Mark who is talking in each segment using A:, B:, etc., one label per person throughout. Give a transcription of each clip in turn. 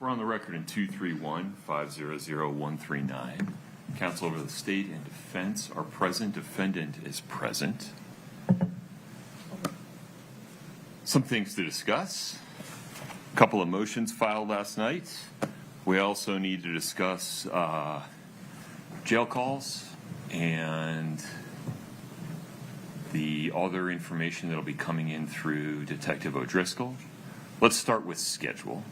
A: We're on the record in 231-500-139. Counsel over the state and defense are present. Defendant is present. Some things to discuss. A couple of motions filed last night. We also need to discuss jail calls and the other information that will be coming in through Detective O'Driscoll. Let's start with schedule.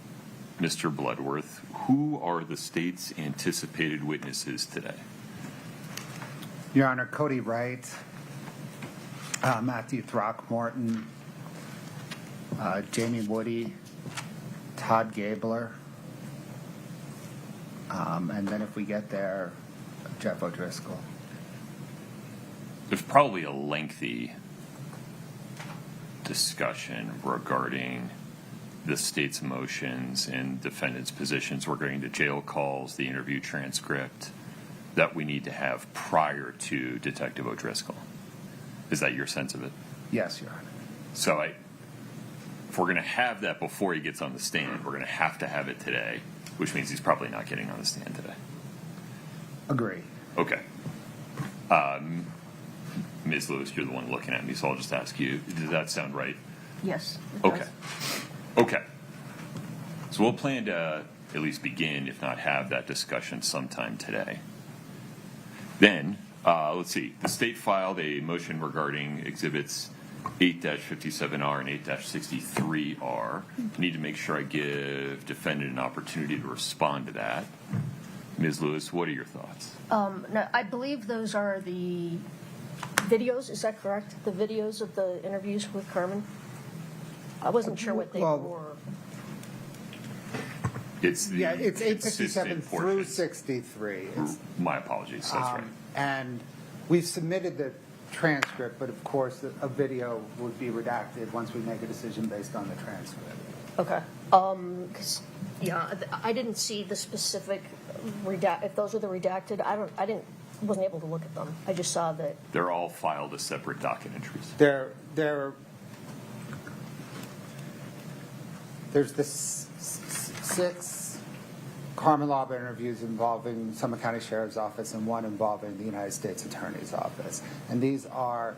A: Mr. Bloodworth, who are the state's anticipated witnesses today?
B: Your Honor, Cody Wright, Matthew Throckmorton, Jamie Woody, Todd Gabler, and then if we get there, Jeff O'Driscoll.
A: There's probably a lengthy discussion regarding the state's motions and defendants' positions regarding the jail calls, the interview transcript, that we need to have prior to Detective O'Driscoll. Is that your sense of it?
B: Yes, Your Honor.
A: So if we're going to have that before he gets on the stand, we're going to have it today, which means he's probably not getting on the stand today.
B: Agree.
A: Okay. Ms. Lewis, you're the one looking at me, so I'll just ask you, does that sound right?
C: Yes.
A: Okay. Okay. So we'll plan to at least begin, if not have that discussion sometime today. Then, let's see. The state filed a motion regarding exhibits 8-57R and 8-63R. Need to make sure I give defendant an opportunity to respond to that. Ms. Lewis, what are your thoughts?
C: No, I believe those are the videos. Is that correct? The videos of the interviews with Carmen? I wasn't sure what they were.
A: It's the
B: it's 857
A: consistent
B: through
A: portion.
B: 63.
A: My apologies. That's right.
B: And we've submitted the transcript, but of course a video would be redacted once we make a decision based on the transcript.
C: Okay. 'Cause, yeah, I didn't see the specific if those are the redacted. Wasn't able to look at them. I just saw that
A: They're all filed as separate docket entries.
B: There's the 6 Carmen Law interviews involving Summit County Sheriff's Office and 1 involving the United States Attorney's Office. And these are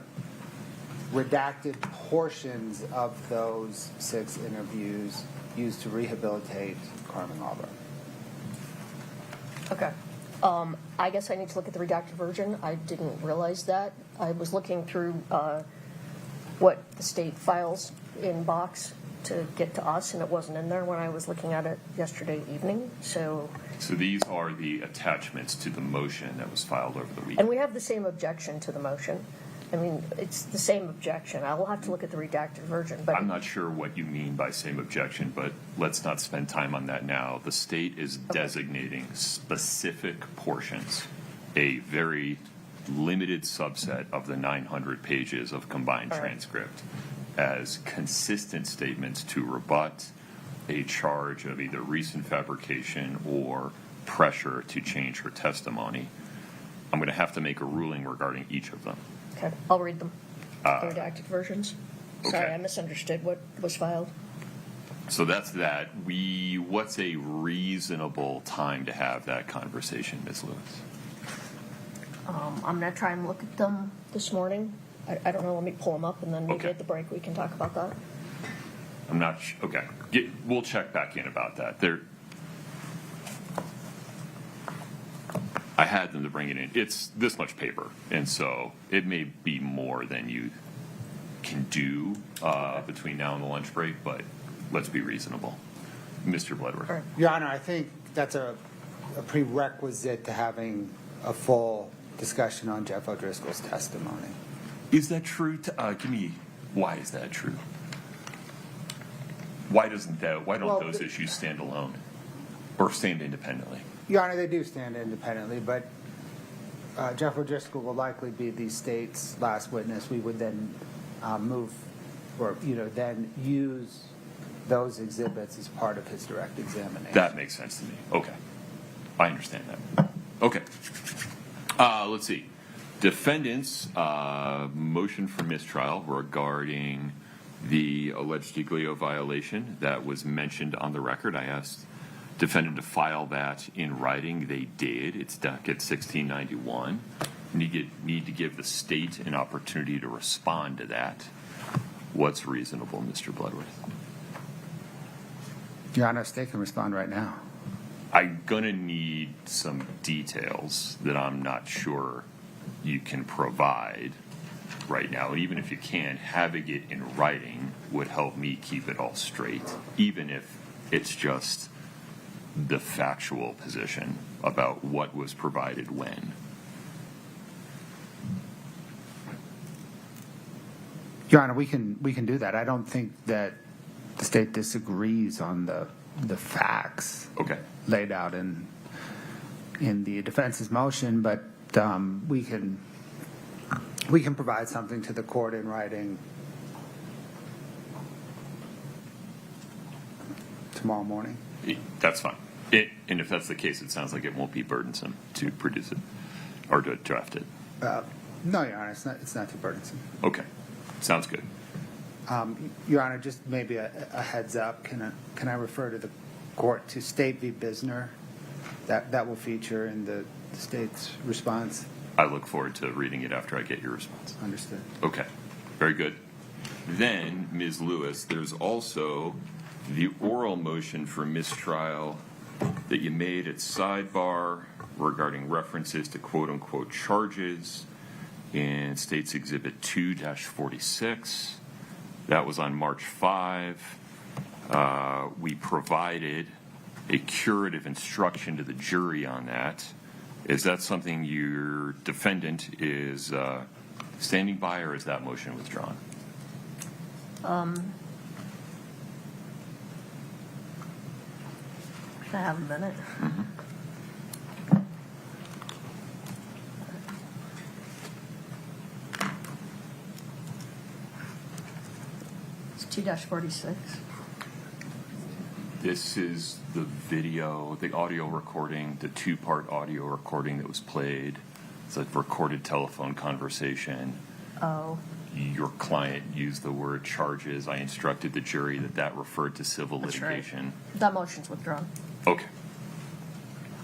B: redacted portions of those 6 interviews used to rehabilitate Carmen Law.
C: Okay. I guess I need to look at the redacted version. I didn't realize that. I was looking through what the state files in box to get to us, and it wasn't in there when I was looking at it yesterday evening. So
A: these are the attachments to the motion that was filed over the weekend.
C: And we have the same objection to the motion. I mean, it's the same objection. I will have to look at the redacted version. But
A: I'm not sure what you mean by same objection, but let's not spend time on that now. The state is designating specific portions, a very limited subset of the 900 pages of combined transcript, as consistent statements to rebut a charge of either recent fabrication or pressure to change her testimony. I'm going to have to make a ruling regarding each of them.
C: Okay, I'll read them. The redacted versions. Sorry,
A: okay.
C: I misunderstood what was filed.
A: So that's that. What's a reasonable time to have that conversation, Ms. Lewis?
C: I'm going to try and look at them this morning. I don't know. Let me pull them up, and then maybe at the break we can talk about that.
A: I'm not okay. We'll check back in about that. I had them to bring it in. It's this much paper, and so it may be more than you can do between now and the lunch break, but let's be reasonable. Mr. Bloodworth.
C: Right.
B: Your Honor, I think that's a prerequisite to having a full discussion on Jeff O'Driscoll's testimony.
A: Is that true? Why is that true? Why don't those issues stand alone or stand independently?
B: Your Honor, they do stand independently, but Jeff O'Driscoll will likely be the state's last witness. We would then then use those exhibits as part of his direct examination.
A: That makes sense to me. Okay. I understand that. Okay. Let's see. Defendant's motion for mistrial regarding the alleged Giglio violation that was mentioned on the record. I asked defendant to file that in writing. They did. It's docket 1691. Need to give the state an opportunity to respond to that. What's reasonable, Mr. Bloodworth?
B: Your Honor, state can respond right now.
A: I'm going to need some details that I'm not sure you can provide right now. And even if you can, having it in writing would help me keep it all straight, even if it's just the factual position about what was provided when.
B: Your Honor, we can do that. I don't think that the state disagrees on the facts
A: Okay.
B: laid out in the defense's motion, but we can provide something to the court in writing tomorrow morning.
A: That's fine. And if that's the case, it sounds like it won't be burdensome to produce it or to draft it.
B: No, Your Honor, it's not too burdensome.
A: Okay. Sounds good.
B: Your Honor, just maybe a heads up. Can I refer to the court to State v. Bisner? That will feature in the state's response.
A: I look forward to reading it after I get your response.
B: Understood.
A: Okay. Very good. Then, Ms. Lewis, there's also the oral motion for mistrial that you made at sidebar regarding references to quote-unquote charges in State's Exhibit 2-46. That was on March 5. We provided a curative instruction to the jury on that. Is that something your defendant is standing by, or is that motion withdrawn?
C: Can I have a minute?
A: Mm-hmm.
C: It's 2-46.
A: This is the video, the audio recording, the two-part audio recording that was played. It's a recorded telephone conversation.
C: Oh,
A: Your client used the word charges. I instructed the jury that referred to civil
C: that's right.
A: litigation.
C: That motion's withdrawn.
A: Okay.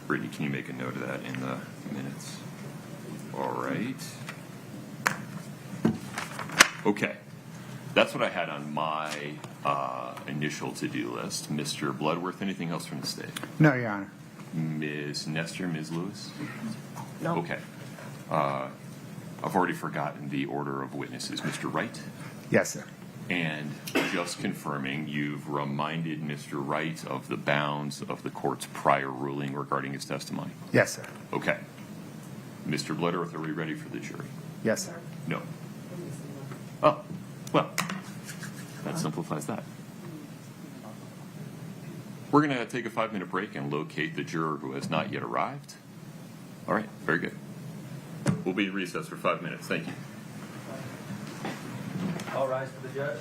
A: Brittany, can you make a note of that in the minutes? All right. Okay. That's what I had on my initial to-do list. Mr. Bloodworth, anything else from the state?
B: No, Your Honor.
A: Ms. Nestor, Ms. Lewis?
C: No.
A: Okay. I've already forgotten the order of witnesses. Mr. Wright?
B: Yes, sir.
A: And just confirming, you've reminded Mr. Wright of the bounds of the court's prior ruling regarding his testimony?
B: Yes, sir.
A: Okay. Mr. Bloodworth, are we ready for the jury?
B: Yes, sir.
A: No. Oh, well, that simplifies that. We're going to take a 5-minute break and locate the juror who has not yet arrived. All right, very good. We'll be recessed for 5 minutes. Thank you.
D: All rise for the judge.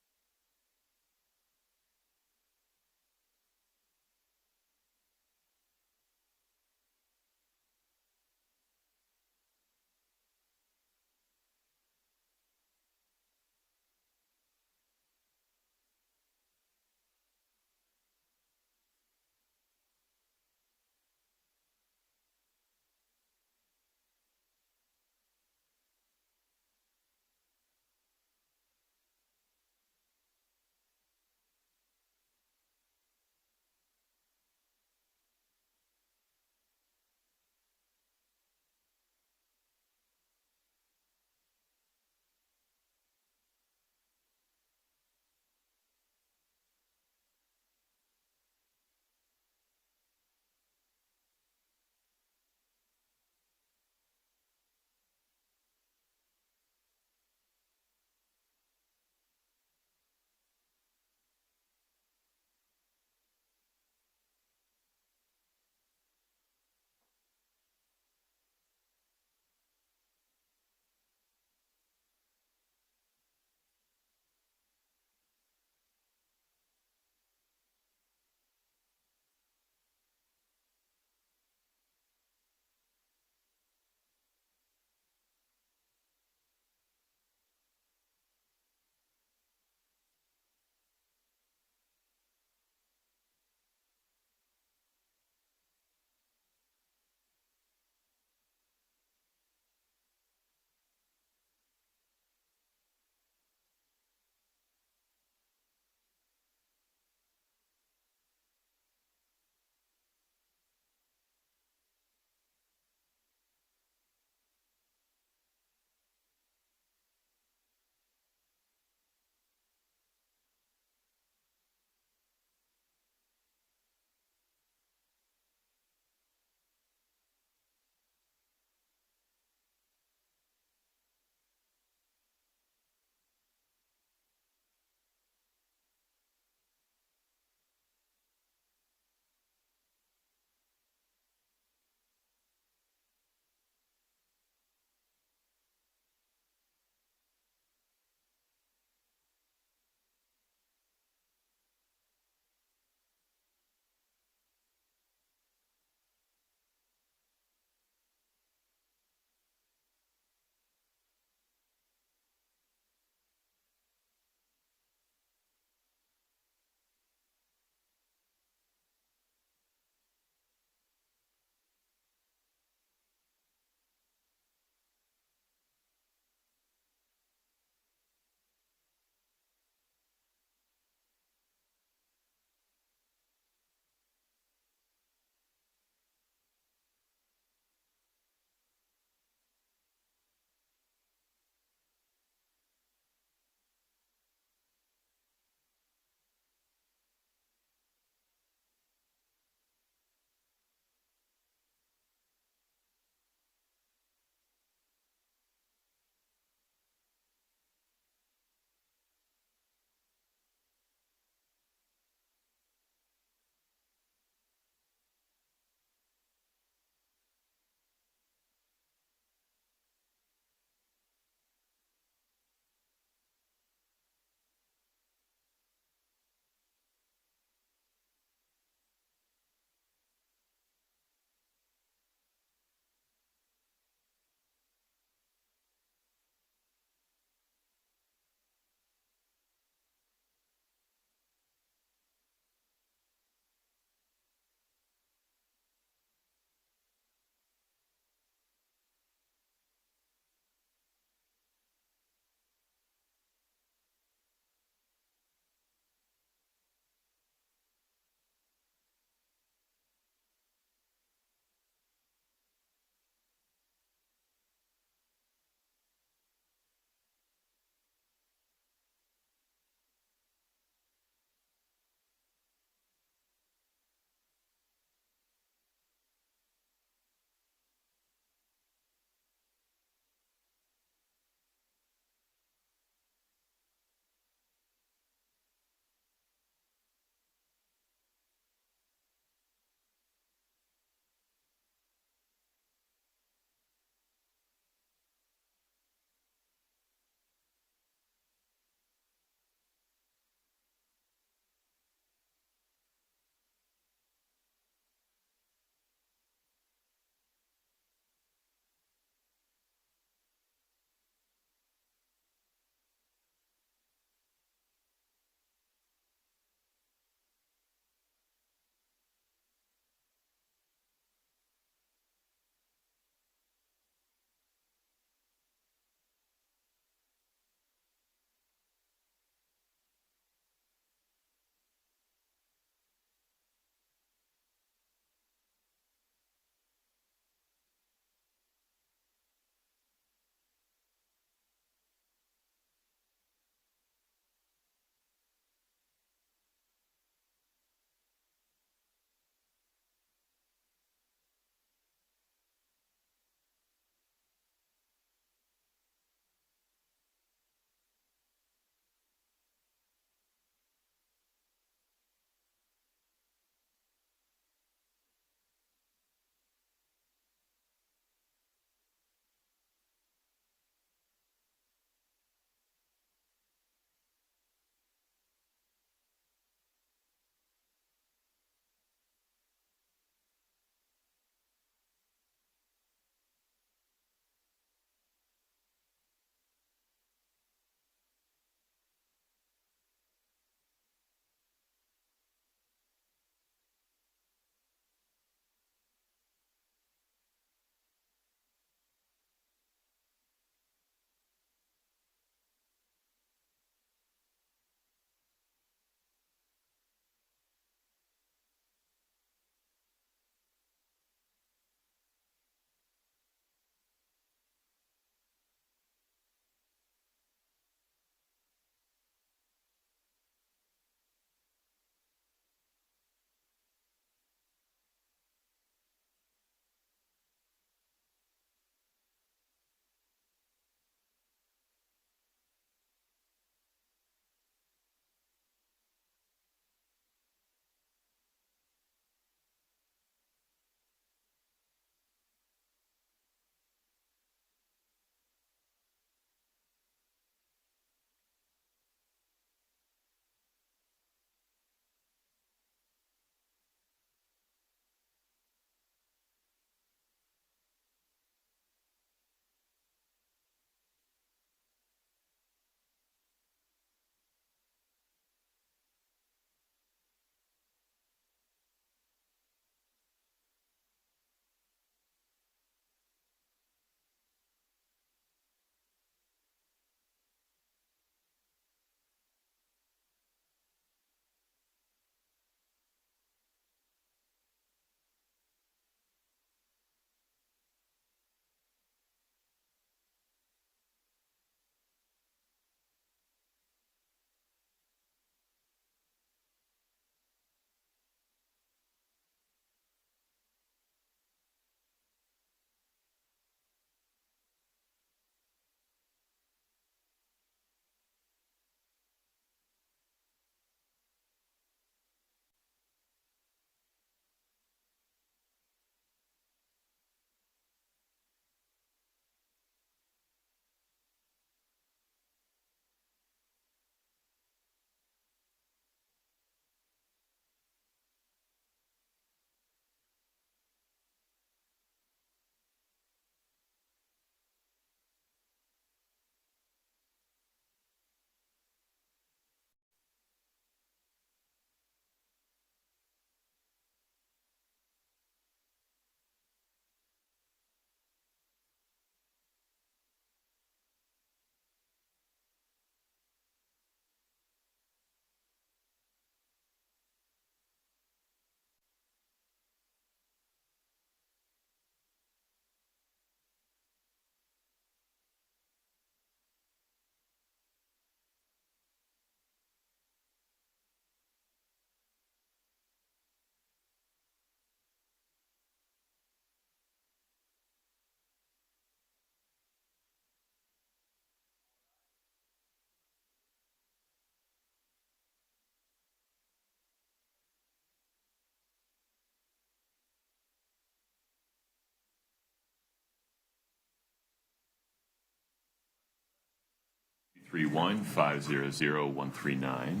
A: 931-500-139.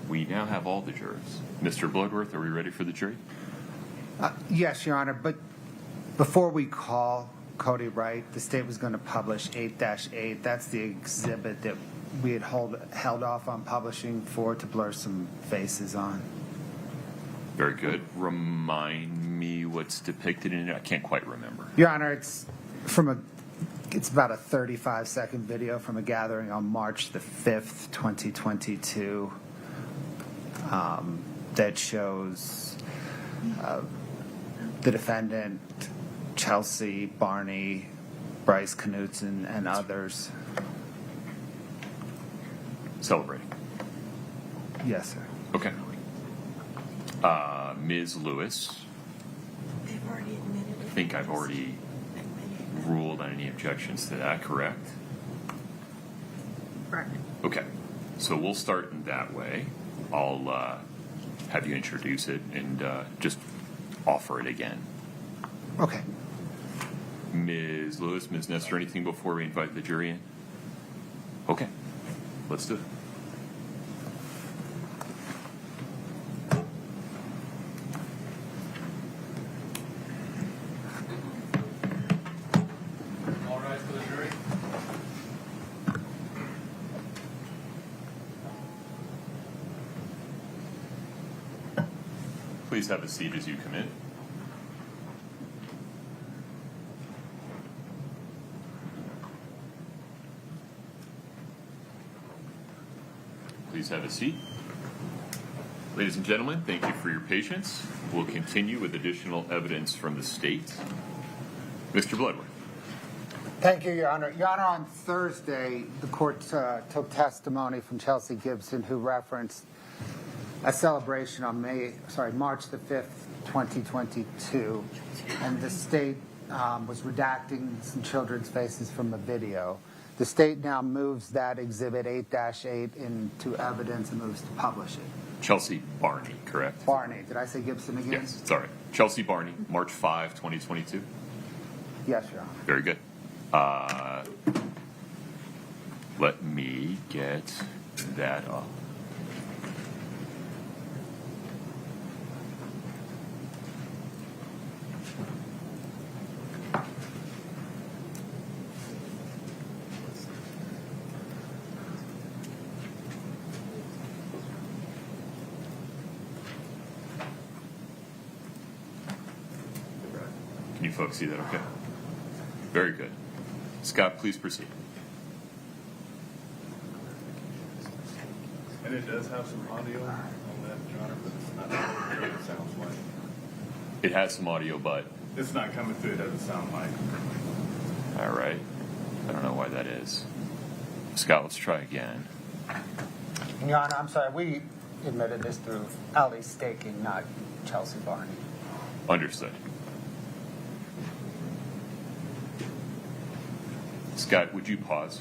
A: We now have all the jurors. Mr. Bloodworth, are we ready for the jury?
B: Yes, Your Honor, but before we call Cody Wright, the state was going to publish 8-8. That's the exhibit that we had held off on publishing to blur some faces on.
A: Very good. Remind me what's depicted in it. I can't quite remember.
B: Your Honor, it's about a 35-second video from a gathering on March the 5th, 2022, that shows the defendant, Chelsea, Barney, Bryce Knutson, and others.
A: Celebrating.
B: Yes, sir.
A: Okay. Ms. Lewis,
E: They've already admitted it.
A: I think I've already ruled on any objections to that, correct?
E: Correct.
A: Okay. So we'll start in that way. I'll have you introduce it and just offer it again.
B: Okay.
A: Ms. Lewis, Ms. Nestor, anything before we invite the jury in? Okay. Let's do it.
D: All rise for the jury.
A: Please have a seat as you come in. Please have a seat. Ladies and gentlemen, thank you for your patience. We'll continue with additional evidence from the state. Mr. Bloodworth.
B: Thank you, Your Honor. Your Honor, on Thursday, the court took testimony from Chelsea Gibson, who referenced a celebration on March the 5th, 2022, and the state was redacting some children's faces from the video. The state now moves that exhibit 8-8 into evidence and moves to publish it.
A: Chelsea Barney, correct?
B: Barney, did I say Gibson again?
A: Yes, sorry. Chelsea Barney, March 5, 2022.
B: Yes, Your Honor.
A: Very good. Let me get that up. Can you folks see that okay? Very good. Scott, please proceed.
F: And it does have some audio on that, John, but it's not what it sounds like.
A: It has some audio, but
F: It's not coming through, it doesn't sound like.
A: all right. I don't know why that is. Scott, let's try again.
B: Your Honor, I'm sorry, we admitted this through Ali staking, not Chelsea Barney.
A: Understood. Scott, would you pause?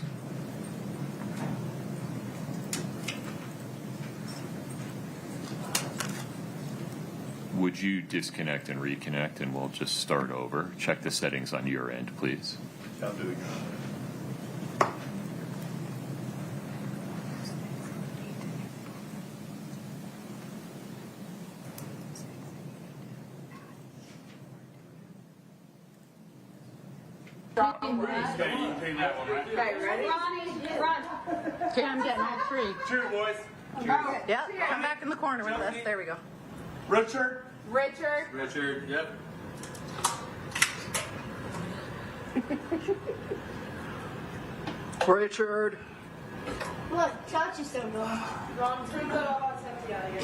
A: Would you disconnect and reconnect, and we'll just start over? Check the settings on your end, please.
F: I'll do it.
E: Okay, ready? Run. Okay, I'm getting all three.
F: Cheers, boys.
E: Yeah, come back in the corner with us. There we go.
F: Richard.
E: Richard.
D: Richard, yep.
E: Richard.
G: Look, Chachi's still going. Ron, take that all that sexy out of here.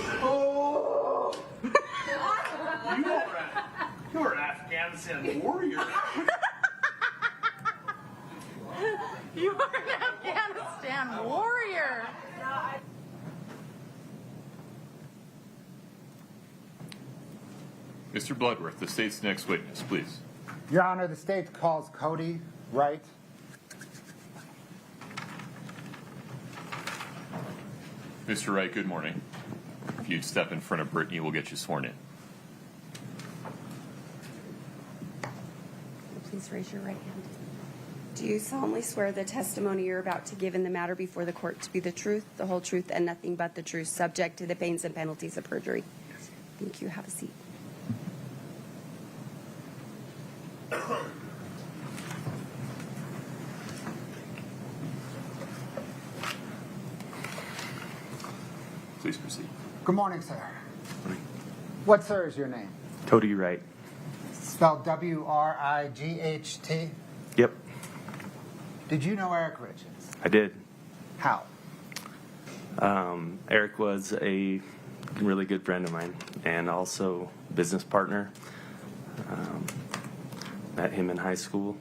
F: You're an Afghanistan warrior.
E: You are an Afghanistan warrior.
A: Mr. Bloodworth, the state's next witness, please.
B: Your Honor, the state calls Cody Wright.
A: Mr. Wright, good morning. If you'd step in front of Brittany, we'll get you sworn in.
H: Please raise your right hand. Do you solemnly swear the testimony you're about to give in the matter before the court to be the truth, the whole truth, and nothing but the truth, subject to the pains and penalties of perjury? Yes. Thank you. Have a seat.
A: Please proceed.
B: Good morning, sir. What, sir, is your name?
I: Cody Wright.
B: Spelled W-R-I-G-H-T.
I: Yep,
B: Did you know Eric Richins?
I: I did.
B: How?
I: Eric was a really good friend of mine and also business partner. Met him in high school.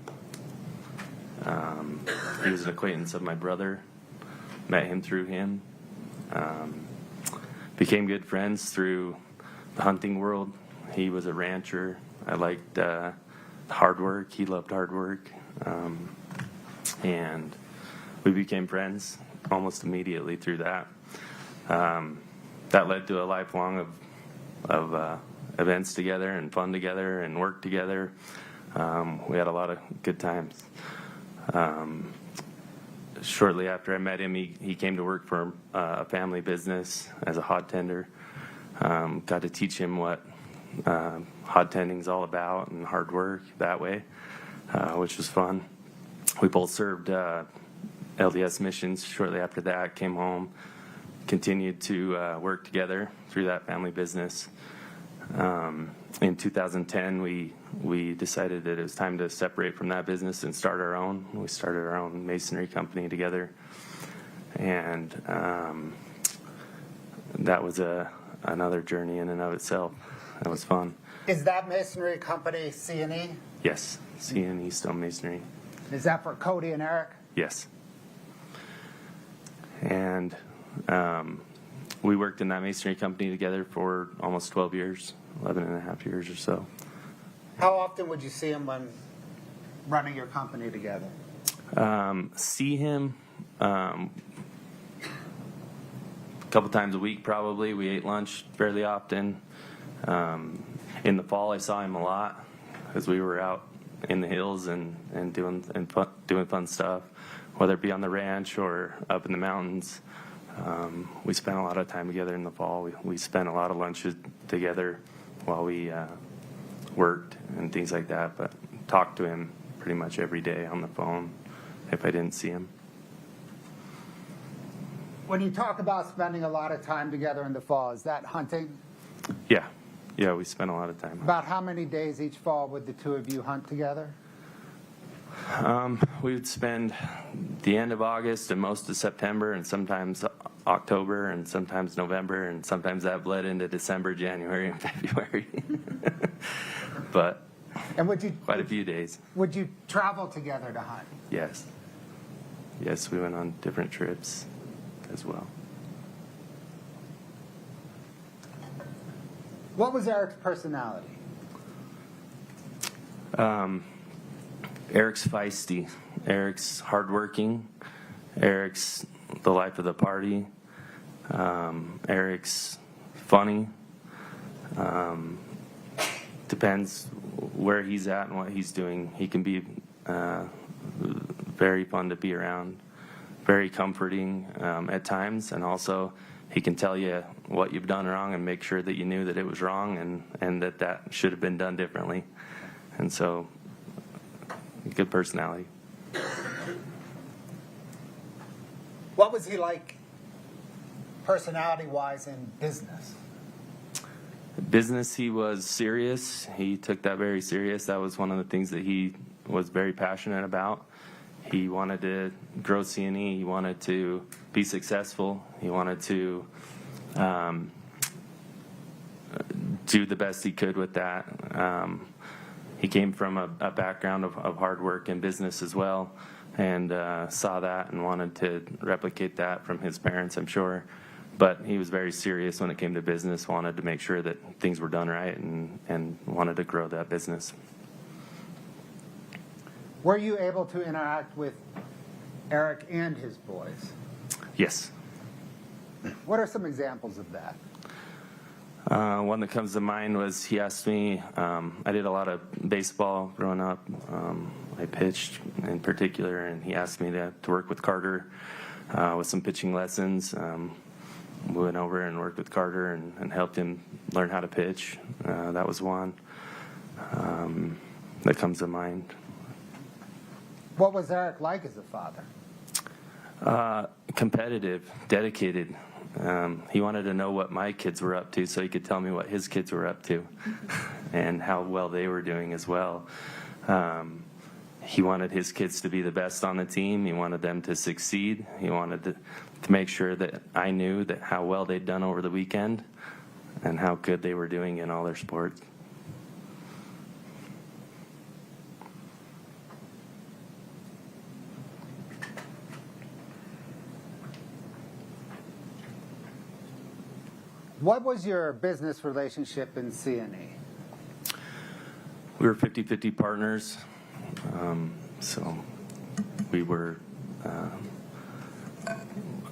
I: He was an acquaintance of my brother. Met him through him. Became good friends through the hunting world. He was a rancher. I liked hard work. He loved hard work. And we became friends almost immediately through that. That led to a lifelong of events together and fun together and work together. We had a lot of good times. Shortly after I met him, he came to work for a family business as a hod tender. Got to teach him what hod tending is all about and hard work that way, which was fun. We both served LDS missions shortly after that, came home, continued to work together through that family business. In 2010, we decided that it was time to separate from that business and start our own. We started our own masonry company together, and that was another journey in and of itself. That was fun.
B: Is that masonry company C&E?
I: Yes, C&E Stone Masonry.
B: Is that for Cody and Eric?
I: Yes. And we worked in that masonry company together for almost 12 years, 11 and a half years or so.
B: How often would you see him when running your company together?
I: See him a couple times a week probably. We ate lunch fairly often. In the fall, I saw him a lot because we were out in the hills and doing fun stuff, whether it be on the ranch or up in the mountains. We spent a lot of time together in the fall. We spent a lot of lunches together while we worked and things like that, but talked to him pretty much every day on the phone if I didn't see him.
B: When you talk about spending a lot of time together in the fall, is that hunting?
I: Yeah, we spent a lot of time.
B: About how many days each fall would the two of you hunt together?
I: We would spend the end of August and most of September and sometimes October and sometimes November and sometimes that bled into December, January, and February. But
B: And
I: quite a few days.
B: Would you travel together to hunt?
I: Yes. Yes, we went on different trips as well.
B: What was Eric's personality?
I: Eric's feisty. Eric's hardworking. Eric's the life of the party. Eric's funny. Depends where he's at and what he's doing. He can be very fun to be around, very comforting at times, and also he can tell you what you've done wrong and make sure that you knew that it was wrong and that should have been done differently. And so, good personality.
B: What was he like personality-wise in business?
I: Business, he was serious. He took that very serious. That was one of the things that he was very passionate about. He wanted to grow C&E. He wanted to be successful. He wanted to do the best he could with that. He came from a background of hard work and business as well, and saw that and wanted to replicate that from his parents, I'm sure. But he was very serious when it came to business, wanted to make sure that things were done right, and wanted to grow that business.
B: Were you able to interact with Eric and his boys?
I: Yes.
B: What are some examples of that?
I: One that comes to mind was he asked me, I did a lot of baseball growing up. I pitched in particular, and he asked me to work with Carter with some pitching lessons. We went over and worked with Carter and helped him learn how to pitch. That was one that comes to mind.
B: What was Eric like as a father?
I: Competitive, dedicated. He wanted to know what my kids were up to so he could tell me what his kids were up to and how well they were doing as well. He wanted his kids to be the best on the team. He wanted them to succeed. He wanted to make sure that I knew that how well they'd done over the weekend and how good they were doing in all their sports.
B: What was your business relationship in C&E?
I: We were 50-50 partners. So we were,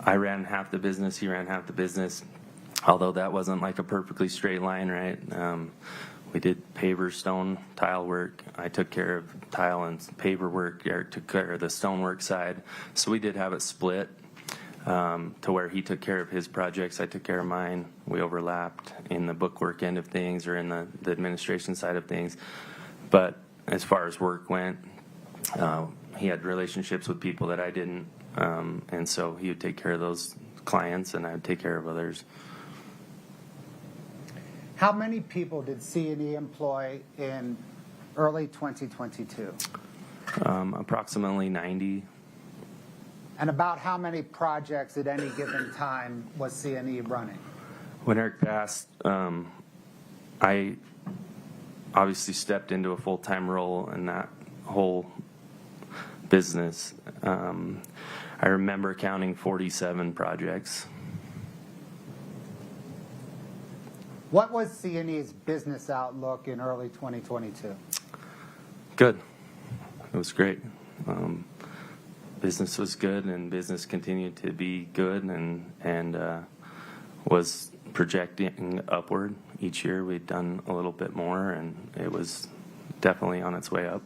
I: I ran half the business, he ran half the business, although that wasn't like a perfectly straight line, right? We did paver, stone, tile work. I took care of tile and paver work. Eric took care of the stonework side. So we did have it split to where he took care of his projects, I took care of mine. We overlapped in the bookwork end of things or in the administration side of things. But as far as work went, he had relationships with people that I didn't, and so he would take care of those clients, and I would take care of others.
B: How many people did C&E employ in early 2022?
I: Approximately 90.
B: And about how many projects at any given time was C&E running?
I: When Eric passed, I obviously stepped into a full-time role in that whole business. I remember counting 47 projects.
B: What was C&E's business outlook in early 2022?
I: Good. It was great. Business was good, and business continued to be good, and was projecting upward each year. We'd done a little bit more, and it was definitely on its way up.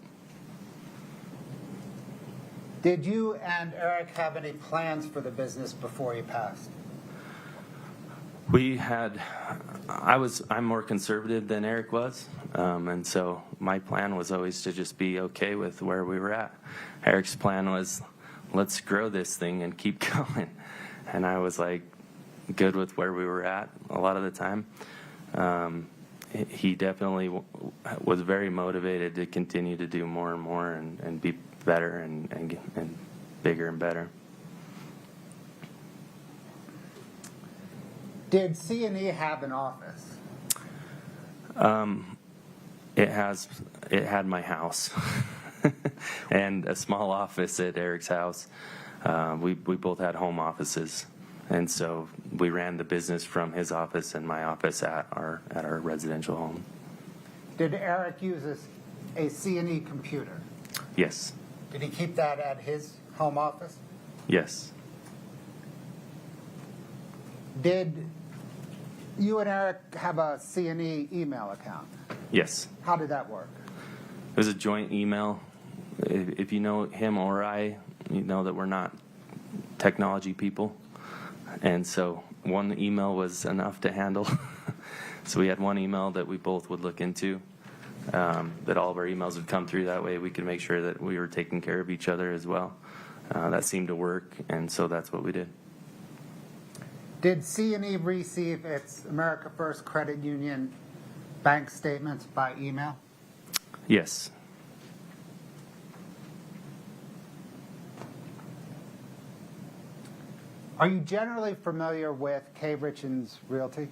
B: Did you and Eric have any plans for the business before he passed?
I: We had, I'm more conservative than Eric was, and so my plan was always to just be okay with where we were at. Eric's plan was, let's grow this thing and keep going. And I was like, good with where we were at a lot of the time. He definitely was very motivated to continue to do more and more and be better and bigger and better.
B: Did C&E have an office?
I: It had my house and a small office at Eric's house. We both had home offices, and so we ran the business from his office and my office at our residential home.
B: Did Eric use a C&E computer?
I: Yes.
B: Did he keep that at his home office?
I: Yes.
B: Did you and Eric have a C&E email account?
I: Yes.
B: How did that work?
I: It was a joint email. If you know him or I, you know that we're not technology people. And so one email was enough to handle. So we had one email that we both would look into, that all of our emails would come through. That way we could make sure that we were taking care of each other as well. That seemed to work, and so that's what we did.
B: Did C&E receive its America First Credit Union bank statements by email?
I: Yes.
B: Are you generally familiar with Kouri Richins Realty?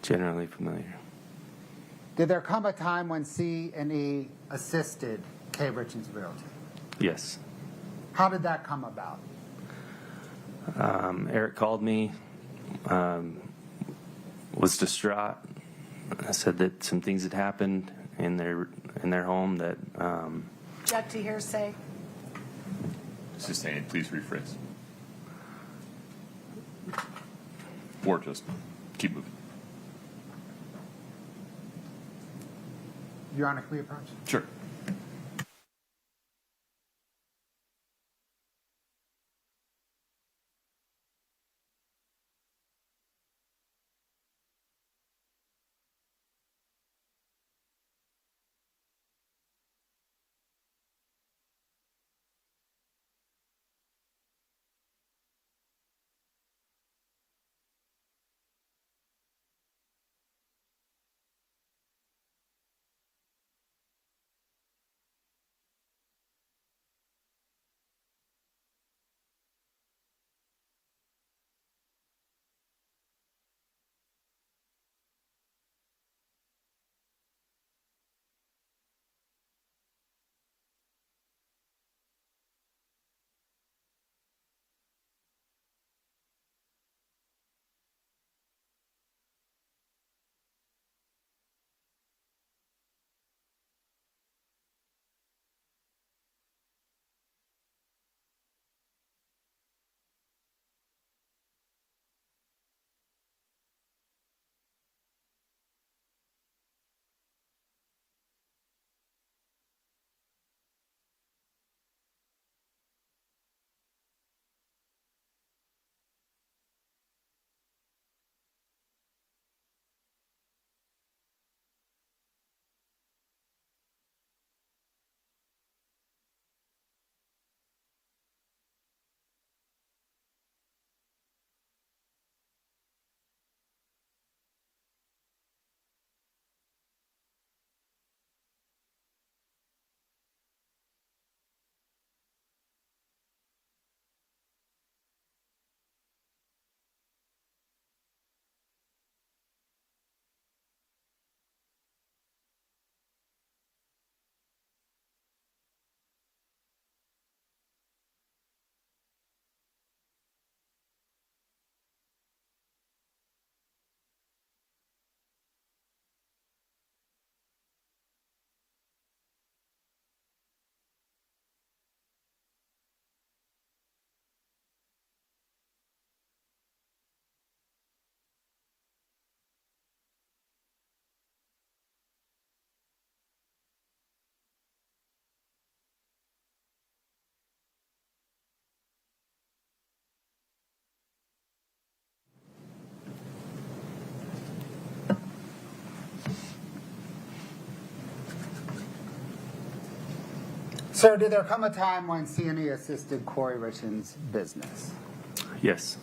I: Generally familiar.
B: Did there come a time when C&E assisted Kouri Richins Realty?
I: Yes.
B: How did that come about?
I: Eric called me, was distraught. I said that some things had happened in their home that.
E: Object to hearsay.
A: Sustained, please rephrase. Or just keep moving.
B: Your Honor, can we approach?
A: Sure.
B: Sir, did there come a time when C&E assisted Kouri Richins' business?
I: Yes.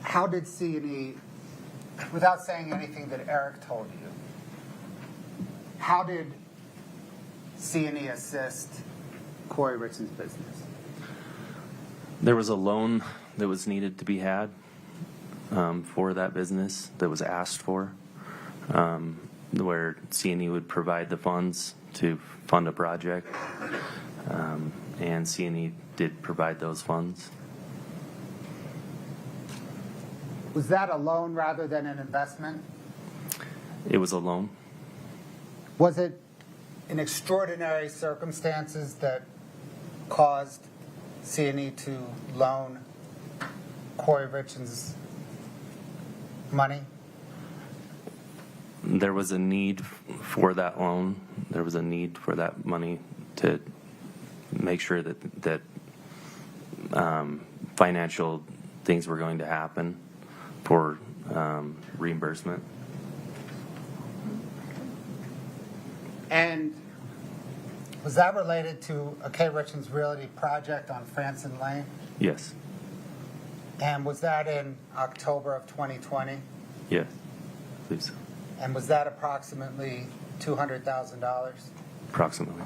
B: How did C&E, without saying anything that Eric told you, how did C&E assist Kouri Richins' business?
I: There was a loan that was needed to be had for that business that was asked for, where C&E would provide the funds to fund a project, and C&E did provide those funds.
B: Was that a loan rather than an investment?
I: It was a loan.
B: Was it in extraordinary circumstances that caused C&E to loan Kouri Richins money?
I: There was a need for that loan. There was a need for that money to make sure that financial things were going to happen for reimbursement.
B: And was that related to a K. Richins Realty project on Franson Lane?
I: Yes.
B: And was that in October of 2020?
I: Yes. I believe so.
B: And was that approximately $200,000?
I: Approximately.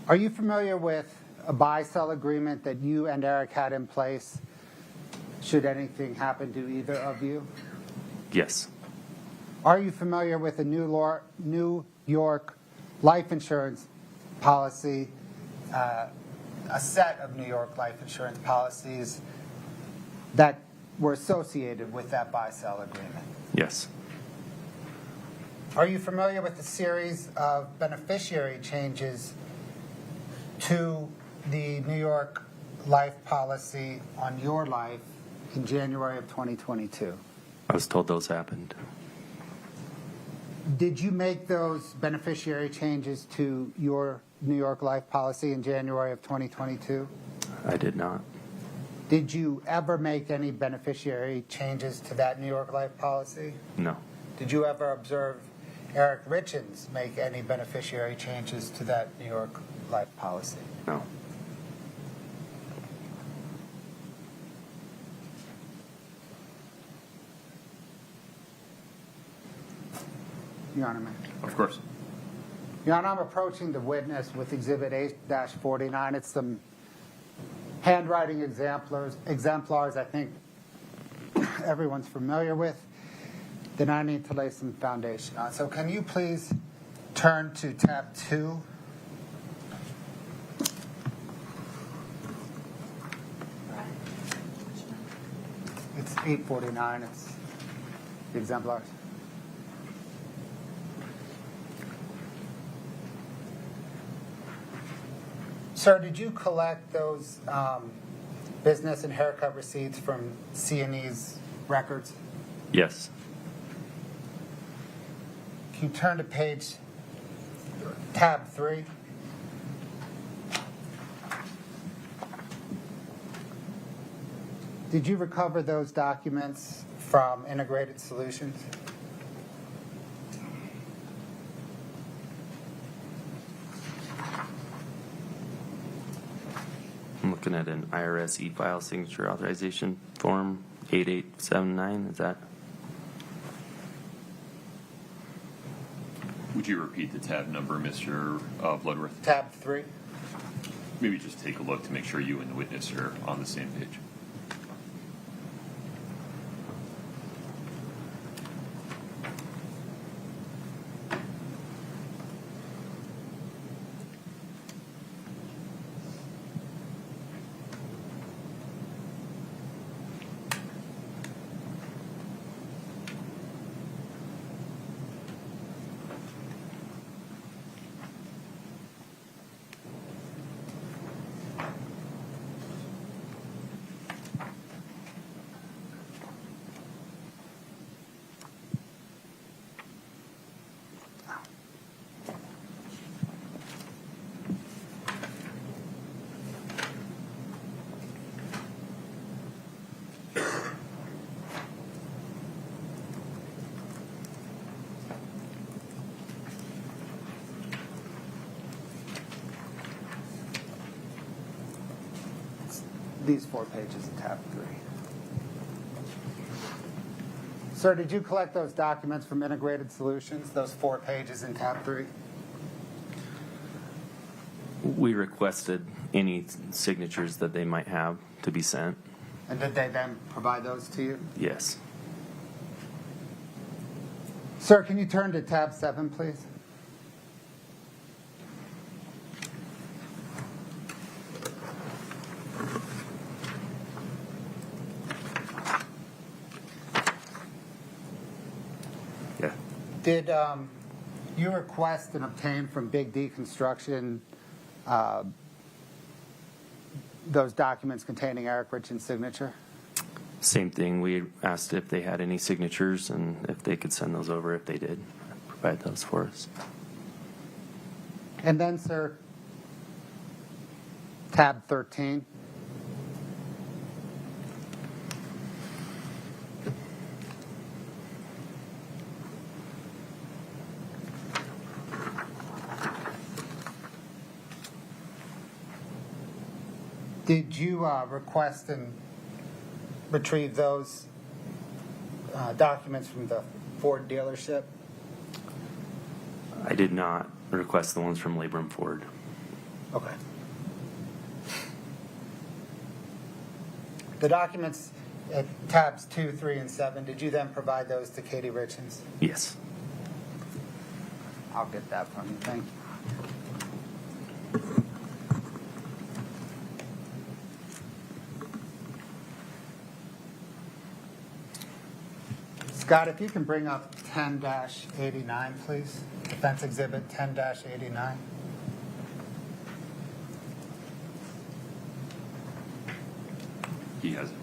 B: Are you familiar with a buy-sell agreement that you and Eric had in place should anything happen to either of you?
I: Yes.
B: Are you familiar with the New York life insurance policy, a set of New York life insurance policies that were associated with that buy-sell agreement?
I: Yes.
B: Are you familiar with the series of beneficiary changes to the New York life policy on your life in January of 2022.
I: I was told those happened.
B: Did you make those beneficiary changes to your New York Life policy in January of 2022?
I: I did not.
B: Did you ever make any beneficiary changes to that New York Life policy?
I: No.
B: Did you ever observe Eric Richins make any beneficiary changes to that New York Life policy?
I: No.
B: Your Honor, ma'am.
A: Of course.
B: Your Honor, I'm approaching the witness with Exhibit 8-49. It's some handwriting exemplars I think everyone's familiar with that I need to lay some foundation on. So can you please turn to tab 2? It's 849. It's the exemplars. Sir, did you collect those business and haircut receipts from C&E's records?
I: Yes.
B: Can you turn to tab 3? Did you recover those documents from Integrated Solutions?
I: I'm looking at an IRS e-file signature authorization form 8879. Is that?
A: Would you repeat the tab number, Mr. Bloodworth?
B: Tab 3?
A: Maybe just take a look to make sure you and the witness are on the same page.
B: These 4 pages of tab 3. Sir, did you collect those documents from Integrated Solutions, those 4 pages in tab 3?
I: We requested any signatures that they might have to be sent.
B: And did they then provide those to you?
I: Yes.
B: Sir, can you turn to tab 7, please?
I: Yeah.
B: Did you request and obtain from Big D Construction those documents containing Eric Richins' signature?
I: Same thing. We asked if they had any signatures and if they could send those over. If they did, provide those for us.
B: And then, sir, tab 13. Did you request and retrieve those documents from the Ford dealership?
I: I did not request the ones from Labrum Ford.
B: Okay. The documents at tabs 2, 3, and 7, did you then provide those to Kouri Richins?
I: Yes.
B: I'll get that from you. Thank you. Scott, if you can bring up 10-89, please. Defense Exhibit 10-89.
A: He has it.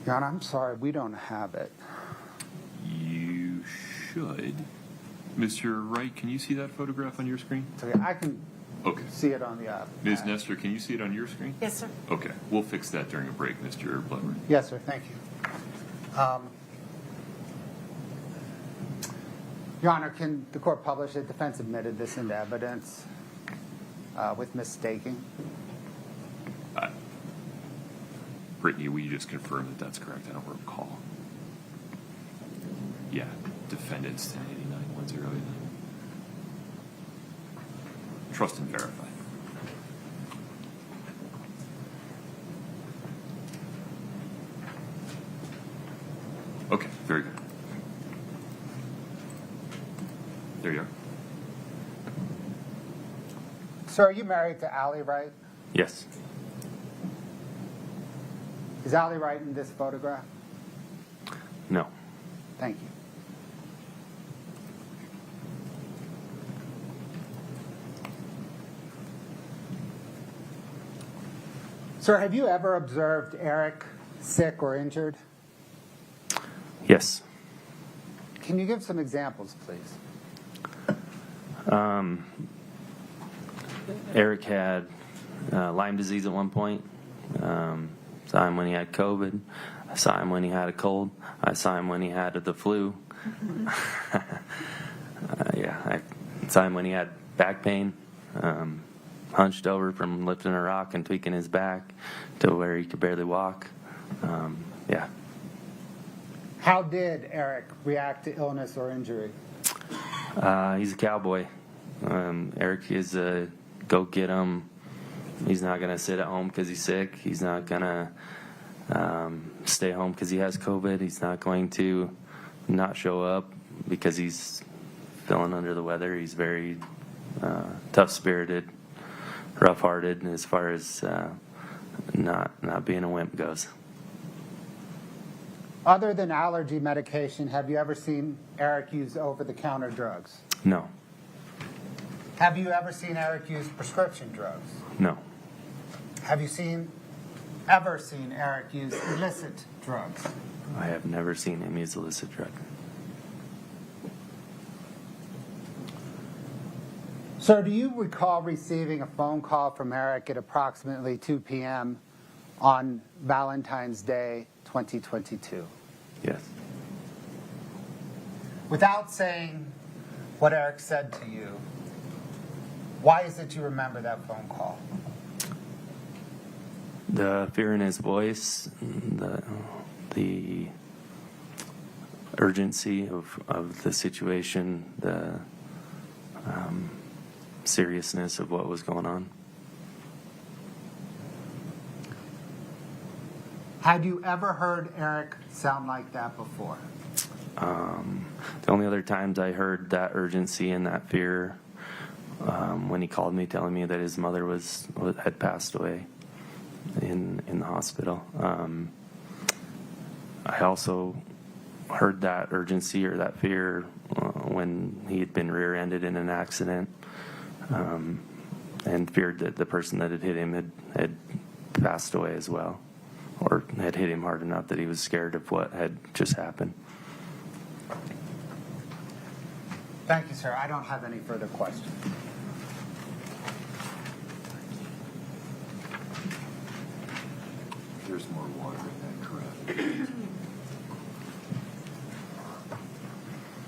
B: Your Honor, I'm sorry, we don't have it.
A: You should. Mr. Wright, can you see that photograph on your screen?
B: So I can
A: Okay.
B: see it on the
A: Ms. Nestor, can you see it on your screen?
E: Yes, sir.
A: Okay, we'll fix that during a break, Mr. Bloodworth.
B: Yes, sir. Thank you. Your Honor, can the court publish that defense admitted this into evidence with mistaking?
A: Brittany, will you just confirm that that's correct? I don't recall. Yeah, defendants 1089-1089. Trust and verify. Okay, very good. There you are.
B: Sir, are you married to Allie Wright?
I: Yes.
B: Is Allie Wright in this photograph?
I: No.
B: Thank you. Sir, have you ever observed Eric sick or injured?
I: Yes.
B: Can you give some examples, please?
I: Eric had Lyme disease at one point. Saw him when he had COVID. I saw him when he had a cold. I saw him when he had the flu. I saw him when he had back pain. Hunched over from lifting a rock and tweaking his back to where he could barely walk.
B: How did Eric react to illness or injury?
I: He's a cowboy. Eric is a go get him. He's not going to sit at home because he's sick. He's not going to stay home because he has COVID. He's not going to not show up because he's feeling under the weather. He's very tough-spirited, rough-hearted as far as not being a wimp goes.
B: Other than allergy medication, have you ever seen Eric use over-the-counter drugs?
I: No.
B: Have you ever seen Eric use prescription drugs?
I: No.
B: Have you ever seen Eric use illicit drugs?
I: I have never seen him use illicit drug.
B: Sir, do you recall receiving a phone call from Eric at approximately 2 p.m. on Valentine's Day, 2022?
I: Yes.
B: Without saying what Eric said to you, why is it you remember that phone call?
I: The fear in his voice, the urgency of the situation, the seriousness of what was going on.
B: Had you ever heard Eric sound like that before?
I: The only other times I heard that urgency and that fear when he called me telling me that his mother had passed away in the hospital. I also heard that urgency or that fear when he had been rear-ended in an accident and feared that the person that had hit him had passed away as well, or had hit him hard enough that he was scared of what had just happened.
B: Thank you, sir. I don't have any further questions.
A: There's more water in that correct.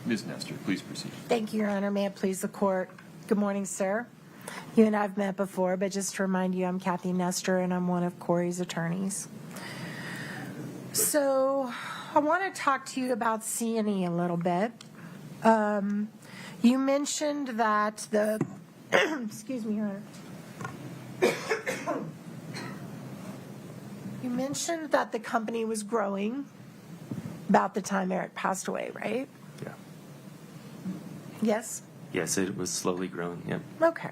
A: Ms. Nestor, please proceed.
E: Thank you, Your Honor. May it please the court. Good morning, sir. You and I have met before, but just to remind you, I'm Kathy Nestor, and I'm one of Kouri's attorneys. So I want to talk to you about C&E a little bit. You mentioned that the, excuse me, Your Honor. You mentioned that the company was growing about the time Eric passed away, right?
I: Yeah.
E: Yes?
I: Yes, it was slowly growing. Yep.
E: Okay.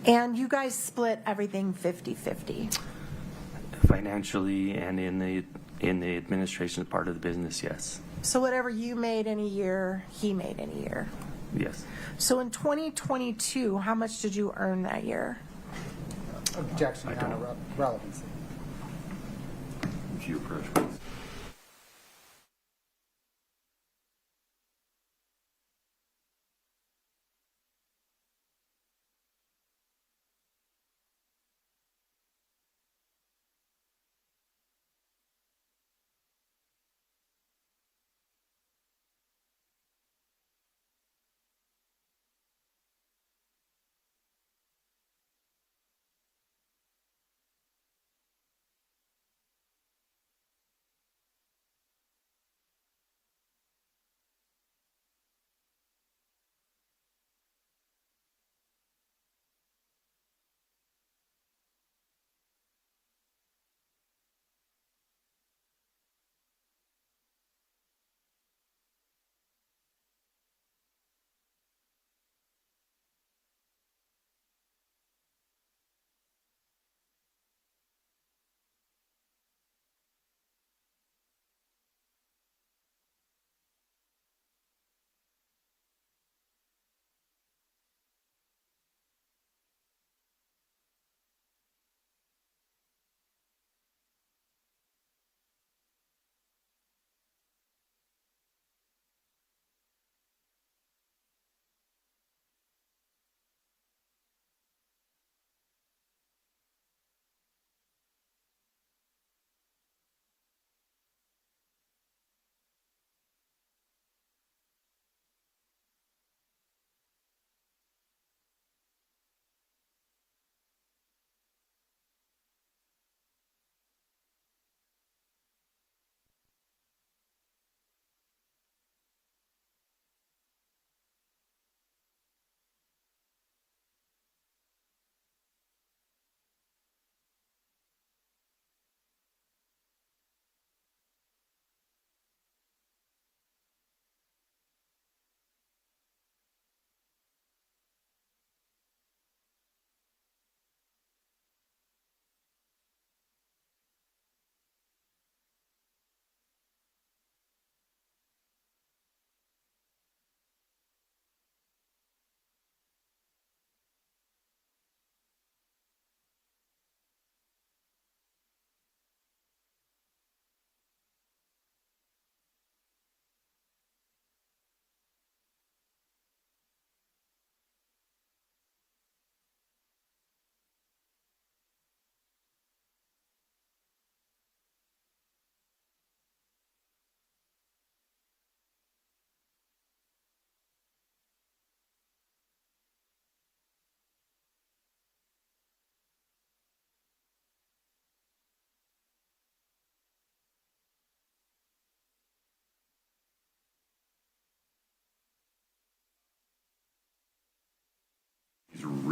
E: And you guys split everything 50-50?
I: Financially and in the administration part of the business, yes.
E: So whatever you made in a year, he made in a year?
I: Yes.
E: So in 2022, how much did you earn that year?
B: Objection, Your Honor. Relevancy.
A: If you approach, please.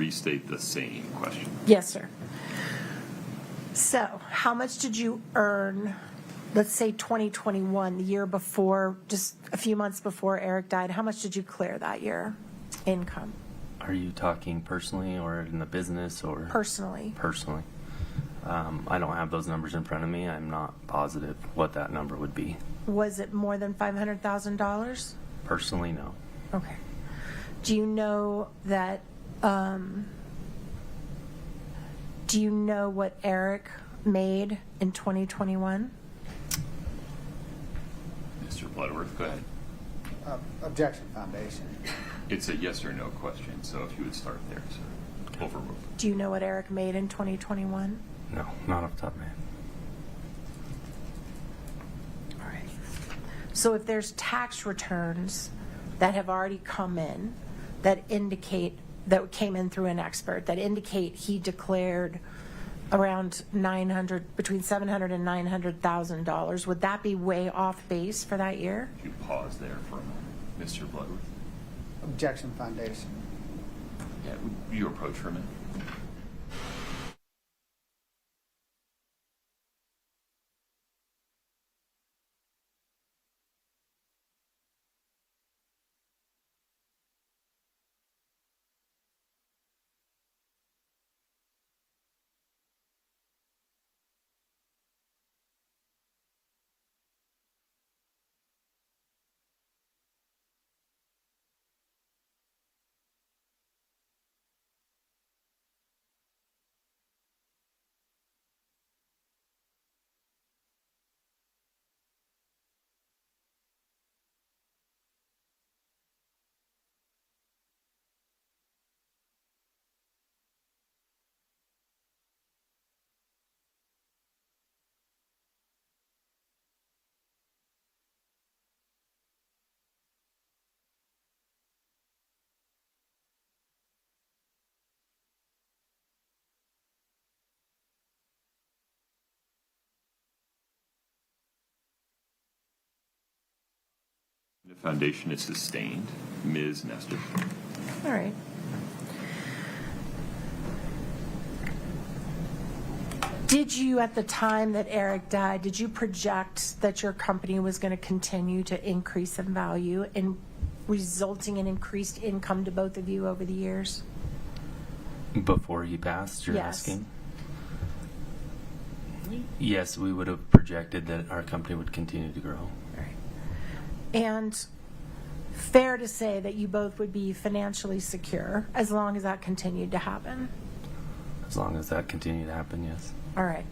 A: restate the same question.
E: Yes, sir. So, how much did you earn, let's say 2021, the year before, just a few months before Eric died? How much did you clear that year, income,
I: Are you talking personally or in the business or?
E: personally?
I: Personally. I don't have those numbers in front of me. I'm not positive what that number would be.
E: Was it more than $500,000?
I: Personally, no.
E: Okay. Do you know that, do you know what Eric made in 2021?
A: Mr. Bloodworth, go ahead.
B: Objection, foundation.
A: It's a yes or no question, so if you would start there, sir. Overruled.
E: Do you know what Eric made in 2021?
I: No, not off the top of my head.
E: All right. So if there's tax returns that have already come in that indicate, that came in through an expert, that indicate he declared around between $700,000 and $900,000, would that be way off base for that year?
A: If you pause there for a moment. Mr. Bloodworth.
B: Objection, foundation.
A: Yeah, you approach for a minute. The foundation is sustained. Ms. Nestor.
E: All right. Did you, at the time that Eric died, did you project that your company was going to continue to increase in value and resulting in increased income to both of you over the years?
I: Before he passed, you're
E: Yes.
I: asking? Yes, we would have projected that our company would continue to grow.
E: And fair to say that you both would be financially secure as long as that continued to happen?
I: As long as that continued to happen, yes.
E: All right.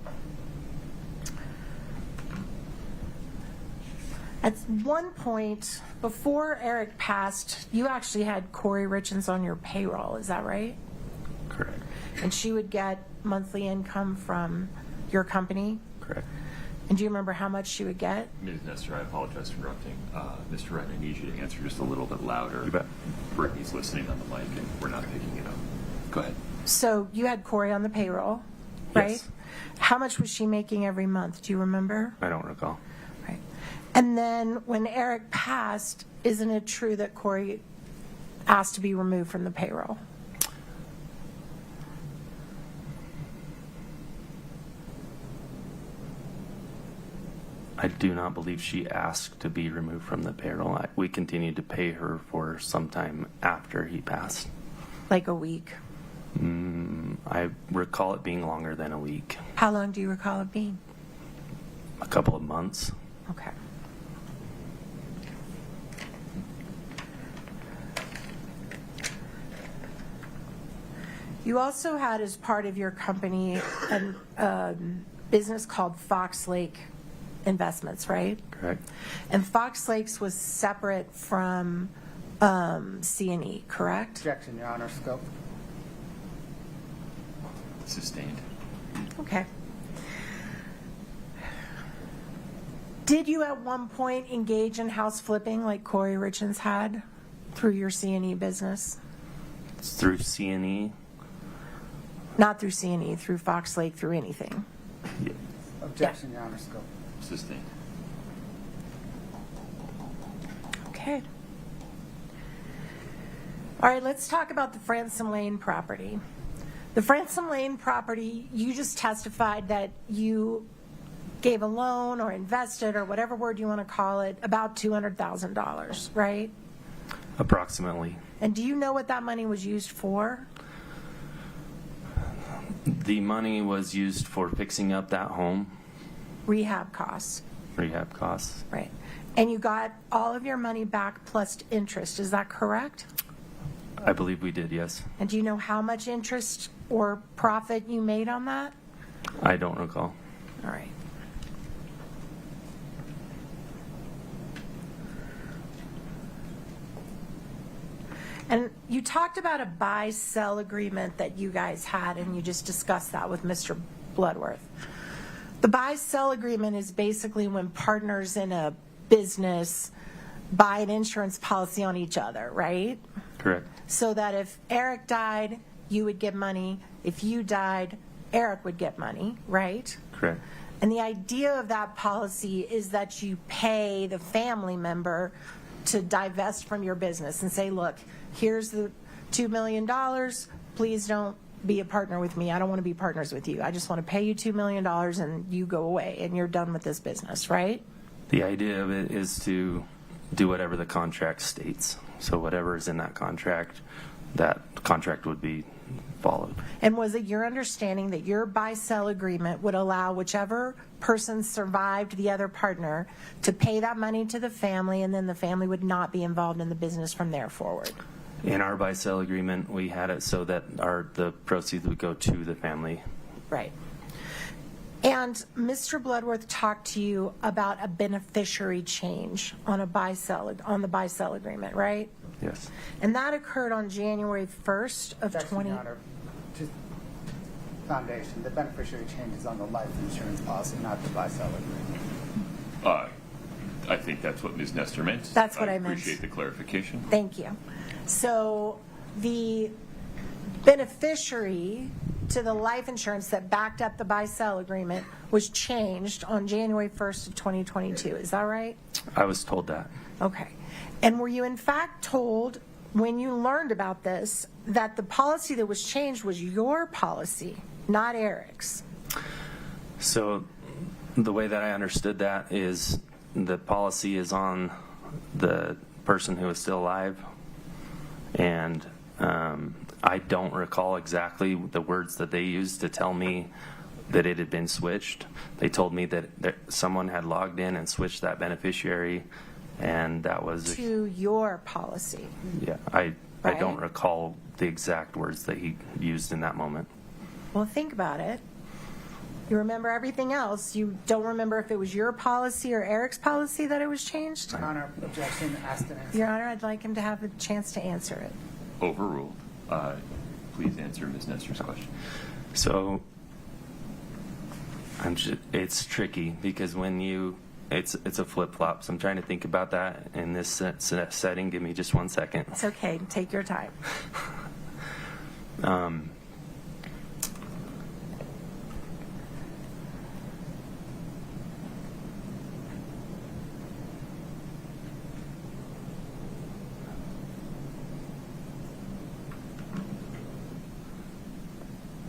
E: At one point, before Eric passed, you actually had Kouri Richins on your payroll, is that right?
I: Correct.
E: And she would get monthly income from your company?
I: Correct.
E: And do you remember how much she would get?
A: Ms. Nestor, I apologize for interrupting. Mr. Wright, I need you to answer just a little bit louder.
I: You bet.
A: Brittany's listening on the mic, and we're not picking it up. Go ahead.
E: So you had Kouri on the payroll, right?
I: Yes.
E: How much was she making every month? Do you remember?
I: I don't recall.
E: Right. And then when Eric passed, isn't it true that Kouri asked to be removed from the payroll?
I: I do not believe she asked to be removed from the payroll. We continued to pay her for some time after he passed.
E: Like a week?
I: I recall it being longer than a week.
E: How long do you recall it being?
I: A couple of months.
E: Okay. You also had as part of your company a business called Fox Lake Investments, right?
I: Correct.
E: And Fox Lakes was separate from C&E, correct?
B: Objection, Your Honor. Scope.
A: Sustained.
E: Okay. Did you at one point engage in house flipping like Kouri Richins had through your C&E business?
I: It's through C&E.
E: Not through C&E, through Fox Lake, through anything?
B: Objection, Your Honor. Scope.
A: Sustained.
E: Okay. All right, let's talk about the Fransom Lane property. The Fransom Lane property, you just testified that you gave a loan or invested, or whatever word you want to call it, about $200,000, right?
I: Approximately.
E: And do you know what that money was used for?
I: The money was used for fixing up that home,
E: Rehab costs,
I: rehab costs.
E: right? And you got all of your money back plus interest, is that correct?
I: I believe we did, yes.
E: And do you know how much interest or profit you made on that?
I: I don't recall.
E: All right. And you talked about a buy-sell agreement that you guys had, and you just discussed that with Mr. Bloodworth. The buy-sell agreement is basically when partners in a business buy an insurance policy on each other, right?
I: Correct.
E: So that if Eric died, you would get money. If you died, Eric would get money, right?
I: Correct.
E: And the idea of that policy is that you pay the family member to divest from your business and say, look, here's the $2 million. Please don't be a partner with me. I don't want to be partners with you. I just want to pay you $2 million and you go away and you're done with this business, right?
I: The idea of it is to do whatever the contract states. So whatever is in that contract would be followed.
E: And was it your understanding that your buy-sell agreement would allow whichever person survived the other partner to pay that money to the family, and then the family would not be involved in the business from there forward?
I: In our buy-sell agreement, we had it so that the proceeds would go to the family.
E: Right. And Mr. Bloodworth talked to you about a beneficiary change on the buy-sell agreement, right?
I: Yes.
E: And that occurred on January 1st of
B: Objection,
E: 20.
B: Your Honor. Just foundation, the beneficiary change is on the life insurance policy, not the buy-sell agreement.
A: I think that's what Ms. Nestor meant.
E: That's what I meant.
A: Appreciate the clarification.
E: Thank you. So the beneficiary to the life insurance that backed up the buy-sell agreement was changed on January 1st of 2022. Is that right?
I: I was told that.
E: Okay. And were you in fact told when you learned about this that the policy that was changed was your policy, not Eric's?
I: So the way that I understood that is the policy is on the person who is still alive, and I don't recall exactly the words that they used to tell me that it had been switched. They told me that someone had logged in and switched that beneficiary, and that was
E: to your policy.
I: Yeah, I
E: Right?
I: don't recall the exact words that he used in that moment.
E: Well, think about it. You remember everything else. You don't remember if it was your policy or Eric's policy that it was changed?
B: Your Honor, objection, asked and answered.
E: Your Honor, I'd like him to have a chance to answer it.
A: Overruled. Please answer Ms. Nestor's question.
I: So it's tricky because when it's a flip-flop. So I'm trying to think about that in this setting. Give me just 1 second.
E: It's okay. Take your time.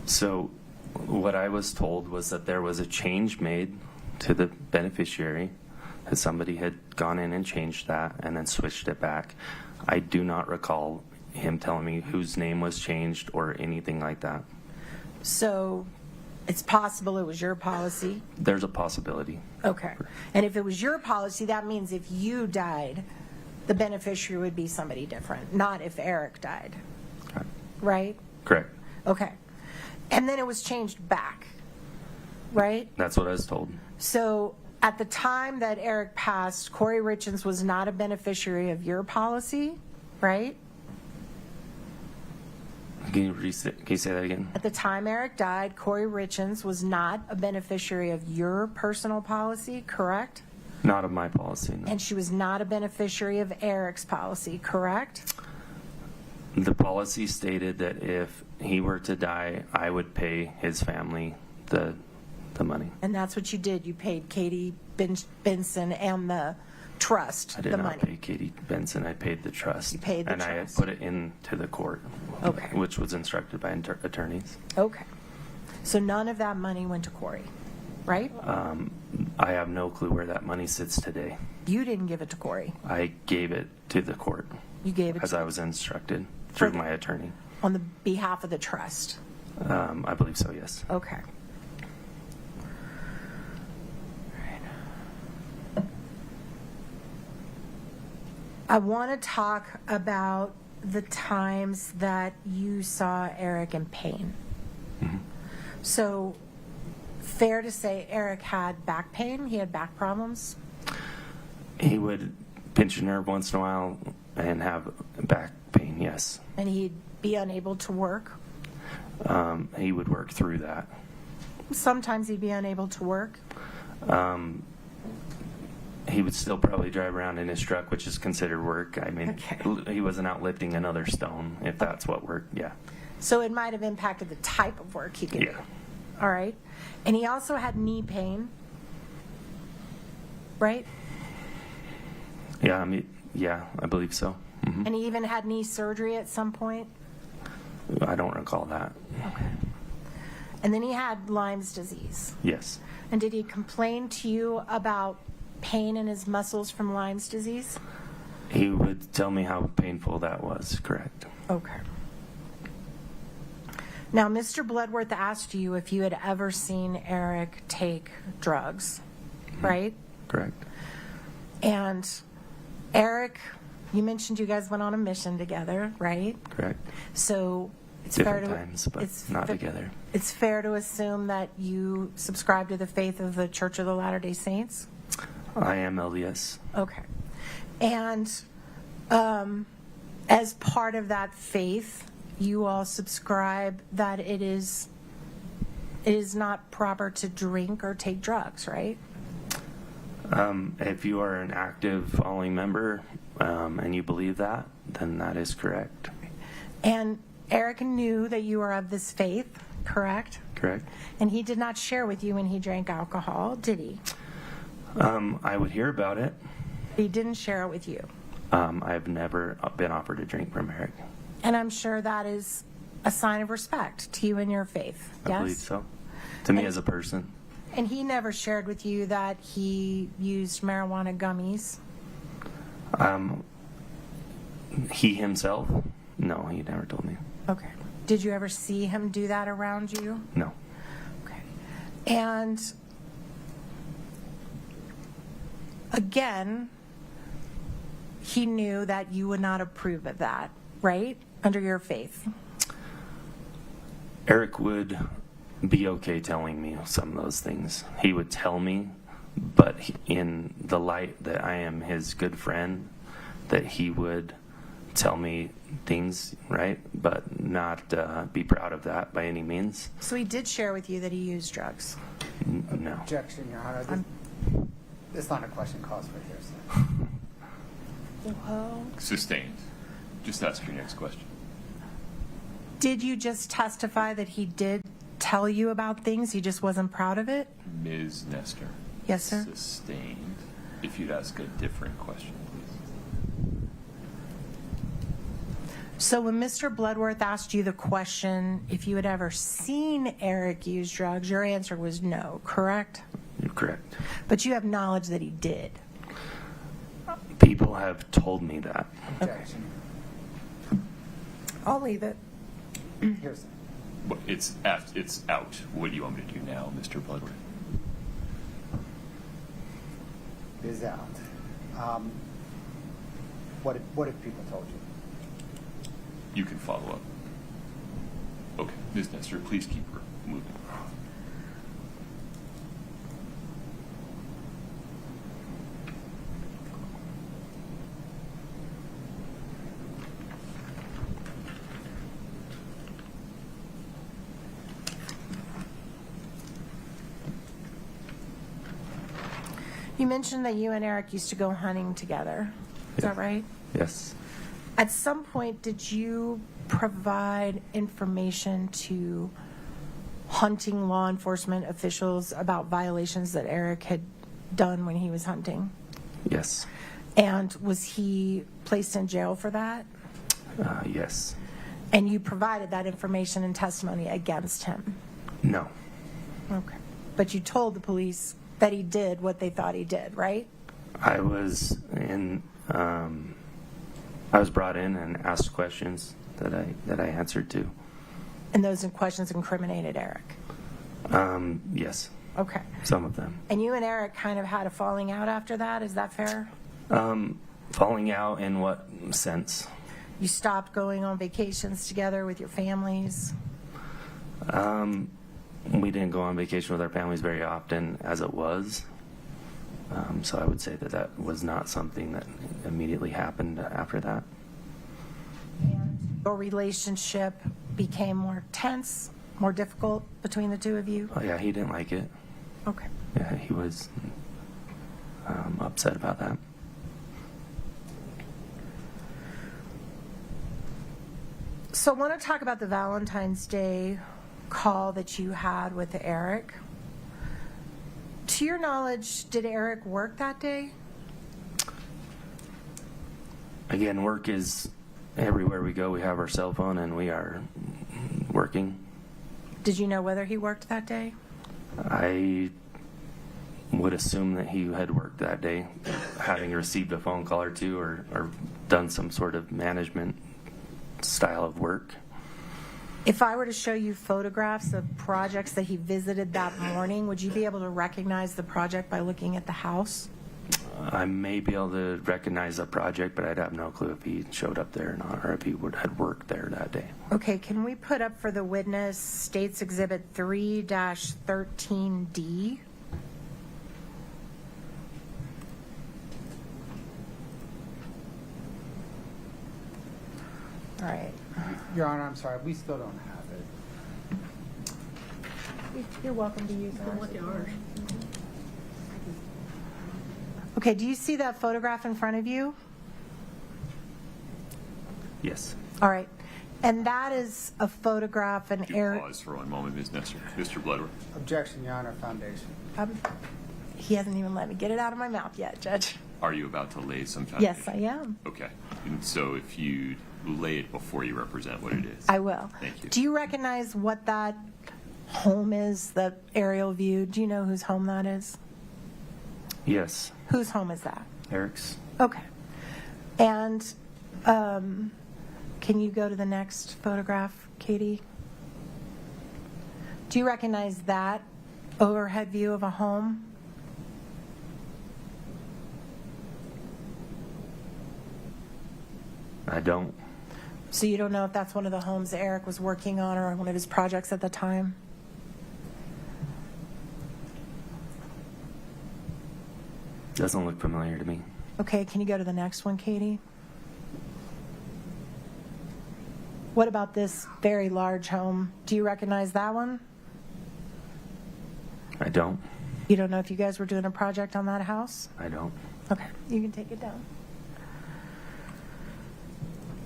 I: So what I was told was that there was a change made to the beneficiary, that somebody had gone in and changed that and then switched it back. I do not recall him telling me whose name was changed or anything like that.
E: So it's possible it was your policy?
I: There's a possibility.
E: Okay. And if it was your policy, that means if you died, the beneficiary would be somebody different, not if Eric died. Right?
I: Correct.
E: Okay. And then it was changed back, right?
I: That's what I was told.
E: So at the time that Eric passed, Kouri Richins was not a beneficiary of your policy, right?
I: Can you say that again?
E: At the time Eric died, Kouri Richins was not a beneficiary of your personal policy, correct?
I: Not of my policy, no.
E: And she was not a beneficiary of Eric's policy, correct?
I: The policy stated that if he were to die, I would pay his family the money.
E: And that's what you did. You paid Katie Benson and the trust
I: I did
E: the
I: not
E: money?
I: pay Katie Benson. I paid the trust.
E: You paid the
I: and I had
E: trust.
I: put it into the court,
E: Okay.
I: which was instructed by attorneys.
E: Okay. So none of that money went to Kouri, right?
I: I have no clue where that money sits today.
E: You didn't give it to Kouri.
I: I gave it to the court
E: You gave it
I: as
E: to,
I: I was instructed
E: For
I: through
E: the-
I: my attorney.
E: on the behalf of the trust.
I: I believe so, yes.
E: Okay. I want to talk about the times that you saw Eric in pain. So, fair to say Eric had back pain? He had back problems?
I: He would pinch a nerve once in a while and have back pain, yes.
E: And he'd be unable to work?
I: He would work through that.
E: Sometimes he'd be unable to work?
I: He would still probably drive around in his truck, which is considered work. I mean,
E: Okay.
I: he wasn't out lifting another stone, if that's what work, yeah.
E: So it might have impacted the type of work he could do.
I: Yeah.
E: All right. And he also had knee pain, right?
I: Yeah, I mean, yeah, I believe so.
E: And he even had knee surgery at some point.
I: I don't recall that.
E: Okay. And then he had Lyme's disease.
I: Yes.
E: And did he complain to you about pain in his muscles from Lyme's disease?
I: He would tell me how painful that was, correct.
E: Okay. Now, Mr. Bloodworth asked you if you had ever seen Eric take drugs, right?
I: Correct.
E: And Eric, you mentioned you guys went on a mission together, right?
I: Correct.
E: So it's
I: Different
E: fair to
I: times, but not together.
E: It's fair to assume that you subscribe to the faith of the Church of the Latter-day Saints.
I: I am LDS.
E: Okay, and as part of that faith, you all subscribe that it is not proper to drink or take drugs, right?
I: If you are an active following member and you believe that, then that is correct.
E: And Eric knew that you are of this faith, correct?
I: Correct.
E: And he did not share with you when he drank alcohol, did he?
I: I would hear about it.
E: He didn't share it with you.
I: I've never been offered a drink from Eric.
E: And I'm sure that is a sign of respect to you and your faith,
I: I
E: yes?
I: believe so. To me as a person.
E: And he never shared with you that he used marijuana gummies?
I: He himself? No, he never told me.
E: Okay. Did you ever see him do that around you?
I: No.
E: Okay. And again, he knew that you would not approve of that, right? Under your faith.
I: Eric would be okay telling me some of those things. He would tell me, but in the light that I am his good friend, that he would tell me things, right? But not be proud of that by any means.
E: So he did share with you that he used drugs?
I: No.
B: Objection, Your Honor. It's not a question calls for hearsay.
E: Well,
A: Sustained. Just ask your next question.
E: did you just testify that he did tell you about things, he just wasn't proud of it?
A: Ms. Nestor.
E: Yes, sir.
A: Sustained. If you'd ask a different question, please.
E: So when Mr. Bloodworth asked you the question if you had ever seen Eric use drugs, your answer was no, correct?
I: You're correct.
E: But you have knowledge that he did.
I: People have told me that.
B: Objection.
E: I'll leave it.
B: Hearsay.
A: But it's out. What do you want me to do now, Mr. Bloodworth?
B: It is out. What have people told you?
A: You can follow up. Okay, Ms. Nestor, please keep moving.
E: You mentioned that you and Eric used to go hunting together. Is that right?
I: Yes.
E: At some point, did you provide information to hunting law enforcement officials about violations that Eric had done when he was hunting?
I: Yes.
E: And was he placed in jail for that?
I: Yes.
E: And you provided that information and testimony against him?
I: No.
E: Okay. But you told the police that he did what they thought he did, right?
I: I was brought in and asked questions that I answered to.
E: And those questions incriminated Eric?
I: Yes.
E: Okay.
I: Some of them.
E: And you and Eric kind of had a falling out after that, is that fair?
I: Falling out in what sense?
E: You stopped going on vacations together with your families?
I: We didn't go on vacation with our families very often as it was. So I would say that was not something that immediately happened after that.
E: And your relationship became more tense, more difficult between the two of you?
I: Oh, yeah, he didn't like it.
E: Okay.
I: Yeah, he was upset about that.
E: So I want to talk about the Valentine's Day call that you had with Eric. To your knowledge, did Eric work that day?
I: Again, work is everywhere we go. We have our cell phone and we are working.
E: Did you know whether he worked that day?
I: I would assume that he had worked that day, having received a phone call or two or done some sort of management style of work.
E: If I were to show you photographs of projects that he visited that morning, would you be able to recognize the project by looking at the house?
I: I may be able to recognize a project, but I'd have no clue if he showed up there or not, or if he had worked there that day.
E: Okay, can we put up for the witness States Exhibit 3-13D? All right.
B: Your Honor, I'm sorry, we still don't have it.
E: You're welcome to use ours. Okay, do you see that photograph in front of you?
I: Yes.
E: All right. And that is a photograph and
A: Could you pause for one moment, Ms. Nestor? Mr. Bloodworth?
B: Objection, Your Honor, foundation.
E: He hasn't even let me get it out of my mouth yet, Judge.
A: Are you about to lay some foundation?
E: Yes, I am.
A: Okay. And so if you lay it before you represent what it is.
E: I will.
A: Thank you.
E: Do you recognize what that home is, the aerial view? Do you know whose home that is?
I: Yes.
E: Whose home is that?
I: Eric's.
E: Okay. And can you go to the next photograph, Katie? Do you recognize that overhead view of a home?
I: I don't.
E: So you don't know if that's one of the homes that Eric was working on or one of his projects at the time?
I: Doesn't look familiar to me.
E: Okay, can you go to the next one, Katie? What about this very large home? Do you recognize that one?
I: I don't.
E: You don't know if you guys were doing a project on that house?
I: I don't.
E: Okay, you can take it down.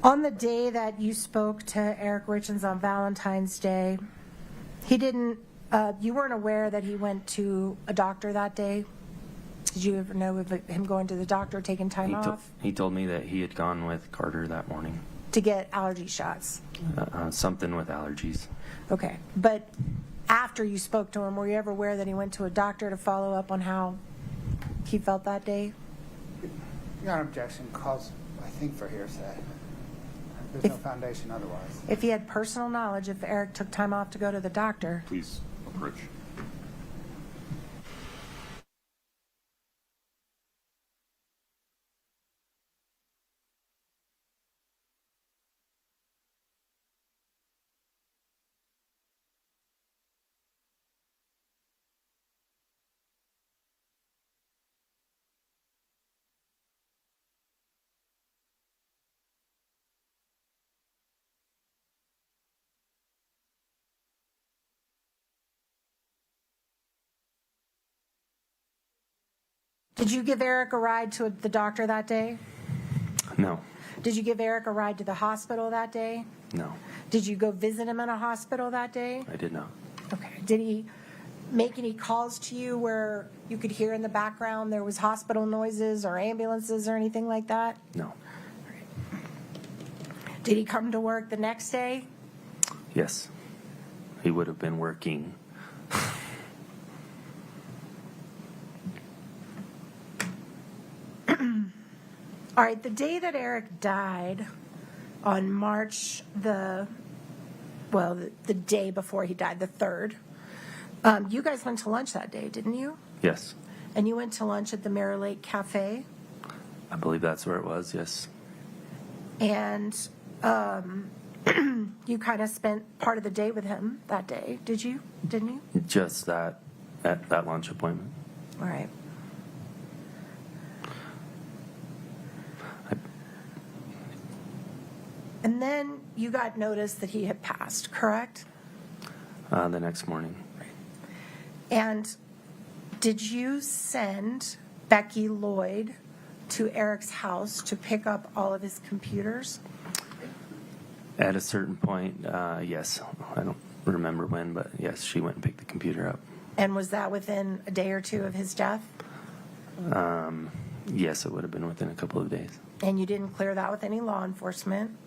E: On the day that you spoke to Eric Richins on Valentine's Day, he didn't, you weren't aware that he went to a doctor that day? Did you ever know of him going to the doctor, taking time off
I: He told me that he had gone with Carter that morning.
E: to get allergy shots?
I: Something with allergies.
E: Okay, but after you spoke to him, were you ever aware that he went to a doctor to follow up on how he felt that day?
B: Your Honor, objection calls, I think, for hearsay. There's no foundation otherwise.
E: If he had personal knowledge, if Eric took time off to go to the doctor,
A: Please approach.
E: did you give Eric a ride to the doctor that day?
I: No.
E: Did you give Eric a ride to the hospital that day?
I: No.
E: Did you go visit him in a hospital that day?
I: I did not.
E: Okay. Did he make any calls to you where you could hear in the background there was hospital noises or ambulances or anything like that?
I: No.
E: Did he come to work the next day?
I: Yes. He would have been working.
E: All right, the day that Eric died, on March the day before he died, the 3rd, you guys went to lunch that day, didn't you?
I: Yes.
E: And you went to lunch at the Mirror Lake Cafe?
I: I believe that's where it was, yes.
E: And you kind of spent part of the day with him that day, didn't you?
I: Just that, at that lunch appointment.
E: All right. And then you got notice that he had passed, correct?
I: The next morning.
E: And did you send Becky Lloyd to Eric's house to pick up all of his computers?
I: At a certain point, yes. I don't remember when, but yes, she went and picked the computer up.
E: And was that within a day or two of his death?
I: Yes, it would have been within a couple of days.
E: And you didn't clear that with any law enforcement?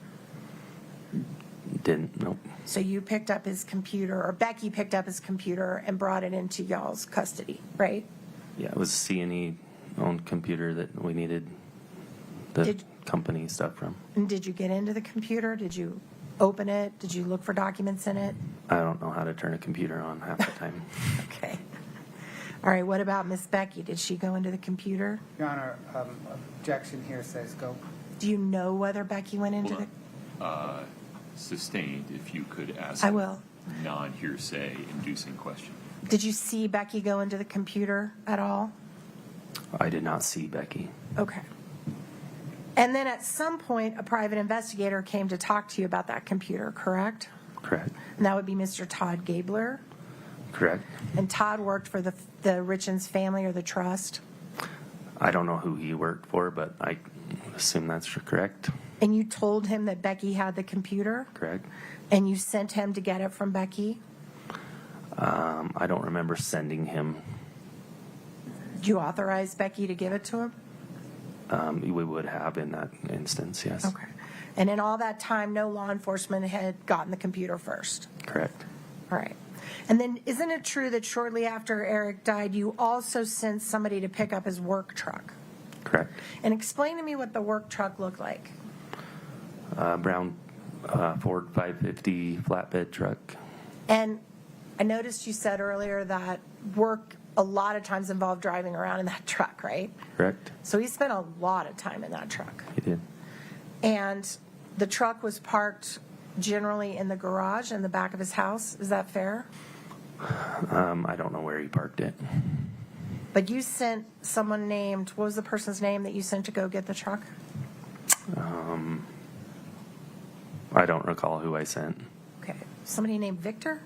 I: Didn't, nope.
E: So you picked up his computer, or Becky picked up his computer and brought it into y'all's custody, right?
I: Yeah, it was a C&E owned computer that we needed the company stuff from.
E: And did you get into the computer? Did you open it? Did you look for documents in it?
I: I don't know how to turn a computer on half the time.
E: Okay. All right, what about Miss Becky? Did she go into the computer?
B: Your Honor, objection here says go.
E: Do you know whether Becky went into the...
A: Sustained, if you could ask
E: I will.
A: non-hearsay inducing question.
E: Did you see Becky go into the computer at all?
I: I did not see Becky.
E: Okay. And then at some point, a private investigator came to talk to you about that computer, correct?
I: Correct.
E: And that would be Mr. Todd Gabler.
I: Correct.
E: And Todd worked for the Richins family or the trust.
I: I don't know who he worked for, but I assume that's correct.
E: And you told him that Becky had the computer?
I: Correct.
E: And you sent him to get it from Becky?
I: I don't remember sending him.
E: Did you authorize Becky to give it to him?
I: We would have in that instance, yes.
E: Okay. And in all that time, no law enforcement had gotten the computer first?
I: Correct.
E: All right. And then isn't it true that shortly after Eric died, you also sent somebody to pick up his work truck?
I: Correct.
E: And explain to me what the work truck looked like.
I: Brown Ford 550 flatbed truck.
E: And I noticed you said earlier that work a lot of times involved driving around in that truck, right?
I: Correct.
E: So he spent a lot of time in that truck.
I: He did.
E: And the truck was parked generally in the garage in the back of his house. Is that fair?
I: I don't know where he parked it.
E: But you sent someone named, what was the person's name that you sent to go get the truck?
I: I don't recall who I sent.
E: Okay. Somebody named Victor?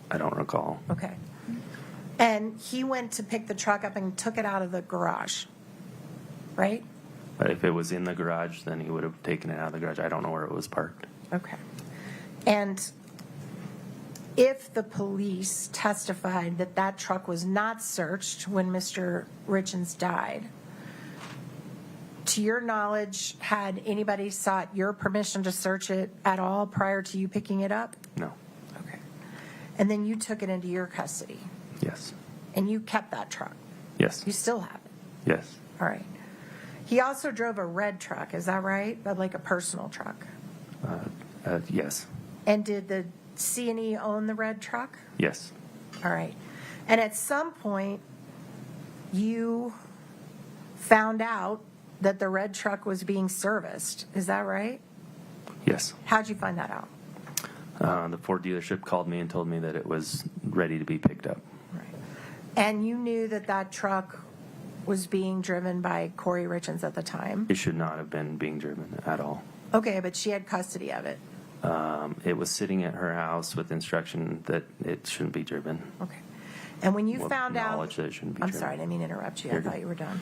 I: I don't recall.
E: Okay. And he went to pick the truck up and took it out of the garage, right?
I: But if it was in the garage, then he would have taken it out of the garage. I don't know where it was parked.
E: Okay. And if the police testified that that truck was not searched when Mr. Richins died, to your knowledge, had anybody sought your permission to search it at all prior to you picking it up?
I: No.
E: Okay. And then you took it into your custody,
I: Yes.
E: and you kept that truck.
I: Yes.
E: You still have it.
I: Yes.
E: All right. He also drove a red truck, is that right? But like a personal truck.
I: Yes.
E: And did the C&E own the red truck?
I: Yes.
E: All right. And at some point, you found out that the red truck was being serviced. Is that right?
I: Yes.
E: How'd you find that out?
I: The Ford dealership called me and told me that it was ready to be picked up.
E: Right. And you knew that that truck was being driven by Kouri Richins at the time?
I: It should not have been being driven at all.
E: Okay, but she had custody of it.
I: It was sitting at her house with instruction that it shouldn't be driven.
E: Okay. And when you
I: Well,
E: found out...
I: knowledge that it shouldn't be
E: I'm
I: driven.
E: sorry, I didn't mean to interrupt you. I
I: You're
E: thought
I: good.
E: you were done.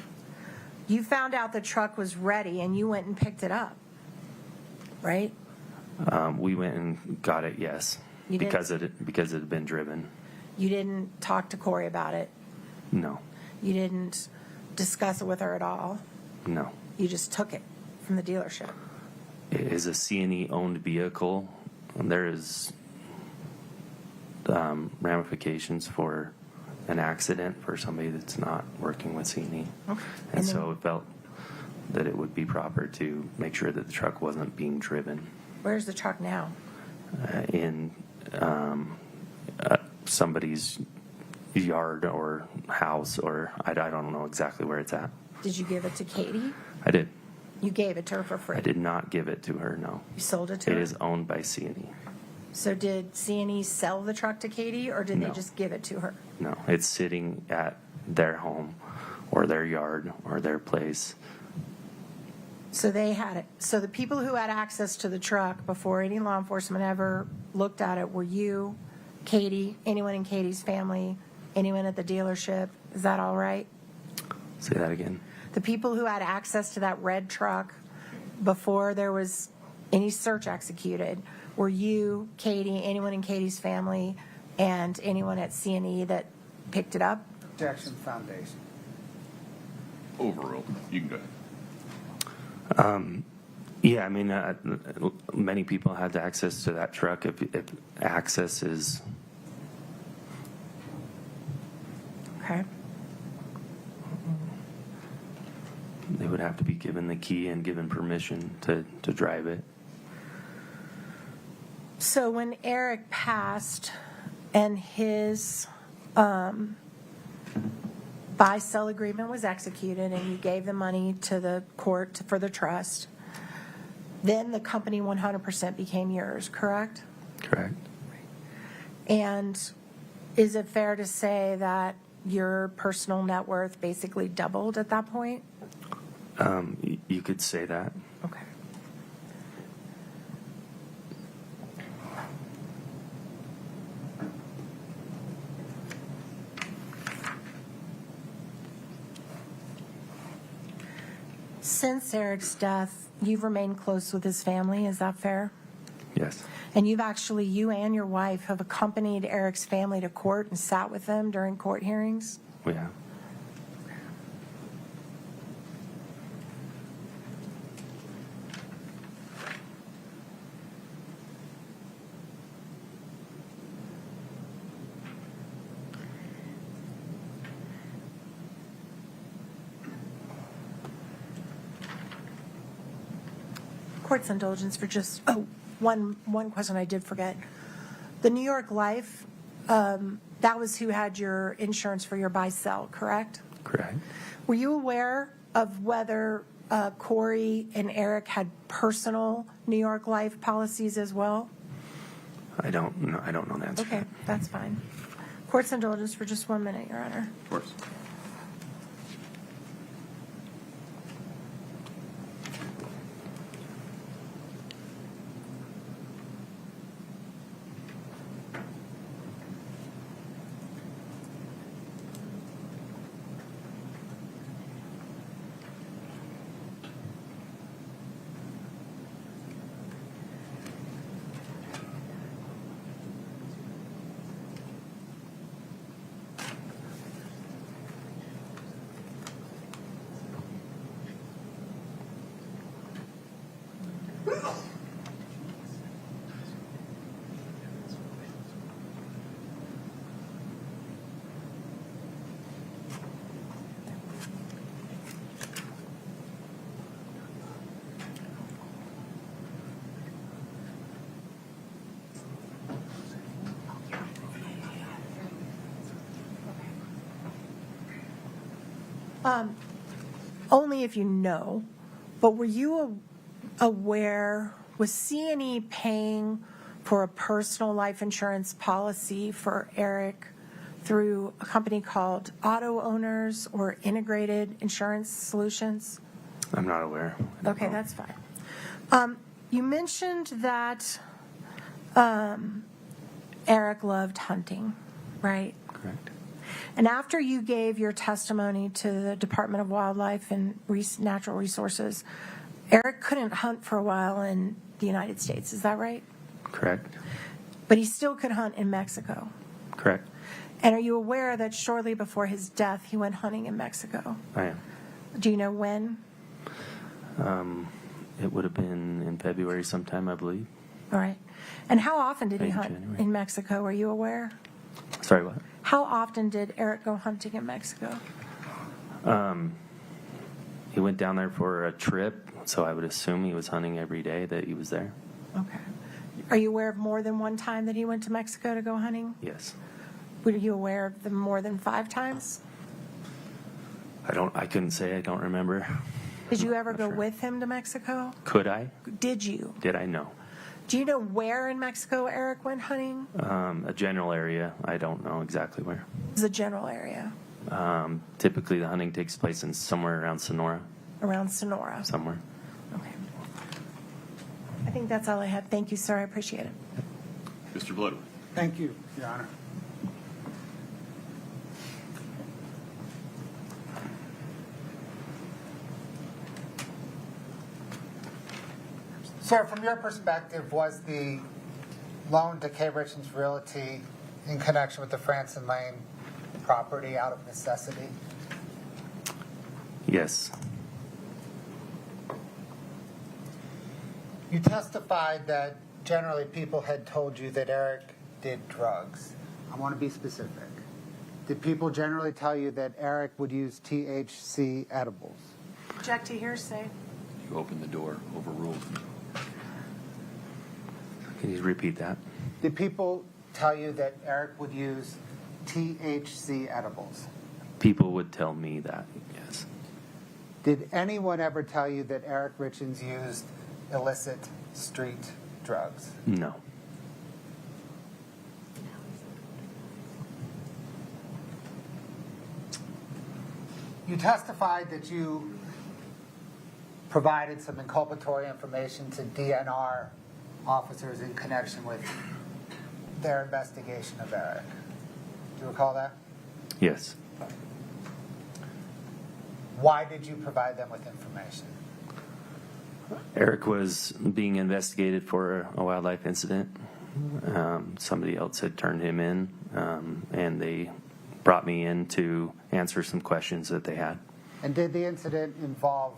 E: You found out the truck was ready and you went and picked it up, right?
I: We went and got it, yes,
E: You did?
I: because it had been driven.
E: You didn't talk to Kouri about it.
I: No,
E: You didn't discuss it with her at all.
I: no.
E: You just took it from the dealership.
I: It is a C&E owned vehicle. And there is ramifications for an accident for somebody that's not working with C&E.
E: Okay.
I: And
E: And
I: so
E: then-
I: it felt that it would be proper to make sure that the truck wasn't being driven
E: Where's the truck now?
I: in somebody's yard or house, or I don't know exactly where it's at.
E: Did you give it to Katie?
I: I did.
E: You gave it to her for free.
I: I did not give it to her, no.
E: You sold it to
I: It
E: her?
I: is owned by C&E.
E: So did C&E sell the truck to Katie, or did they
I: No.
E: just give it to her?
I: No, it's sitting at their home or their yard or their place.
E: So they had it. So the people who had access to the truck before any law enforcement ever looked at it were you, Katie, anyone in Katie's family, anyone at the dealership. Is that all right?
I: Say that again.
E: The people who had access to that red truck before there was any search executed were you, Katie, anyone in Katie's family, and anyone at C&E that picked it up?
B: Objection foundation.
A: Overruled. You can go ahead.
I: Yeah, I mean, many people had access to that truck. If access is,
E: Okay.
I: they would have to be given the key and given permission to drive it.
E: So when Eric passed and his buy-sell agreement was executed and you gave the money to the court for the trust, then the company 100% became yours, correct?
I: Correct.
E: And is it fair to say that your personal net worth basically doubled at that point?
I: You could say that.
E: Okay. Since Eric's death, you've remained close with his family, is that fair?
I: Yes.
E: And you and your wife have accompanied Eric's family to court and sat with them during court hearings?
I: Yeah.
E: Court's indulgence for just, one question I did forget. The New York Life, that was who had your insurance for your buy-sell, correct?
I: Correct.
E: Were you aware of whether Kouri and Eric had personal New York Life policies as well?
I: I don't know the answer.
E: Okay, that's fine. Court's indulgence for just 1 minute, Your Honor.
A: Of course.
E: Only if you know, but were you aware, was C&E paying for a personal life insurance policy for Eric through a company called Auto Owners or Integrated Insurance Solutions?
I: I'm not aware. I don't
E: Okay,
I: know.
E: that's fine. You mentioned that Eric loved hunting, right?
I: Correct.
E: And after you gave your testimony to the Department of Wildlife and Natural Resources, Eric couldn't hunt for a while in the United States. Is that right?
I: Correct.
E: But he still could hunt in Mexico.
I: Correct.
E: And are you aware that shortly before his death, he went hunting in Mexico?
I: I am.
E: Do you know when?
I: It would have been in February sometime, I believe.
E: All right. And how often did he
I: Maybe
E: hunt
I: January.
E: in Mexico? Are you aware?
I: Sorry, what?
E: How often did Eric go hunting in Mexico?
I: He went down there for a trip, so I would assume he was hunting every day that he was there.
E: Okay. Are you aware of more than one time that he went to Mexico to go hunting?
I: Yes.
E: Were you aware of them more than 5 times?
I: I couldn't say. I don't remember.
E: Did you ever
I: Not
E: go
I: sure.
E: with him to Mexico?
I: Could I?
E: Did you?
I: Did I? No.
E: Do you know where in Mexico Eric went hunting?
I: A general area. I don't know exactly where.
E: It was a general area
I: Typically, the hunting takes place in somewhere around Sonora,
E: around Sonora.
I: somewhere.
E: Okay. I think that's all I have. Thank you, sir. I appreciate it.
A: Mr. Bloodwood.
B: Thank you, Your Honor. Sir, from your perspective, was the loan to Kouri Richins Realty in connection with the Franson Lane property out of necessity?
I: Yes.
B: You testified that generally people had told you that Eric did drugs. I want to be specific. Did people generally tell you that Eric would use THC edibles?
E: Object to hearsay.
A: You opened the door, overruled.
I: Can you repeat that?
B: Did people tell you that Eric would use THC edibles?
I: People would tell me that, yes.
B: Did anyone ever tell you that Eric Richins used illicit street drugs?
I: No.
B: You testified that you provided some inculpatory information to DNR officers in connection with their investigation of Eric. Do you recall that?
I: Yes.
B: Why did you provide them with information?
I: Eric was being investigated for a wildlife incident. Somebody else had turned him in, and they brought me in to answer some questions that they had.
B: And did the incident involve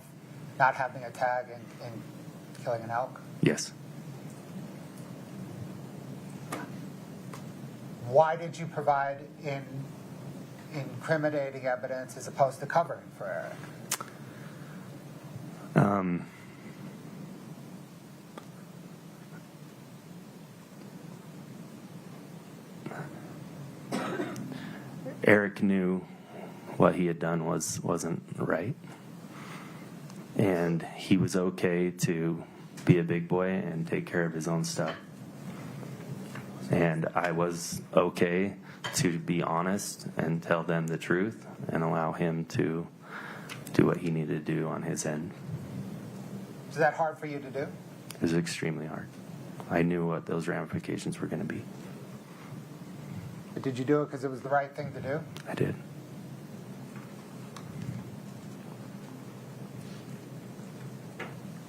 B: not having a tag and killing an elk?
I: Yes.
B: Why did you provide incriminating evidence as opposed to covering for Eric?
I: Eric knew what he had done wasn't right, and he was okay to be a big boy and take care of his own stuff. And I was okay to be honest and tell them the truth and allow him to do what he needed to do on his end.
B: Is that hard for you to do?
I: It was extremely hard. I knew what those ramifications were going to be.
B: But did you do it because it was the right thing to do?
I: I did.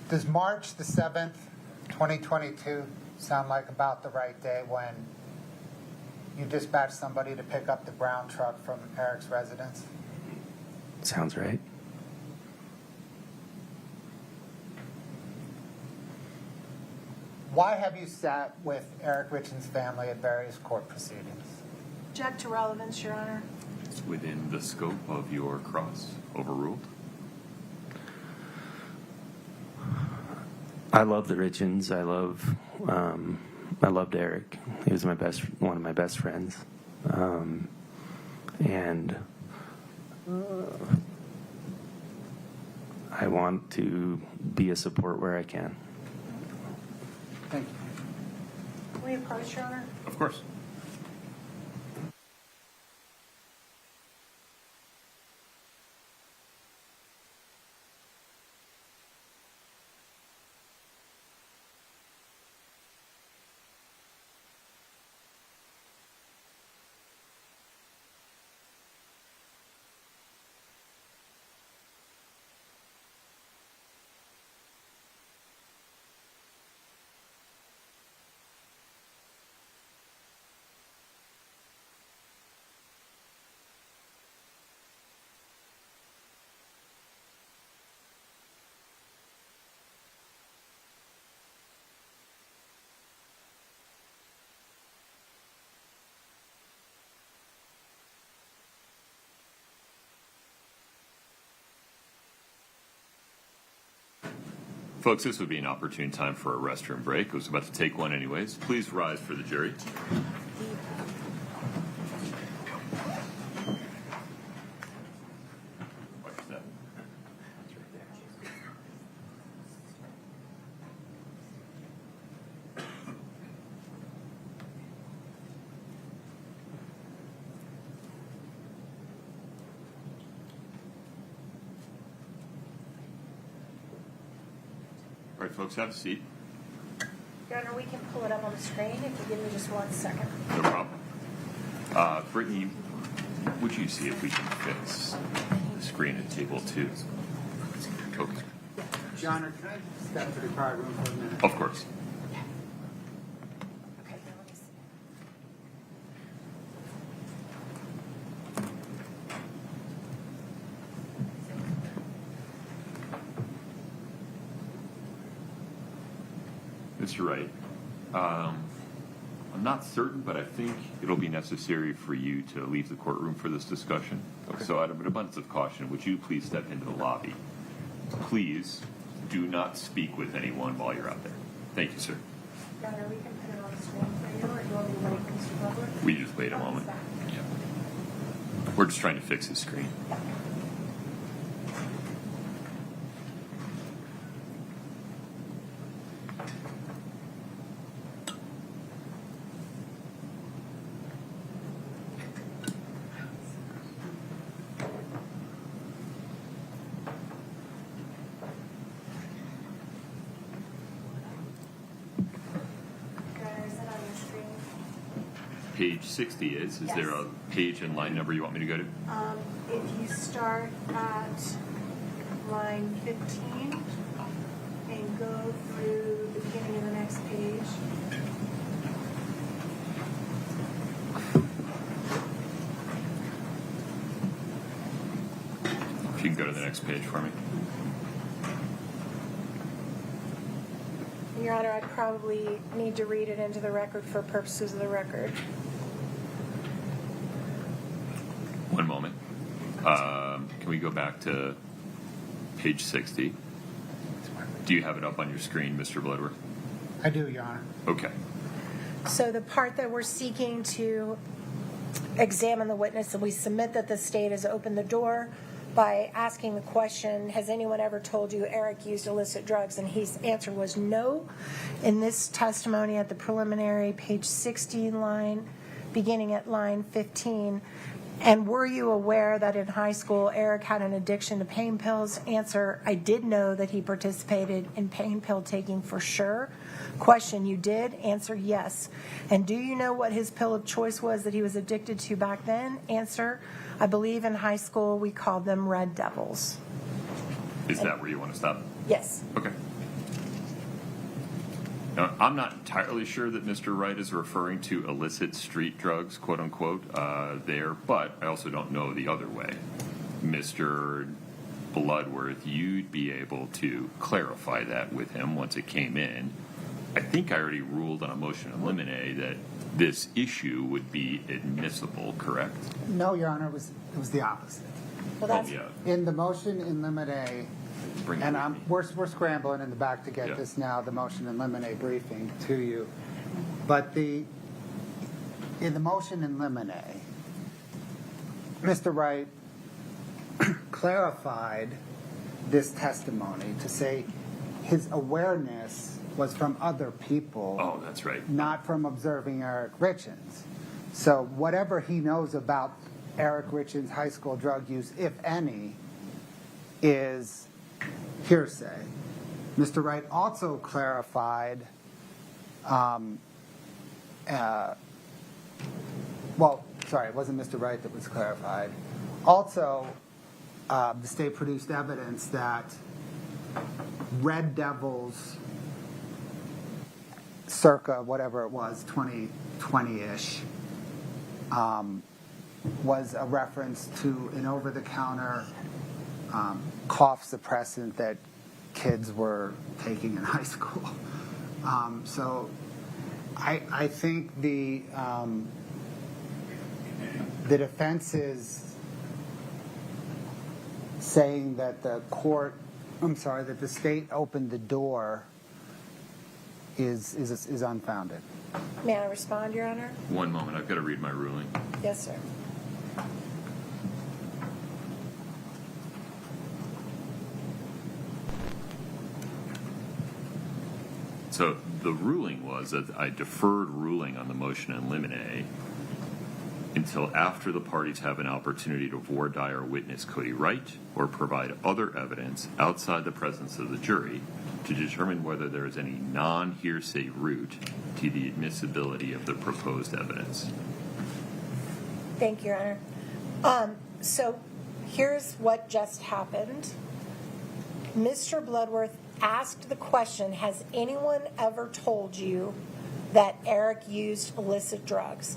B: Does March the 7th, 2022 sound like about the right day when you dispatched somebody to pick up the brown truck from Eric's residence?
I: Sounds right.
B: Why have you sat with Eric Richins' family at various court proceedings?
E: Object to relevance, Your Honor.
A: It's within the scope of your cross. Overruled.
I: I love the Richins. I loved Eric. He was one of my best friends, and I want to be a support where I can.
B: Thank you.
E: Can we approach, Your Honor?
A: Of course. Folks, this would be an opportune time for a restroom break. I was about to take one anyways. Please rise for the jury. Watch that. All right, folks, have a seat.
E: Your Honor, we can pull it up on the screen if you give me just 1 second.
A: No problem. Brittany, would you see if we can fix the screen at table 2? Okay.
B: Your Honor, can I step to the card room for a minute?
A: Of course.
E: Okay, now let me see.
A: Mr. Wright, I'm not certain, but I think it'll be necessary for you to leave the courtroom for this discussion. Okay. So out of an abundance of caution, would you please step into the lobby? Please do not speak with anyone while you're out there. Thank you, sir.
E: Your Honor, we can put it on the screen for you, or do you want me to wait, Mr. Gabler?
A: Will you just wait a moment? Yeah. We're just trying to fix his screen.
E: Your Honor, is it on your screen?
A: Page 60 is. Is there a page and line number you want me to go to?
E: If you start at line 15 and go through the beginning of the next page.
A: If you can go to the next page for me.
E: Your Honor, I probably need to read it into the record for purposes of the record.
A: One moment. Can we go back to page 60? Do you have it up on your screen, Mr. Bloodworth?
B: I do, Your Honor.
A: Okay.
E: So the part that we're seeking to examine the witness, and we submit that the state has opened the door by asking the question, has anyone ever told you Eric used illicit drugs? And his answer was no. In this testimony at the preliminary, page 60 line, beginning at line 15, and were you aware that in high school Eric had an addiction to pain pills? Answer, I did know that he participated in pain pill taking for sure. Question, you did? Answer, yes. And do you know what his pill of choice was that he was addicted to back then? Answer, I believe in high school we called them Red Devils.
A: Is that where you want to stop?
E: Yes.
A: Okay. Now, I'm not entirely sure that Mr. Wright is referring to illicit street drugs, quote unquote, there, but I also don't know the other way. Mr. Bloodworth, you'd be able to clarify that with him once it came in. I think I already ruled on a motion in limine that this issue would be admissible, correct?
B: No, Your Honor, it was the opposite.
E: Well, that's,
B: In the motion in limine,
A: Bring it
B: and
A: with me.
B: we're scrambling in the back to get
A: Yeah.
B: this now, the motion in limine briefing to you. But in the motion in limine, Mr. Wright clarified this testimony to say his awareness was from other people.
A: Oh, that's right.
B: Not from observing Eric Richins. So whatever he knows about Eric Richins' high school drug use, if any, is hearsay. Mr. Wright also clarified, it wasn't Mr. Wright that was clarified. Also, the state produced evidence that Red Devils, circa whatever it was, 2020-ish, was a reference to an over-the-counter cough suppressant that kids were taking in high school. So I think the defense is saying that the court I'm sorry, that the state opened the door is unfounded.
E: May I respond, Your Honor?
A: One moment, I've got to read my ruling.
E: Yes, sir.
A: So the ruling was that I deferred ruling on the motion in limine until after the parties have an opportunity to voir dire witness Cody Wright or provide other evidence outside the presence of the jury to determine whether there is any non-hearsay route to the admissibility of the proposed evidence.
E: Thank you, Your Honor. So here's what just happened. Mr. Bloodworth asked the question, has anyone ever told you that Eric used illicit drugs?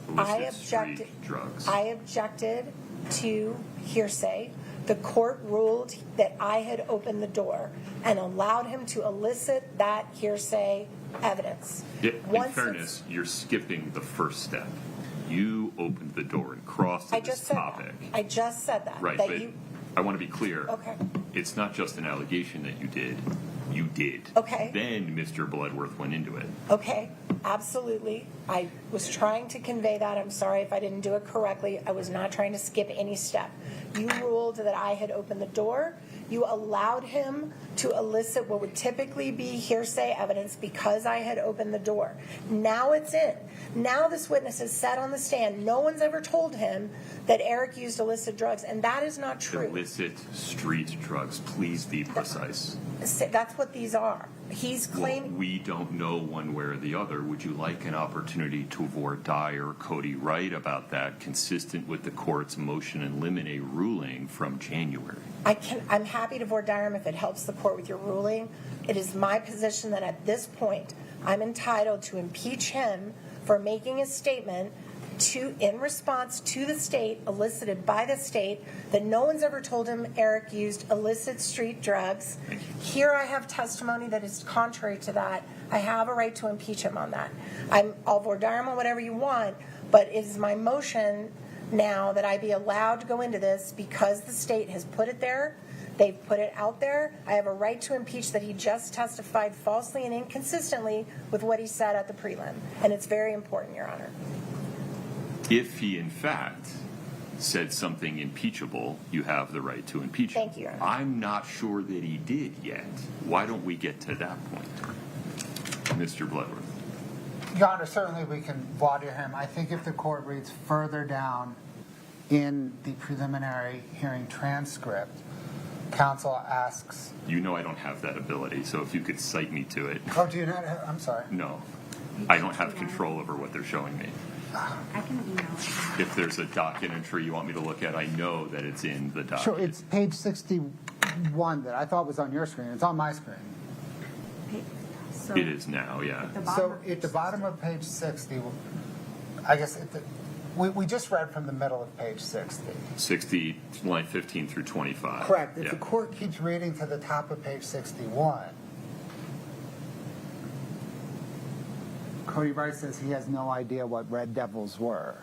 A: Street drugs.
E: I objected to hearsay. The court ruled that I had opened the door and allowed him to elicit that hearsay evidence.
A: Yeah, in fairness, you're skipping the first step. You opened the door and crossed to this topic.
E: I just said that.
A: Right,
E: that
A: but I want to be clear.
E: Okay.
A: It's not just an allegation that you did. You did.
E: Okay.
A: Then Mr. Bloodworth went into it.
E: Okay, absolutely. I was trying to convey that. I'm sorry if I didn't do it correctly. I was not trying to skip any step. You ruled that I had opened the door. You allowed him to elicit what would typically be hearsay evidence because I had opened the door. Now it's in. Now this witness is set on the stand. No one's ever told him that Eric used illicit drugs, and that is not true.
A: Illicit street drugs. Please be precise.
E: That's what these are. He's claiming.
A: Well, we don't know one way or the other. Would you like an opportunity to voir dire Cody Wright about that, consistent with the court's motion in limine ruling from January?
E: I'm happy to voir dire him if it helps the court with your ruling. It is my position that at this point, I'm entitled to impeach him for making a statement in response to the state, elicited by the state, that no one's ever told him Eric used illicit street drugs. Here I have testimony that is contrary to that. I have a right to impeach him on that. I'll voir dire him on whatever you want, but it is my motion now that I be allowed to go into this because the state has put it there. They've put it out there. I have a right to impeach that he just testified falsely and inconsistently with what he said at the prelim. And it's very important, Your Honor.
A: If he, in fact, said something impeachable, you have the right to impeach him.
E: Thank you, Your Honor.
A: I'm not sure that he did yet. Why don't we get to that point? Mr. Bloodworth.
B: Your Honor, certainly we can voir dire him. I think if the court reads further down in the preliminary hearing transcript, counsel asks...
A: You know I don't have that ability, so if you could cite me to it.
B: Oh, do you not have... I'm sorry.
A: No. I don't have control over what they're showing me.
H: I can email it.
A: If there's a docket entry you want me to look at, I know that it's in the docket.
B: Sure, it's page 61 that I thought was on your screen. It's on my screen.
H: So
A: It is now, yeah.
B: So at the bottom of page 60, I guess we just read from the middle of page 60.
A: 60, line 15 through 25.
B: Correct. If
A: Yeah.
B: the court keeps reading to the top of page 61, Cody Wright says he has no idea what Red Devils were.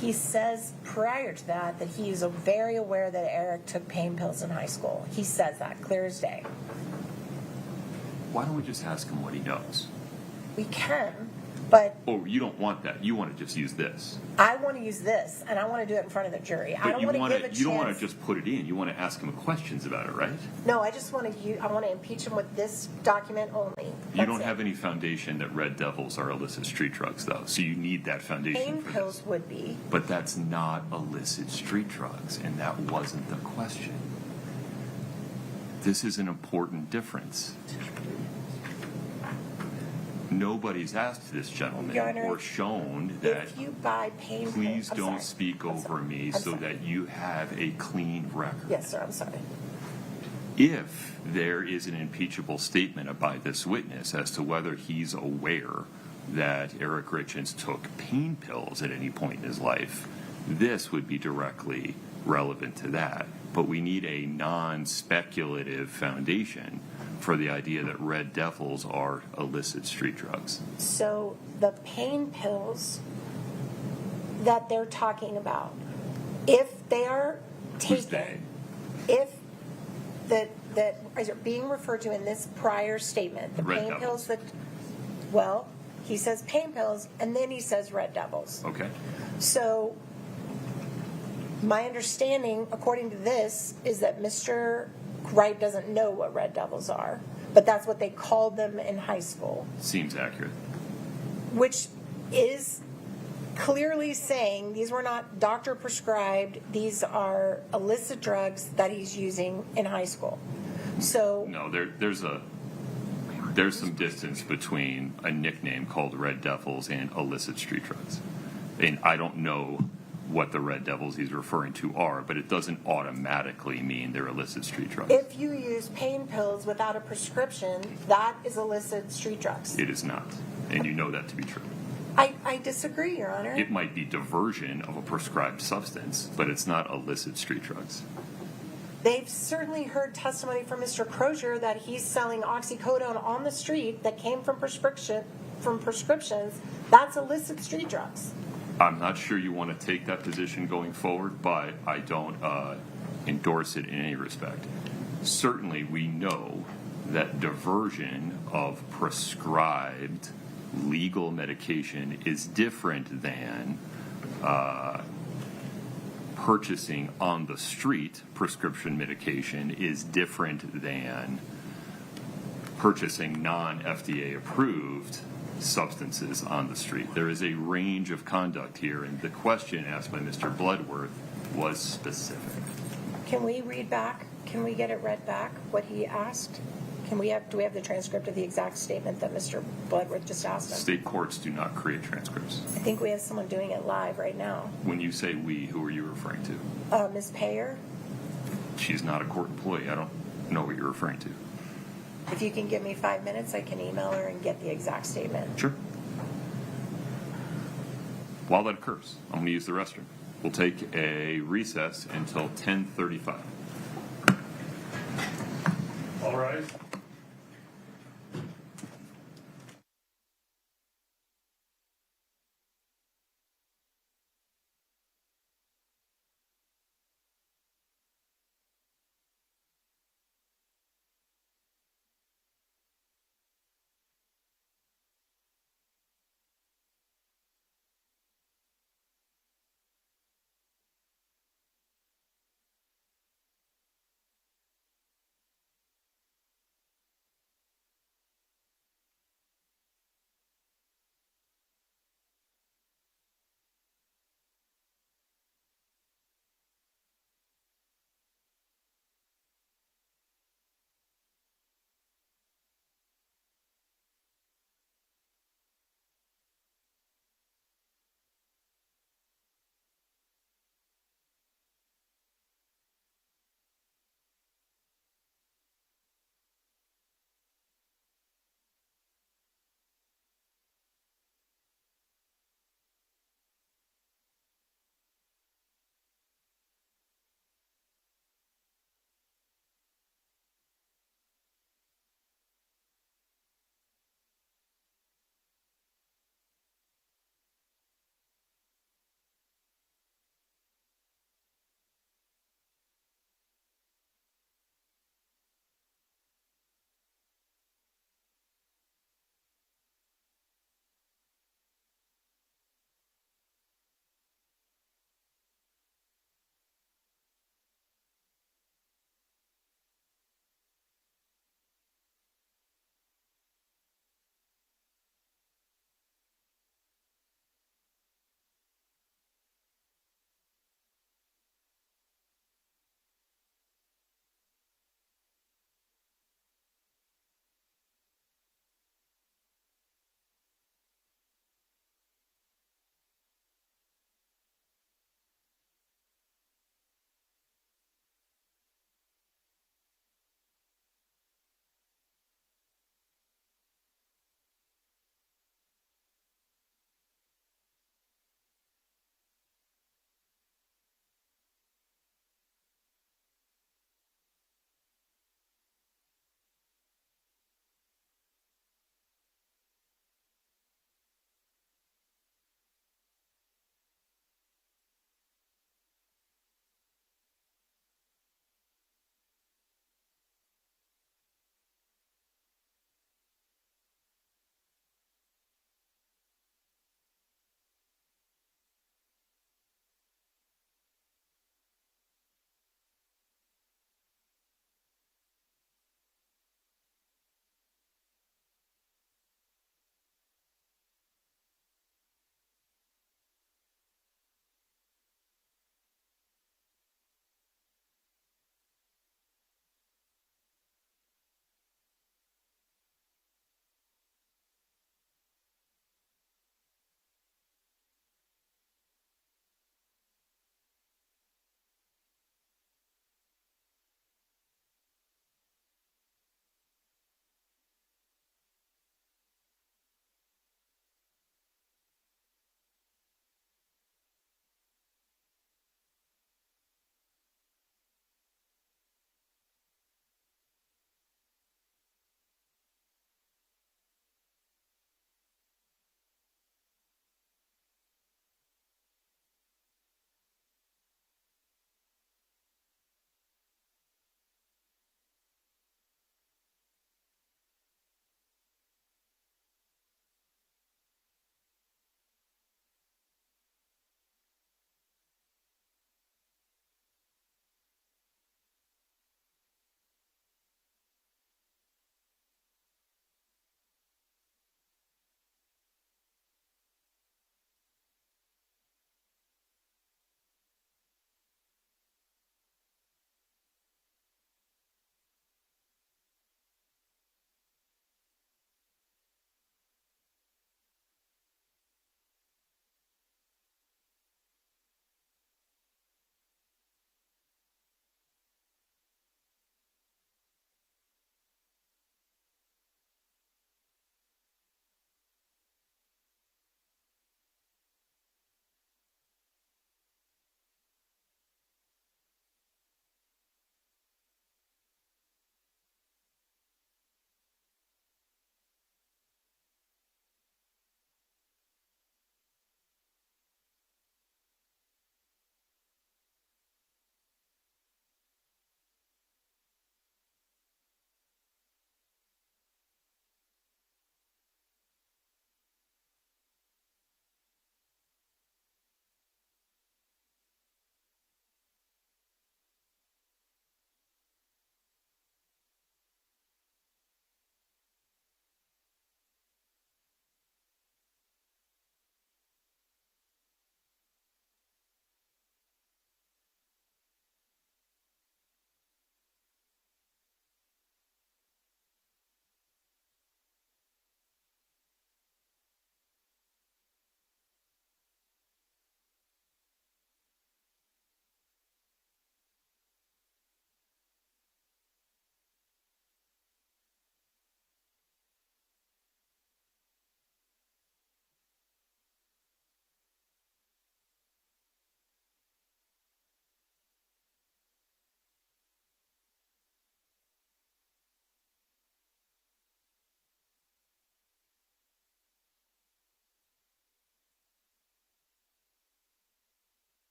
E: He says prior to that he's very aware that Eric took pain pills in high school. He says that clear as day.
A: Why don't we just ask him what he knows?
E: We can, but
A: Oh, you don't want that. You want to just use this.
E: I want to use this, and I want to do it in front of the jury. I
A: But
E: don't
A: you
E: want to
A: want
E: give a
A: to.
E: chance.
A: You don't want to just put it in. You want to ask him questions about it, right?
E: No, I just want to. I want to impeach him with this document only.
A: You
E: That's
A: don't
E: it.
A: have any foundation that Red Devils are illicit street drugs, though. So you need that foundation
E: Pain
A: for
E: pills
A: this.
E: would be.
A: But that's not illicit street drugs, and that wasn't the question. This is an important difference. Nobody's asked this gentleman
E: Your Honor,
A: or shown that
E: If you buy pain pills,
A: please
E: I'm
A: don't
E: sorry.
A: speak
E: I'm
A: over
E: sorry.
A: me
E: I'm
A: so
E: sorry.
A: that you have a clean record.
E: Yes, sir. I'm sorry.
A: If there is an impeachable statement by this witness as to whether he's aware that Eric Richins took pain pills at any point in his life, this would be directly relevant to that. But we need a non-speculative foundation for the idea that Red Devils are illicit street drugs.
E: So the pain pills that they're talking about, if they are
A: Who's
E: take
A: they?
E: it, if that is being referred to in this prior statement, the
A: Red
E: pain
A: Devils.
E: pills that, well, he says pain pills, and then he says Red Devils.
A: Okay.
E: So my understanding, according to this, is that Mr. Wright doesn't know what Red Devils are, but that's what they called them in high school,
A: Seems accurate.
E: which is clearly saying these were not doctor prescribed, these are illicit drugs that he's using in high school. So
A: No, there's some distance between a nickname called Red Devils and illicit street drugs. And I don't know what the Red Devils he's referring to are, but it doesn't automatically mean they're illicit street drugs.
E: if you use pain pills without a prescription, that is illicit street drugs.
A: It is not. And you know that to be true.
E: I disagree, Your Honor.
A: It might be diversion of a prescribed substance, but it's not illicit street drugs.
E: They've certainly heard testimony from Mr. Crozier that he's selling oxycodone on the street that came from prescriptions. That's illicit street drugs.
A: I'm not sure you want to take that position going forward, but I don't endorse it in any respect. Certainly, we know that diversion of prescribed legal medication is different than purchasing on the street prescription medication is different than purchasing non-FDA approved substances on the street. There is a range of conduct here, and the question asked by Mr. Bloodworth was specific.
E: Can we read back? Can we get it read back, what he asked? Do we have the transcript of the exact statement that Mr. Bloodworth just asked him?
A: State courts do not create transcripts.
E: I think we have someone doing it live right now.
A: When you say we, who are you referring to?
E: Ms. Payer,
A: She's not a court employee. I don't know what you're referring to.
E: if you can give me 5 minutes, I can email her and get the exact statement.
A: Sure. While that occurs, I'm going to use the restroom. We'll take a recess until 10:35. All rise.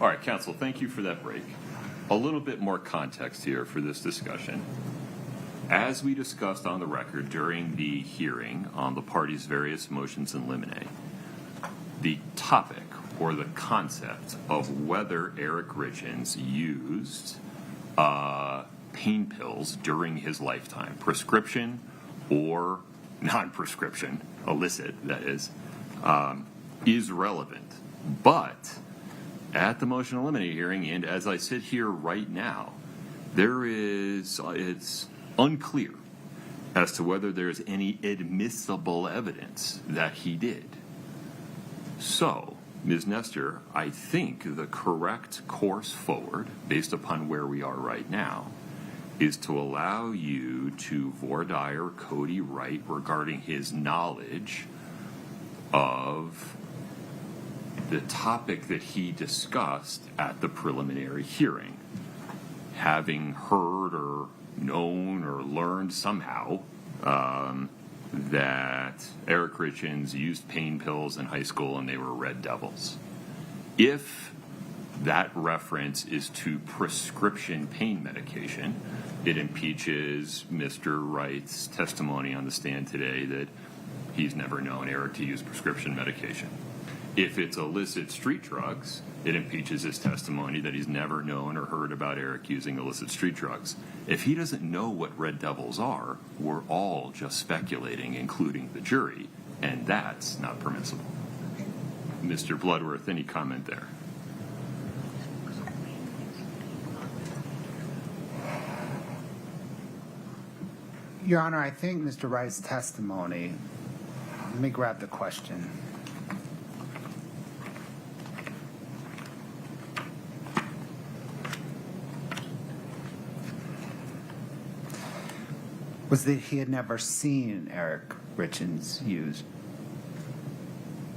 A: All right, counsel, thank you for that break. A little bit more context here for this discussion. As we discussed on the record during the hearing on the parties' various motions in limine, the topic or the concept of whether Eric Richins used pain pills during his lifetime, prescription or non-prescription, illicit, that is relevant. But at the motion in limine hearing, and as I sit here right now, it's unclear as to whether there's any admissible evidence that he did. So, Ms. Nestor, I think the correct course forward, based upon where we are right now, is to allow you to voir dire Cody Wright regarding his knowledge of the topic that he discussed at the preliminary hearing. Having heard or known or learned somehow that Eric Richins used pain pills in high school and they were Red Devils. If that reference is to prescription pain medication, it impeaches Mr. Wright's testimony on the stand today that he's never known Eric to use prescription medication. If it's illicit street drugs, it impeaches his testimony that he's never known or heard about Eric using illicit street drugs. If he doesn't know what Red Devils are, we're all just speculating, including the jury, and that's not permissible. Mr. Bloodworth, any comment there?
B: Your Honor, I think Mr. Wright's testimony, let me grab the question. Was that he had never seen Eric Richins use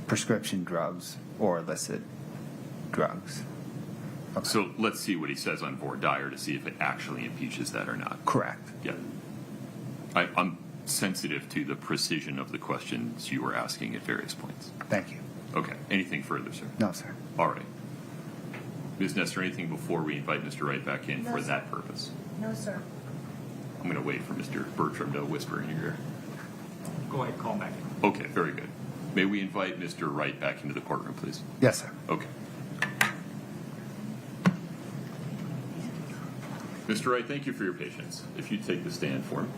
B: prescription drugs or illicit drugs. Okay.
A: So let's see what he says on voir dire to see if it actually impeaches that or not.
B: Correct.
A: Yeah. I'm sensitive to the precision of the questions you were asking at various points.
B: Thank you.
A: Okay. Anything further, sir?
B: No, sir.
A: All right. Ms. Nestor, anything before we invite Mr. Wright back in for that purpose?
E: No, sir.
A: I'm going to wait for Mr. Bertram to whisper in your ear.
D: Go ahead, call him back in.
A: Okay, very good. May we invite Mr. Wright back into the courtroom, please?
B: Yes, sir.
A: Okay. Mr. Wright, thank you for your patience. If you take the stand for me.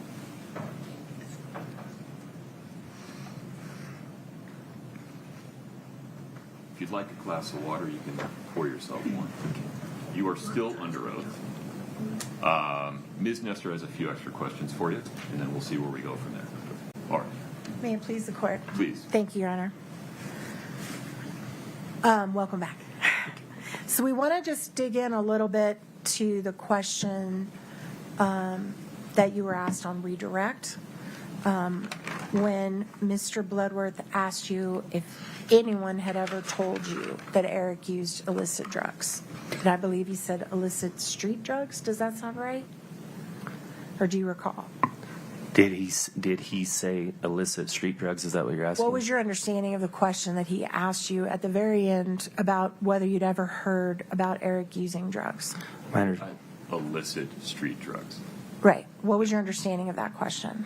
A: If you'd like a glass of water, you can pour yourself one. You are still under oath. Ms. Nestor has a few extra questions for you, and then we'll see where we go from there. All right.
E: May it please the court.
A: Please.
E: Thank you, Your Honor. Welcome back. So we want to just dig in a little bit to the question that you were asked on redirect. When Mr. Bloodworth asked you if anyone had ever told you that Eric used illicit drugs. And I believe he said illicit street drugs. Does that sound right? Or do you recall?
I: Did he say illicit street drugs? Is that what you're asking?
E: What was your understanding of the question that he asked you at the very end about whether you'd ever heard about Eric using drugs?
A: Illicit street drugs.
E: Right. What was your understanding of that question?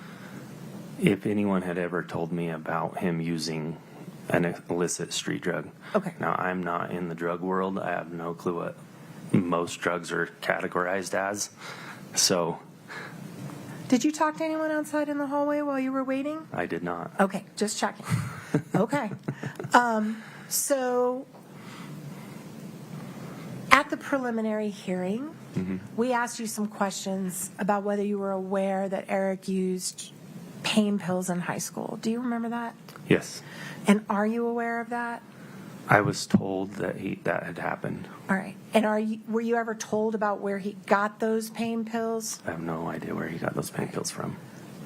I: If anyone had ever told me about him using an illicit street drug.
E: Okay.
I: Now, I'm not in the drug world. I have no clue what most drugs are categorized as. So.
E: Did you talk to anyone outside in the hallway while you were waiting?
I: I did not.
E: Okay, just checking. Okay. So at the preliminary hearing, we asked you some questions about whether you were aware that Eric used pain pills in high school. Do you remember that?
I: Yes.
E: And are you aware of that?
I: I was told that that had happened.
E: All right. And were you ever told about where he got those pain pills?
I: I have no idea where he got those pain pills from.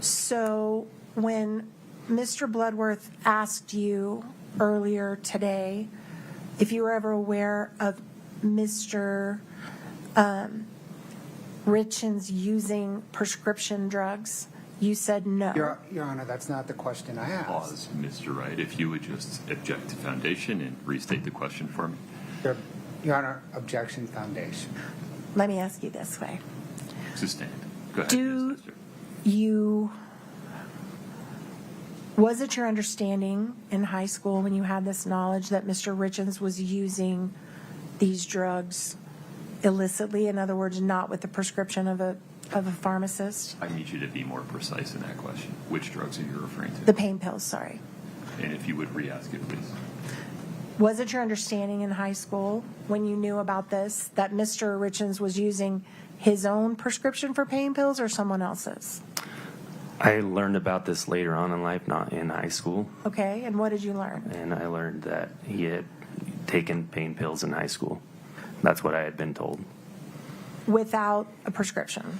E: So when Mr. Bloodworth asked you earlier today if you were ever aware of Mr. Richins using prescription drugs, you said no.
B: Your Honor, that's not the question I asked.
A: Pause, Mr. Wright. If you would just object to foundation and restate the question for me.
B: Your Honor, objection, foundation.
E: Let me ask you this way.
A: Sustained. Go ahead.
E: Do
A: Ms. Nestor.
E: Was it your understanding in high school when you had this knowledge that Mr. Richins was using these drugs illicitly? In other words, not with the prescription of a pharmacist?
A: I need you to be more precise in that question. Which drugs are you referring to?
E: The pain pills, sorry.
A: And if you would re-ask it, please.
E: Was it your understanding in high school when you knew about this that Mr. Richins was using his own prescription for pain pills or someone else's?
I: I learned about this later on in life, not in high school.
E: Okay, and what did you learn?
I: And I learned that he had taken pain pills in high school. That's what I had been told.
E: Without a prescription?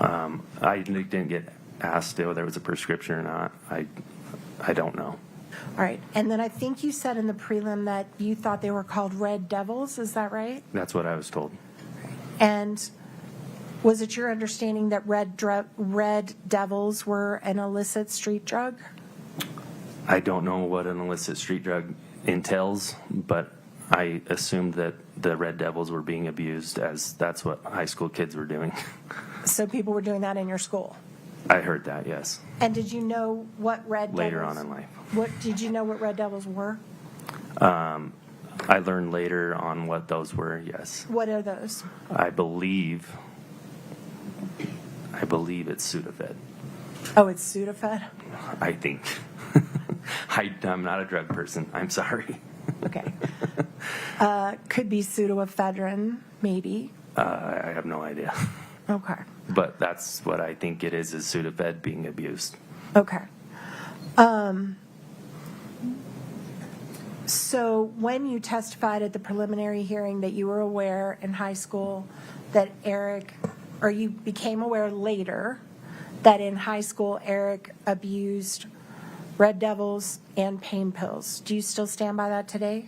I: I didn't get asked whether it was a prescription or not. I don't know.
E: All right, and then I think you said in the prelim that you thought they were called Red Devils, is that right?
I: That's what I was told.
E: And was it your understanding that Red Devils were an illicit street drug?
I: I don't know what an illicit street drug entails, but I assumed that the Red Devils were being abused, as that's what high school kids were doing.
E: So people were doing that in your school?
I: I heard that, yes.
E: And did you know what Red Devils?
I: Later on in life.
E: What did you know what Red Devils were?
I: I learned later on what those were, yes.
E: What are those?
I: I believe it's Sudafed.
E: Oh, it's Sudafed?
I: I think. I'm not a drug person. I'm sorry.
E: Okay. Could be pseudoephedrine, maybe.
I: I have no idea.
E: Okay.
I: But that's what I think it is Sudafed being abused.
E: Okay. So when you testified at the preliminary hearing that you were aware in high school that Eric, or you became aware later that in high school Eric abused Red Devils and pain pills, do you still stand by that today?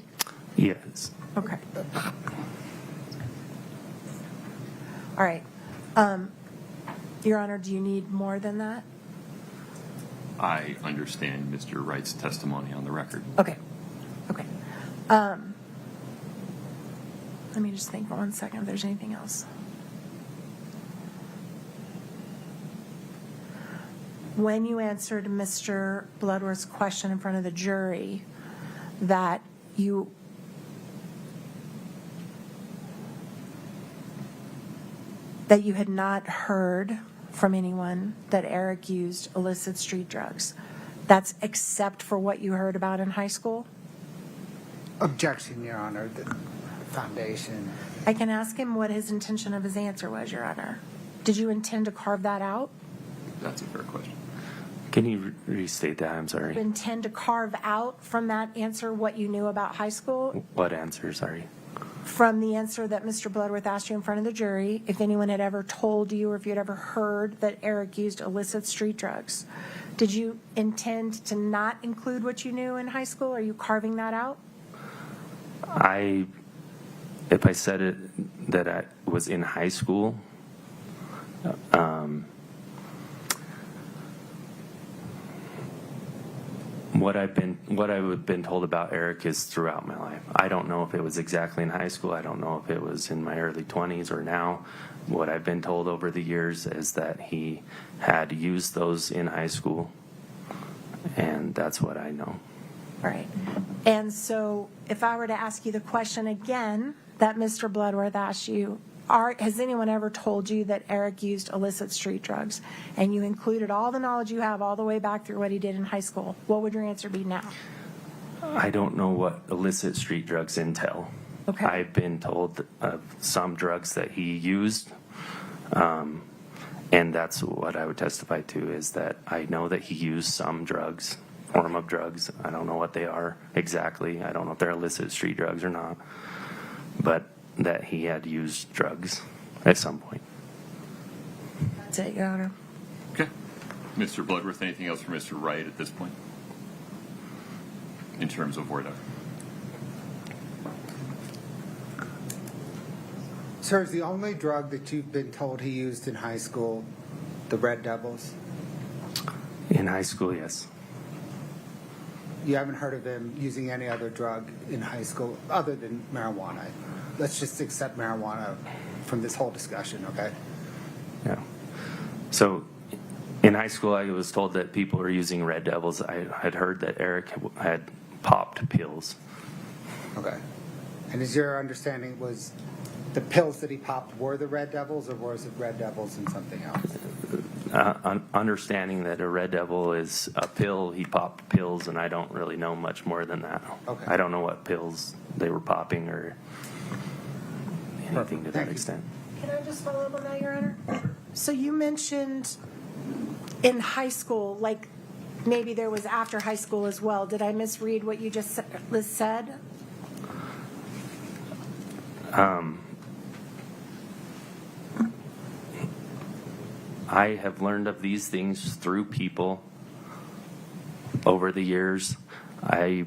I: Yes.
E: Okay. All right. Your Honor, do you need more than that?
A: I understand Mr. Wright's testimony on the record.
E: Okay. Okay. Let me just think for 1 second if there's anything else. When you answered Mr. Bloodworth's question in front of the jury that you had not heard from anyone that Eric used illicit street drugs, that's except for what you heard about in high school?
B: Objection, Your Honor. The foundation.
E: I can ask him what his intention of his answer was, Your Honor. Did you intend to carve that out?
A: That's a fair question.
I: Can you restate that? I'm sorry.
E: You intend to carve out from that answer what you knew about high school?
I: What answer? Sorry.
E: From the answer that Mr. Bloodworth asked you in front of the jury, if anyone had ever told you or if you had ever heard that Eric used illicit street drugs, did you intend to not include what you knew in high school? Are you carving that out?
I: If I said it that I was in high school, what I've been told about Eric is throughout my life. I don't know if it was exactly in high school. I don't know if it was in my early 20s or now. What I've been told over the years is that he had used those in high school, and that's what I know.
E: All right. And so if I were to ask you the question again that Mr. Bloodworth asked you, has anyone ever told you that Eric used illicit street drugs, and you included all the knowledge you have all the way back through what he did in high school, what would your answer be now?
I: I don't know what illicit street drugs entail.
E: Okay.
I: I've been told of some drugs that he used, and that's what I would testify to, is that I know that he used some drugs, form of drugs. I don't know what they are exactly. I don't know if they're illicit street drugs or not, but that he had used drugs at some point.
E: That's it, Your Honor.
A: Okay. Mr. Bloodworth, anything else for Mr. Wright at this point? In terms of word.
B: Sir, is the only drug that you've been told he used in high school the Red Devils?
I: In high school, yes.
B: You haven't heard of him using any other drug in high school other than marijuana? let's just accept marijuana from this whole discussion, okay?
I: Yeah. So in high school, I was told that people were using Red Devils. I had heard that Eric had popped pills.
B: Okay. And is your understanding was the pills that he popped were the Red Devils, or was it Red Devils and something else?
I: Understanding that a Red Devil is a pill, he popped pills, and I don't really know much more than that.
B: Okay.
I: I don't know what pills they were popping or anything to that
B: Thank you.
I: extent.
E: Can I just follow up on that, Your Honor? So you mentioned in high school, like maybe there was after high school as well. Did I misread what you just said?
I: I have learned of these things through people over the years. I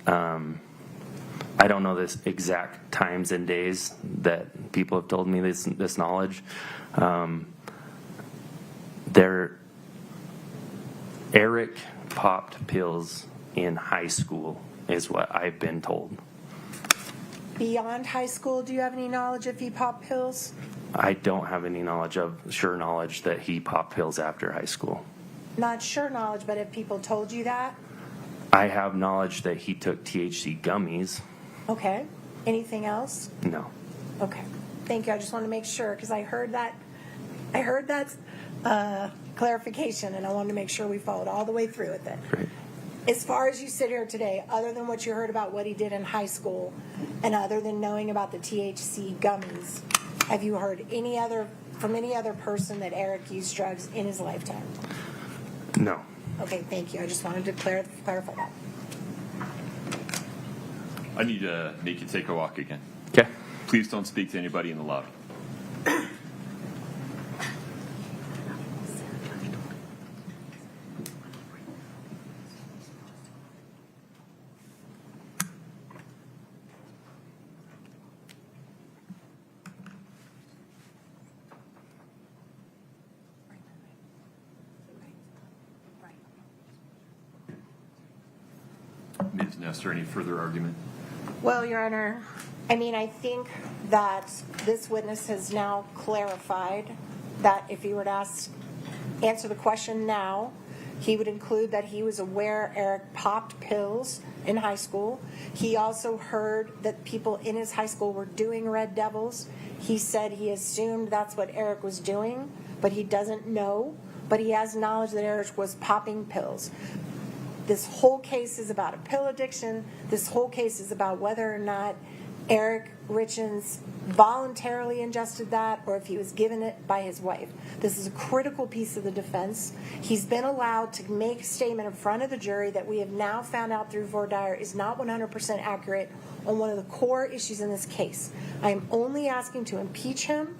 I: don't know this exact times and days that people have told me this knowledge. Eric popped pills in high school is what I've been told.
E: Beyond high school, do you have any knowledge if he popped pills?
I: I don't have any sure knowledge that he popped pills after high school.
E: Not sure knowledge, but if people told you that?
I: I have knowledge that he took THC gummies.
E: Okay. Anything else?
I: No.
E: Okay. Thank you. I just want to make sure because I heard that clarification, and I wanted to make sure we followed all the way through with it.
I: Great.
E: As far as you sit here today, other than what you heard about what he did in high school, and other than knowing about the THC gummies, have you heard from any other person that Eric used drugs in his lifetime?
I: No.
E: Okay, thank you. I just wanted to clarify that.
A: I need to make you take a walk again.
I: Okay.
A: Please don't speak to anybody in the lobby. Ms. Nestor, any further argument?
E: Well, Your Honor, I think that this witness has now clarified that if he were to answer the question now, he would include that he was aware Eric popped pills in high school. He also heard that people in his high school were doing Red Devils. He said he assumed that's what Eric was doing, but he doesn't know. But he has knowledge that Eric was popping pills. This whole case is about a pill addiction. This whole case is about whether or not Eric Richins voluntarily ingested that or if he was given it by his wife. This is a critical piece of the defense. He's been allowed to make a statement in front of the jury that we have now found out through voir dire is not 100% accurate on one of the core issues in this case. I am only asking to impeach him.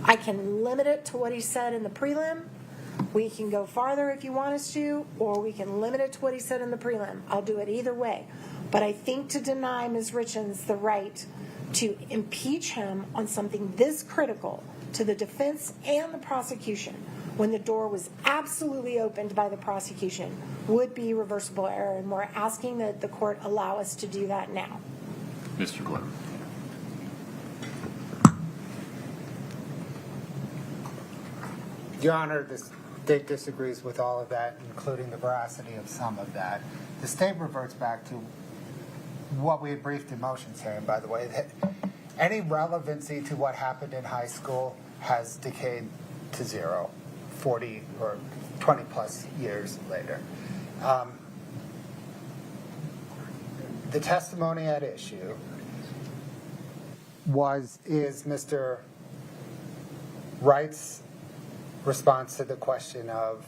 E: I can limit it to what he said in the prelim. We can go farther if you want us to, or we can limit it to what he said in the prelim. I'll do it either way. But I think to deny Ms. Richins the right to impeach him on something this critical to the defense and the prosecution when the door was absolutely opened by the prosecution would be reversible error, and we're asking that the court allow us to do that now.
A: Mr. Gabler.
B: Your Honor, the state disagrees with all of that, including the veracity of some of that. The state reverts back to what we had briefed in motions hearing, by the way, that any relevancy to what happened in high school has decayed to zero 40 or 20 plus years later. The testimony at issue is Mr. Wright's response to the question of,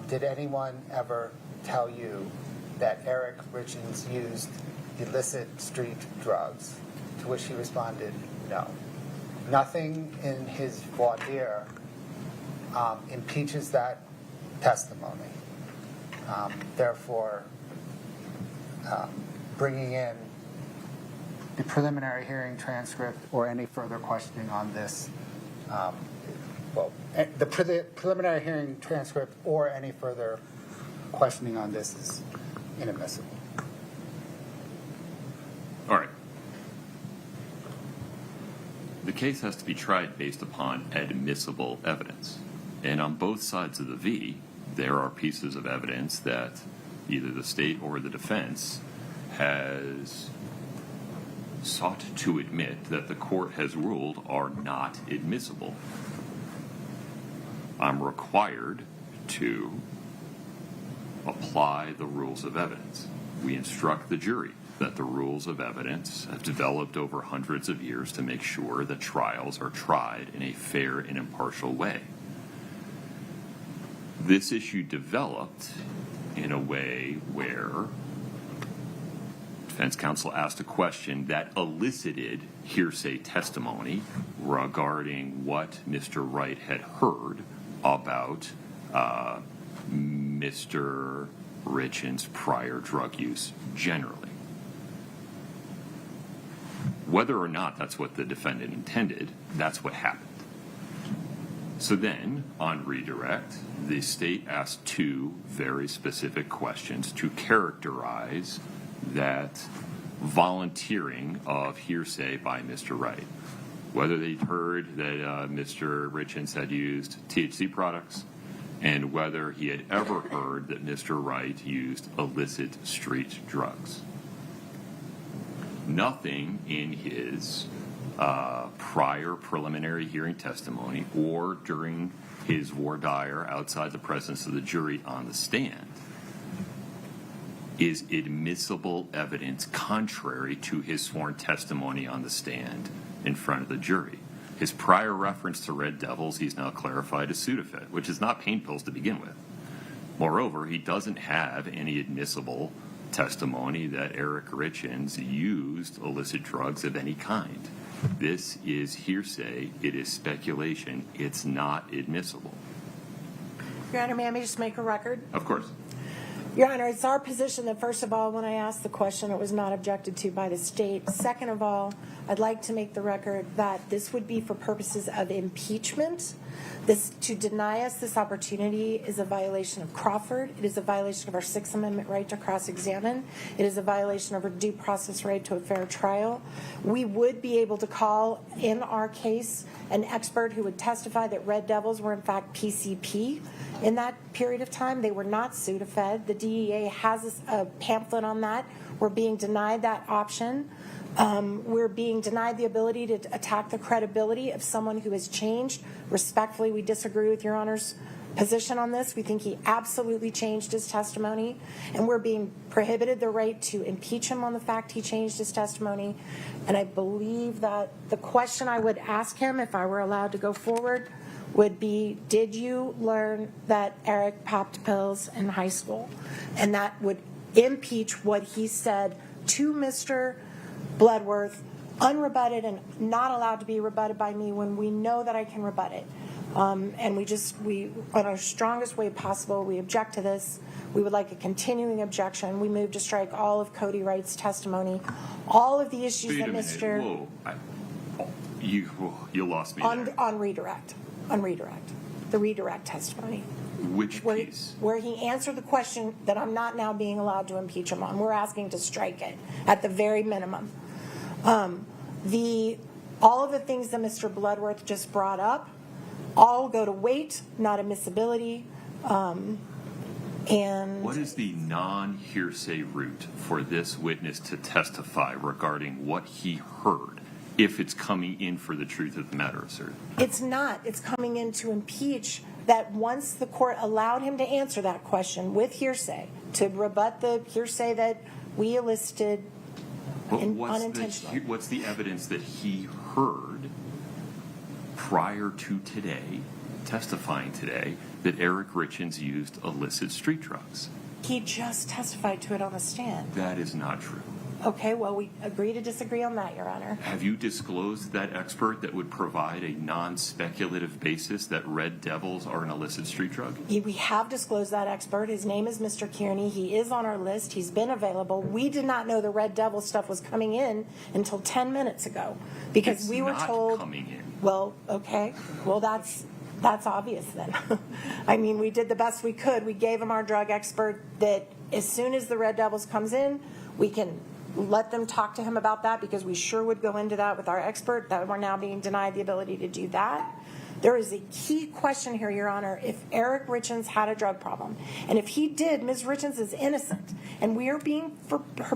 B: did anyone ever tell you that Eric Richins used illicit street drugs? To which he responded, no. Nothing in his voir dire impeaches that testimony. Therefore, bringing in the preliminary hearing transcript or any further questioning on this, the preliminary hearing transcript or any further questioning on this is inadmissible.
A: All right. The case has to be tried based upon admissible evidence. And on both sides of the V, there are pieces of evidence that either the state or the defense has sought to admit that the court has ruled are not admissible. I'm required to apply the rules of evidence. We instruct the jury that the rules of evidence have developed over hundreds of years to make sure that trials are tried in a fair and impartial way. This issue developed in a way where defense counsel asked a question that elicited hearsay testimony regarding what Mr. Wright had heard about Mr. Richins' prior drug use generally. Whether or not that's what the defendant intended, that's what happened. So then, on redirect, the state asked two very specific questions to characterize that volunteering of hearsay by Mr. Wright. Whether they'd heard that Mr. Richins had used THC products, and whether he had ever heard that Mr. Wright used illicit street drugs. Nothing in his prior preliminary hearing testimony or during his voir dire outside the presence of the jury on the stand is admissible evidence contrary to his sworn testimony on the stand in front of the jury. His prior reference to Red Devils, he's now clarified as Sudafed, which is not pain pills to begin with. Moreover, he doesn't have any admissible testimony that Eric Richins used illicit drugs of any kind. This is hearsay. It is speculation. It's not admissible.
E: Your Honor, may I just make a record?
A: Of course.
E: Your Honor, it's our position that, first of all, when I asked the question, it was not objected to by the state. Second of all, I'd like to make the record that this would be for purposes of impeachment. To deny us this opportunity is a violation of Crawford. It is a violation of our Sixth Amendment right to cross-examine. It is a violation of our due process right to a fair trial. We would be able to call, in our case, an expert who would testify that Red Devils were in fact PCP in that period of time. They were not Sudafed. The DEA has a pamphlet on that. We're being denied that option. We're being denied the ability to attack the credibility of someone who has changed. Respectfully, we disagree with Your Honor's position on this. We think he absolutely changed his testimony, and we're being prohibited the right to impeach him on the fact he changed his testimony. And I believe that the question I would ask him, if I were allowed to go forward, would be, did you learn that Eric popped pills in high school? And that would impeach what he said to Mr. Bloodworth, unrebutted and not allowed to be rebutted by me when we know that I can rebut it. And we, on our strongest way possible, we object to this. We would like a continuing objection. We move to strike all of Cody Wright's testimony, all of the issues that Mr.
A: Whoa. You lost me there.
E: On redirect, the redirect testimony.
A: Which piece?
E: Where he answered the question that I'm not now being allowed to impeach him on. We're asking to strike it at the very minimum. All of the things that Mr. Bloodworth just brought up all go to weight, not admissibility. And
A: what is the non-hearsay route for this witness to testify regarding what he heard, if it's coming in for the truth of the matter asserted?
E: It's not. It's coming in to impeach that once the court allowed him to answer that question with hearsay, to rebut the hearsay that we elicited unintentionally.
A: What's the evidence that he heard prior to today, testifying today, that Eric Richins used illicit street drugs?
E: He just testified to it on the stand.
A: That is not true.
E: Okay, well, we agree to disagree on that, Your Honor.
A: Have you disclosed that expert that would provide a non-speculative basis that Red Devils are an illicit street drug?
E: We have disclosed that expert. His name is Mr. Kearney. He is on our list. He's been available. We did not know the Red Devil stuff was coming in until 10 minutes ago because
A: It's
E: we were
A: not
E: told.
A: Coming in.
E: Well, okay. Well, that's obvious then. I mean, we did the best we could. We gave him our drug expert that as soon as the Red Devils comes in, we can let them talk to him about that, because we sure would go into that with our expert, that we're now being denied the ability to do that. There is a key question here, Your Honor. If Eric Richins had a drug problem, and if he did, Ms. Richins is innocent, and we are being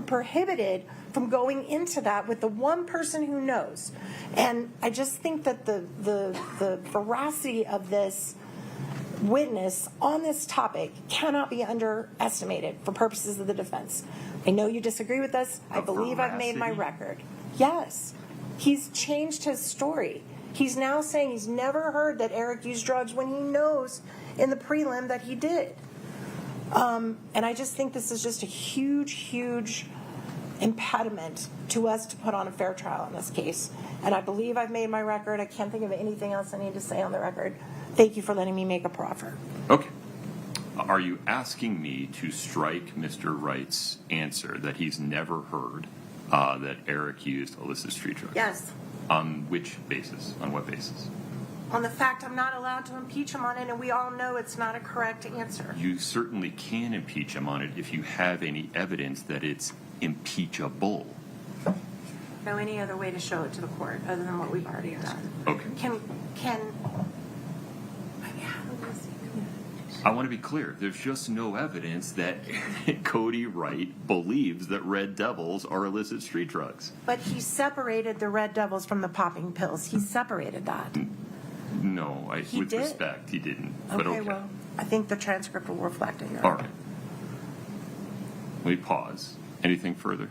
E: prohibited from going into that with the one person who knows. And I just think that the veracity of this witness on this topic cannot be underestimated for purposes of the defense. I know you disagree with us. I believe I've made my record. Yes. He's changed his story. He's now saying he's never heard that Eric used drugs when he knows in the prelim that he did. And I just think this is just a huge, huge impediment to us to put on a fair trial in this case. And I believe I've made my record. I can't think of anything else I need to say on the record. Thank you for letting me make a proffer.
A: Okay. Are you asking me to strike Mr. Wright's answer that he's never heard that Eric used illicit street drugs?
E: Yes.
A: On which basis? On what basis?
E: On the fact I'm not allowed to impeach him on it, and we all know it's not a correct answer.
A: You certainly can impeach him on it if you have any evidence that it's impeachable.
E: No, any other way to show it to the court other than what we've already done.
A: Okay. I want to be clear. There's just no evidence that Cody Wright believes that Red Devils are illicit street drugs.
E: But he separated the Red Devils from the popping pills. He separated that.
A: No,
E: He
A: with
E: did.
A: respect, he didn't. But
E: Okay, well, I think the transcript will reflect it.
A: All right. Let me pause. Anything further?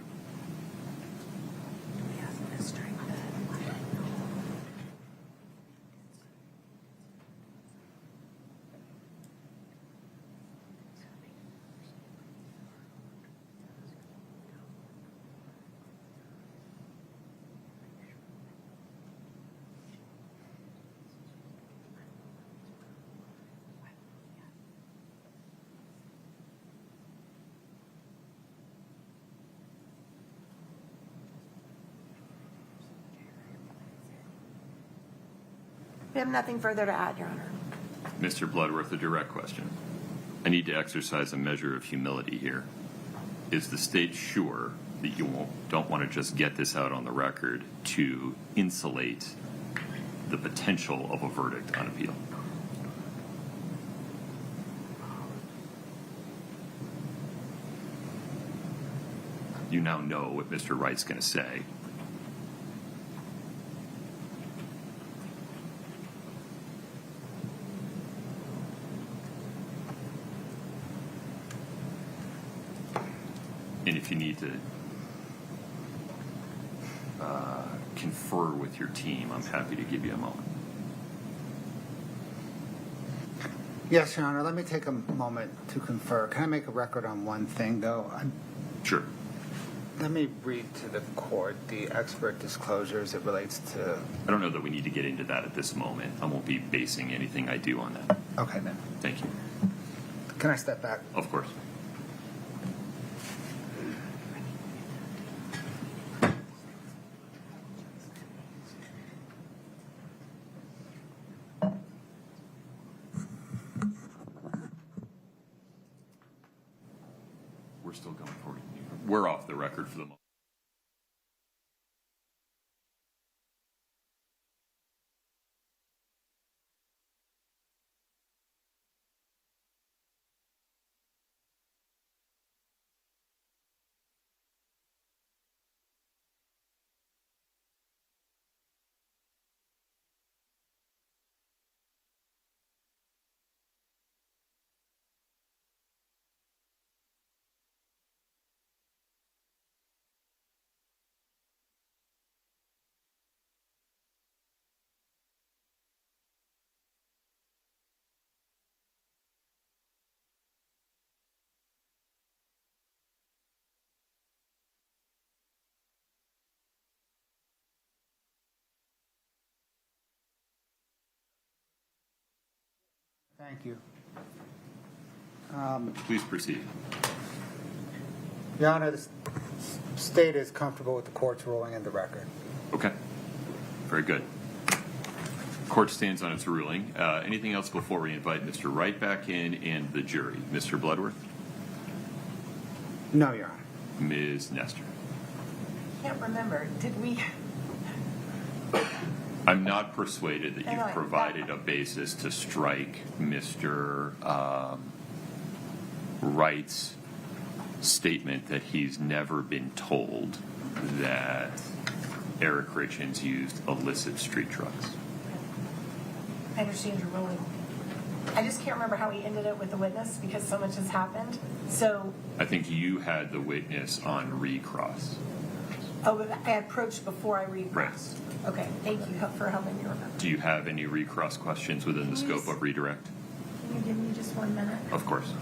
E: We have nothing further to add, Your Honor.
A: Mr. Bloodworth, a direct question. I need to exercise a measure of humility here. Is the state sure that you don't want to just get this out on the record to insulate the potential of a verdict on appeal? You now know what Mr. Wright's going to say. And if you need to confer with your team, I'm happy to give you a moment.
B: Yes, Your Honor. Let me take a moment to confer. Can I make a record on one thing, though?
A: Sure.
B: Let me read to the court the expert disclosures it relates to.
A: I don't know that we need to get into that at this moment. I won't be basing anything I do on that.
B: Okay, then.
A: Thank you.
B: Can I step back?
A: Of course. We're still going forward. We're off the record for the moment.
B: Thank you.
A: Please proceed.
B: Your Honor, the state is comfortable with the court's ruling and the record.
A: Okay. Very good. Court stands on its ruling. Anything else before we invite Mr. Wright back in and the jury? Mr. Bloodworth?
B: No, Your Honor.
A: Ms. Nestor?
E: can't remember. Did we?
A: I'm not persuaded that
E: Anyway,
A: you've provided a basis to strike Mr. Wright's statement that he's never been told that Eric Richins used illicit street drugs.
J: I understand your ruling. I just can't remember how he ended it with the witness because so much has happened. So,
A: I think you had the witness on recross.
J: I approached before I read.
A: Right.
J: Okay, thank you for helping me remember.
A: Do you have any recross questions within the scope of redirect?
J: Can you give me just 1 minute?
A: Of course.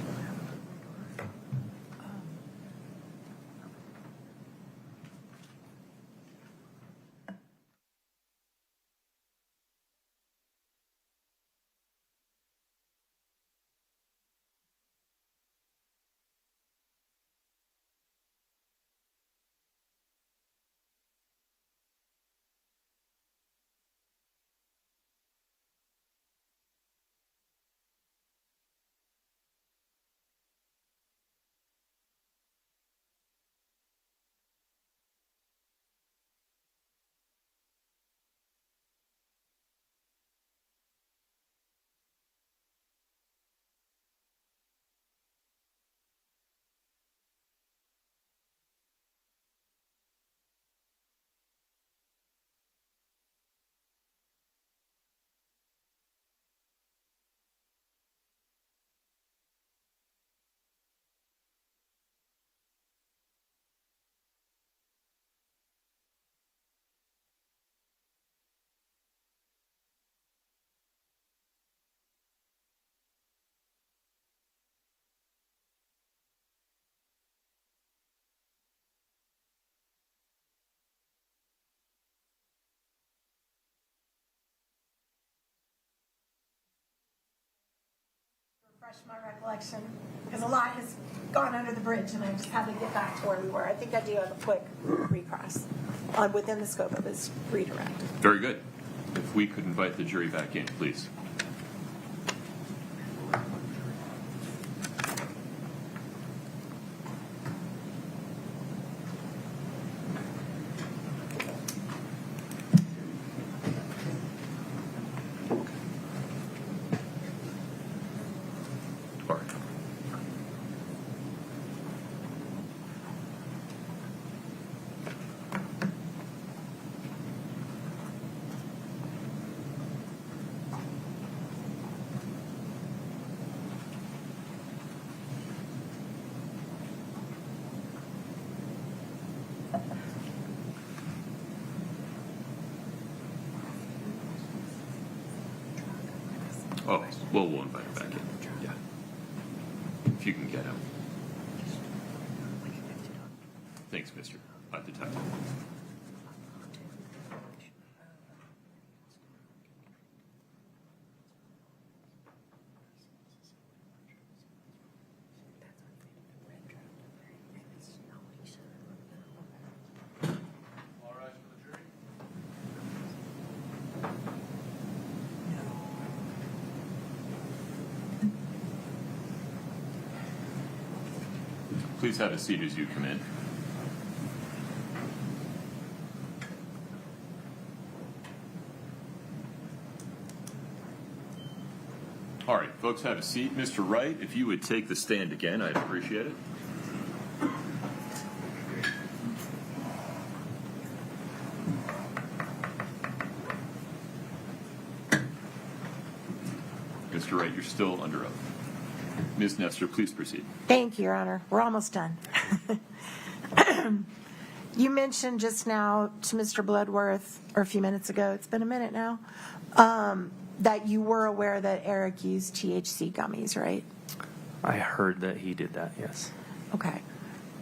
J: Refresh my recollection because a lot has gone under the bridge and I just had to get back to where we were. I think I do have a quick recross within the scope of his redirect.
A: Very good. If we could invite the jury back in, please. All right. Oh, well, we'll invite him back in. Yeah. If you can get him. Thanks, Mr. Detective.
F: All rise for the jury.
A: Please have a seat as you come in. All right, folks, have a seat. Mr. Wright, if you would take the stand again, I'd appreciate it. Mr. Wright, you're still under oath. Ms. Nestor, please proceed.
E: Thank you, Your Honor. We're almost done. You mentioned just now to Mr. Bloodworth, or a few minutes ago, it's been a minute now, that you were aware that Eric used THC gummies, right?
I: I heard that he did that, yes.
E: Okay.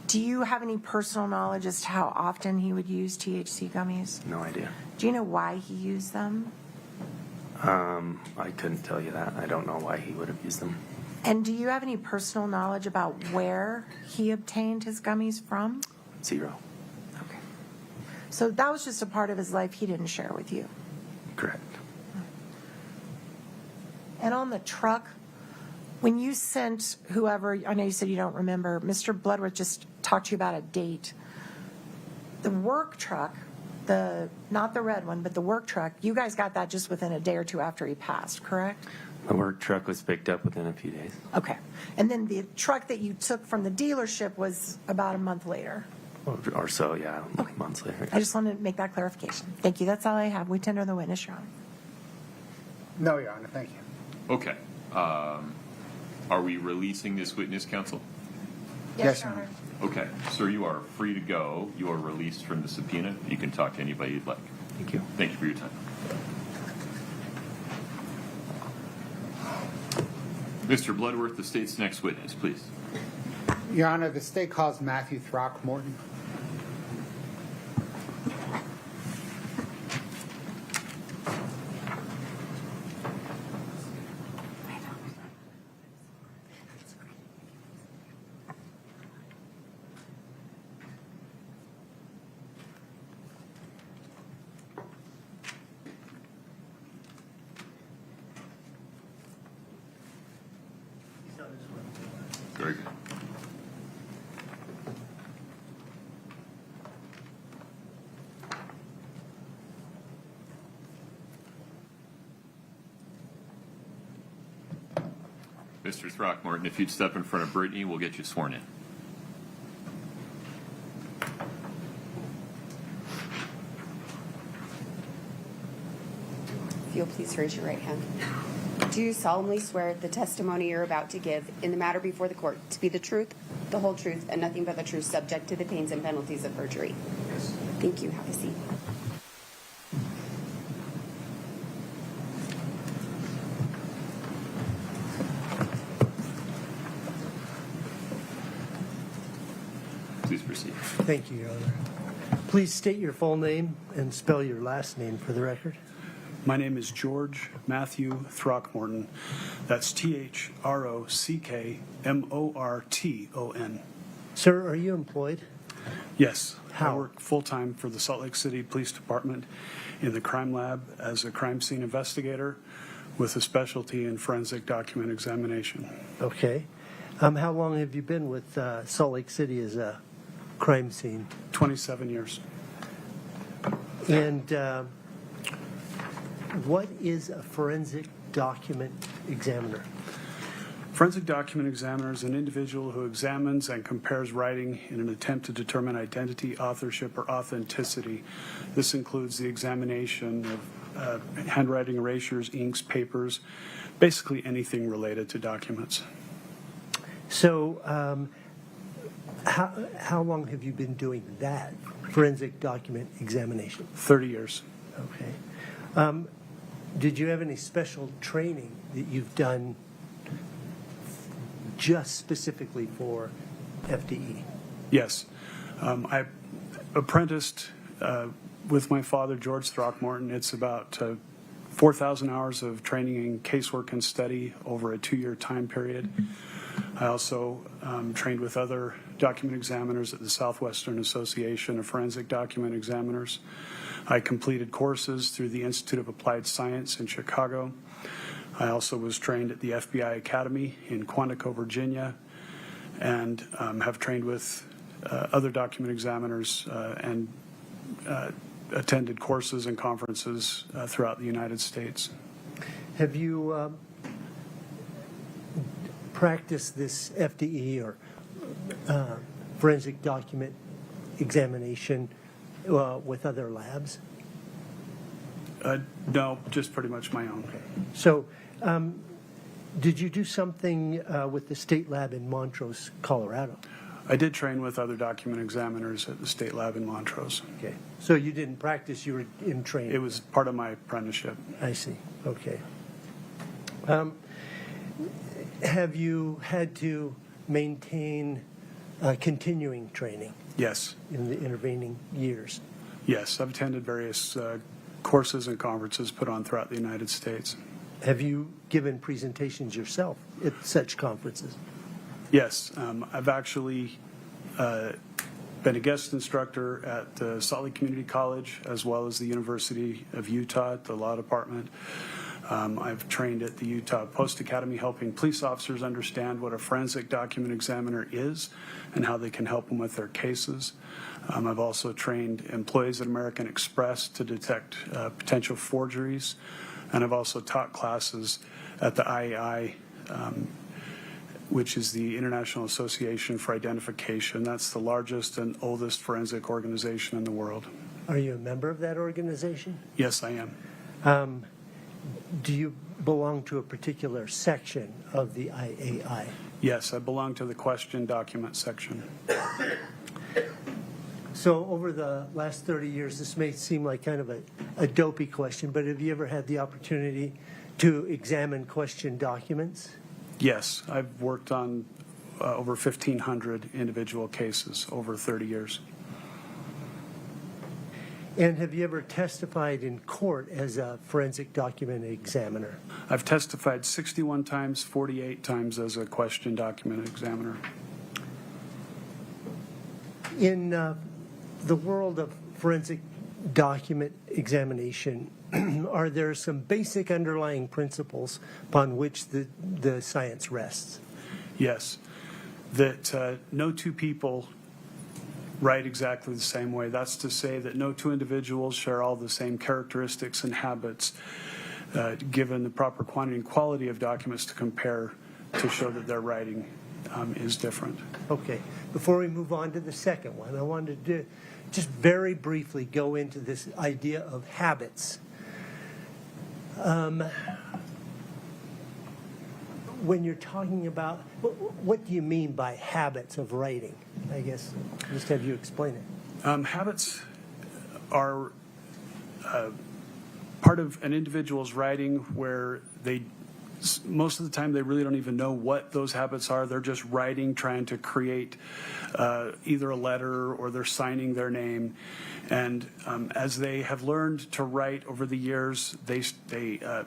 E: Do you have any personal knowledge as to how often he would use THC gummies?
I: No idea.
E: Do you know why he used them?
I: I couldn't tell you that. I don't know why he would have used them.
E: And do you have any personal knowledge about where he obtained his gummies from?
I: 0.
E: Okay. So that was just a part of his life he didn't share with you.
I: Correct.
E: And on the truck, when you sent whoever, I know you said you don't remember, Mr. Bloodworth just talked to you about a date. the work truck, not the red one, but the work truck, you guys got that just within a day or two after he passed, correct?
I: The work truck was picked up within a few days.
E: Okay. And then the truck that you took from the dealership was about a month later.
I: Or so, yeah,
E: Okay.
I: months later.
E: I just wanted to make that clarification. Thank you. That's all I have. We tender the witness, Your Honor.
B: No, Your Honor, thank you.
A: Okay. Are we releasing this witness, counsel?
B: Yes, Your Honor.
A: Okay, sir, you are free to go. You are released from the subpoena. You can talk to anybody you'd like.
I: Thank you.
A: Thank you for your time. Mr. Bloodworth, the state's next witness, please.
B: Your Honor, the state calls Matthew Throckmorton.
A: Very good. Mr. Throckmorton, if you'd step in front of Brittany, we'll get you sworn in.
H: If you'll please raise your right hand. Do you solemnly swear the testimony you're about to give in the matter before the court to be the truth, the whole truth, and nothing but the truth, subject to the pains and penalties of perjury? Yes. Thank you. Have a seat.
A: Please proceed.
K: Thank you, Your Honor. Please state your full name and spell your last name for the record.
L: My name is George Matthew Throckmorton. That's Throckmorton.
K: Sir, are you employed?
L: Yes.
K: How?
L: I work full-time for the Salt Lake City Police Department in the crime lab as a crime scene investigator with a specialty in forensic document examination.
K: Okay. How long have you been with Salt Lake City as a crime scene?
L: 27 years.
K: And what is a forensic document examiner?
L: Forensic document examiner is an individual who examines and compares writing in an attempt to determine identity, authorship, or authenticity. This includes the examination of handwriting, erasures, inks, papers, basically anything related to documents.
K: So how long have you been doing that, forensic document examination?
L: 30 years.
K: Okay. Did you have any special training that you've done just specifically for FDE?
L: Yes. I apprenticed with my father, George Throckmorton. It's about 4,000 hours of training in casework and study over a 2-year time period. I also trained with other document examiners at the Southwestern Association of Forensic Document Examiners. I completed courses through the Institute of Applied Science in Chicago. I also was trained at the FBI Academy in Quantico, Virginia, and have trained with other document examiners and attended courses and conferences throughout the United States.
K: Have you practiced this FDE or forensic document examination with other labs?
L: No, just pretty much my own.
K: So did you do something with the state lab in Montrose, Colorado?
L: I did train with other document examiners at the state lab in Montrose.
K: Okay. So you didn't practice, you were in training?
L: It was part of my apprenticeship.
K: I see. Okay. Have you had to maintain continuing training?
L: Yes.
K: In the intervening years?
L: Yes. I've attended various courses and conferences put on throughout the United States.
K: Have you given presentations yourself at such conferences?
L: Yes. I've actually been a guest instructor at the Salt Lake Community College as well as the University of Utah at the Law Department. I've trained at the Utah Post Academy helping police officers understand what a forensic document examiner is and how they can help them with their cases. I've also trained employees at American Express to detect potential forgeries, and I've also taught classes at the IAI, which is the International Association for Identification. That's the largest and oldest forensic organization in the world.
K: Are you a member of that organization?
L: Yes, I am.
K: Do you belong to a particular section of the IAI?
L: Yes, I belong to the question document section.
K: So over the last 30 years, this may seem like kind of a dopey question, but have you ever had the opportunity to examine question documents?
L: Yes, I've worked on over 1,500 individual cases over 30 years.
K: And have you ever testified in court as a forensic document examiner?
L: I've testified 61 times, 48 times as a question document examiner.
K: In the world of forensic document examination, are there some basic underlying principles upon which the science rests?
L: Yes, that no two people write exactly the same way. That's to say that no two individuals share all the same characteristics and habits, given the proper quantity and quality of documents to compare to show that their writing is different.
K: Okay. Before we move on to the second one, I wanted to just very briefly go into this idea of habits. When you're talking about, what do you mean by habits of writing? I guess just have you explain it.
L: Habits are part of an individual's writing where most of the time they really don't even know what those habits are. They're just writing, trying to create either a letter or they're signing their name. And as they have learned to write over the years, they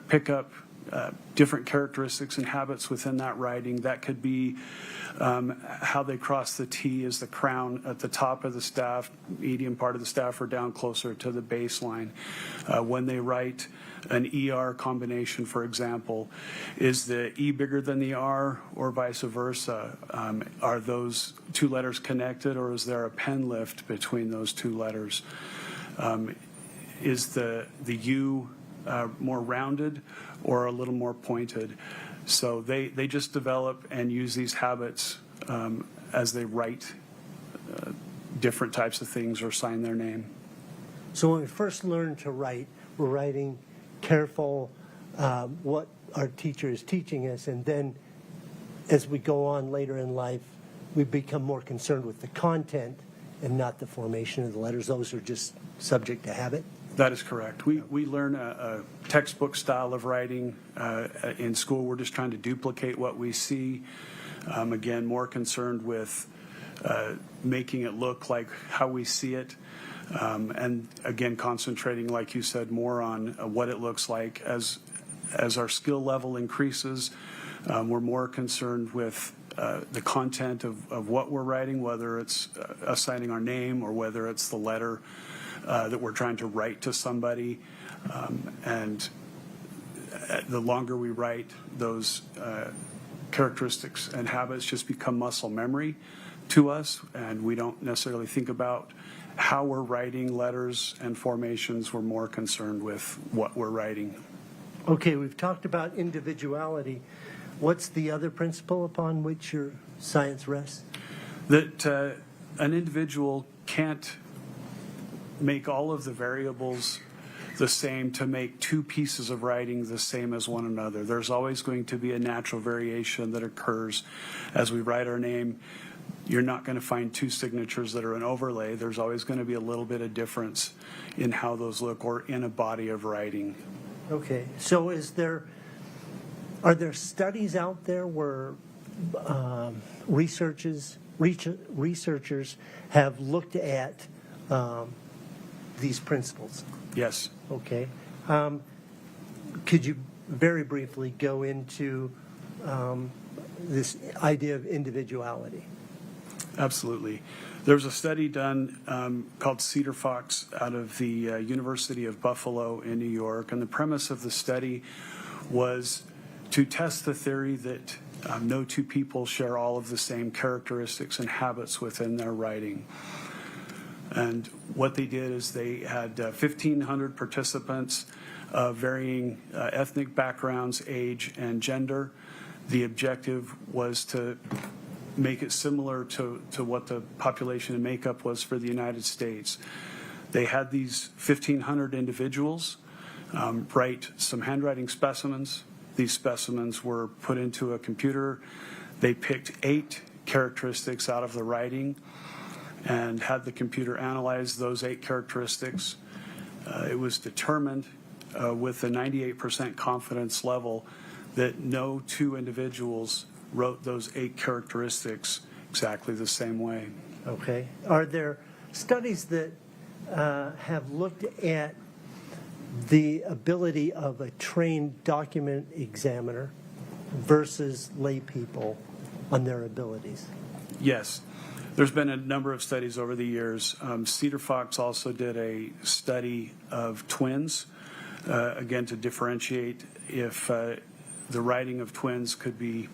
L: pick up different characteristics and habits within that writing. That could be how they cross the T is the crown at the top of the staff, medium part of the staff, or down closer to the baseline. When they write an ER combination, for example, is the E bigger than the R or vice versa? Are those two letters connected, or is there a pen lift between those two letters? Is the U more rounded or a little more pointed? So they just develop and use these habits as they write different types of things or sign their name.
K: So when we first learn to write, we're writing careful what our teacher is teaching us, and then as we go on later in life, we become more concerned with the content and not the formation of the letters. Those are just subject to habit.
L: That is correct. We learn a textbook style of writing in school. We're just trying to duplicate what we see. Again, more concerned with making it look like how we see it. And again, concentrating, like you said, more on what it looks like. As our skill level increases, we're more concerned with the content of what we're writing, whether it's assigning our name or whether it's the letter that we're trying to write to somebody. And the longer we write, those characteristics and habits just become muscle memory to us, and we don't necessarily think about how we're writing letters and formations. We're more concerned with what we're writing.
K: Okay, we've talked about individuality. What's the other principle upon which your science rests?
L: That an individual can't make all of the variables the same to make two pieces of writing the same as one another. There's always going to be a natural variation that occurs as we write our name. You're not going to find two signatures that are an overlay. There's always going to be a little bit of difference in how those look or in a body of writing.
K: Okay, so are there studies out there where researchers have looked at these principles?
L: Yes.
K: Okay. Could you very briefly go into this idea of individuality?
L: Absolutely. There was a study done called Cedar Fox out of the University of Buffalo in New York, and the premise of the study was to test the theory that no two people share all of the same characteristics and habits within their writing. And what they did is they had 1,500 participants of varying ethnic backgrounds, age, and gender. The objective was to make it similar to what the population and makeup was for the United States. They had these 1,500 individuals write some handwriting specimens. These specimens were put into a computer. They picked 8 characteristics out of the writing and had the computer analyze those 8 characteristics. It was determined with a 98% confidence level that no two individuals wrote those 8 characteristics exactly the same way.
K: Okay. Are there studies that have looked at the ability of a trained document examiner versus lay people on their abilities?
L: Yes. There's been a number of studies over the years. Cedar Fox also did a study of twins, again, to differentiate if the writing of twins could be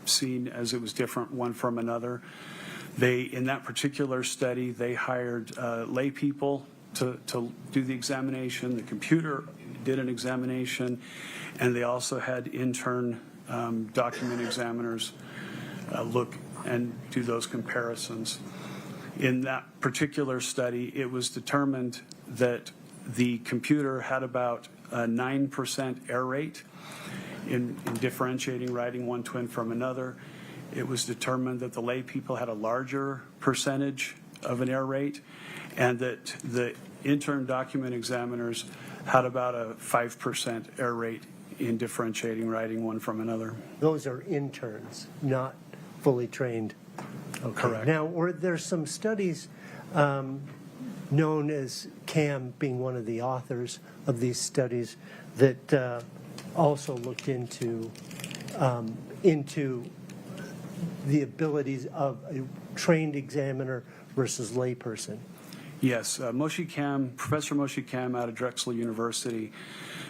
L: seen as it was different one from another. In that particular study, they hired lay people to do the examination. The computer did an examination, and they also had intern document examiners look and do those comparisons. In that particular study, it was determined that the computer had about a 9% error rate in differentiating writing one twin from another. It was determined that the lay people had a larger percentage of an error rate, and that the intern document examiners had about a 5% error rate in differentiating writing one from another.
K: Those are interns, not fully trained. Okay.
L: Correct.
K: Now, were there some studies known as Cam being one of the authors of these studies that also looked into the abilities of a trained examiner versus layperson?
L: Yes, Professor Moshe Cam out of Drexel University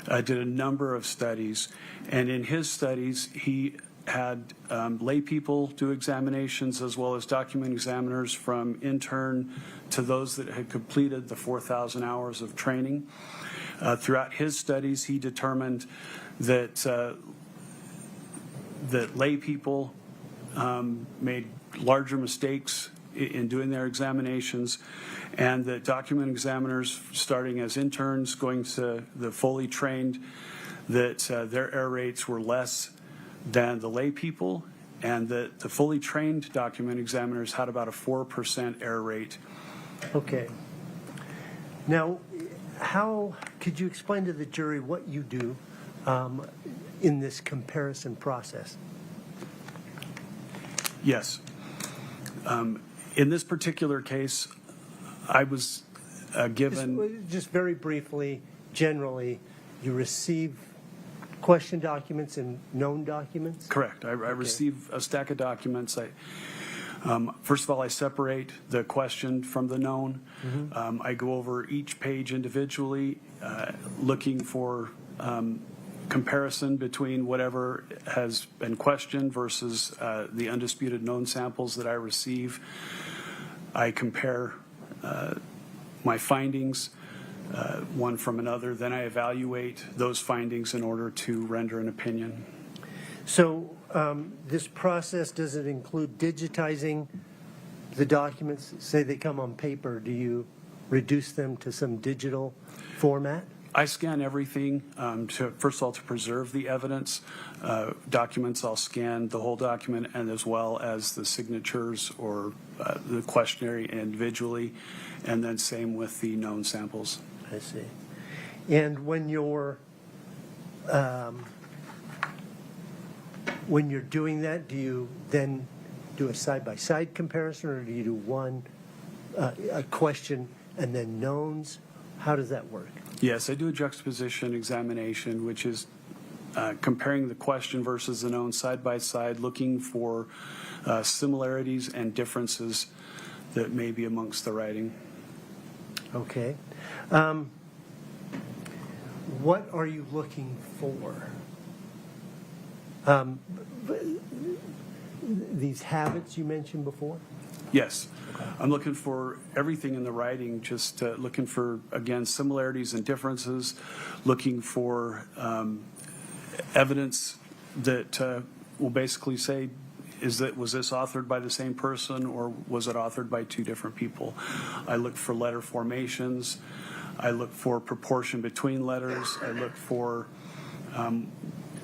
L: did a number of studies, and in his studies he had lay people do examinations as well as document examiners, from intern to those that had completed the 4,000 hours of training. Throughout his studies, he determined that lay people made larger mistakes in doing their examinations, and that document examiners, starting as interns, going to the fully trained, that their error rates were less than the lay people, and that the fully trained document examiners had about a 4% error rate.
K: Okay. Now, how could you explain to the jury what you do in this comparison process?
L: Yes. In this particular case, I was given...
K: Just very briefly, generally, you receive question documents and known documents?
L: Correct. I receive a stack of documents. First of all, I separate the question from the known. Mm-hmm. I go over each page individually, looking for comparison between whatever has been questioned versus the undisputed known samples that I receive. I compare my findings one from another. Then I evaluate those findings in order to render an opinion.
K: So this process, does it include digitizing the documents? Say they come on paper, do you reduce them to some digital format?
L: I scan everything, first of all, to preserve the evidence. Documents, I'll scan the whole document, and as well as the signatures or the questionnaire individually, and then same with the known samples.
K: I see. And when you're doing that, do you then do a side-by-side comparison, or do you do one a question and then knowns? How does that work?
L: Yes, I do a juxtaposition examination, which is comparing the question versus the known side by side, looking for similarities and differences that may be amongst the writing.
K: Okay. What are you looking for These habits you mentioned before?
L: Yes. I'm looking for everything in the writing, just looking for, again, similarities and differences, looking for evidence that will basically say, was this authored by the same person or was it authored by two different people? I look for letter formations. I look for proportion between letters. I look for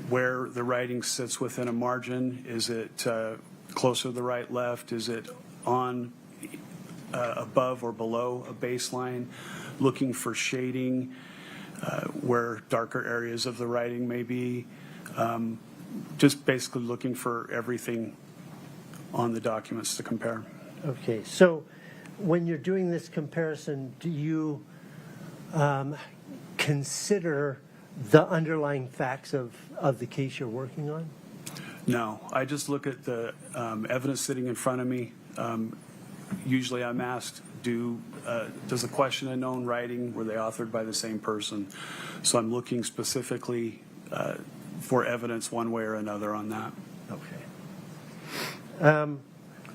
L: where the writing sits within a margin. Is it closer to the right, left? Is it on, above or below a baseline? Looking for shading where darker areas of the writing may be. Just basically looking for everything on the documents to compare.
K: Okay, so when you're doing this comparison, do you consider the underlying facts of the case you're working on?
L: No, I just look at the evidence sitting in front of me. Usually I'm asked, does the question and known writing, were they authored by the same person? So I'm looking specifically for evidence one way or another on that.
K: Okay.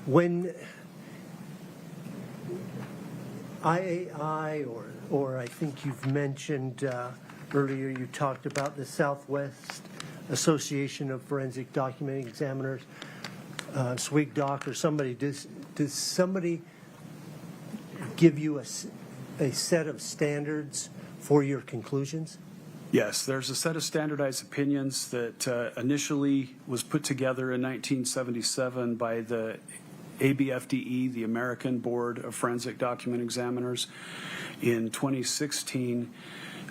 K: When IAI, or I think you've mentioned earlier, you talked about the Southwest Association of Forensic Document Examiners, SWIGDoc, or somebody, does somebody give you a set of standards for your conclusions?
L: Yes, there's a set of standardized opinions that initially was put together in 1977 by the ABFDE, the American Board of Forensic Document Examiners. In 2016,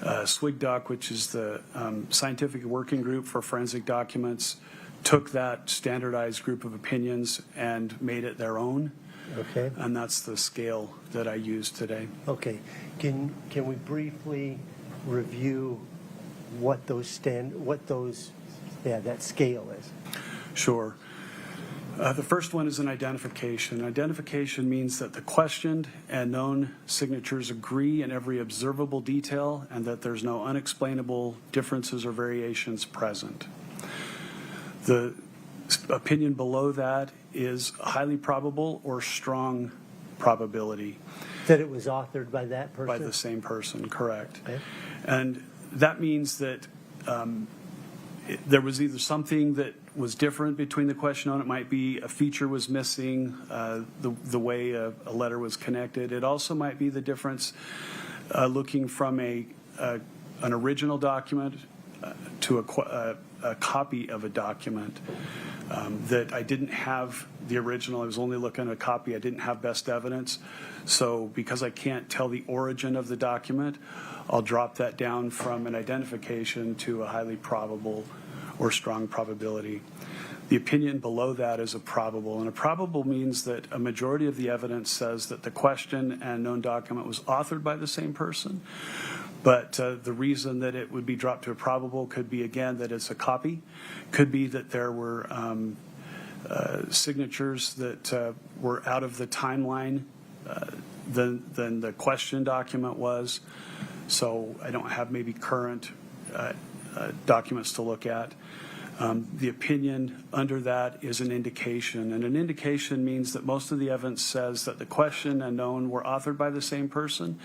L: SWIGDoc, which is the Scientific Working Group for Forensic Documents, took that standardized group of opinions and made it their own.
K: Okay.
L: And that's the scale that I use today.
K: Okay. Can we briefly review what that scale is?
L: Sure. The first one is an identification. Identification means that the questioned and known signatures agree in every observable detail and that there's no unexplainable differences or variations present. The opinion below that is highly probable or strong probability.
K: That it was authored by that person?
L: By the same person, correct.
K: Okay.
L: And that means that there was either something that was different between the question on it. Might be a feature was missing, the way a letter was connected. It also might be the difference looking from an original document to a copy of a document. That I didn't have the original. I was only looking at a copy. I didn't have best evidence. So because I can't tell the origin of the document, I'll drop that down from an identification to a highly probable or strong probability. The opinion below that is a probable, and a probable means that a majority of the evidence says that the question and known document was authored by the same person. But the reason that it would be dropped to a probable could be, again, that it's a copy. Could be that there were signatures that were out of the timeline than the question document was. So I don't have maybe current documents to look at. The opinion under that is an indication, and an indication means that most of the evidence says that the question and known were authored by the same person,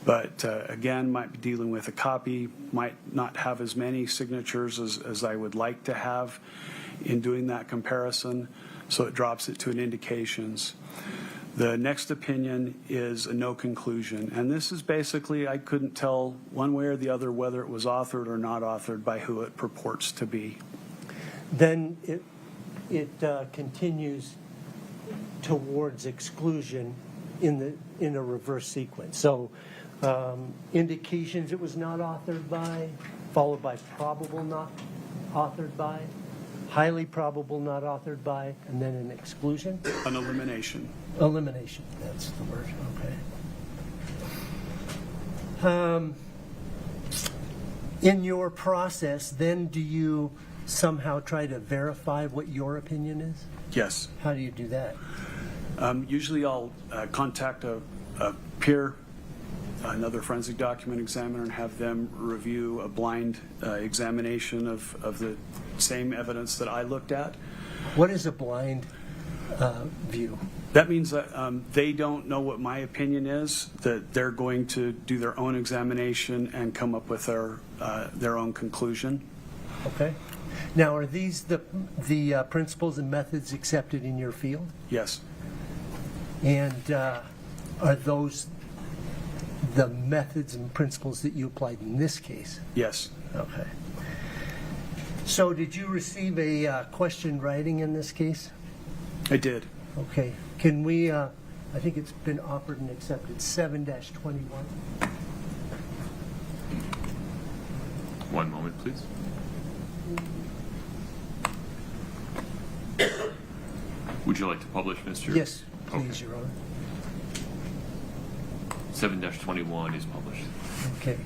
L: but again, might be dealing with a copy, might not have as many signatures as I would like to have in doing that comparison, so it drops it to an indications. The next opinion is a no conclusion, and this is basically I couldn't tell one way or the other whether it was authored or not authored by who it purports to be.
K: Then it continues towards exclusion in a reverse sequence. So indications it was not authored by, followed by probable not authored by, highly probable not authored by, and then an exclusion?
L: An elimination.
K: Elimination, that's the word, okay. In your process, then do you somehow try to verify what your opinion is?
L: Yes.
K: How do you do that?
L: Usually I'll contact a peer another forensic document examiner and have them review a blind examination of the same evidence that I looked at.
K: What is a blind view?
L: That means that they don't know what my opinion is, that they're going to do their own examination and come up with their own conclusion.
K: Okay. Now, are these the principles and methods accepted in your field?
L: Yes.
K: And are those the methods and principles that you applied in this case?
L: Yes.
K: Okay. So did you receive a question writing in this case?
L: I did.
K: Okay. Can we, I think it's been offered and accepted, 7-21.
A: One moment, please. Would you like to publish, Mr.?
K: Yes,
A: Okay.
K: please, Your Honor.
A: 7-21 is published.
K: Okay.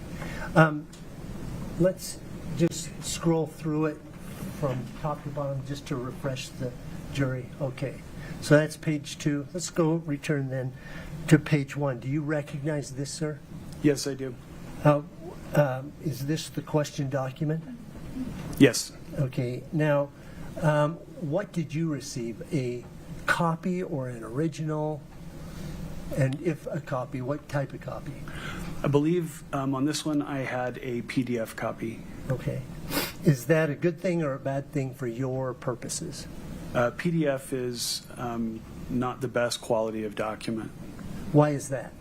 K: Let's just scroll through it from top to bottom just to refresh the jury. Okay. So that's page 2. Let's go return then to page 1. Do you recognize this, sir?
L: Yes, I do.
K: Is this the question document?
L: Yes.
K: Okay. Now, what did you receive? A copy or an original? And if a copy, what type of copy?
L: I believe on this one I had a PDF copy.
K: Okay. Is that a good thing or a bad thing for your purposes?
L: PDF is not the best quality of document.
K: Why is that?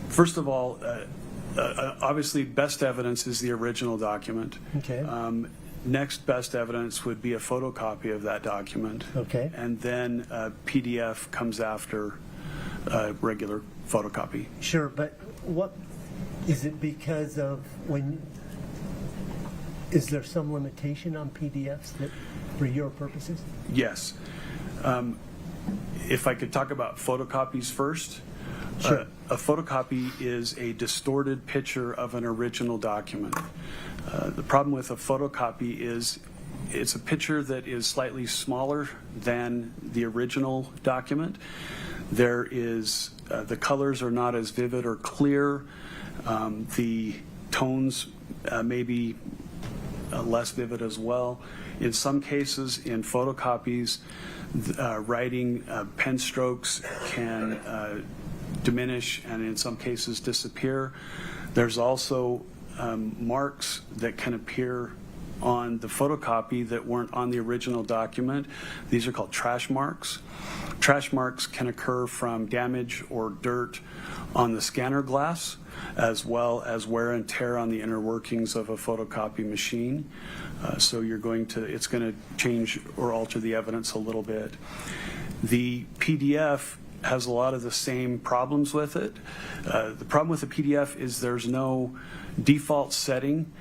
L: First of all, obviously best evidence is the original document.
K: Okay.
L: Next best evidence would be a photocopy of that document.
K: Okay.
L: And then PDF comes after regular photocopy.
K: Sure, but what is it because of when? Is there some limitation on PDFs that, for your purposes?
L: Yes. If I could talk about photocopies first.
K: Sure.
L: A photocopy is a distorted picture of an original document. The problem with a photocopy is it's a picture that is slightly smaller than the original document. There is, the colors are not as vivid or clear. The tones may be less vivid as well. In some cases, in photocopies, writing pen strokes can diminish and in some cases disappear. There's also marks that can appear on the photocopy that weren't on the original document. These are called trash marks. Trash marks can occur from damage or dirt on the scanner glass, as well as wear and tear on the inner workings of a photocopy machine. So it's going to change or alter the evidence a little bit. The PDF has a lot of the same problems with it. The problem with the PDF is there's no default setting.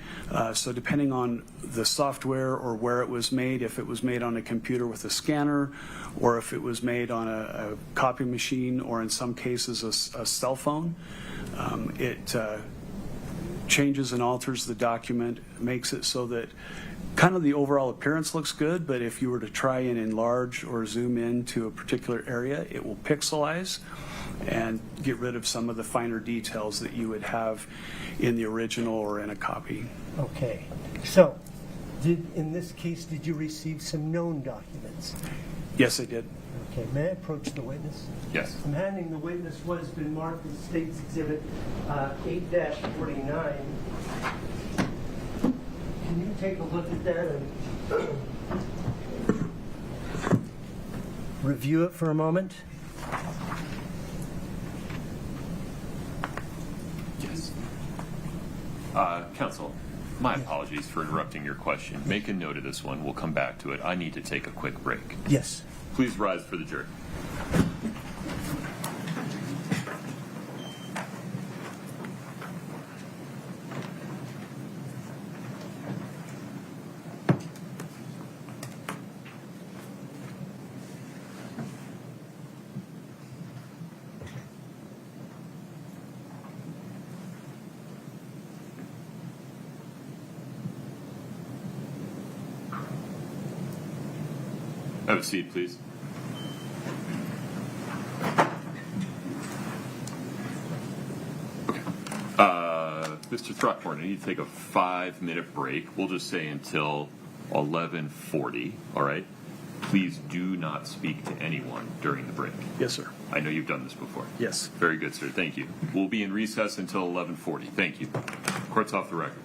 L: So depending on the software or where it was made, if it was made on a computer with a scanner, or if it was made on a copy machine, or in some cases a cell phone, it changes and alters the document, makes it so that kind of the overall appearance looks good, but if you were to try and enlarge or zoom in to a particular area, it will pixelize and get rid of some of the finer details that you would have in the original or in a copy.
K: Okay. So, in this case, did you receive some known documents?
L: Yes, I did.
K: Okay. May I approach the witness?
A: Yes.
K: I'm handing the witness what has been marked as State's Exhibit 8-49. Can you take a look at that and review it for a moment?
A: Yes. Counsel, my apologies for interrupting your question. Make a note of this one. We'll come back to it. I need to take a quick break.
K: Yes.
A: Please rise for the jury. Have a seat, please. Mr. Throckmorton, I need to take a 5-minute break. We'll just say until 11:40, all right? Please do not speak to anyone during the break.
L: Yes, sir.
A: I know you've done this before.
L: Yes.
A: Very good, sir. Thank you. We'll be in recess until 11:40. Thank you. Court's off the record.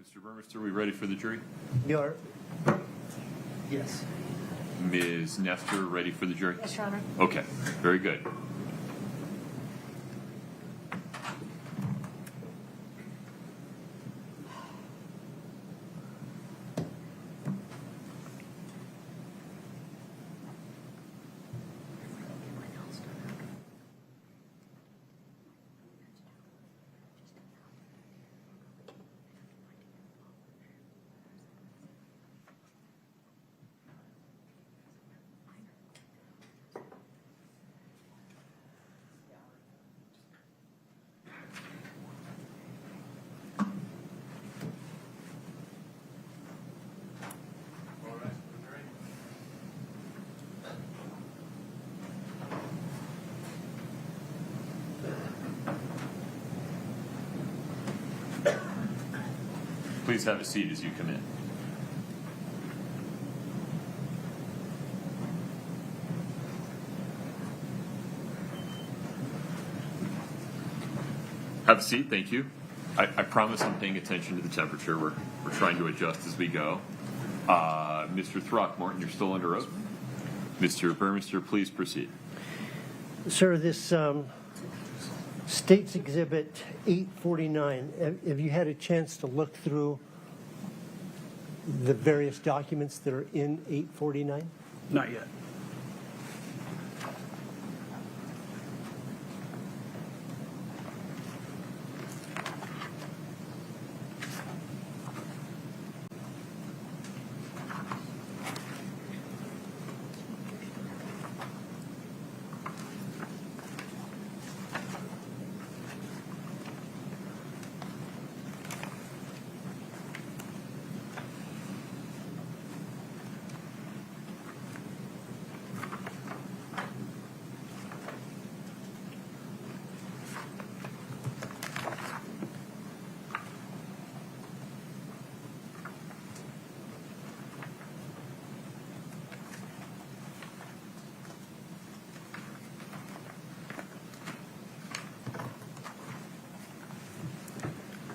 A: Mr. Burmester, are we ready for the jury?
K: You're, yes.
A: Ms. Nestor, ready for the jury?
J: Yes, Your Honor.
A: Okay, very good. Please have a seat as you come in. Have a seat, thank you. I promise I'm paying attention to the temperature. We're trying to adjust as we go. Mr. Throckmorton, you're still under oath. Mr. Burmester, please proceed.
K: Sir, this State's Exhibit 849, have you had a chance to look through the various documents that are in 849?
L: Not yet.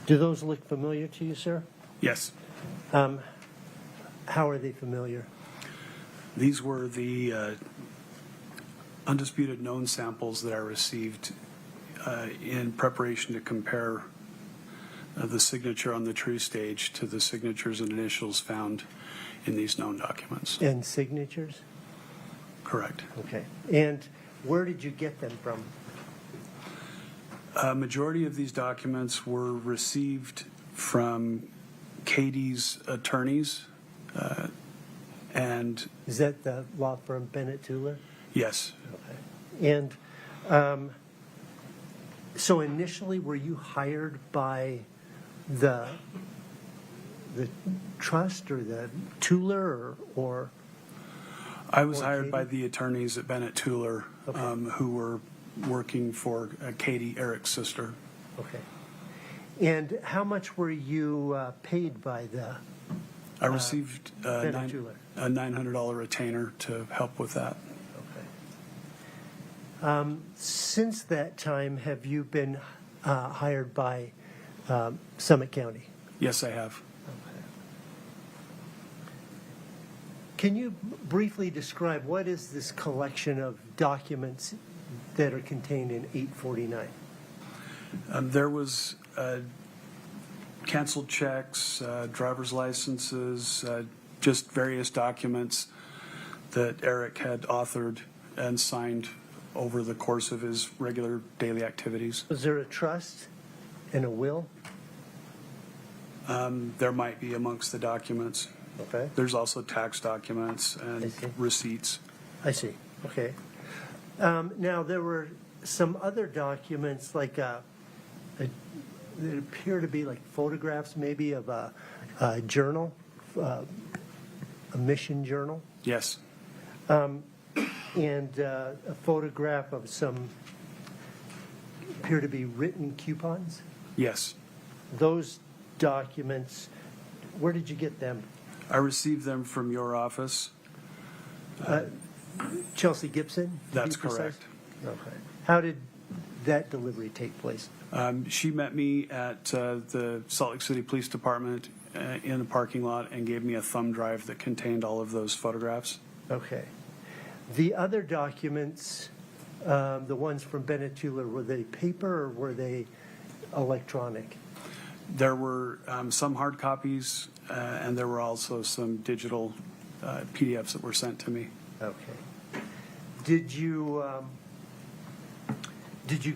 K: Do those look familiar to you, sir?
L: Yes.
K: How are they familiar?
L: These were the undisputed known samples that I received in preparation to compare the signature on the true stage to the signatures and initials found in these known documents.
K: And signatures?
L: Correct.
K: Okay. And where did you get them from?
L: A majority of these documents were received from Katie's attorneys, and
K: Is that the law firm Bennett Tuller?
L: yes,
K: Okay. And so initially, were you hired by the trust or the Tuller or
L: I was
K: Or
L: hired
K: Katie?
L: by the attorneys at Bennett Tuller,
K: Okay.
L: who were working for Katie, Eric's sister.
K: okay. And how much were you paid by the
L: I received
K: Bennett Tuller?
L: a $900 retainer to help with that.
K: Okay. Since that time, have you been hired by Summit County?
L: Yes, I have.
K: Can you briefly describe what is this collection of documents that are contained in 849?
L: There was canceled checks, driver's licenses, just various documents that Eric had authored and signed over the course of his regular daily activities.
K: Was there a trust and a will?
L: There might be amongst the documents.
K: Okay.
L: There's also tax documents
K: I
L: and
K: see.
L: receipts.
K: I see. Okay. Now, there were some other documents like that appear to be like photographs maybe of a journal, a mission journal,
L: Yes.
K: and a photograph of some appear to be written coupons.
L: Yes.
K: Those documents, where did you get them?
L: I received them from your office.
K: Chelsea Gibson? to be
L: That's
K: precise?
L: correct.
K: Okay. How did that delivery take place?
L: She met me at the Salt Lake City Police Department in the parking lot and gave me a thumb drive that contained all of those photographs.
K: Okay. The other documents, the ones from Benetula, were they paper or were they electronic?
L: There were some hard copies, and there were also some digital PDFs that were sent to me.
K: Okay. Did you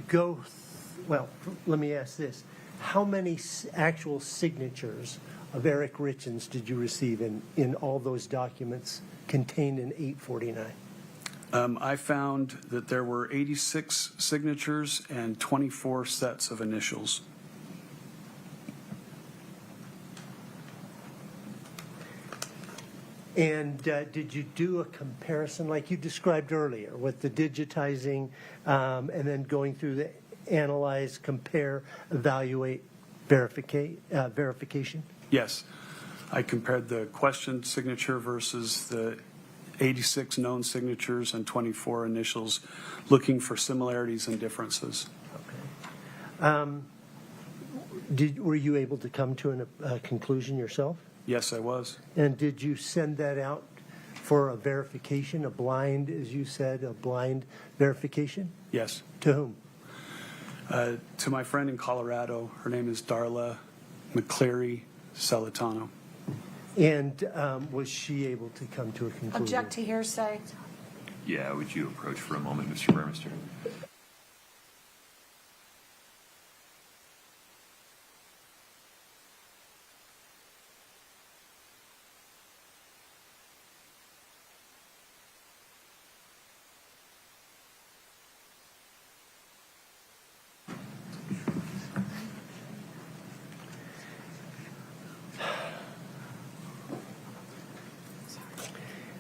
K: go, well, let me ask this. How many actual signatures of Eric Richins did you receive in all those documents contained in 849?
L: I found that there were 86 signatures and 24 sets of initials.
K: And did you do a comparison like you described earlier with the digitizing and then going through the analyze, compare, evaluate, verification?
L: Yes. I compared the question signature versus the 86 known signatures and 24 initials, looking for similarities and differences.
K: Okay. Were you able to come to a conclusion yourself?
L: Yes, I was.
K: And did you send that out for a verification, a blind, as you said, a blind verification?
L: Yes.
K: To whom?
L: To my friend in Colorado. Her name is Darla McCleary Celentano.
K: And was she able to come to a conclusion?
J: Object to hearsay.
A: Yeah, would you approach for a moment, Mr. Burmester?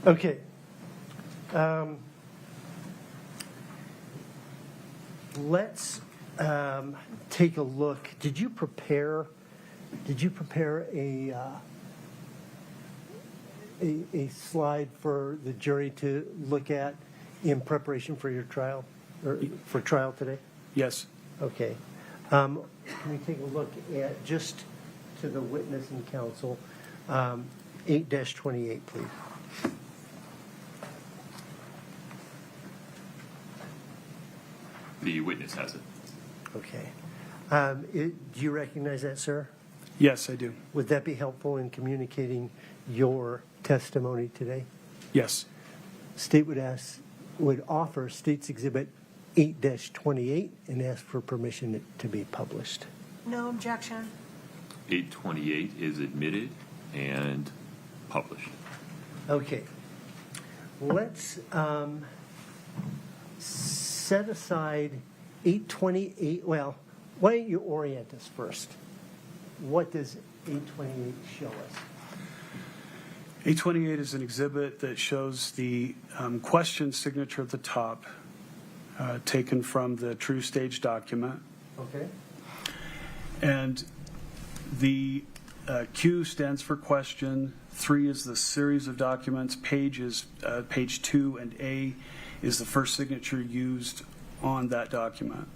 K: Okay. Let's take a look. Did you prepare a slide for the jury to look at in preparation for your trial, or for trial today?
L: Yes.
K: Okay. Can we take a look at, just to the witness and counsel, 8-28, please?
A: The witness has it.
K: Okay. Do you recognize that, sir?
L: Yes, I do.
K: Would that be helpful in communicating your testimony today?
L: Yes.
K: State would offer State's Exhibit 8-28 and ask for permission to be published.
J: No objection.
A: 828 is admitted and published.
K: Okay. Let's set aside 828. Well, why don't you orient us first? What does 828 show us?
L: 828 is an exhibit that shows the question signature at the top, taken from the true stage document.
K: Okay.
L: And the Q stands for question, 3 is the series of documents, page is page 2, and A is the first signature used on that document.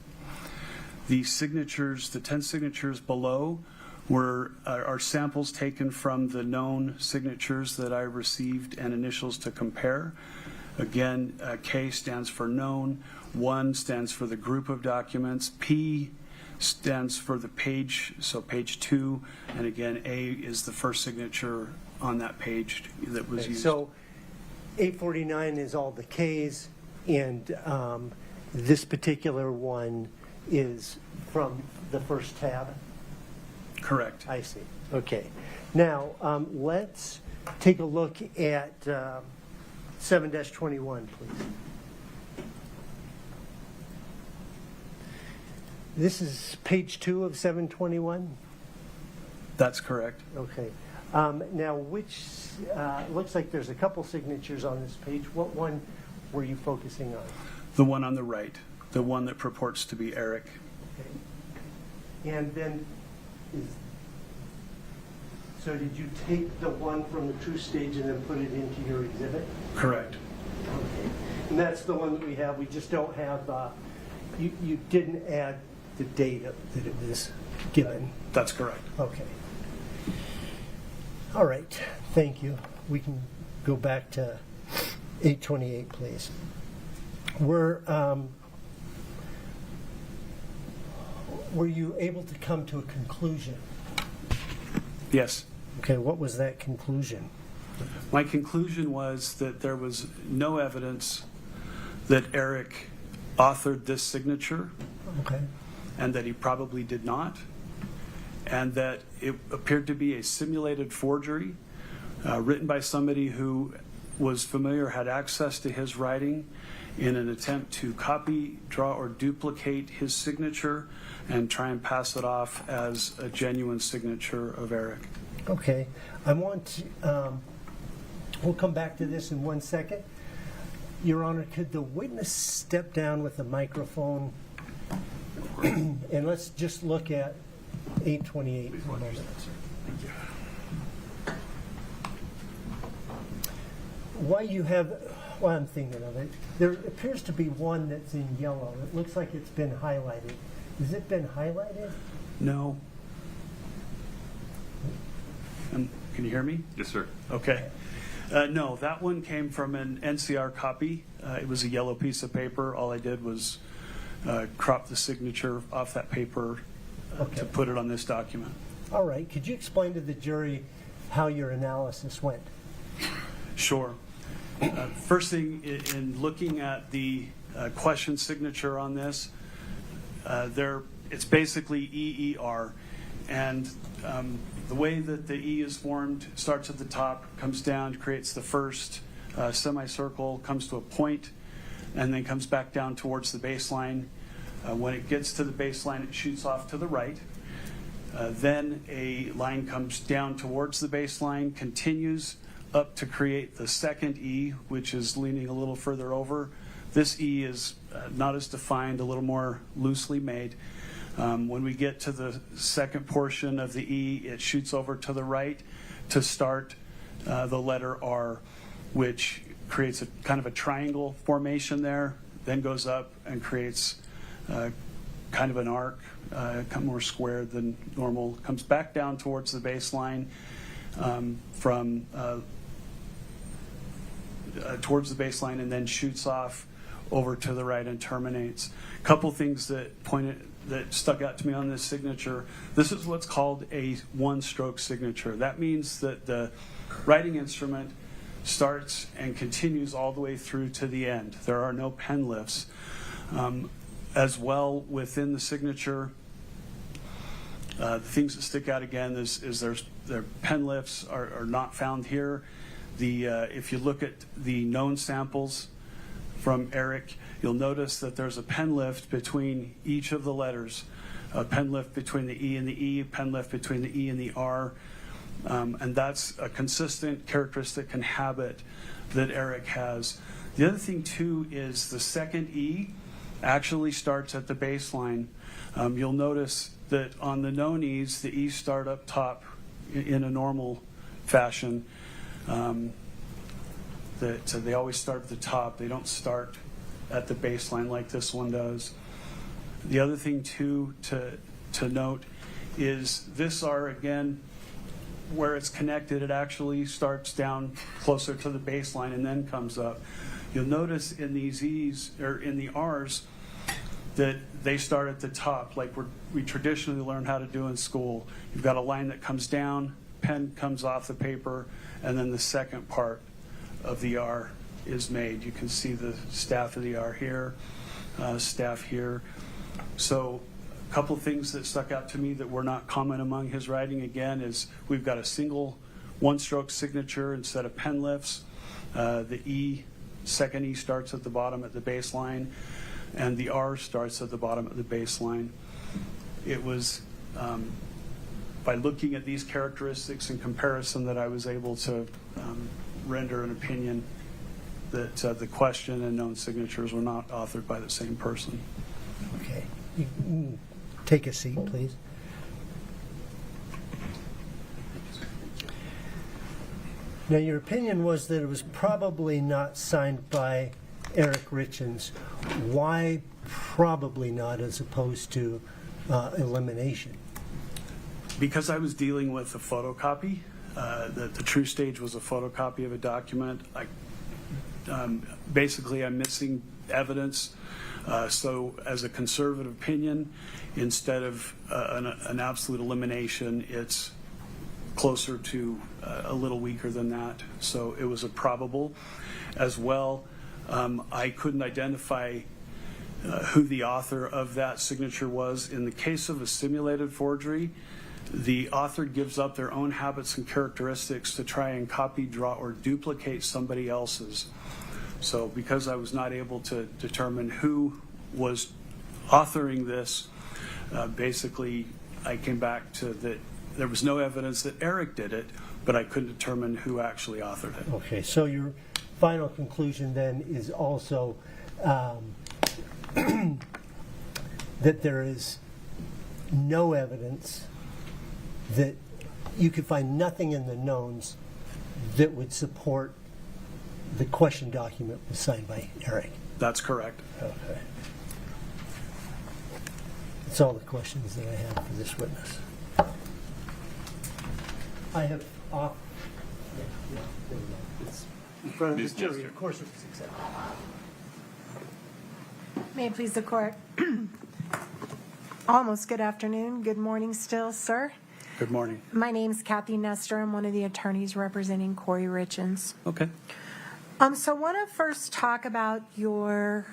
L: The signatures, the 10 signatures below, are samples taken from the known signatures that I received and initials to compare. Again, K stands for known, 1 stands for the group of documents, P stands for the page, so page 2, and again, A is the first signature on that page that was used.
K: So 849 is all the Ks, and this particular one is from the first tab?
L: Correct.
K: I see. Okay. Now, let's take a look at 7-21, please. This is page 2 of 721?
L: That's correct.
K: Okay. Now, which looks like there's a couple signatures on this page. What one were you focusing on?
L: The one on the right, the one that purports to be Eric.
K: Okay. And then, so did you take the one from the true stage and then put it into your exhibit?
L: Correct.
K: Okay. And that's the one that we have. We just don't have, you didn't add the date that it was given.
L: That's correct.
K: Okay. All right, thank you. We can go back to 828, please. Were you able to come to a conclusion?
L: Yes.
K: Okay, what was that conclusion?
L: My conclusion was that there was no evidence that Eric authored this signature,
K: Okay.
L: and that he probably did not, and that it appeared to be a simulated forgery written by somebody who was familiar, had access to his writing in an attempt to copy, draw, or duplicate his signature and try and pass it off as a genuine signature of Eric.
K: Okay, I want to, we'll come back to this in 1 second. Your Honor, could the witness step down with the microphone? And let's just look at 828 for a moment.
L: Thank you.
K: While I'm thinking of it, there appears to be one that's in yellow. It looks like it's been highlighted. Has it been highlighted?
L: No. Can you hear me?
A: Yes, sir.
L: Okay. No, that one came from an NCR copy. It was a yellow piece of paper. All I did was crop the signature off that paper to put it on this document.
K: All right. Could you explain to the jury how your analysis went?
L: Sure. First thing, in looking at the question signature on this, it's basically EER. And the way that the E is formed starts at the top, comes down, creates the first semicircle, comes to a point, and then comes back down towards the baseline. When it gets to the baseline, it shoots off to the right. Then a line comes down towards the baseline, continues up to create the second E, which is leaning a little further over. This E is not as defined, a little more loosely made. When we get to the second portion of the E, it shoots over to the right to start the letter R, which creates a kind of a triangle formation there, then goes up and creates kind of an arc, kind of more square than normal, comes back down towards the baseline towards the baseline, and then shoots off over to the right and terminates. A couple things that stuck out to me on this signature. This is what's called a one-stroke signature. That means that the writing instrument starts and continues all the way through to the end. There are no pen lifts. As well, within the signature, the things that stick out again is their pen lifts are not found here. If you look at the known samples from Eric, you'll notice that there's a pen lift between each of the letters, a pen lift between the E and the E, pen lift between the E and the R, and that's a consistent characteristic and habit that Eric has. The other thing, too, is the second E actually starts at the baseline. You'll notice that on the known E's, the E's start up top in a normal fashion. That they always start at the top. They don't start at the baseline like this one does. The other thing, too, to note is this R, again, where it's connected, it actually starts down closer to the baseline and then comes up. You'll notice in these E's, or in the R's, that they start at the top, like we traditionally learn how to do in school. You've got a line that comes down, pen comes off the paper, and then the second part of the R is made. You can see the staff of the R here, staff here. So a couple of things that stuck out to me that were not common among his writing, again, is we've got a single one-stroke signature instead of pen lifts. The E, second E starts at the bottom at the baseline, and the R starts at the bottom at the baseline. It was by looking at these characteristics in comparison that I was able to render an opinion that the question and known signatures were not authored by the same person.
K: Okay. You can take a seat, please. Now, your opinion was that it was probably not signed by Eric Richins. Why probably not as opposed to elimination?
L: Because I was dealing with a photocopy, that the true stage was a photocopy of a document. Basically, I'm missing evidence. So as a conservative opinion, instead of an absolute elimination, it's closer to a little weaker than that. So it was a probable as well. I couldn't identify who the author of that signature was. In the case of a simulated forgery, the author gives up their own habits and characteristics to try and copy, draw, or duplicate somebody else's. So because I was not able to determine who was authoring this, basically I came back to that there was no evidence that Eric did it, but I couldn't determine who actually authored it.
K: Okay, so your final conclusion then is also that there is no evidence, that you could find nothing in the knowns that would support the question document was signed by Eric.
L: That's correct.
K: Okay. That's all the questions that I have for this witness. I have off. Yeah, there we go. It's in front of
A: Ms.
K: the jury.
A: Jester.
K: Of course, it's accepted.
E: May it please the court. Almost good afternoon, good morning still, sir.
L: Good morning.
E: My name's Kathy Nestor. I'm one of the attorneys representing Kouri Richins.
L: Okay.
E: So I want to first talk about your,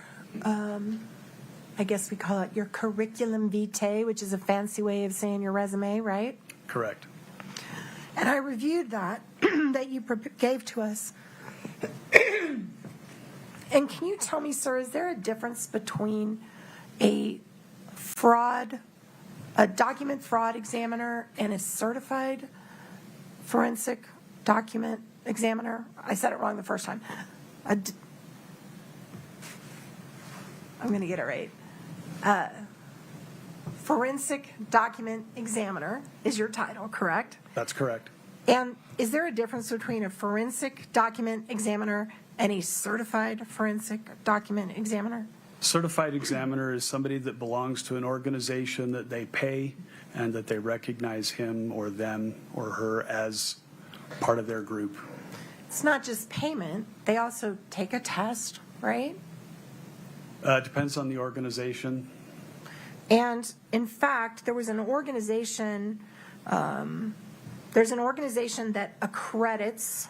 E: I guess we call it your curriculum vitae, which is a fancy way of saying your resume, right?
L: Correct.
E: And I reviewed that, that you gave to us. And can you tell me, sir, is there a difference between a document fraud examiner and a certified forensic document examiner? I said it wrong the first time. I'm going to get it right. Forensic document examiner is your title, correct?
L: That's correct.
E: And is there a difference between a forensic document examiner and a certified forensic document examiner?
L: Certified examiner is somebody that belongs to an organization that they pay and that they recognize him or them or her as part of their group.
E: It's not just payment. They also take a test, right?
L: Depends on the organization.
E: And in fact, there was an organization, there's an organization that accredits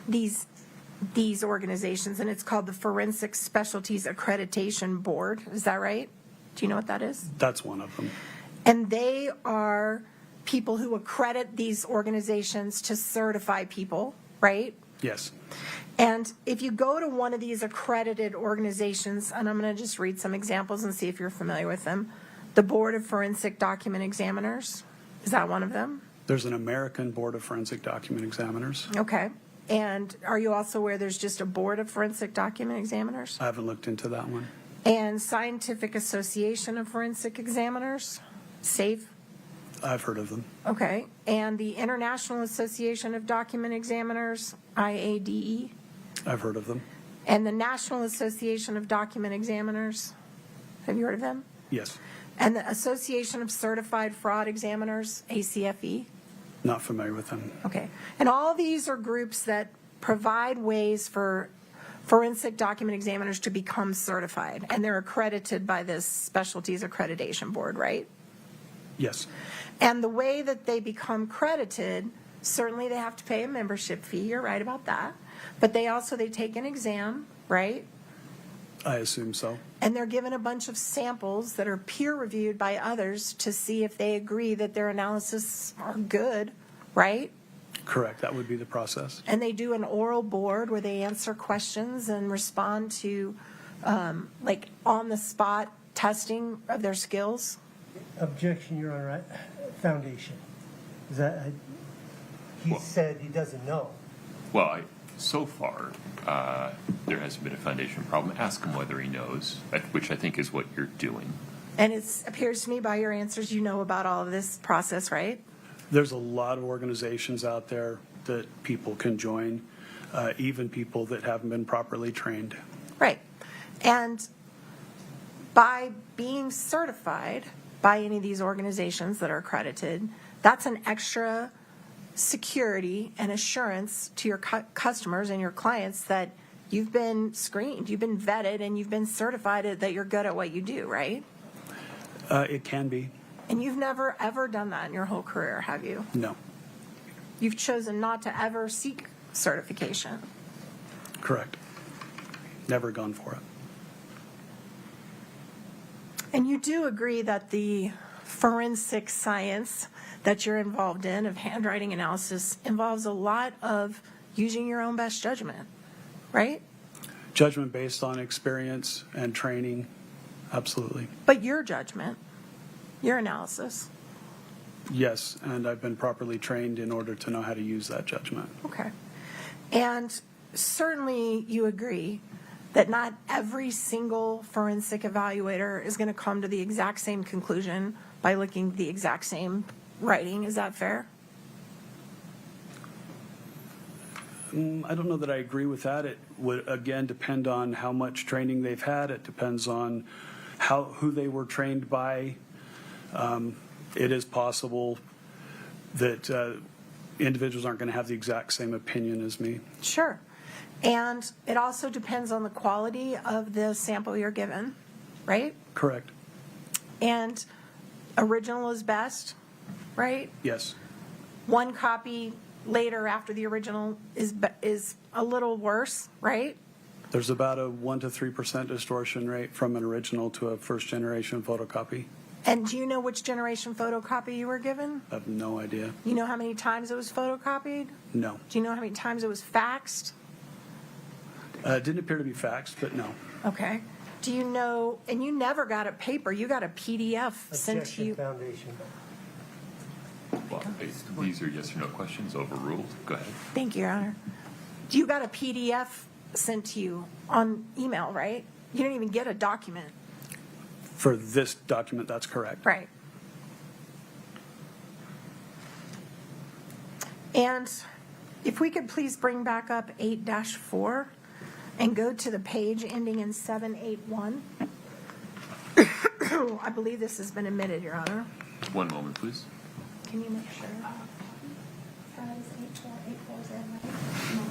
E: these organizations, and it's called the Forensic Specialties Accreditation Board. Is that right? Do you know what that is?
L: That's one of them.
E: And they are people who accredit these organizations to certify people, right?
L: Yes.
E: And if you go to one of these accredited organizations, and I'm going to just read some examples and see if you're familiar with them. The Board of Forensic Document Examiners, is that one of them?
L: There's an American Board of Forensic Document Examiners.
E: Okay. And are you also aware there's just a Board of Forensic Document Examiners?
L: I haven't looked into that one.
E: And Scientific Association of Forensic Examiners, SAFE?
L: I've heard of them.
E: Okay. And the International Association of Document Examiners, IADE?
L: I've heard of them.
E: And the National Association of Document Examiners, have you heard of them?
L: Yes.
E: And the Association of Certified Fraud Examiners, ACFE?
L: Not familiar with them.
E: Okay. And all these are groups that provide ways for forensic document examiners to become certified, and they're accredited by this Specialties Accreditation Board, right?
L: Yes.
E: And the way that they become credited, certainly they have to pay a membership fee. You're right about that. But they take an exam, right?
L: I assume so.
E: And they're given a bunch of samples that are peer reviewed by others to see if they agree that their analysis are good, right?
L: Correct. That would be the process.
E: And they do an oral board where they answer questions and respond to like on the spot testing of their skills.
K: Objection, Your Honor. Foundation. Is that, he said he doesn't know.
A: Well, so far, there hasn't been a foundation problem. Ask him whether he knows, which I think is what you're doing.
E: And it appears to me by your answers you know about all of this process, right?
L: There's a lot of organizations out there that people can join, even people that haven't been properly trained.
E: Right. And by being certified by any of these organizations that are accredited, That's an extra security and assurance to your customers and your clients that you've been screened, you've been vetted, and you've been certified that you're good at what you do, right?
L: It can be.
E: And you've never, ever done that in your whole career, have you?
L: No.
E: You've chosen not to ever seek certification.
L: Correct. Never gone for it.
E: And you do agree that the forensic science that you're involved in of handwriting analysis involves a lot of using your own best judgment, right?
L: Judgment based on experience and training, absolutely.
E: But your judgment, your analysis.
L: Yes, and I've been properly trained in order to know how to use that judgment.
E: Okay. And certainly you agree that not every single forensic evaluator is going to come to the exact same conclusion by looking at the exact same writing. Is that fair?
L: I don't know that I agree with that. It would, again, depend on how much training they've had. It depends on who they were trained by. It is possible that individuals aren't going to have the exact same opinion as me.
E: Sure. And it also depends on the quality of the sample you're given, right?
L: Correct.
E: And original is best, right?
L: Yes.
E: One copy later after the original is a little worse, right?
L: There's about a 1% to 3% distortion rate from an original to a first generation photocopy.
E: And do you know which generation photocopy you were given?
L: I have no idea.
E: You know how many times it was photocopied?
L: No.
E: Do you know how many times it was faxed?
L: It didn't appear to be faxed, but no.
E: Okay. Do you know, and you never got a paper, you got a PDF sent to
K: Objection,
E: you.
K: Foundation.
A: Well, these are yes or no questions, overruled. Go ahead.
E: Thank you, Your Honor. You got a PDF sent to you on email, right? You didn't even get a document.
L: For this document, that's correct.
E: Right. And if we could please bring back up 8-4 and go to the page ending in 781. I believe this has been admitted, Your Honor.
A: One moment, please.
E: Can you make sure?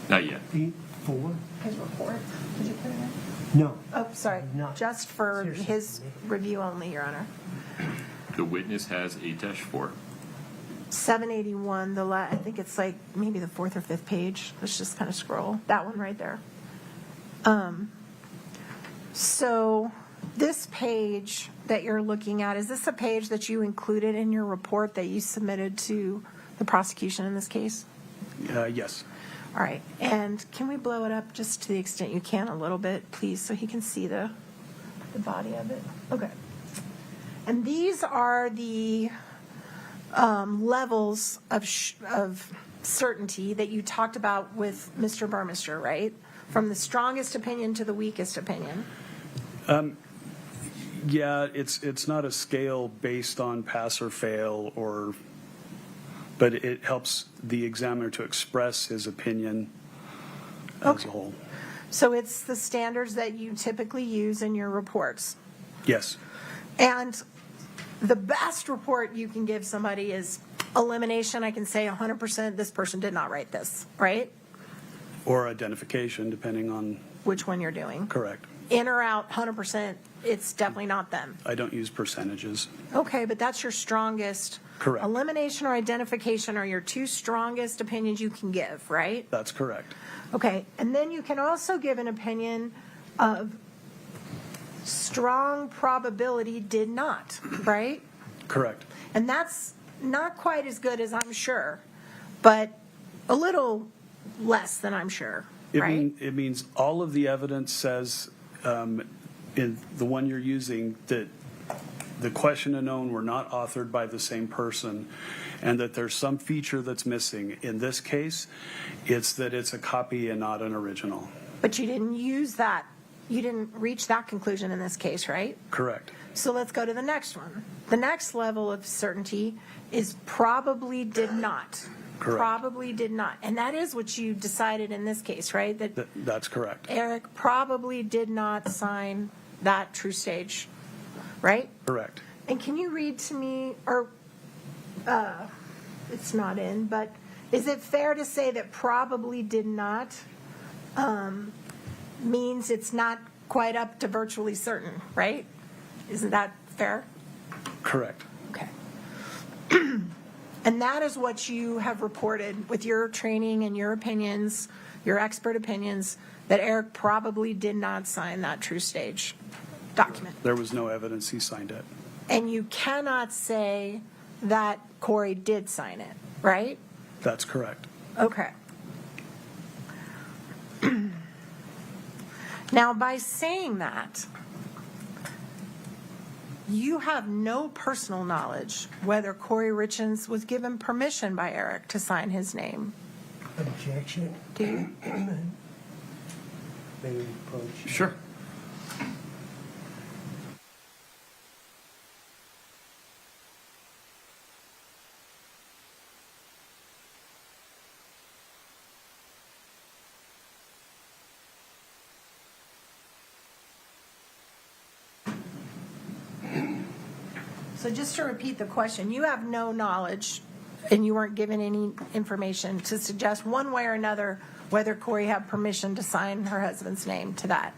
A: Not yet.
K: 8-4?
E: His report, did you put it in?
K: No.
E: Oh, sorry,
K: Not-
E: just for
K: seriously.
E: his review only, Your Honor.
A: The witness has 8-4.
E: 781, I think it's like maybe the fourth or fifth page. Let's just kind of scroll. That one right there. So this page that you're looking at, is this a page that you included in your report that you submitted to the prosecution in this case?
L: Yes.
E: All right. And can we blow it up just to the extent you can a little bit, please, so he can see the body of it? Okay. And these are the levels of certainty that you talked about with Mr. Burmister, right? From the strongest opinion to the weakest opinion.
L: Yeah, it's not a scale based on pass or fail, but it helps the examiner to express his opinion as a whole.
E: So it's the standards that you typically use in your reports.
L: Yes.
E: And the best report you can give somebody is elimination. I can say 100% this person did not write this, right?
L: Or identification, depending on.
E: Which one you're doing.
L: Correct.
E: In or out, 100%, it's definitely not them.
L: I don't use percentages.
E: Okay, but that's your strongest.
L: Correct.
E: Elimination or identification are your two strongest opinions you can give, right?
L: That's correct.
E: Okay, and then you can also give an opinion of strong probability did not, right?
L: Correct.
E: And that's not quite as good as I'm sure, but a little less than I'm sure, right?
L: It means all of the evidence says, in the one you're using, that the question unknown were not authored by the same person, and that there's some feature that's missing. In this case, it's that it's a copy and not an original.
E: But you didn't use that. You didn't reach that conclusion in this case, right?
L: Correct.
E: So let's go to the next one. The next level of certainty is probably did not.
L: Correct.
E: Probably did not. And that is what you decided in this case, right?
L: That's correct.
E: Eric probably did not sign that true stage, right?
L: Correct.
E: And can you read to me, or it's not in, but is it fair to say that probably did not means it's not quite up to virtually certain, right? Isn't that fair?
L: Correct.
E: Okay. And that is what you have reported with your training and your opinions, your expert opinions, that Eric probably did not sign that true stage document.
L: There was no evidence he signed it.
E: And you cannot say that Kouri did sign it, right?
L: That's correct.
E: Okay. Now, by saying that, you have no personal knowledge whether Kouri Richins was given permission by Eric to sign his name.
K: Objection.
E: Do you?
K: May we approach?
A: Sure.
E: So just to repeat the question, you have no knowledge and you weren't given any information to suggest one way or another whether Kouri had permission to sign her husband's name to that.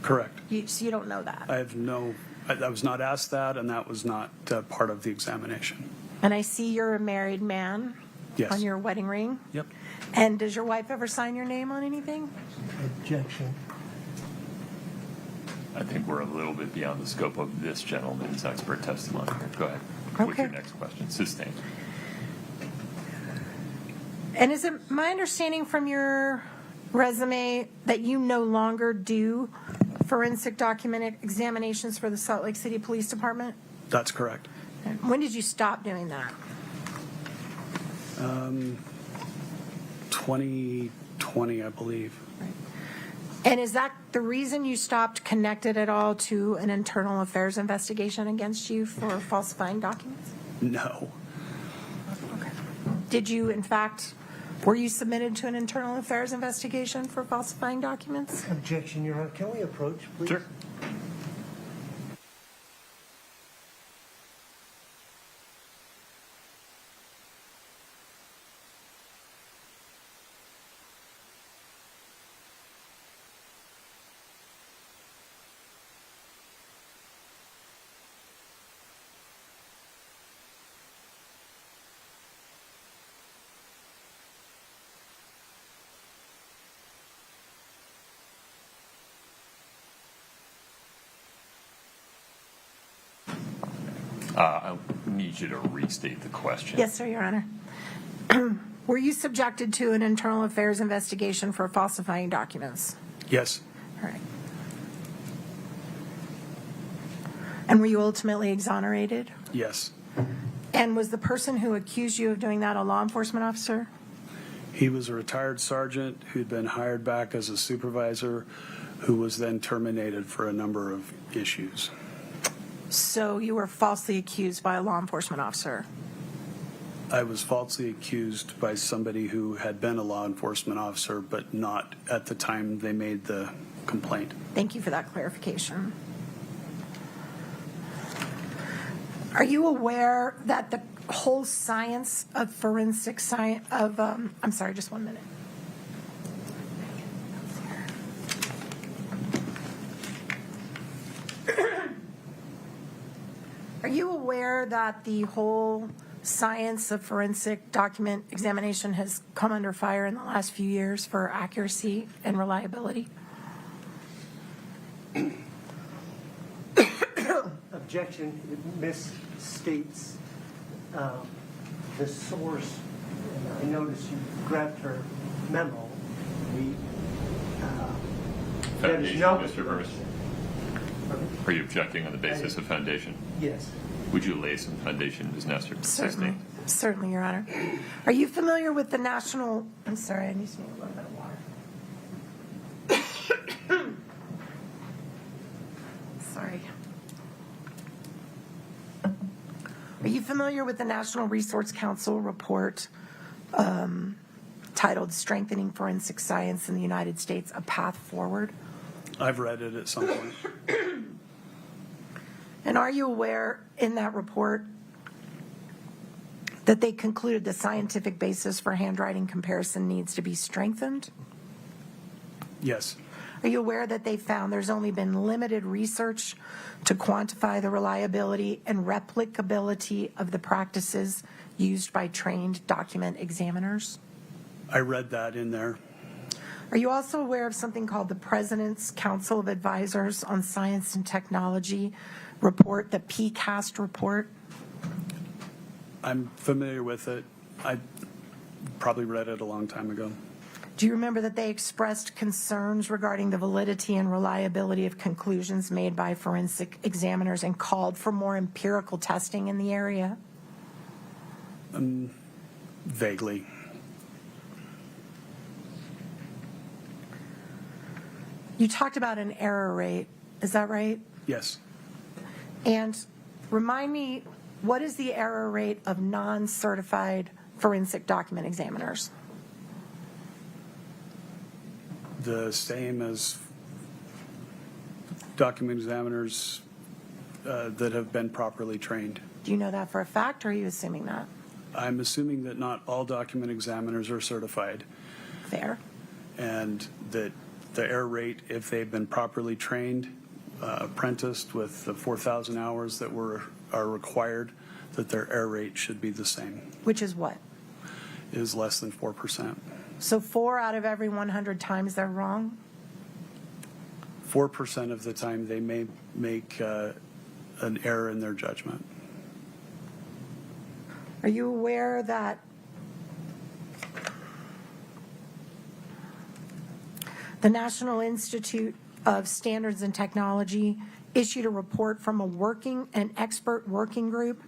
L: Correct.
E: So you don't know that.
L: I was not asked that, and that was not part of the examination.
E: And I see you're a married man.
L: Yes.
E: On your wedding ring.
L: Yep.
E: And does your wife ever sign your name on anything?
K: Objection.
A: I think we're a little bit beyond the scope of this gentleman's expert testimony here. Go ahead. What's your
E: Okay.
A: next question? Sustained.
E: And is it my understanding from your resume that you no longer do forensic document examinations for the Salt Lake City Police Department?
L: That's correct.
E: When did you stop doing that?
L: 2020, I believe.
E: And is that the reason you stopped connected at all to an internal affairs investigation against you for falsifying documents?
L: No.
E: Okay. Did you, in fact, were you submitted to an internal affairs investigation for falsifying documents?
K: Objection, Your Honor. Can we approach, please?
A: Sure. I need you to restate the question.
E: Yes, sir, Your Honor. Were you subjected to an internal affairs investigation for falsifying documents?
L: Yes.
E: All right. And were you ultimately exonerated?
L: Yes.
E: And was the person who accused you of doing that a law enforcement officer?
L: He was a retired sergeant who'd been hired back as a supervisor who was then terminated for a number of issues.
E: So you were falsely accused by a law enforcement officer?
L: I was falsely accused by somebody who had been a law enforcement officer, but not at the time they made the complaint.
E: Thank you for that clarification. Are you aware that the whole science of forensic science I'm sorry, just 1 minute. Are you aware that the whole science of forensic document examination has come under fire in the last few years for accuracy and reliability?
K: Objection. It misstates the source. I noticed you grabbed her memo. That is
A: Foundation,
K: no.
A: Mr. Burris. Are you objecting on the basis of foundation?
K: Yes.
A: Would you lay some foundation as necessary?
E: Certainly. Certainly, Your Honor. Are you familiar with the national, I'm sorry, I need to need a little bit of water. Sorry. Are you familiar with the National Resource Council report titled Strengthening Forensic Science in the United States, A Path Forward?
L: I've read it at some point.
E: And are you aware in that report that they concluded the scientific basis for handwriting comparison needs to be strengthened?
L: Yes.
E: Are you aware that they found there's only been limited research to quantify the reliability and replicability of the practices used by trained document examiners?
L: I read that in there.
E: Are you also aware of something called the President's Council of Advisors on Science and Technology report, the PCAST report?
L: I'm familiar with it. I probably read it a long time ago.
E: Do you remember that they expressed concerns regarding the validity and reliability of conclusions made by forensic examiners and called for more empirical testing in the area?
L: Vaguely.
E: You talked about an error rate. Is that right?
L: Yes.
E: And remind me, what is the error rate of non-certified forensic document examiners?
L: The same as document examiners that have been properly trained.
E: Do you know that for a fact, or are you assuming that?
L: I'm assuming that not all document examiners are certified,
E: Fair.
L: and that the error rate, if they've been properly trained, apprenticed with the 4,000 hours that are required, that their error rate should be the same,
E: Which is what?
L: is less than 4%.
E: So 4 out of every 100 times they're wrong?
L: 4% of the time they may make an error in their judgment.
E: Are you aware that the National Institute of Standards and Technology issued a report from an expert working group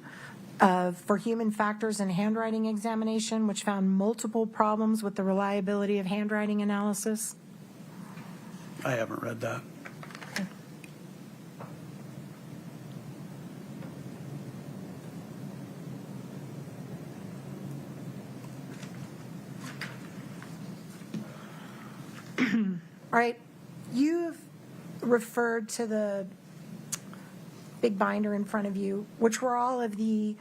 E: for human factors in handwriting examination, which found multiple problems with the reliability of handwriting analysis?
L: I haven't read that.
E: All right, you've referred to the big binder in front of you, which were all of the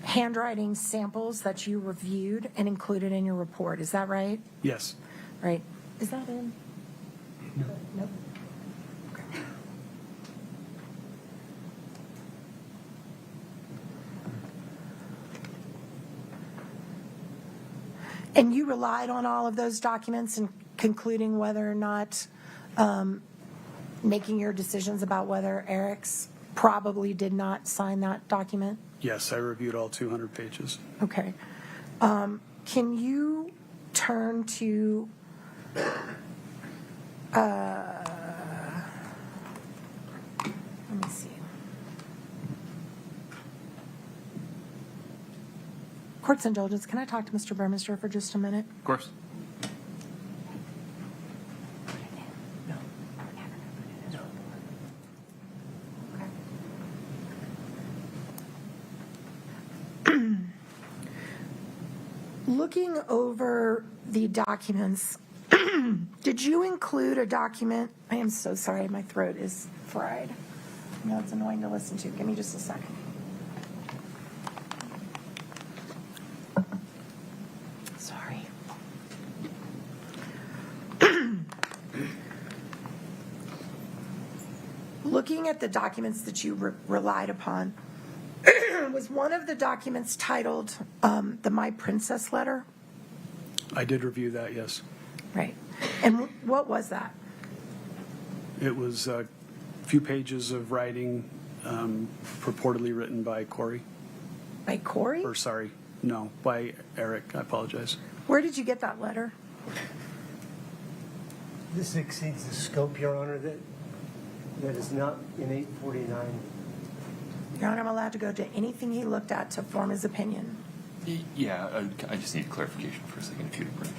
E: handwriting samples that you reviewed and included in your report. Is that right?
L: Yes.
E: Right. Is that in? No. Nope. And you relied on all of those documents in concluding whether or not, making your decisions about whether Eric's probably did not sign that document?
L: Yes, I reviewed all 200 pages.
E: Okay. Can you turn to let me see. Court's indulgence, can I talk to Mr. Burmester for just a minute?
A: Of course.
E: Looking over the documents, did you include a document? I am so sorry, my throat is fried. I know it's annoying to listen to. Give me just a second. Sorry. Looking at the documents that you relied upon, was one of the documents titled the My Princess letter?
L: I did review that, yes.
E: Right. And what was that?
L: It was a few pages of writing purportedly written by Kouri.
E: By Kouri?
L: Or sorry, no, by Eric. I apologize.
E: Where did you get that letter?
K: This exceeds the scope, Your Honor, that is not in 849.
E: Your Honor, I'm allowed to go to anything he looked at to form his opinion.
A: Yeah, I just need clarification for a second, if you would, Bridge.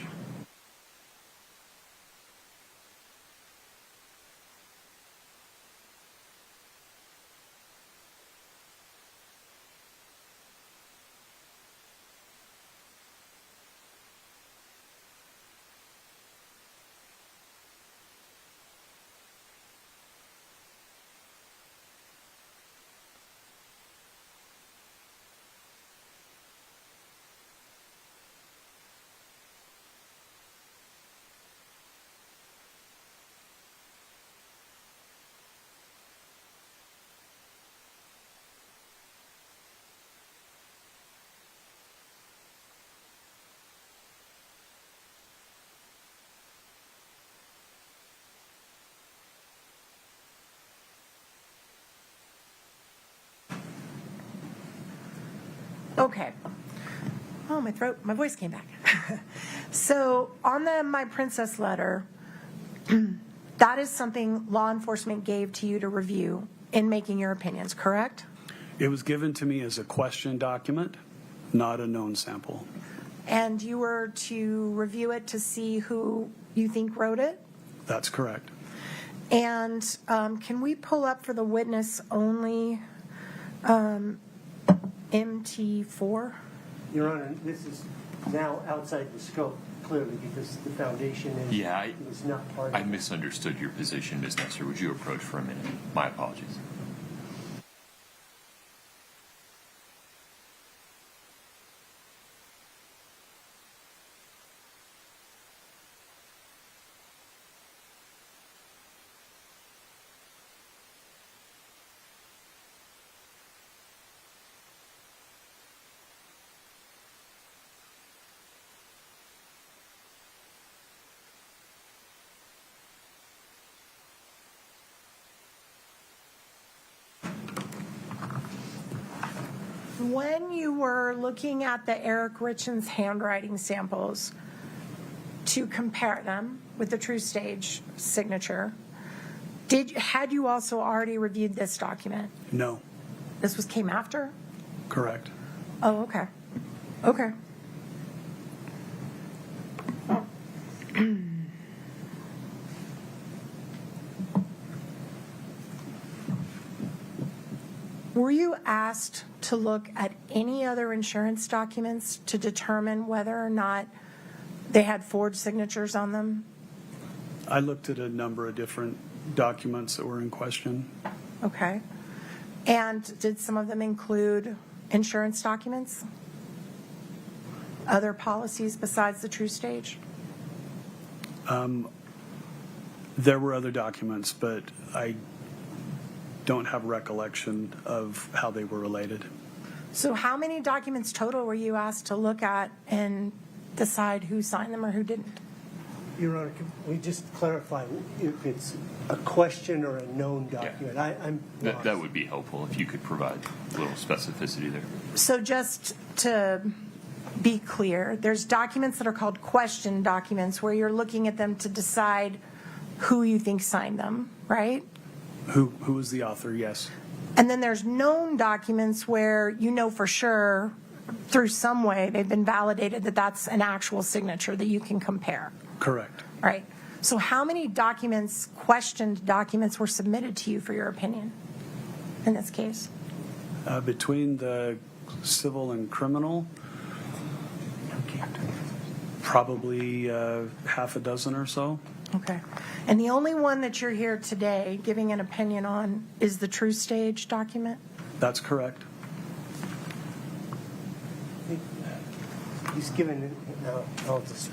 E: Okay. Oh, my voice came back. So on the My Princess letter, that is something law enforcement gave to you to review in making your opinions, correct?
L: It was given to me as a question document, not a known sample.
E: And you were to review it to see who you think wrote it?
L: That's correct.
E: And can we pull up for the witness only MT4?
K: Your Honor, this is now outside the scope, clearly, because the foundation is not part of
A: I
K: it.
A: misunderstood your position, Ms. Nestor. Would you approach for a minute? My apologies.
E: When you were looking at the Eric Richins handwriting samples to compare them with the True Stage signature, had you also already reviewed this document?
L: No.
E: This came after?
L: Correct.
E: Oh, okay. Okay. Were you asked to look at any other insurance documents to determine whether or not they had forged signatures on them?
L: I looked at a number of different documents that were in question.
E: Okay. And did some of them include insurance documents? Other policies besides the True Stage?
L: There were other documents, but I don't have recollection of how they were related.
E: So how many documents total were you asked to look at and decide who signed them or who didn't?
K: Your Honor, can we just clarify if it's a question or a known document?
A: Yeah.
K: I'm lost.
A: That would be helpful if you could provide a little specificity there.
E: So just to be clear, there's documents that are called question documents where you're looking at them to decide who you think signed them, right?
L: Who was the author? Yes.
E: And then there's known documents where you know for sure through some way they've been validated that that's an actual signature that you can compare.
L: Correct.
E: Right. So how many documents, questioned documents, were submitted to you for your opinion in this case?
L: Between the civil and criminal, probably half a dozen or so.
E: Okay. And the only one that you're here today giving an opinion on is the True Stage document?
L: That's correct.
K: He's given, I'll just.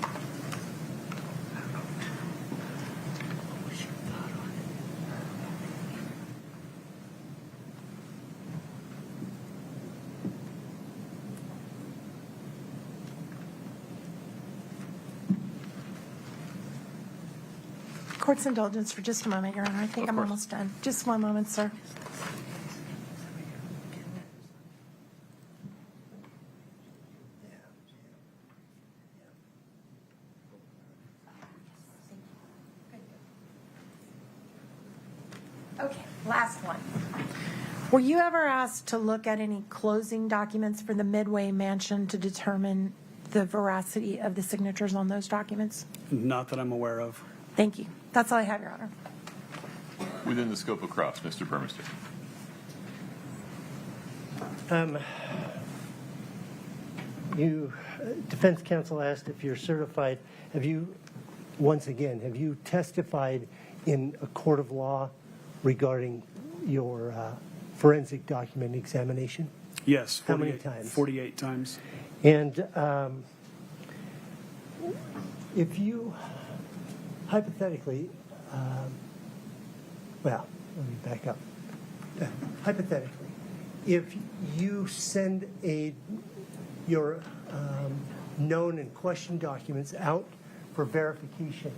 E: Court's indulgence for just a moment, Your Honor. I think I'm almost done. Just one moment, sir. Okay, last one. Were you ever asked to look at any closing documents for the Midway Mansion to determine the veracity of the signatures on those documents?
L: Not that I'm aware of.
E: Thank you. That's all I have, Your Honor.
A: Within the scope of cross, Mr. Burmester.
K: Defense counsel asked if you're certified. Have you testified in a court of law regarding your forensic document examination?
L: Yes.
K: How many times?
L: 48 times.
K: And if you, hypothetically, well, let me back up. Hypothetically, if you send your known and questioned documents out for verification,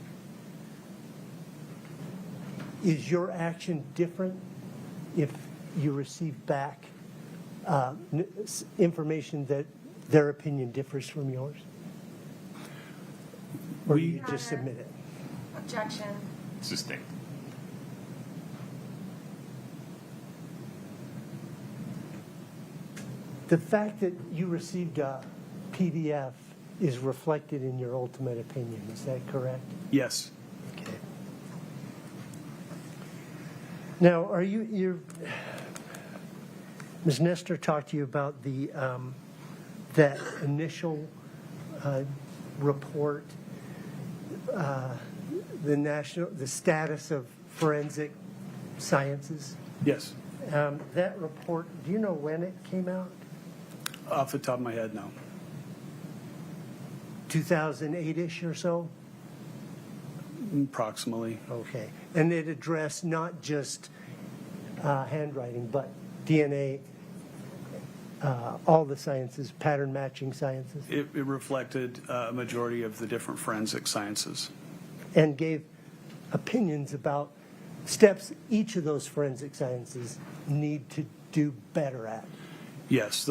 K: is your action different if you receive back information that their opinion differs from yours? Or do you just submit it?
J: Objection.
A: Sustained.
K: The fact that you received a PDF is reflected in your ultimate opinion, is that correct?
L: Yes.
K: Okay. Now, are you're Ms. Nestor talked to you about the that initial report, the status of forensic sciences.
L: Yes.
K: That report, do you know when it came out?
L: Off the top of my head, no.
K: 2008-ish or so?
L: Approximately.
K: Okay. And it addressed not just handwriting, but DNA, all the sciences, pattern matching sciences,
L: It reflected a majority of the different forensic sciences.
K: and gave opinions about steps each of those forensic sciences need to do better at.
L: Yes,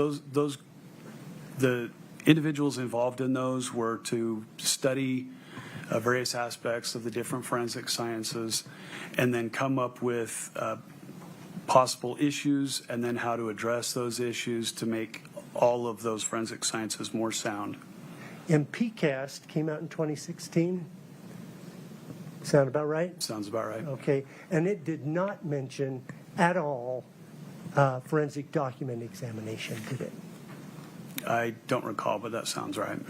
L: the individuals involved in those were to study various aspects of the different forensic sciences and then come up with possible issues and then how to address those issues to make all of those forensic sciences more sound.
K: And PCAST came out in 2016. Sound about right?
L: Sounds about right.
K: Okay. And it did not mention at all forensic document examination, did it?
L: I don't recall, but that sounds right.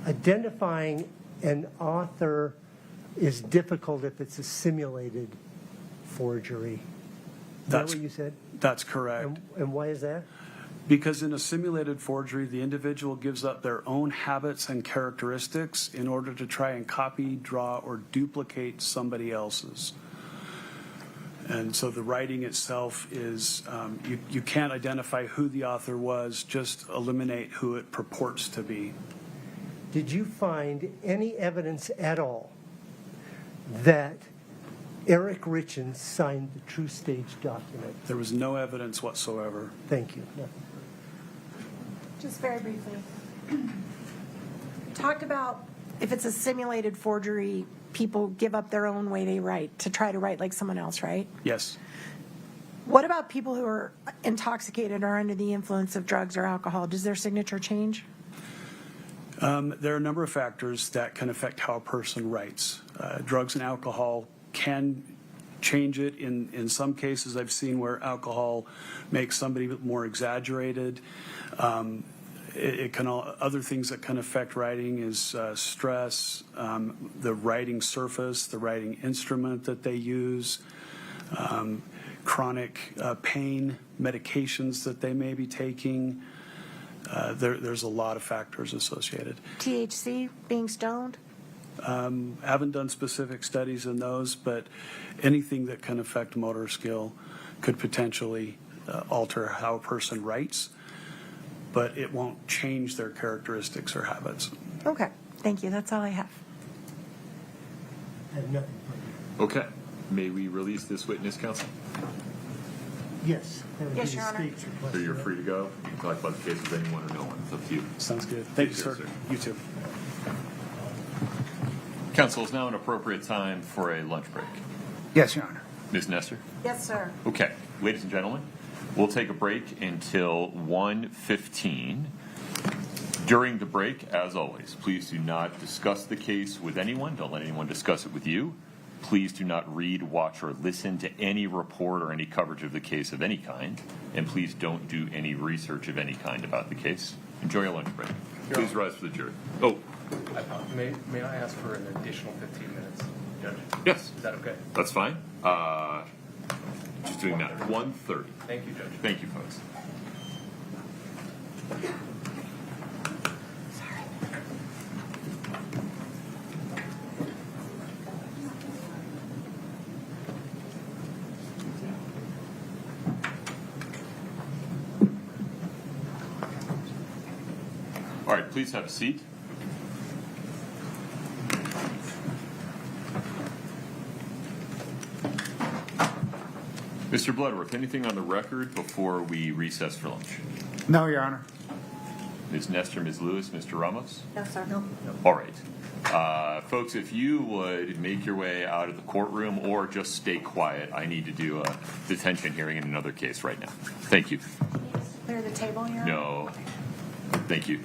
K: Identifying an author is difficult if it's a simulated forgery. Is that
L: That's-
K: what you said?
L: That's correct.
K: And why is that?
L: Because in a simulated forgery, the individual gives up their own habits and characteristics in order to try and copy, draw, or duplicate somebody else's. And so the writing itself is, you can't identify who the author was, just eliminate who it purports to be.
K: Did you find any evidence at all that Eric Richins signed the True Stage document?
L: There was no evidence whatsoever.
K: Thank you.
J: Just very briefly. Talked about if it's a simulated forgery, people give up their own way they write to try to write like someone else, right?
L: Yes.
J: What about people who are intoxicated or under the influence of drugs or alcohol? Does their signature change?
L: There are a number of factors that can affect how a person writes. Drugs and alcohol can change it. In some cases, I've seen where alcohol makes somebody more exaggerated. It can other things that can affect writing is stress, the writing surface, the writing instrument that they use, chronic pain, medications that they may be taking. There's a lot of factors associated.
J: THC, being stoned?
L: Haven't done specific studies in those, but anything that can affect motor skill could potentially alter how a person writes, but it won't change their characteristics or habits.
J: Okay, thank you. That's all I have.
K: I have nothing further.
A: Okay. May we release this witness, counsel?
K: Yes. that would
J: Yes,
K: be
J: Your
K: the
J: Honor.
K: state's request.
A: So you're free to go. You can talk about the case with anyone or no one. It's up to you.
L: Sounds good. Thank you,
A: Take care,
L: sir.
A: sir.
L: You too.
A: Counsel, is now an appropriate time for a lunch break.
B: Yes, Your Honor.
A: Ms. Nestor?
J: Yes, sir.
A: Okay, ladies and gentlemen, we'll take a break until 1:15. During the break, as always, please do not discuss the case with anyone. Don't let anyone discuss it with you. Please do not read, watch, or listen to any report or any coverage of the case of any kind. And please don't do any research of any kind about the case. Enjoy your lunch break. Please rise for the jury. Oh,
F: May I ask for an additional 15 minutes, Judge?
A: yes,
F: Is that okay?
A: that's fine. Just doing that. 1:30.
F: Thank you, Judge.
A: Thank you, folks. All right, please have a seat. Mr. Bloodworth, anything on the record before we recess for lunch?
B: No, Your Honor.
A: Ms. Nestor, Ms. Lewis, Mr. Ramos?
J: No, sir. No.
A: All right. Folks, if you would make your way out of the courtroom or just stay quiet, I need to do a detention hearing in another case right now. Thank you.
J: Clear the table here?
A: No. Thank you.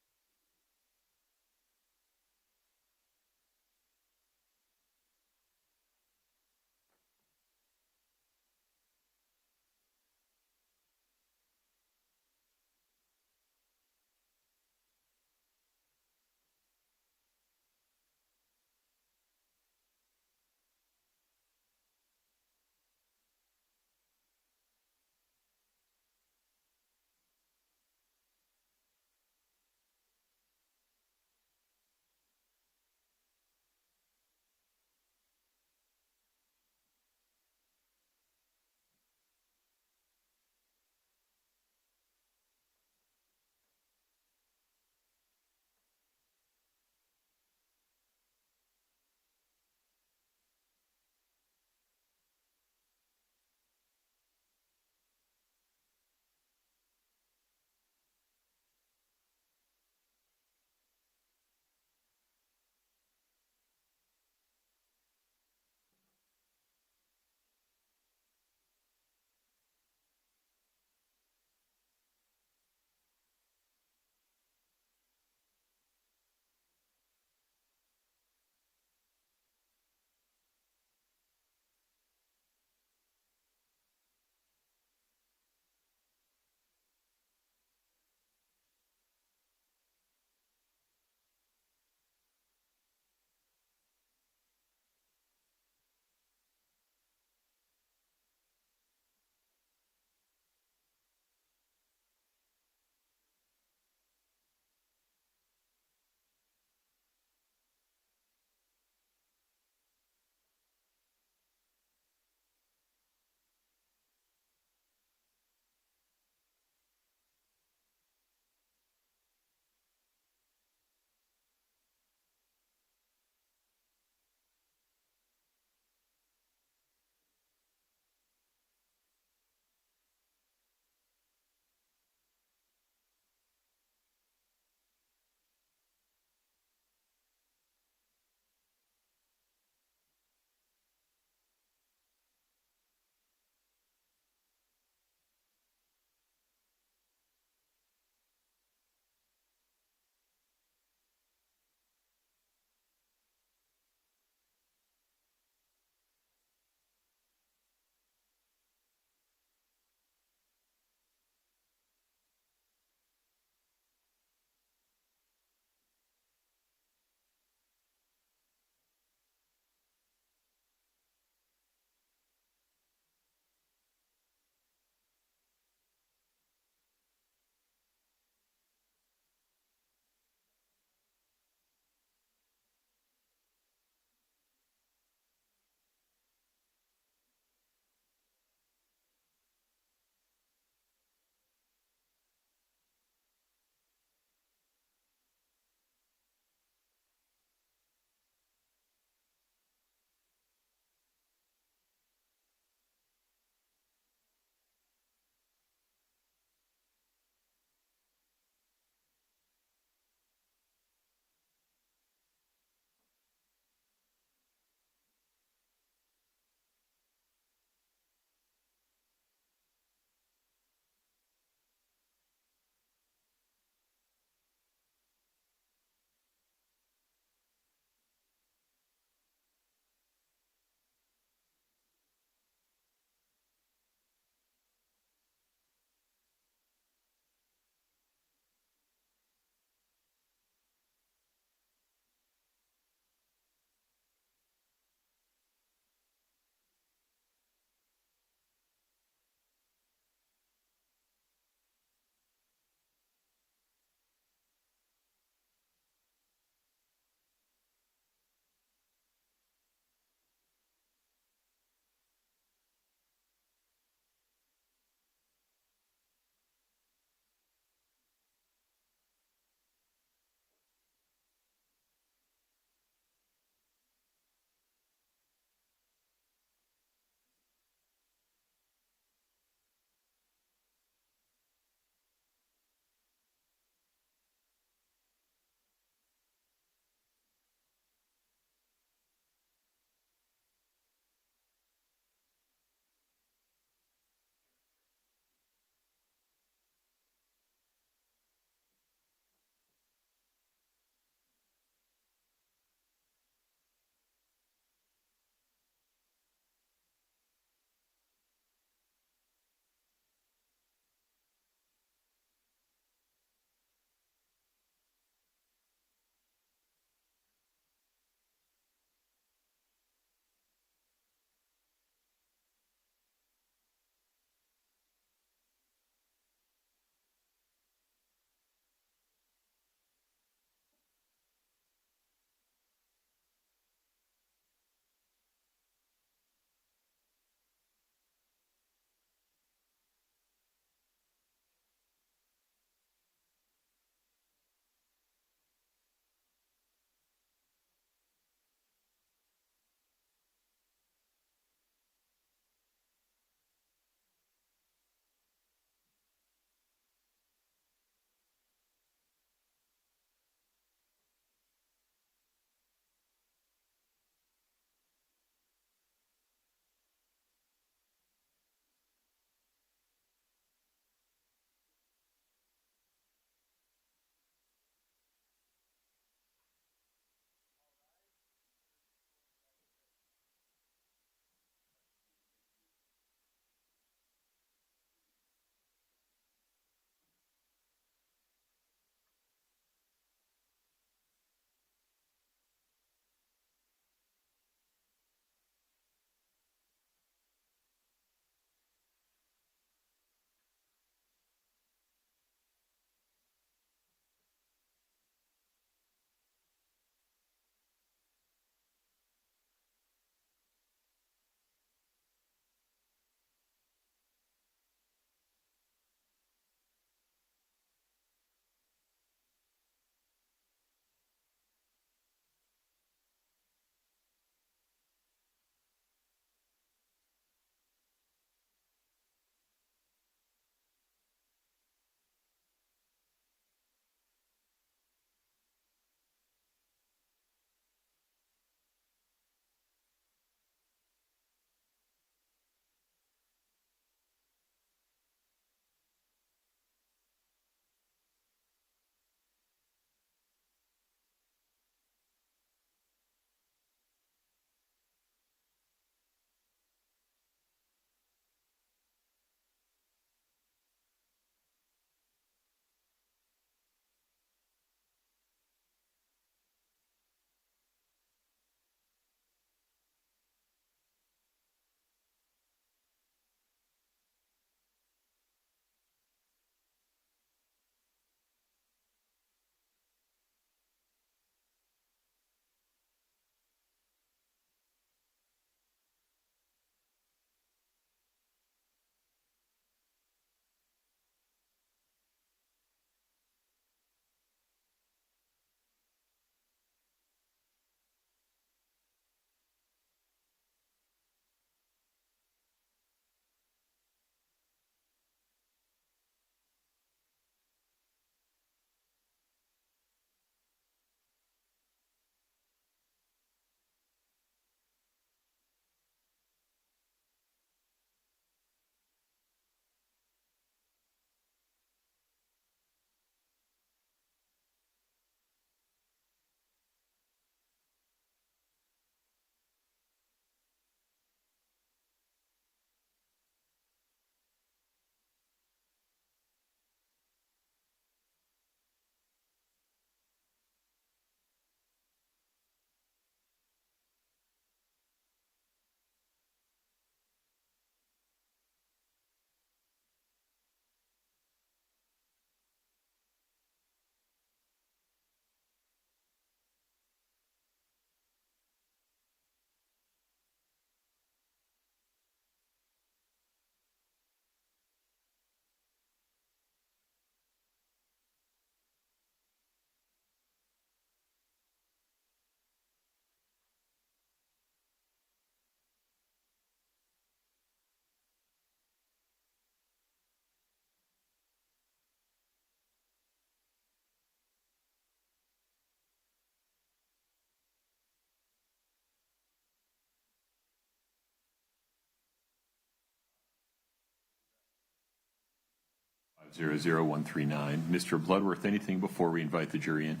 A: 00139. Mr. Bloodworth, anything before we invite the jury in?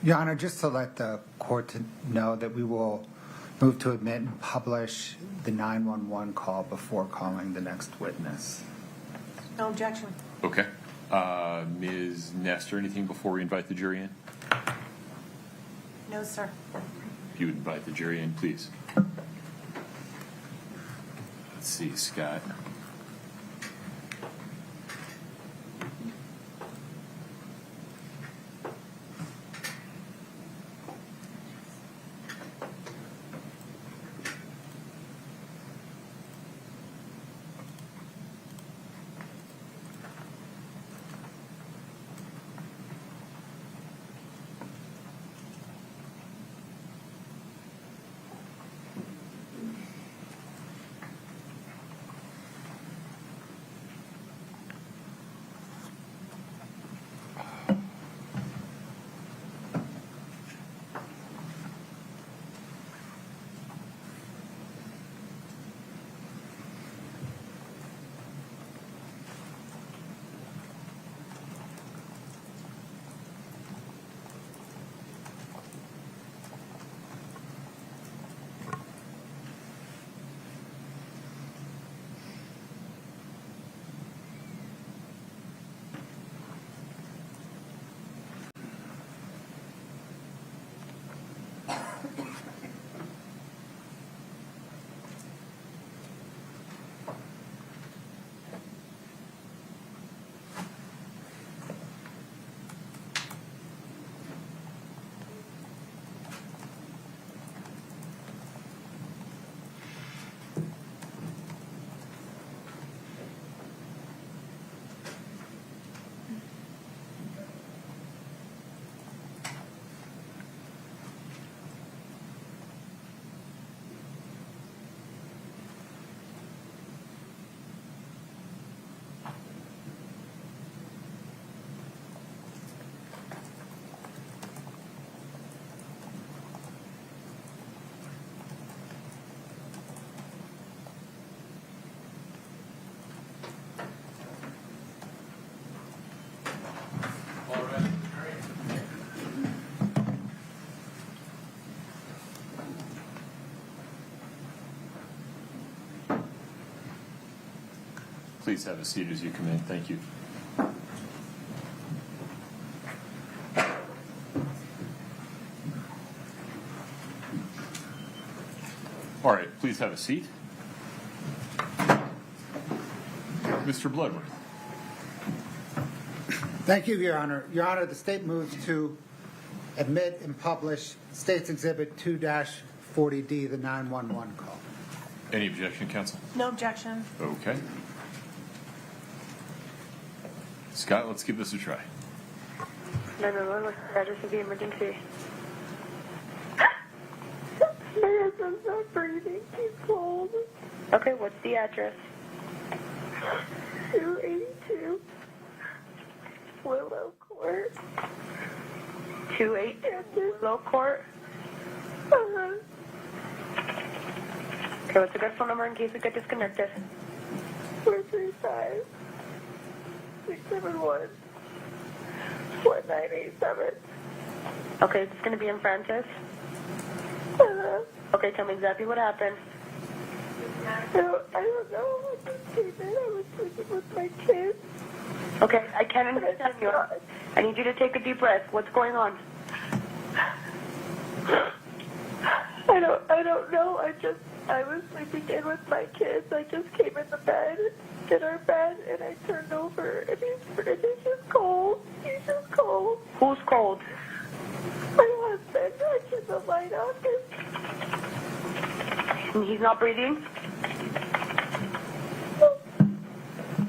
B: Your Honor, just to let the court to know that we will move to admit and publish the 911 call before calling the next witness.
J: No objection.
A: Okay. Ms. Nestor, anything before we invite the jury in?
J: No, sir.
A: If you would invite the jury in, please. Let's see, Scott. Please have a seat as you come in. Thank you. All right, please have a seat. Mr. Bloodworth.
B: Thank you, Your Honor. Your Honor, the state moves to admit and publish State's Exhibit 2-40D, the 911 call.
A: Any objection, counsel?
J: No objection.
A: Okay. Scott, let's give this a try.
G: 911, what's the address of the emergency? My husband's not breathing. He's cold. Okay, what's the address? 282 Willow Court. 282 Willow Court? Uh-huh. Okay, what's the best phone number in case we get disconnected? 435 671 1987. Okay, it's going to be in Francis? Uh-huh. Okay, tell me exactly what happened. I don't know. I just came in. I was sleeping with my kids. Okay, I can't understand you. I need you to take a deep breath. What's going on? I don't know. I was sleeping in with my kids. I just came in the bed, in our bed, and I turned over, and he's just cold. He's just cold. Who's cold? My husband. I turned the light on. And he's not breathing?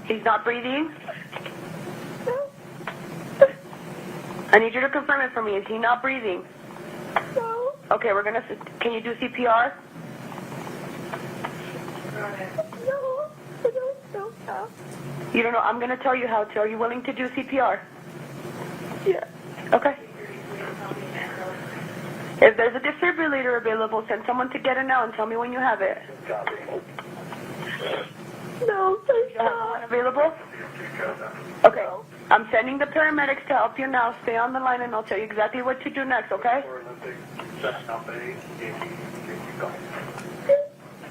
G: He's not breathing?
J: No.
G: I need you to confirm it for me. Is he not breathing?
J: No.
G: Okay, can you do CPR?
J: No. I don't know how.
G: You don't know. I'm going to tell you how to. Are you willing to do CPR?
J: Yeah.
G: Okay. If there's a defibrillator available, send someone to get it now and tell me when you have it. No, please stop. Available? Okay. I'm sending the paramedics to help you now. Stay on the line and I'll tell you exactly what to do next, okay?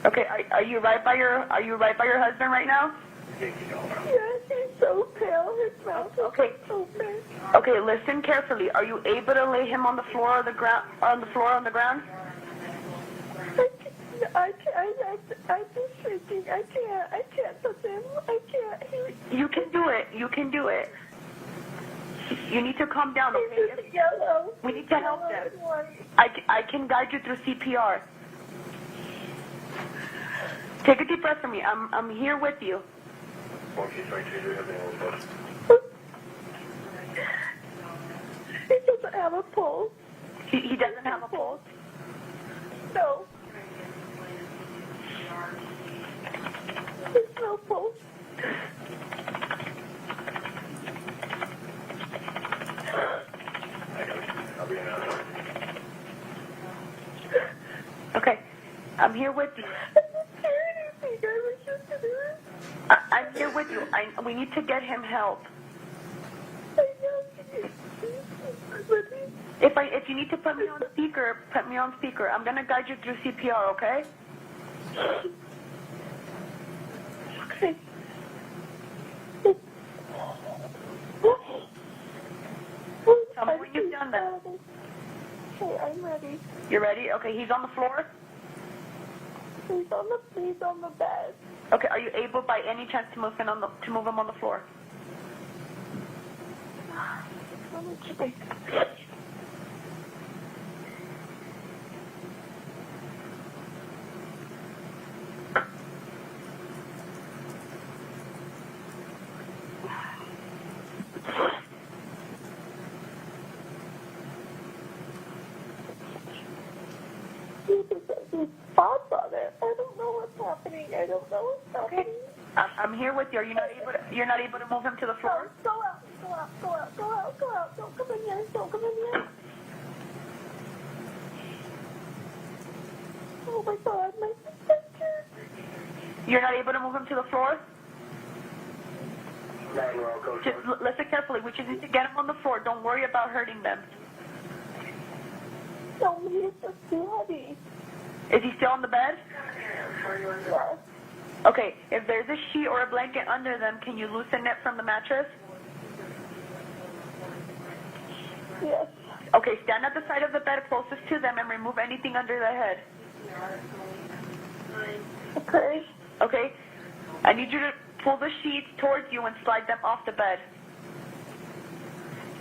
G: Okay, are you right by your husband right now? Yes, he's so pale. His mouth is open. Okay, listen carefully. Are you able to lay him on the floor or the ground? On the ground? I'm just shaking. I can't touch him. I can't. You can do it. You can do it. You need to calm down, okay? He's yellow. We need to help them. I can guide you through CPR. Take a deep breath for me. I'm here with you. He doesn't have a pulse. He doesn't have a pulse? No. There's no pulse. Okay. I'm here with you. I'm here with you. We need to get him help. If you need to put me on speaker, put me on speaker. I'm gonna guide you through CPR, okay? Okay. Tell me when you've done that. Okay, I'm ready. You're ready? Okay, he's on the floor? He's on the bed. Okay, are you able by any chance to move him on the floor? Spots on it. I don't know what's happening. Okay. I'm here with you. Are you not able to? You're not able to move him to the floor. Go out. Don't come in here. Oh my God, my sister. You're not able to move him to the floor. Just listen carefully. We just need to get him on the floor. Don't worry about hurting them. No, he's just too heavy. Is he still on the bed? Yes. Okay, if there's a sheet or a blanket under them, can you loosen it from the mattress? Yes. Okay, stand at the side of the bed closest to them and remove anything under their head. Okay. Okay, I need you to pull the sheets towards you and slide them off the bed.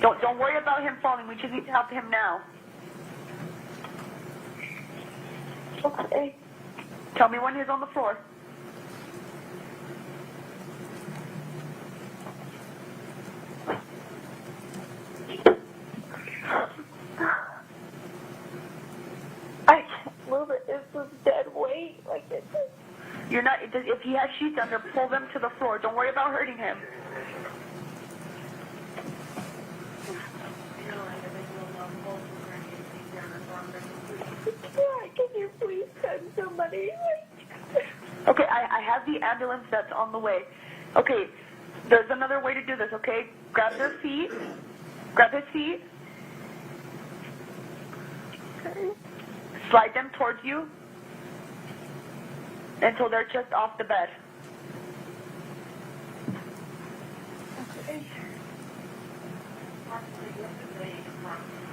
G: Don't worry about him falling. We just need to help him now. Okay. Tell me when he's on the floor. I can't move it. It's a dead weight. You're not. If he has sheets under, pull them to the floor. Don't worry about hurting him. Can you please send somebody? Okay, I have the ambulance that's on the way. Okay, there's another way to do this, okay? Grab his feet. Okay. Slide them towards you until they're just off the bed. Okay.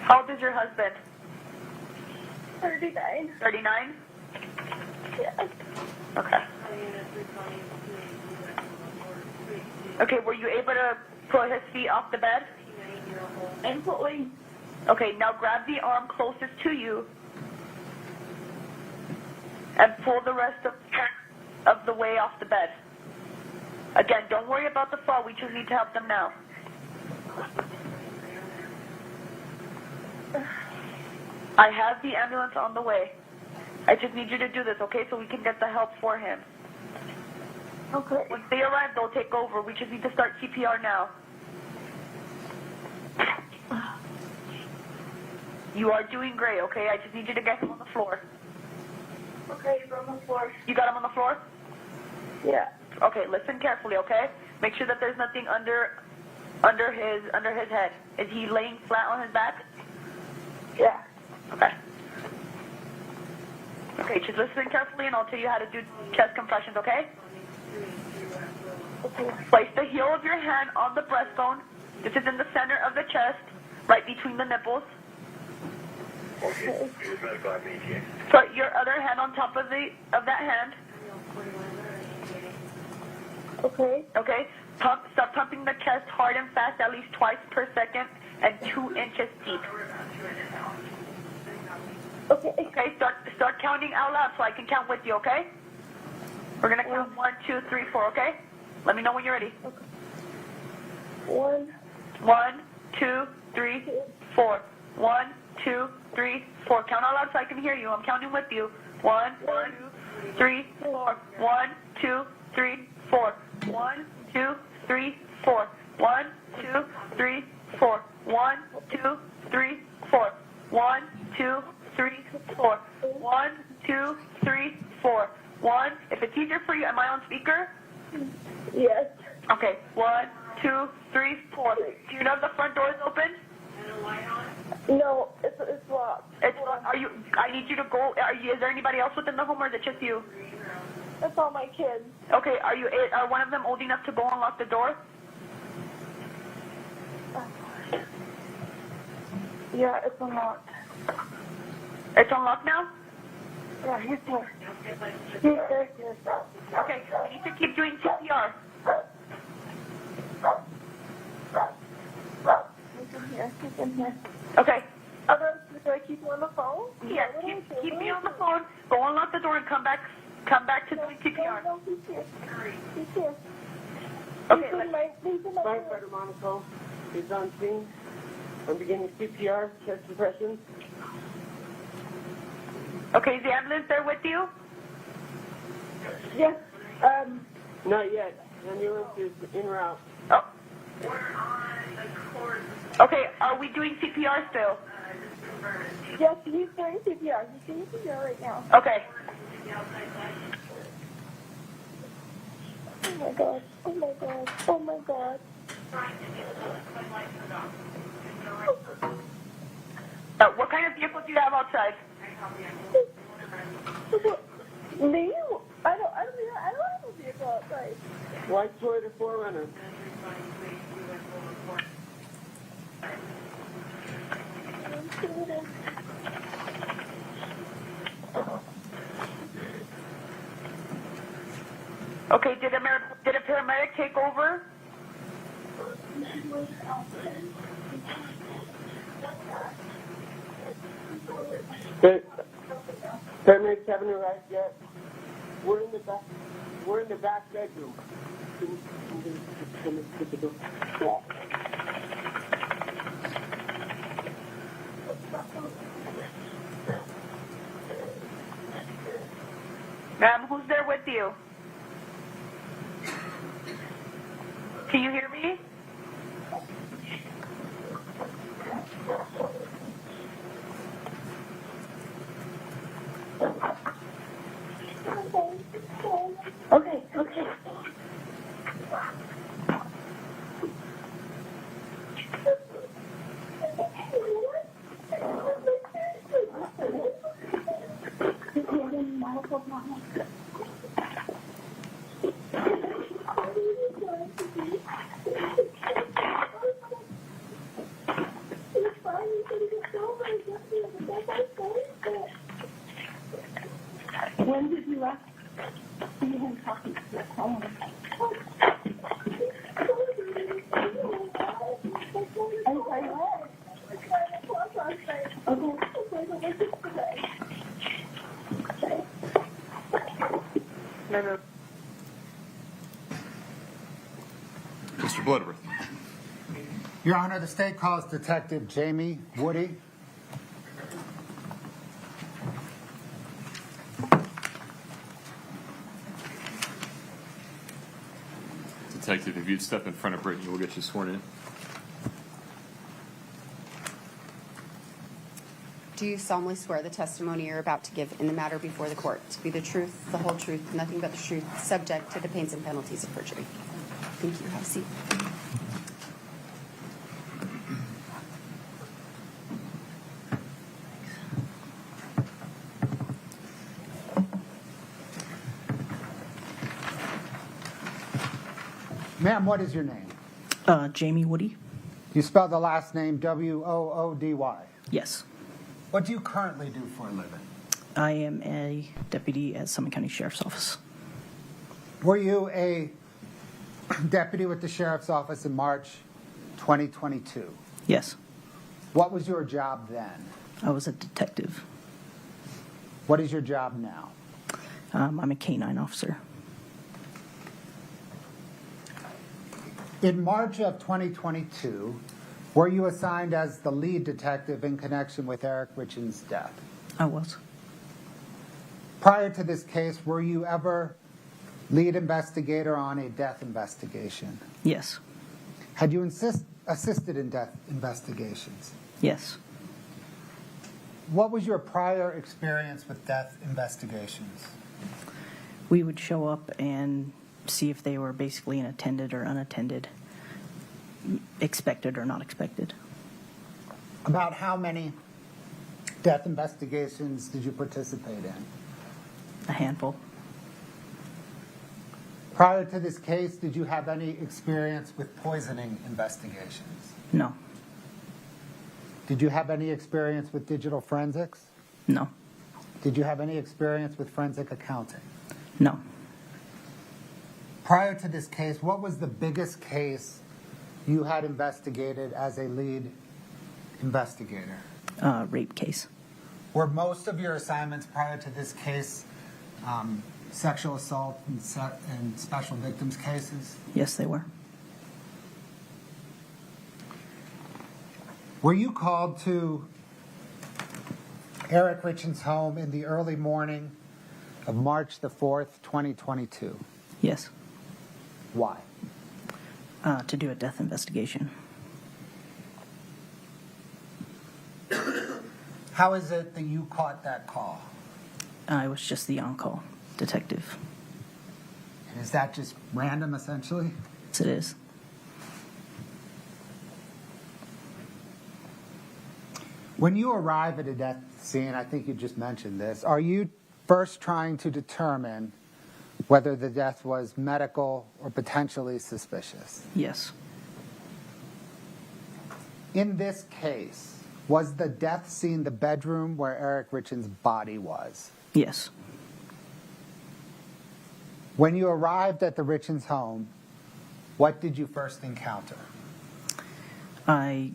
G: How old is your husband? 39. 39? Yeah. Okay. Okay, were you able to pull his feet off the bed? And pulling. Okay, now grab the arm closest to you and pull the rest of the way off the bed. Again, don't worry about the fall. We just need to help them now. I have the ambulance on the way. I just need you to do this, okay, so we can get the help for him. Okay. When they arrive, they'll take over. We just need to start CPR now. You are doing great, okay? I just need you to get him on the floor. Okay, he's on the floor. You got him on the floor? Yeah. Okay, listen carefully, okay? Make sure that there's nothing under his head. Is he laying flat on his back? Yeah. Okay. Okay, just listen carefully and I'll tell you how to do chest compressions, okay? Place the heel of your hand on the breastbone. This is in the center of the chest, right between the nipples. Okay. Put your other hand on top of that hand. Okay. Okay. Start pumping the chest hard and fast, at least twice per second, and 2 inches deep. Okay. Okay. Start counting out loud so I can count with you. Okay. We're gonna count 1, 2, 3, 4. Okay. Let me know when you're ready. Okay. 1, 2, 3, 4. 1, 2, 3, 4. Count out loud so I can hear you. I'm counting with you. 1, 2, 3, 4. 1, 2, 3, 4. 1, 2, 3, 4. 1, 2, 3, 4. 1, 2, 3, 4. 1, 2, 3, 4. 1, 2, 3, 4. 1. If it's easier for you, am I on speaker? Yes. Okay. 1, 2, 3, 4. Do you know if the front door is open? No, it's locked. It's locked. Are you? I need you to go. Is there anybody else within the home, or is it just you? It's all my kids. Okay. Are one of them old enough to go unlock the door? Yeah, it's unlocked. It's unlocked now? Yeah, he's here. He's here. Okay, we need to keep doing CPR. He's in here. Okay. Do I keep you on the phone? Yes, keep me on the phone. Go unlock the door and come back to doing CPR. No, he's here. He's here. Okay,
M: Firefighter Monaco is on scene. I'm beginning CPR, chest compressions.
G: Okay, is the ambulance there with you?
M: Yes. Not yet. The ambulance is en route.
G: Oh. We're on the court. Okay, are we doing CPR still? Yes, he's doing CPR. He's doing CPR right now. Okay. Oh my God. Oh my God. Oh my God. What kind of vehicle do you have outside? Me? I don't have a vehicle outside.
M: White Toyota 4Runner.
G: Okay, did a paramedic take over?
M: Paramedics haven't arrived yet. We're in the back bedroom.
G: Ma'am, who's there with you? Can you hear me? Okay. When did you last see him talking to your phone? I'm sorry, what? Okay.
F: Mr. Bloodworth.
B: Your Honor, the state calls Detective Jamie Woody.
A: Detective, if you'd step in front of Brittany, we'll get you sworn in.
H: Do you solemnly swear the testimony you're about to give in the matter before the court to be the truth, the whole truth, nothing but the truth, subject to the pains and penalties of perjury? Thank you. Have a seat.
B: Ma'am, what is your name?
N: Jamie Woody?
B: You spell the last name W-O-O-D-Y.
N: Yes.
B: What do you currently do for a living?
N: I am a deputy at Summit County Sheriff's Office.
B: Were you a deputy with the Sheriff's Office in March 2022?
N: Yes.
B: What was your job then?
N: I was a detective.
B: What is your job now?
N: I'm a canine officer.
B: In March of 2022, were you assigned as the lead detective in connection with Eric Richins' death?
N: I was.
B: Prior to this case, were you ever lead investigator on a death investigation?
N: Yes.
B: Had you assisted in death investigations?
N: Yes.
B: What was your prior experience with death investigations?
N: We would show up and see if they were basically attended or unattended, expected or not expected.
B: About how many death investigations did you participate in?
N: A handful.
B: Prior to this case, did you have any experience with poisoning investigations?
N: No.
B: Did you have any experience with digital forensics?
N: No.
B: Did you have any experience with forensic accounting?
N: No.
B: Prior to this case, what was the biggest case you had investigated as a lead investigator?
N: Rape case.
B: Were most of your assignments prior to this case sexual assault and special victims cases?
N: Yes, they were.
B: Were you called to Eric Richins' home in the early morning of March the 4th, 2022?
N: Yes.
B: Why?
N: To do a death investigation.
B: How is it that you caught that call?
N: I was just the on-call detective.
B: And is that just random, essentially?
N: Yes, it is.
B: When you arrive at a death scene, I think you just mentioned this, are you first trying to determine whether the death was medical or potentially suspicious?
N: Yes.
B: In this case, was the death scene the bedroom where Eric Richins' body was?
N: Yes.
B: When you arrived at the Richins' home, what did you first encounter?
N: I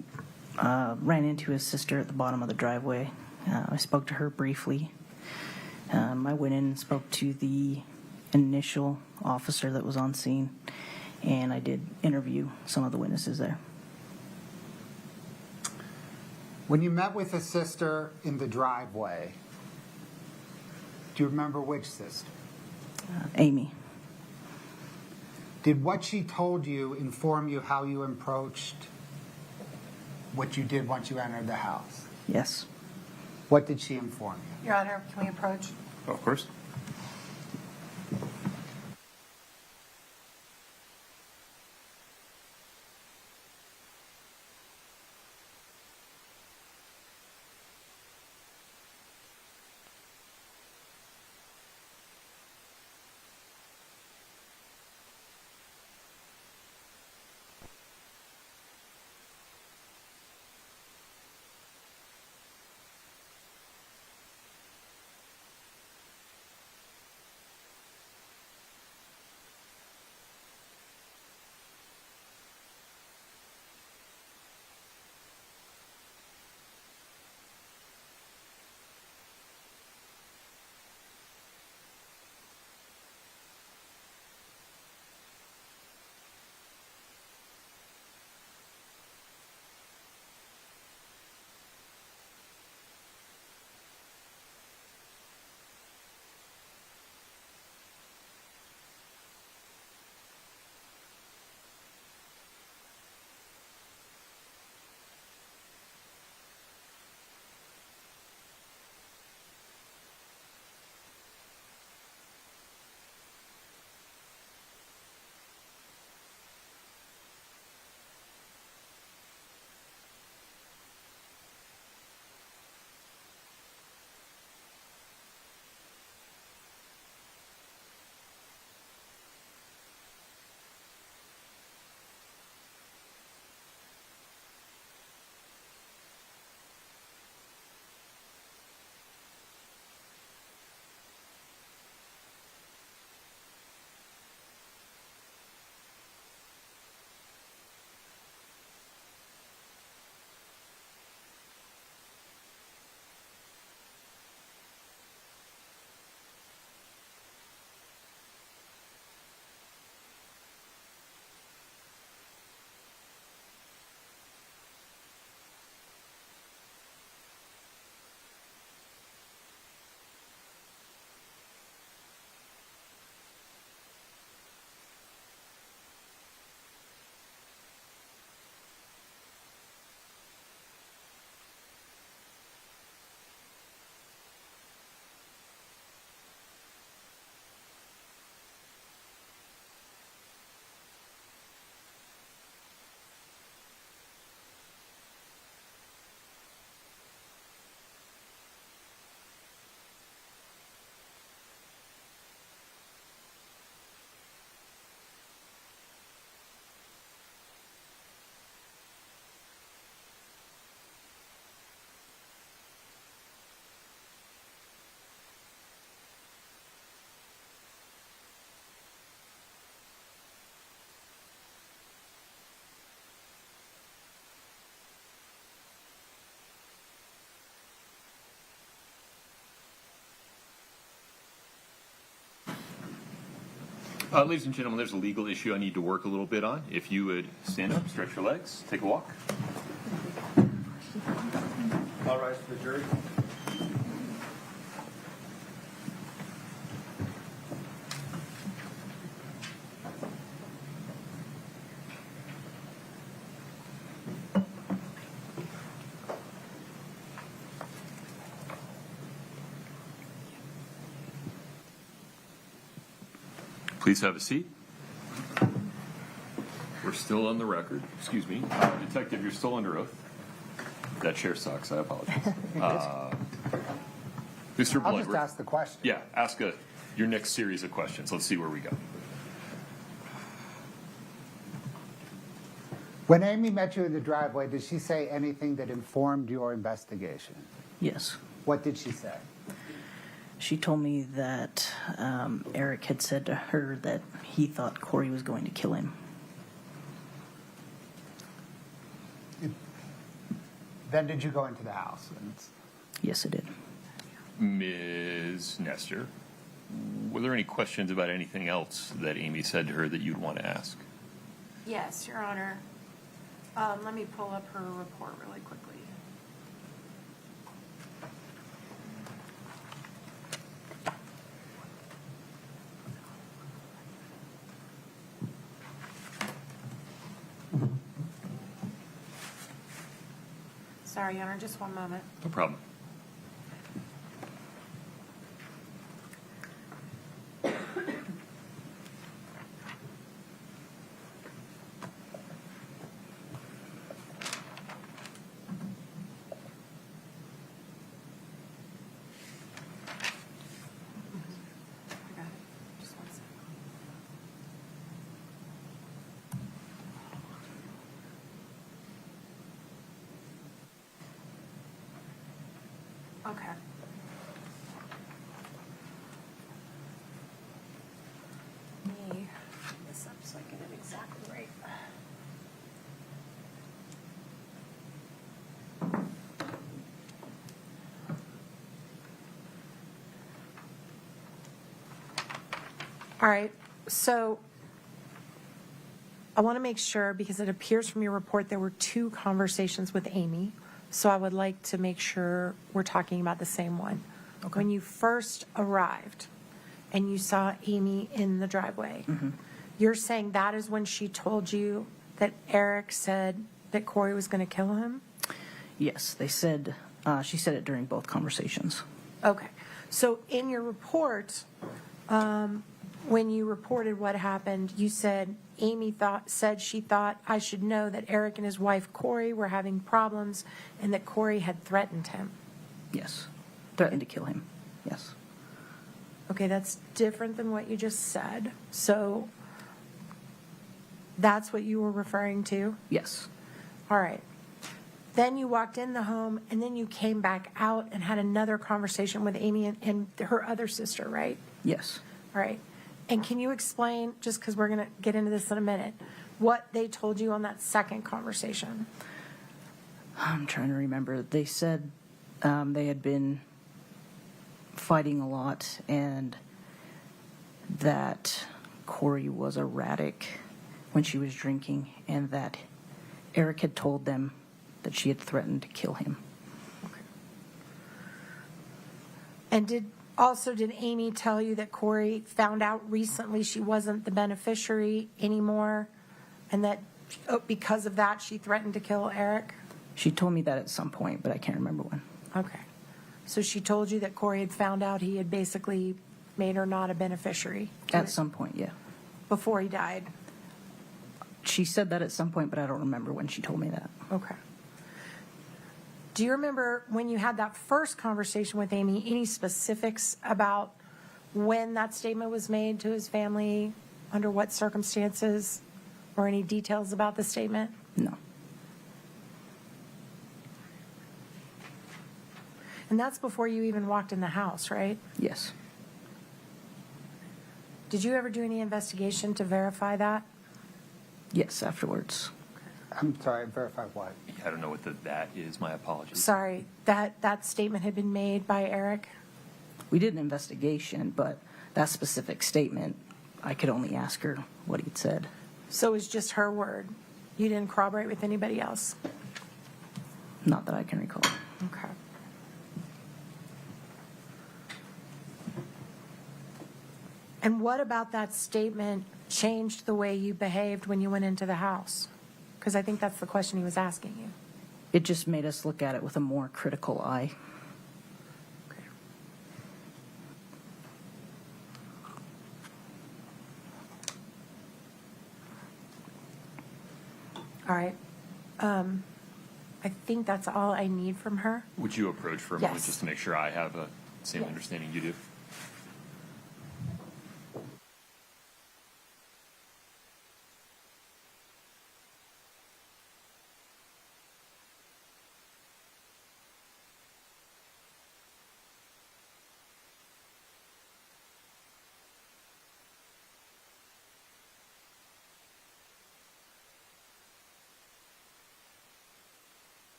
N: ran into his sister at the bottom of the driveway. I spoke to her briefly. I went in and spoke to the initial officer that was on scene, and I did interview some of the witnesses there.
B: When you met with his sister in the driveway, do you remember which sister?
N: Amy.
B: Did what she told you inform you how you approached what you did once you entered the house?
N: Yes.
B: What did she inform you?
J: Your Honor, can we approach?
A: Of course. Ladies and gentlemen, there's a legal issue I need to work a little bit on. If you would stand up, stretch your legs, take a walk.
F: All rise for the jury.
A: Please have a seat. We're still on the record. Excuse me. Detective, you're still under oath. That chair sucks. I apologize. Mr.
B: I'll
A: Blunt.
B: just ask the question.
A: Yeah, ask your next series of questions. Let's see where we go.
B: When Amy met you in the driveway, did she say anything that informed your investigation?
N: Yes.
B: What did she say?
N: She told me that Eric had said to her that he thought Kouri was going to kill him.
B: Then did you go into the house?
N: Yes, I did.
A: Ms. Nestor, were there any questions about anything else that Amy said to her that you'd want to ask?
E: Yes, Your Honor. Let me pull up her report really quickly. Sorry, Your Honor, just one moment.
A: No problem.
E: I got it. Just one second. Okay. Let me put this up so I get it exactly right. All right, so I want to make sure, because it appears from your report there were 2 conversations with Amy, so I would like to make sure we're talking about the same one.
N: Okay.
E: When you first arrived and you saw Amy in the driveway, you're saying that is when she told you that Eric said that Kouri was going to kill him?
N: Yes, they said, she said it during both conversations.
E: Okay. So in your report, when you reported what happened, you said Amy said she thought I should know that Eric and his wife Kouri were having problems and that Kouri had threatened him.
N: Yes. Threatened to kill him. Yes.
E: Okay, that's different than what you just said. So that's what you were referring to?
N: Yes.
E: All right. Then you walked in the home and then you came back out and had another conversation with Amy and her other sister, right?
N: Yes.
E: All right. And can you explain, just because we're going to get into this in a minute, what they told you on that second conversation?
N: I'm trying to remember. They said they had been fighting a lot and that Kouri was erratic when she was drinking and that Eric had told them that she had threatened to kill him.
E: Okay. And did Amy tell you that Kouri found out recently she wasn't the beneficiary anymore and that because of that she threatened to kill Eric?
N: She told me that at some point, but I can't remember when.
E: Okay. So she told you that Kouri had found out he had basically made her not a beneficiary?
N: At some point, yeah.
E: Before he died?
N: She said that at some point, but I don't remember when she told me that.
E: Okay. Do you remember when you had that first conversation with Amy, any specifics about when that statement was made to his family, under what circumstances, or any details about the statement?
N: No.
E: And that's before you even walked in the house, right?
N: Yes.
E: Did you ever do any investigation to verify that?
N: Yes, afterwards.
B: I'm sorry, verify what?
A: I don't know what that is. My apologies.
E: Sorry, that statement had been made by Eric?
N: We did an investigation, but that specific statement I could only ask her what he'd said.
E: So it was just her word? You didn't corroborate with anybody else?
N: Not that I can recall.
E: Okay. And what about that statement changed the way you behaved when you went into the house? Because I think that's the question he was asking you.
N: It just made us look at it with a more critical eye.
E: All right. I think that's all I need from her.
A: Would you approach for a moment
E: Yes.
A: just to make sure I have the same
E: Yes.
A: understanding you do?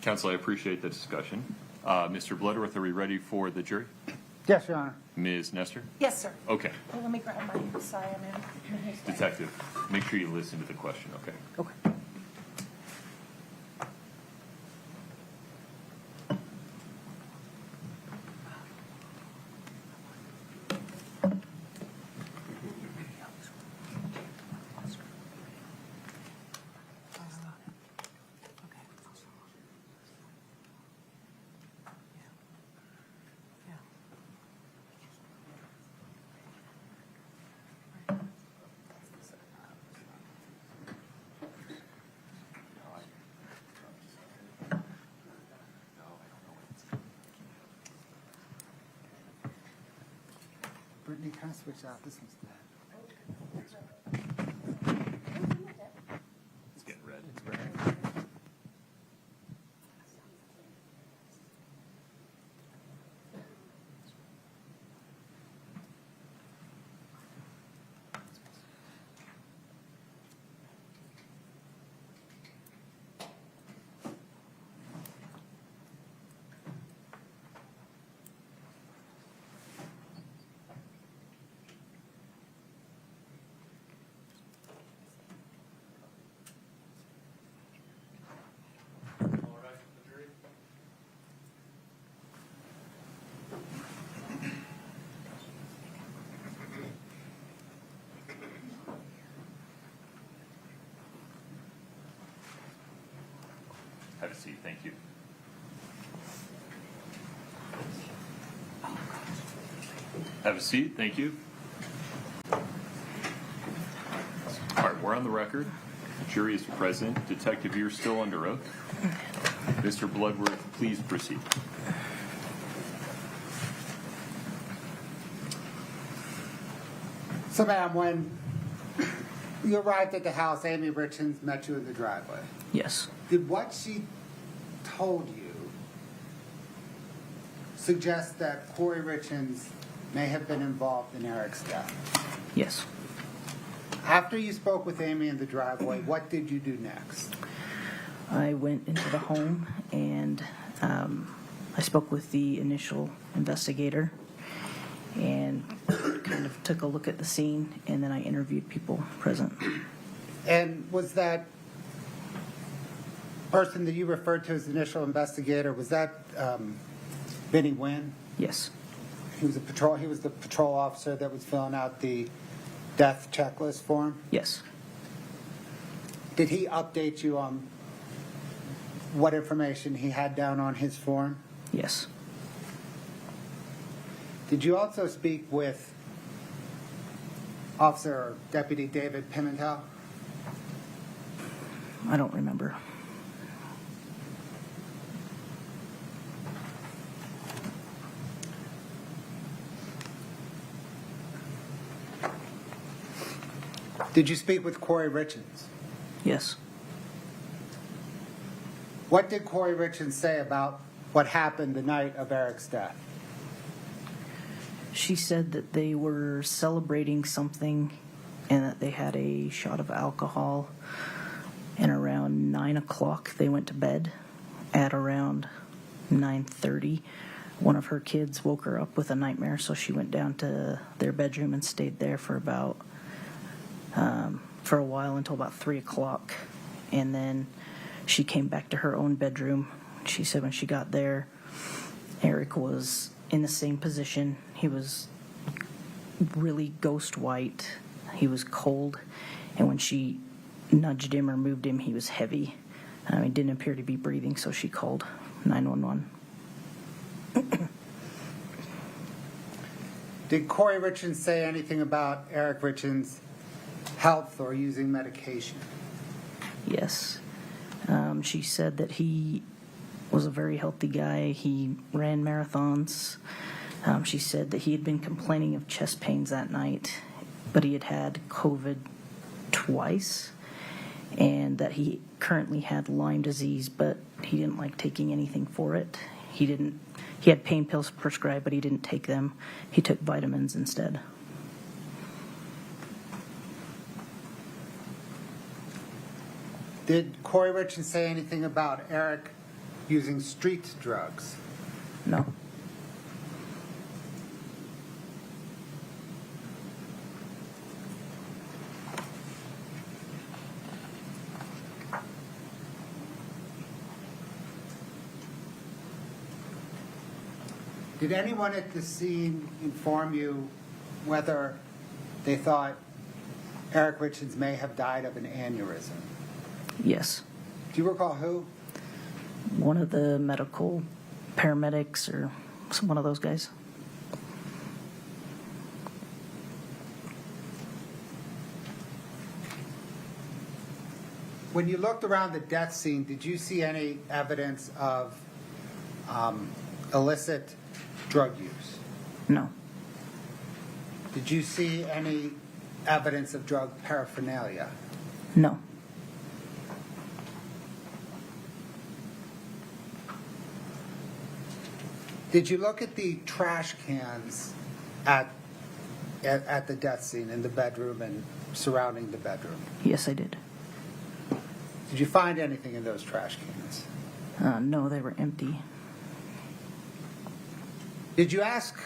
A: Counsel, I appreciate the discussion. Mr. Bloodworth, are we ready for the jury?
B: Yes, Your Honor.
A: Ms. Nestor?
E: Yes, sir.
A: Okay.
E: Well, let me grab my, sorry, I'm in his way.
A: Detective, make sure you listen to the question, okay?
N: Okay.
B: Brittany, can I switch out? This one's dead.
A: It's getting red.
B: It's red.
A: Have a seat, thank you. Have a seat, thank you. All right, we're on the record. Jury is present. Detective, you're still under oath. Mr. Bloodworth, please proceed.
B: So, ma'am, when you arrived at the house, Amy Richins met you in the driveway.
N: Yes.
B: Did what she told you suggest that Kouri Richins may have been involved in Eric's death?
N: Yes.
B: After you spoke with Amy in the driveway, what did you do next?
N: I went into the home and I spoke with the initial investigator and kind of took a look at the scene, and then I interviewed people present.
B: And was that person that you referred to as the initial investigator, was that Vinny Wynn?
N: Yes.
B: He was the patrol officer that was filling out the death checklist form?
N: Yes.
B: Did he update you on what information he had down on his form?
N: Yes.
B: Did you also speak with Officer or Deputy David Pimentel?
N: I don't remember.
B: Did you speak with Kouri Richins?
N: Yes.
B: What did Kouri Richins say about what happened the night of Eric's death?
N: She said that they were celebrating something and that they had a shot of alcohol, and around 9 o'clock they went to bed. At around 9:30, one of her kids woke her up with a nightmare, so she went down to their bedroom and stayed there for a while until about 3 o'clock, and then she came back to her own bedroom. She said when she got there, Eric was in the same position. He was really ghost white. He was cold, and when she nudged him or moved him, he was heavy. He didn't appear to be breathing, so she called 911.
B: Did Kouri Richins say anything about Eric Richins' health or using medication?
N: Yes. She said that he was a very healthy guy. He ran marathons. She said that he had been complaining of chest pains that night, but he had had COVID twice, and that he currently had Lyme disease, but he didn't like taking anything for it. He had pain pills prescribed, but he didn't take them. He took vitamins instead.
B: Did Kouri Richins say anything about Eric using street drugs?
N: No.
B: Did anyone at the scene inform you whether they thought Eric Richins may have died of an aneurysm?
N: Yes.
B: Do you recall who?
N: One of the medical paramedics or one of those guys.
B: When you looked around the death scene, did you see any evidence of illicit drug use?
N: No.
B: Did you see any evidence of drug paraphernalia?
N: No.
B: Did you look at the trash cans at the death scene in the bedroom and surrounding the bedroom?
N: Yes, I did.
B: Did you find anything in those trash cans?
N: No, they were empty.
B: Did you ask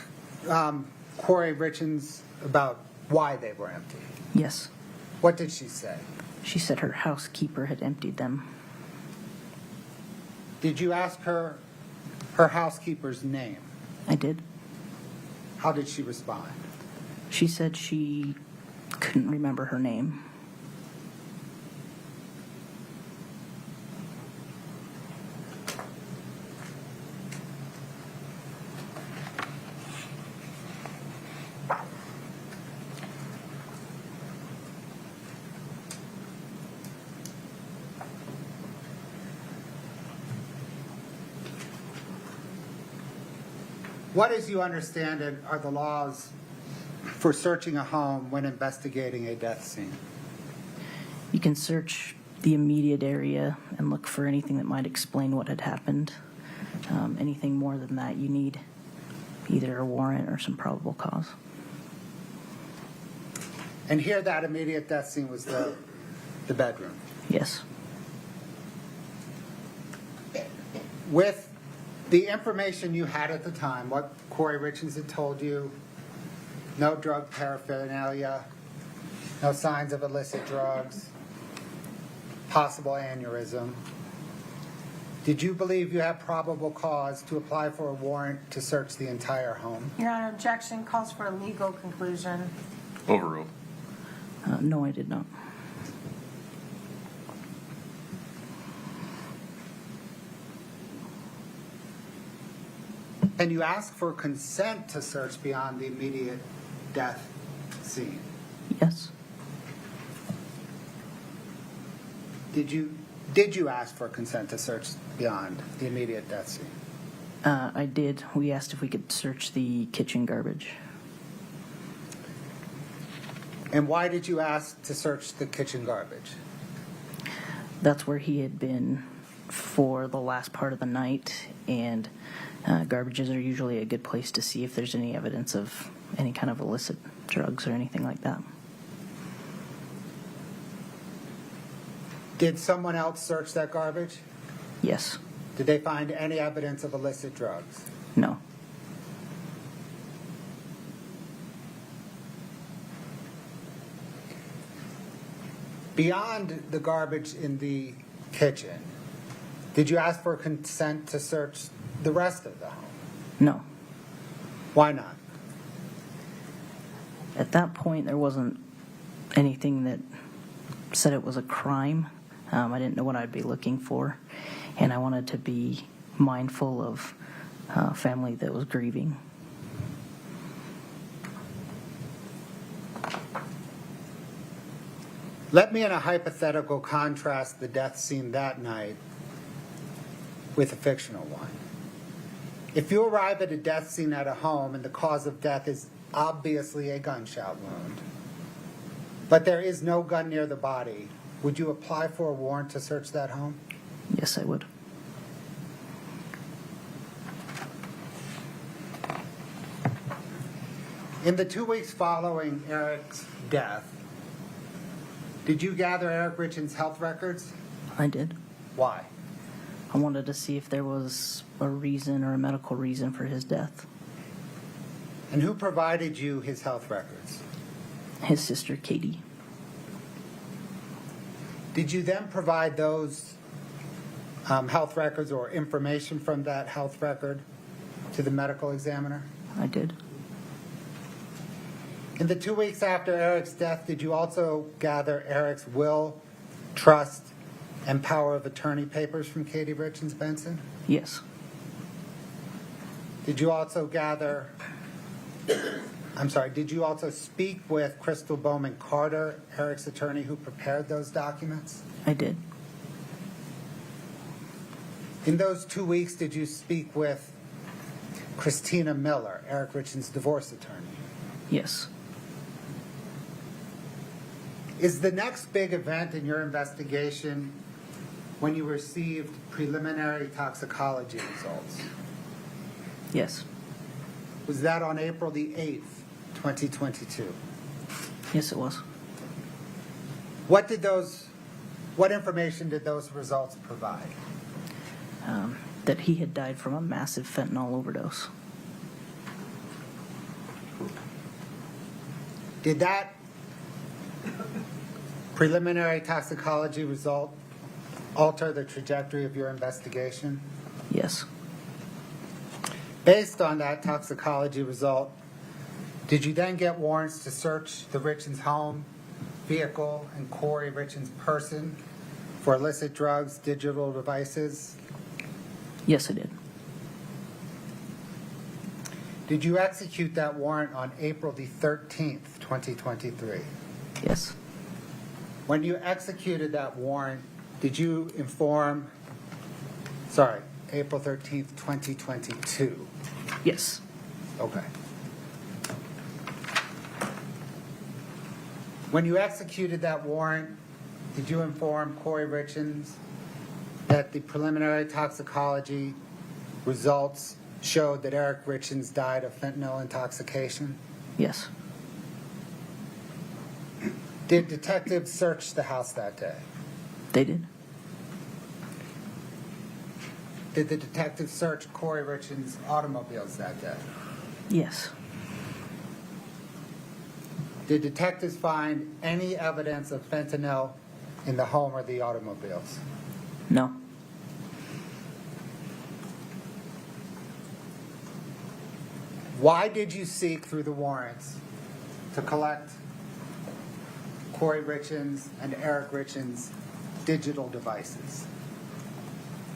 B: Kouri Richins about why they were empty?
N: Yes.
B: What did she say?
N: She said her housekeeper had emptied them.
B: Did you ask her housekeeper's name?
N: I did.
B: How did she respond?
N: She said she couldn't remember her name.
B: What, as you understand it, are the laws for searching a home when investigating a death scene?
N: You can search the immediate area and look for anything that might explain what had happened. Anything more than that, you need either a warrant or some probable cause.
B: And here, that immediate death scene was the bedroom.
N: Yes.
B: With the information you had at the time, what Kouri Richins had told you, no drug paraphernalia, no signs of illicit drugs, possible aneurysm, did you believe you had probable cause to apply for a warrant to search the entire home?
J: Your Honor, objection calls for a legal conclusion.
A: Overruled.
N: No, I did not.
B: Can you ask for consent to search beyond the immediate death scene?
N: Yes.
B: Did you ask for consent to search beyond the immediate death scene?
N: I did. We asked if we could search the kitchen garbage.
B: And why did you ask to search the kitchen garbage?
N: That's where he had been for the last part of the night, and garbages are usually a good place to see if there's any evidence of any kind of illicit drugs or anything like that.
B: Did someone else search that garbage?
N: Yes.
B: Did they find any evidence of illicit drugs?
N: No.
B: Beyond the garbage in the kitchen, did you ask for consent to search the rest of the home?
N: No.
B: Why not?
N: At that point, there wasn't anything that said it was a crime. I didn't know what I'd be looking for, and I wanted to be mindful of family that was grieving.
B: Let me, in a hypothetical, contrast the death scene that night with a fictional one. If you arrive at a death scene at a home and the cause of death is obviously a gunshot wound, but there is no gun near the body, would you apply for a warrant to search that home?
N: Yes, I would.
B: In the 2 weeks following Eric's death, did you gather Eric Richins' health records?
N: I did.
B: Why?
N: I wanted to see if there was a reason or a medical reason for his death.
B: And who provided you his health records?
N: His sister, Cody.
B: Did you then provide those health records or information from that health record to the medical examiner?
N: I did.
B: In the 2 weeks after Eric's death, did you also gather Eric's will, trust, and power of attorney papers from Kouri Richins Benson?
N: Yes.
B: Did you also did you also speak with Crystal Bowman Carter, Eric's attorney, who prepared those documents?
N: I did.
B: In those 2 weeks, did you speak with Christina Miller, Eric Richins' divorce attorney?
N: Yes.
B: Is the next big event in your investigation when you received preliminary toxicology results?
N: Yes.
B: Was that on April the 8th, 2022?
N: Yes, it was.
B: What information did those results provide?
N: That he had died from a massive fentanyl overdose.
B: Did that preliminary toxicology result alter the trajectory of your investigation?
N: Yes.
B: Based on that toxicology result, did you then get warrants to search the Richins' home, vehicle, and Kouri Richins' person for illicit drugs, digital devices?
N: Yes, I did.
B: Did you execute that warrant on April the 13th, 2023?
N: Yes.
B: When you executed that warrant, did you inform, April 13th, 2022?
N: Yes.
B: Okay. When you executed that warrant, did you inform Kouri Richins that the preliminary toxicology results showed that Eric Richins died of fentanyl intoxication?
N: Yes.
B: Did detectives search the house that day?
N: They did.
B: Did the detectives search Kouri Richins' automobiles that day?
N: Yes.
B: Did detectives find any evidence of fentanyl in the home or the automobiles?
N: No.
B: Why did you seek through the warrants to collect Kouri Richins and Eric Richins' digital devices?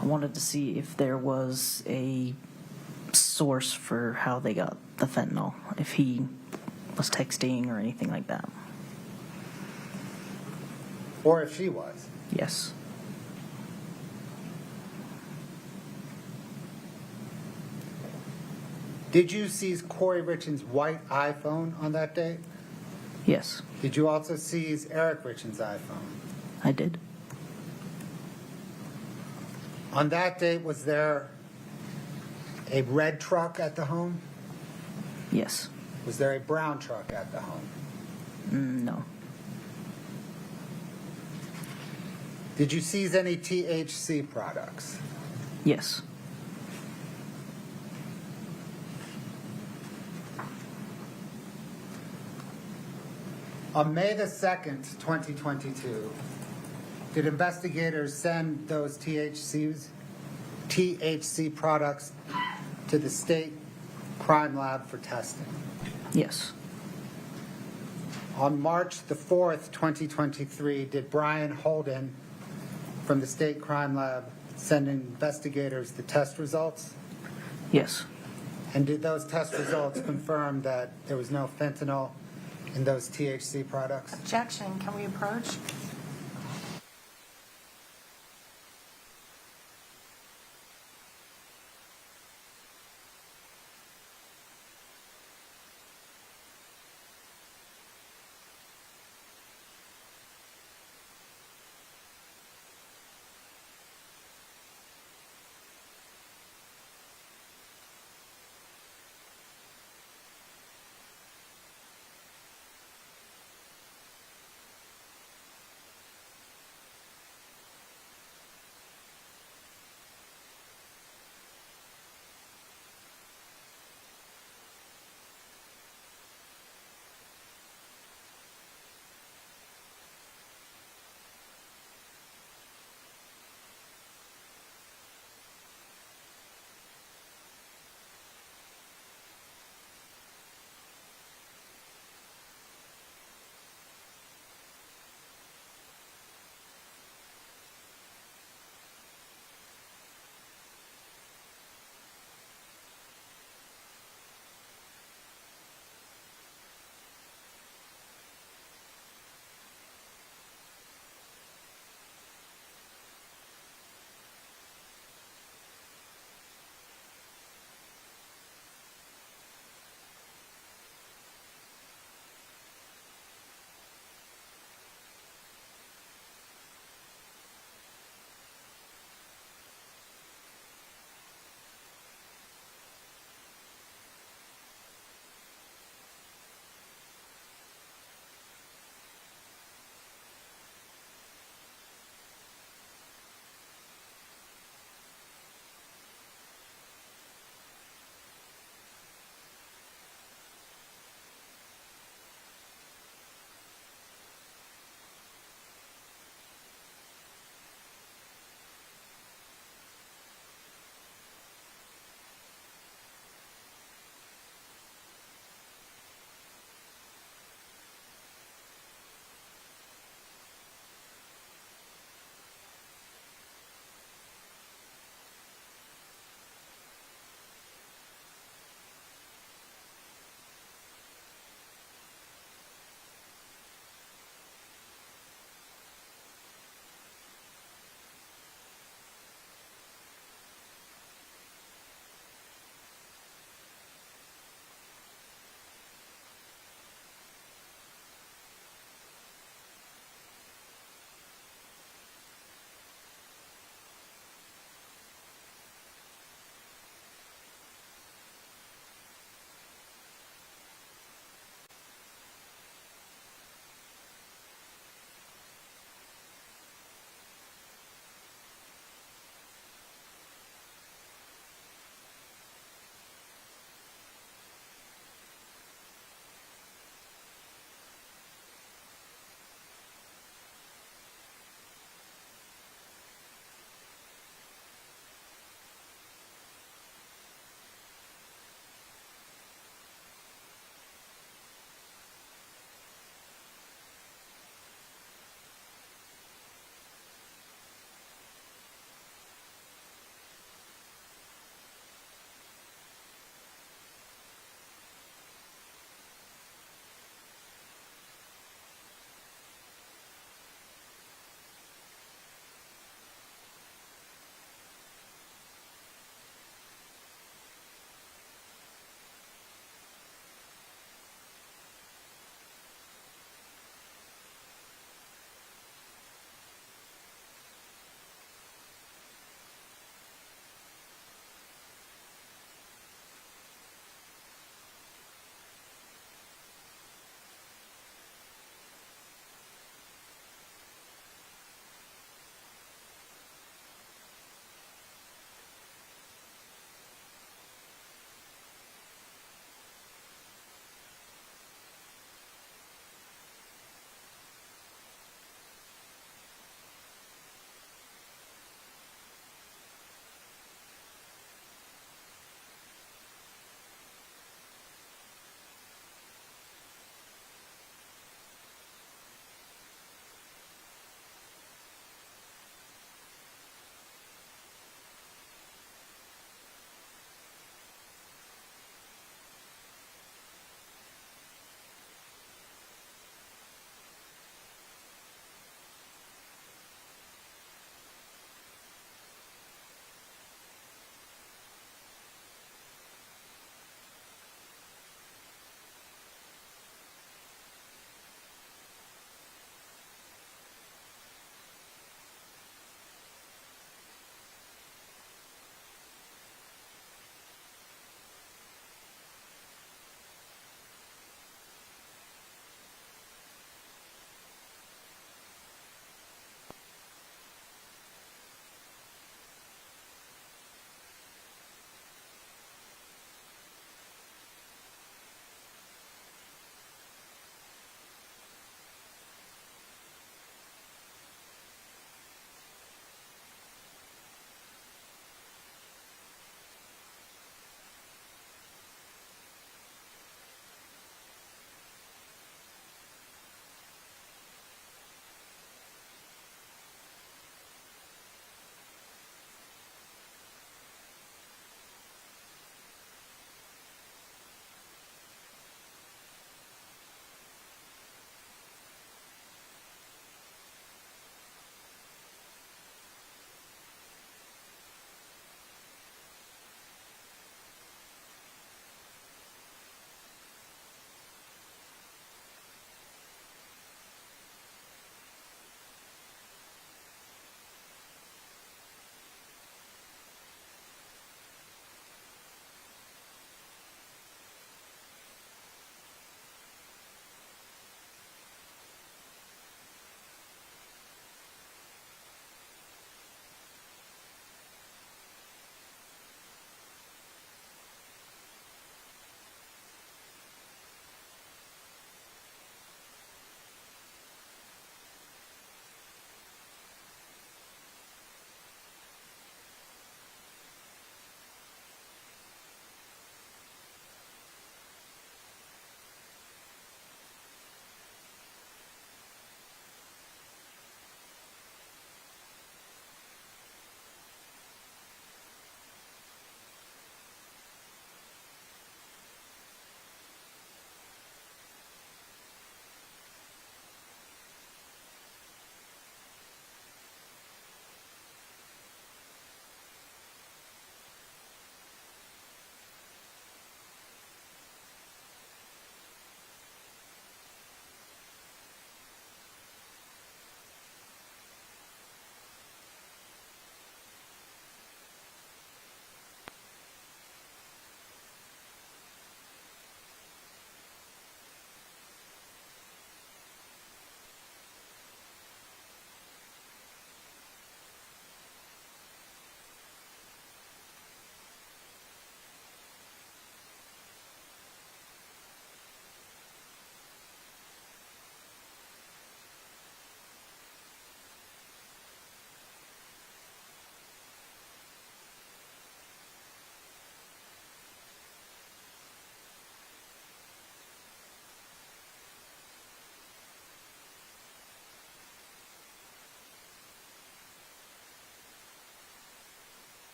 N: I wanted to see if there was a source for how they got the fentanyl, if he was texting or anything like that.
B: Or if she was?
N: Yes.
B: Did you seize Kouri Richins' white iPhone on that date?
N: Yes.
B: Did you also seize Eric Richins' iPhone?
N: I did.
B: On that date, was there a red truck at the home?
N: Yes.
B: Was there a brown truck at the home?
N: No.
B: Did you seize any THC products?
N: Yes.
B: On May the 2nd, 2022, did investigators send those THC products to the state crime lab for testing?
N: Yes.
B: On March the 4th, 2023, did Brian Holden from the state crime lab send investigators the test results?
N: Yes.
B: And did those test results confirm that there was no fentanyl in those THC products?
J: Objection, can we approach?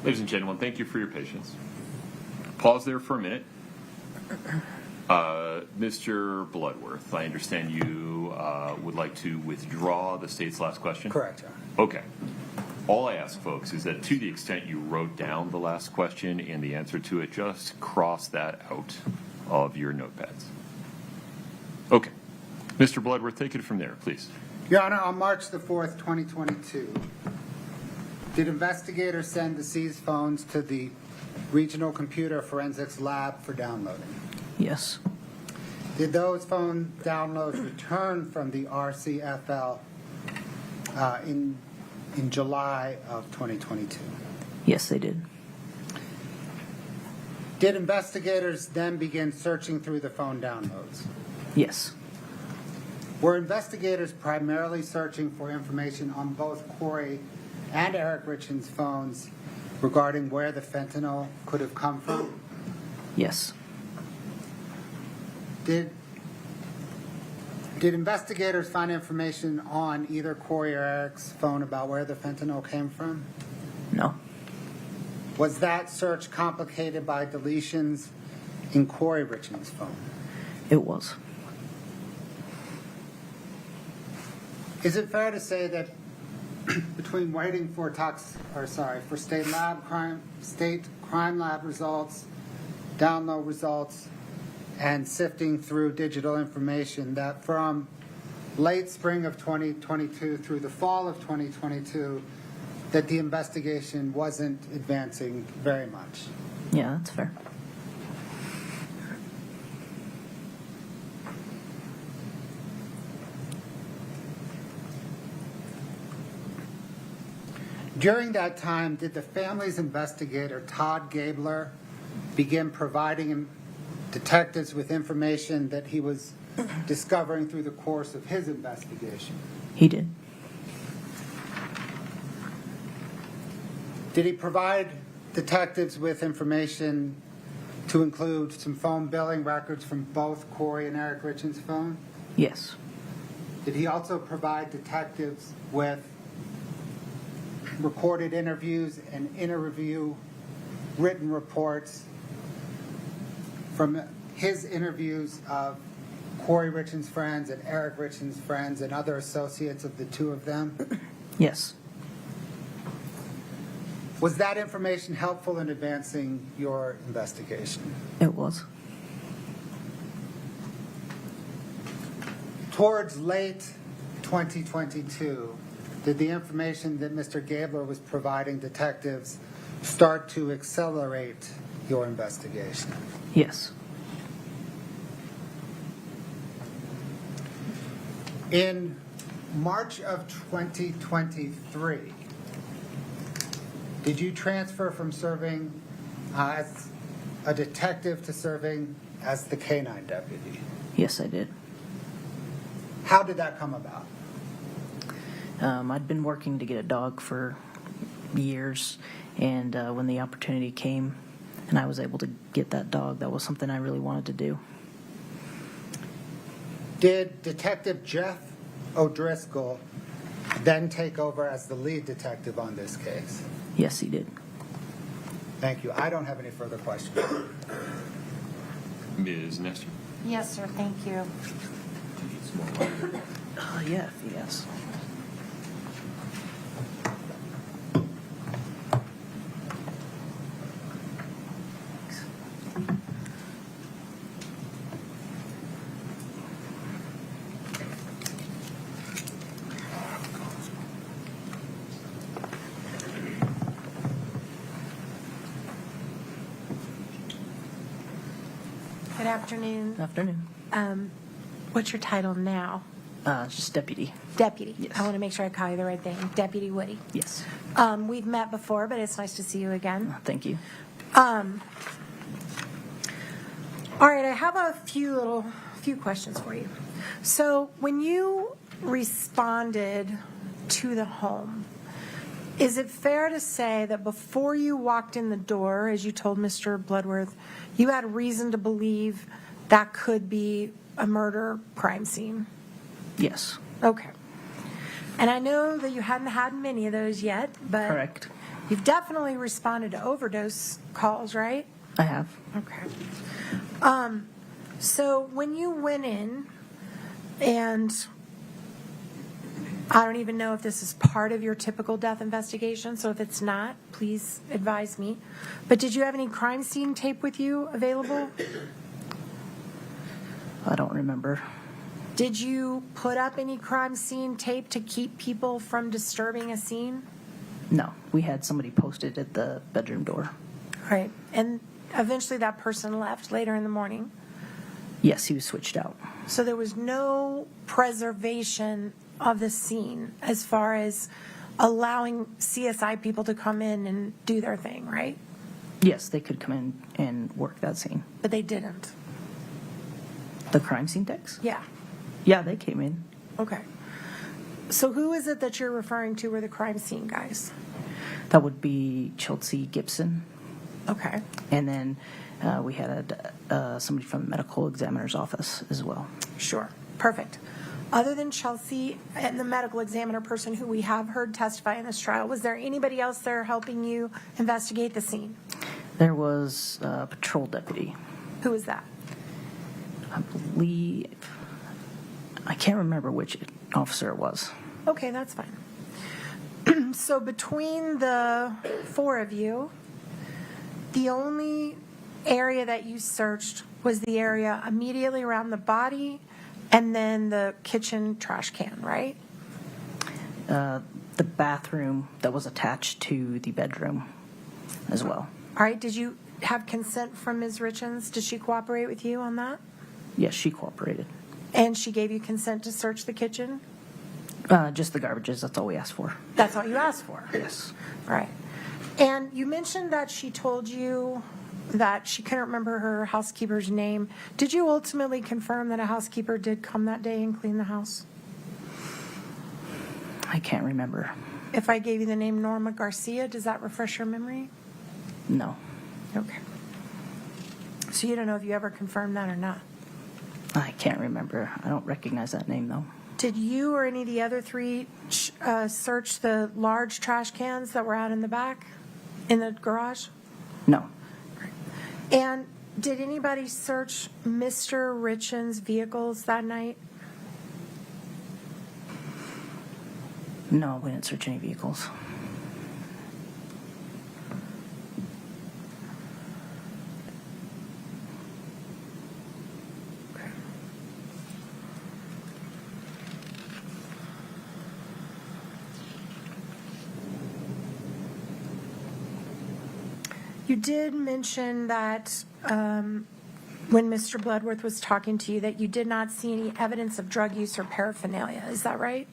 A: Ladies and gentlemen, thank you for your patience. Pause there for a minute. Mr. Bloodworth, I understand you would like to withdraw the state's last question?
B: Correct, Your Honor.
A: Okay. All I ask, folks, is that to the extent you wrote down the last question and the answer to it, just cross that out of your notepads. Okay. Mr. Bloodworth, take it from there, please.
B: Your Honor, on March the 4th, 2022, did investigators send the seized phones to the Regional Computer Forensics Lab for downloading?
N: Yes.
B: Did those phone downloads return from the RCFL in July of 2022?
N: Yes, they did.
B: Did investigators then begin searching through the phone downloads?
N: Yes.
B: Were investigators primarily searching for information on both Kouri and Eric Richins' phones regarding where the fentanyl could have come from?
N: Yes.
B: Did investigators find information on either Kouri or Eric's phone about where the fentanyl came from?
N: No.
B: Was that search complicated by deletions in Kouri Richins' phone?
N: It was.
B: Is it fair to say that between waiting for state crime lab results, download results, and sifting through digital information, that from late spring of 2022 through the fall of 2022, that the investigation wasn't advancing very much?
N: Yeah, that's fair.
B: During that time, did the family's investigator, Todd Gabler, begin providing detectives with information that he was discovering through the course of his investigation?
N: He did.
B: Did he provide detectives with information to include some phone billing records from both Kouri and Eric Richins' phone?
N: Yes.
B: Did he also provide detectives with recorded interviews and interview written reports from his interviews of Kouri Richins' friends and Eric Richins' friends and other associates of the two of them?
N: Yes.
B: Was that information helpful in advancing your investigation?
N: It was.
B: Towards late 2022, did the information that Mr. Gabler was providing detectives start to accelerate your investigation?
N: Yes.
B: In March of 2023, did you transfer from serving as a detective to serving as the canine deputy?
N: Yes, I did.
B: How did that come about?
N: I'd been working to get a dog for years, and when the opportunity came and I was able to get that dog, that was something I really wanted to do.
B: Did Detective Jeff O'Driscoll then take over as the lead detective on this case?
N: Yes, he did.
B: Thank you. I don't have any further questions.
A: Ms. Nestor.
E: Yes, sir. Thank you.
N: Yes.
E: Good afternoon.
N: Afternoon.
E: What's your title now?
N: Just deputy.
E: Deputy.
N: Yes.
E: I want to make sure I call you the right thing. Deputy Woody.
N: Yes.
E: We've met before, but it's nice to see you again.
N: Thank you.
E: All right, I have a few questions for you. So when you responded to the home, is it fair to say that before you walked in the door, as you told Mr. Bloodworth, you had reason to believe that could be a murder crime scene?
N: Yes.
E: Okay. And I know that you hadn't had many of those yet, but
N: Correct.
E: You've definitely responded to overdose calls, right?
N: I have.
E: Okay. So when you went in, and I don't even know if this is part of your typical death investigation, so if it's not, please advise me. But did you have any crime scene tape with you available?
N: I don't remember.
E: Did you put up any crime scene tape to keep people from disturbing a scene?
N: No, we had somebody posted at the bedroom door.
E: Right. And eventually that person left later in the morning.
N: Yes, he was switched out.
E: So there was no preservation of the scene as far as allowing CSI people to come in and do their thing, right?
N: Yes, they could come in and work that scene.
E: But they didn't.
N: The crime scene techs?
E: Yeah.
N: Yeah, they came in.
E: Okay. So who is it that you're referring to were the crime scene guys?
N: That would be Chelsea Gibson.
E: Okay.
N: And then we had somebody from the medical examiner's office as well.
E: Sure. Perfect. Other than Chelsea and the medical examiner person who we have heard testify in this trial, was there anybody else there helping you investigate the scene?
N: There was a patrol deputy.
E: Who was that?
N: I believe, I can't remember which officer it was.
E: Okay, that's fine. So between the four of you, the only area that you searched was the area immediately around the body and then the kitchen trash can, right?
N: The bathroom that was attached to the bedroom as well.
E: All right, did you have consent from Ms. Richins? Did she cooperate with you on that?
N: Yes, she cooperated.
E: And she gave you consent to search the kitchen?
N: Just the garbages, that's all we asked for.
E: That's all you asked for?
N: Yes.
E: All right. And you mentioned that she told you that she couldn't remember her housekeeper's name. Did you ultimately confirm that a housekeeper did come that day and clean the house?
N: I can't remember.
E: If I gave you the name Norma Garcia, does that refresh your memory?
N: No.
E: Okay. So you don't know if you ever confirmed that or not?
N: I can't remember. I don't recognize that name, though.
E: Did you or any of the other three search the large trash cans that were out in the back, in the garage?
N: No.
E: And did anybody search Mr. Richins' vehicles that night?
N: No, we didn't search any vehicles.
E: You did mention that when Mr. Bloodworth was talking to you that you did not see any evidence of drug use or paraphernalia. Is that right?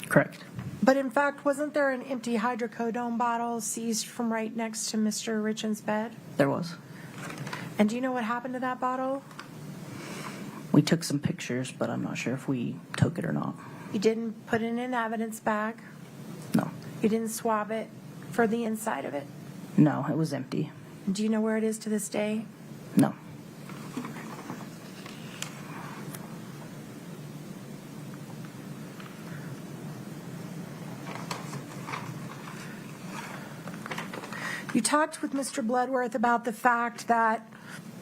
N: Correct.
E: But in fact, wasn't there an empty hydrocodone bottle seized from right next to Mr. Richins' bed?
N: There was.
E: And do you know what happened to that bottle?
N: We took some pictures, but I'm not sure if we took it or not.
E: You didn't put it in an evidence bag?
N: No.
E: You didn't swab it for the inside of it?
N: No, it was empty.
E: Do you know where it is to this day?
N: No.
E: You talked with Mr. Bloodworth about the fact that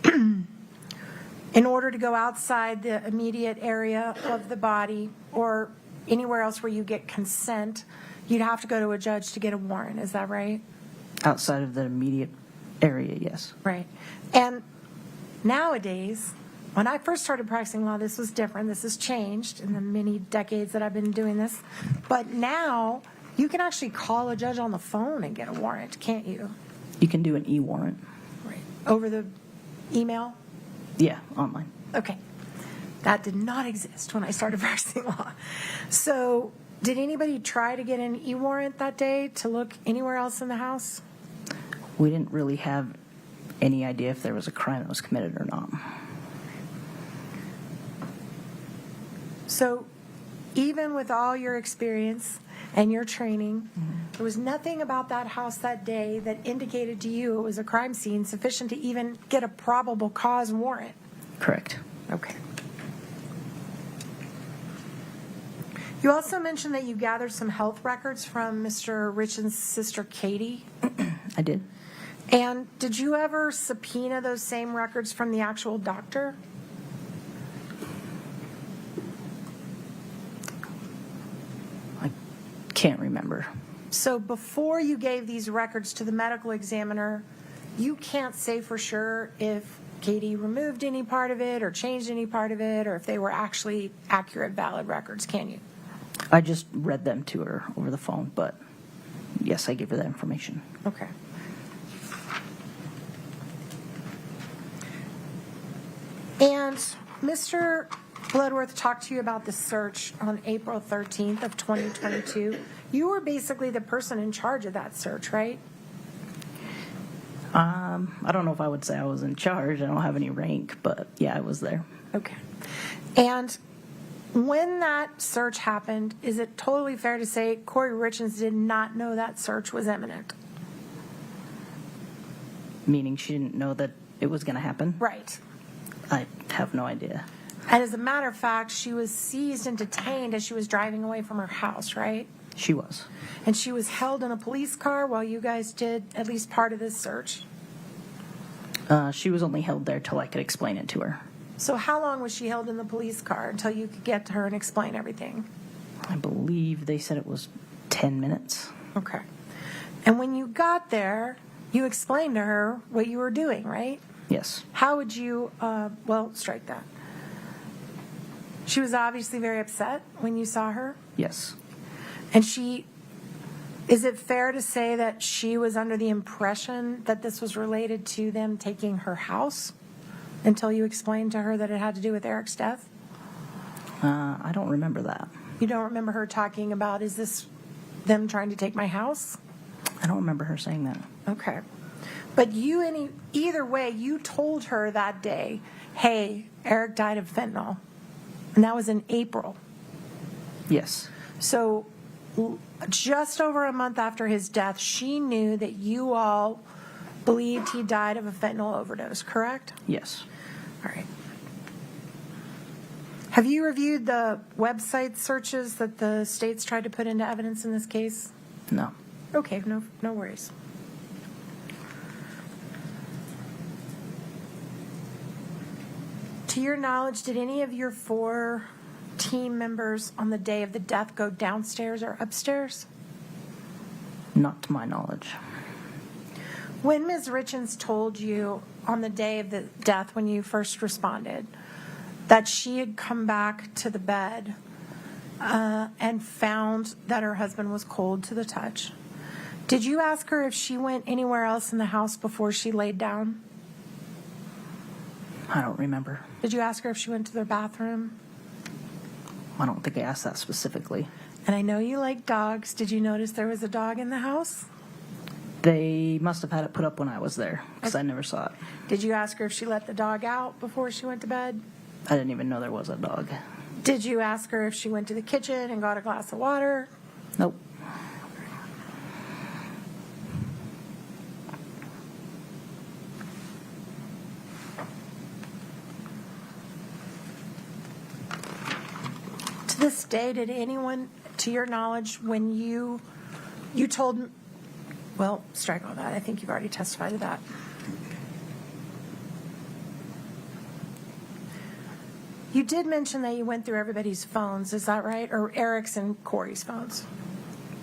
E: in order to go outside the immediate area of the body or anywhere else where you get consent, you'd have to go to a judge to get a warrant. Is that right?
N: Outside of the immediate area, yes.
E: Right. And nowadays, when I first started practicing law, this was different. This has changed in the many decades that I've been doing this. But now you can actually call a judge on the phone and get a warrant, can't you?
N: You can do an e-warrant.
E: Right. Over the email?
N: Yeah, online.
E: Okay. That did not exist when I started practicing law. So did anybody try to get an e-warrant that day to look anywhere else in the house?
N: We didn't really have any idea if there was a crime that was committed or not.
E: So even with all your experience and your training, there was nothing about that house that day that indicated to you it was a crime scene sufficient to even get a probable cause warrant?
N: Correct.
E: Okay. You also mentioned that you gathered some health records from Mr. Richins' sister, Katie. I did.
J: And did you ever subpoena those same records from the actual doctor?
N: I can't remember.
J: So before you gave these records to the medical examiner, you can't say for sure if Katie removed any part of it or changed any part of it, or if they were actually accurate, valid records, can you?
N: I just read them to her over the phone, but yes, I gave her that information.
J: Okay. And Mr. Bloodworth talked to you about the search on April 13th of 2022. You were basically the person in charge of that search, right?
N: I don't know if I would say I was in charge. I don't have any rank, but yeah, I was there.
J: Okay. And when that search happened, is it totally fair to say Kouri Richins did not know that search was imminent?
N: Meaning she didn't know that it was going to happen?
J: Right.
N: I have no idea.
J: And as a matter of fact, she was seized and detained as she was driving away from her house, right?
N: She was.
J: And she was held in a police car while you guys did at least part of this search?
N: She was only held there till I could explain it to her.
J: So how long was she held in the police car until you could get to her and explain everything?
N: I believe they said it was 10 minutes.
J: Okay. And when you got there, you explained to her what you were doing, right?
N: Yes.
J: How would you, well, strike that. She was obviously very upset when you saw her.
N: Yes.
J: And is it fair to say that she was under the impression that this was related to them taking her house until you explained to her that it had to do with Eric's death?
N: I don't remember that.
J: You don't remember her talking about, is this them trying to take my house?
N: I don't remember her saying that.
J: Okay. But either way, you told her that day, hey, Eric died of fentanyl. And that was in April.
N: Yes.
J: So just over a month after his death, she knew that you all believed he died of a fentanyl overdose, correct?
N: Yes.
J: All right. Have you reviewed the website searches that the states tried to put into evidence in this case?
N: No.
J: Okay, no worries. To your knowledge, did any of your 4 team members on the day of the death go downstairs or upstairs?
N: Not to my knowledge.
J: When Ms. Richins told you on the day of the death, when you first responded, that she had come back to the bed and found that her husband was cold to the touch, did you ask her if she went anywhere else in the house before she laid down?
N: I don't remember.
J: Did you ask her if she went to the bathroom?
N: I don't think I asked that specifically.
J: And I know you like dogs. Did you notice there was a dog in the house?
N: They must have had it put up when I was there because I never saw it.
J: Did you ask her if she let the dog out before she went to bed?
N: I didn't even know there was a dog.
J: Did you ask her if she went to the kitchen and got a glass of water?
N: Nope.
J: To this day, did anyone, to your knowledge, when you told, well, strike all that. I think you've already testified to that. You did mention that you went through everybody's phones, is that right? Or Eric's and Kouri's phones?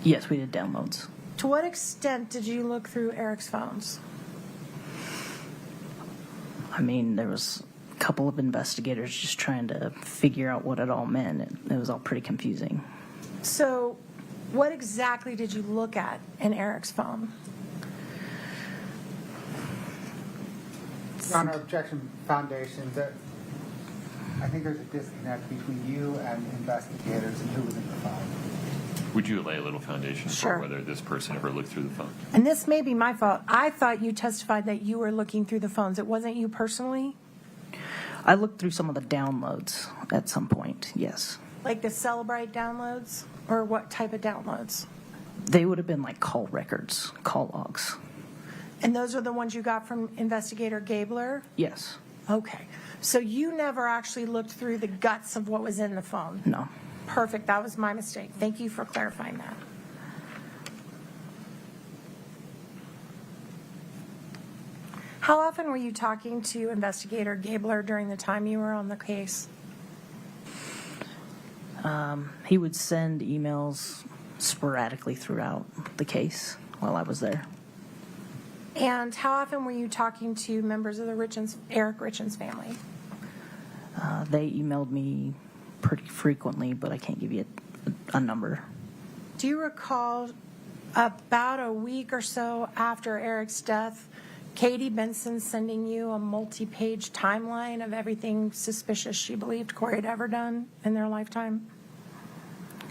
N: Yes, we did downloads.
J: To what extent did you look through Eric's phones?
N: I mean, there was a couple of investigators just trying to figure out what it all meant. It was all pretty confusing.
J: So what exactly did you look at in Eric's phone?
B: Your Honor, objection foundation, that I think there's a disconnect between you and investigators and who was in the phone.
A: Would you lay a little foundation
J: Sure.
A: for whether this person ever looked through the phone?
J: And this may be my fault. I thought you testified that you were looking through the phones. It wasn't you personally?
N: I looked through some of the downloads at some point, yes.
J: Like the Celebrate downloads? Or what type of downloads?
N: They would have been like call records, call logs.
J: And those are the ones you got from Investigator Gabler?
N: Yes.
J: Okay. So you never actually looked through the guts of what was in the phone?
N: No.
J: Perfect. That was my mistake. Thank you for clarifying that. How often were you talking to investigator Gabler during the time you were on the case?
N: He would send emails sporadically throughout the case while I was there.
J: And how often were you talking to members of the Eric Richins family?
N: They emailed me pretty frequently, but I can't give you a number.
J: Do you recall about a week or so after Eric's death, Katie Benson sending you a multi-page timeline of everything suspicious she believed Kouri had ever done in their lifetime?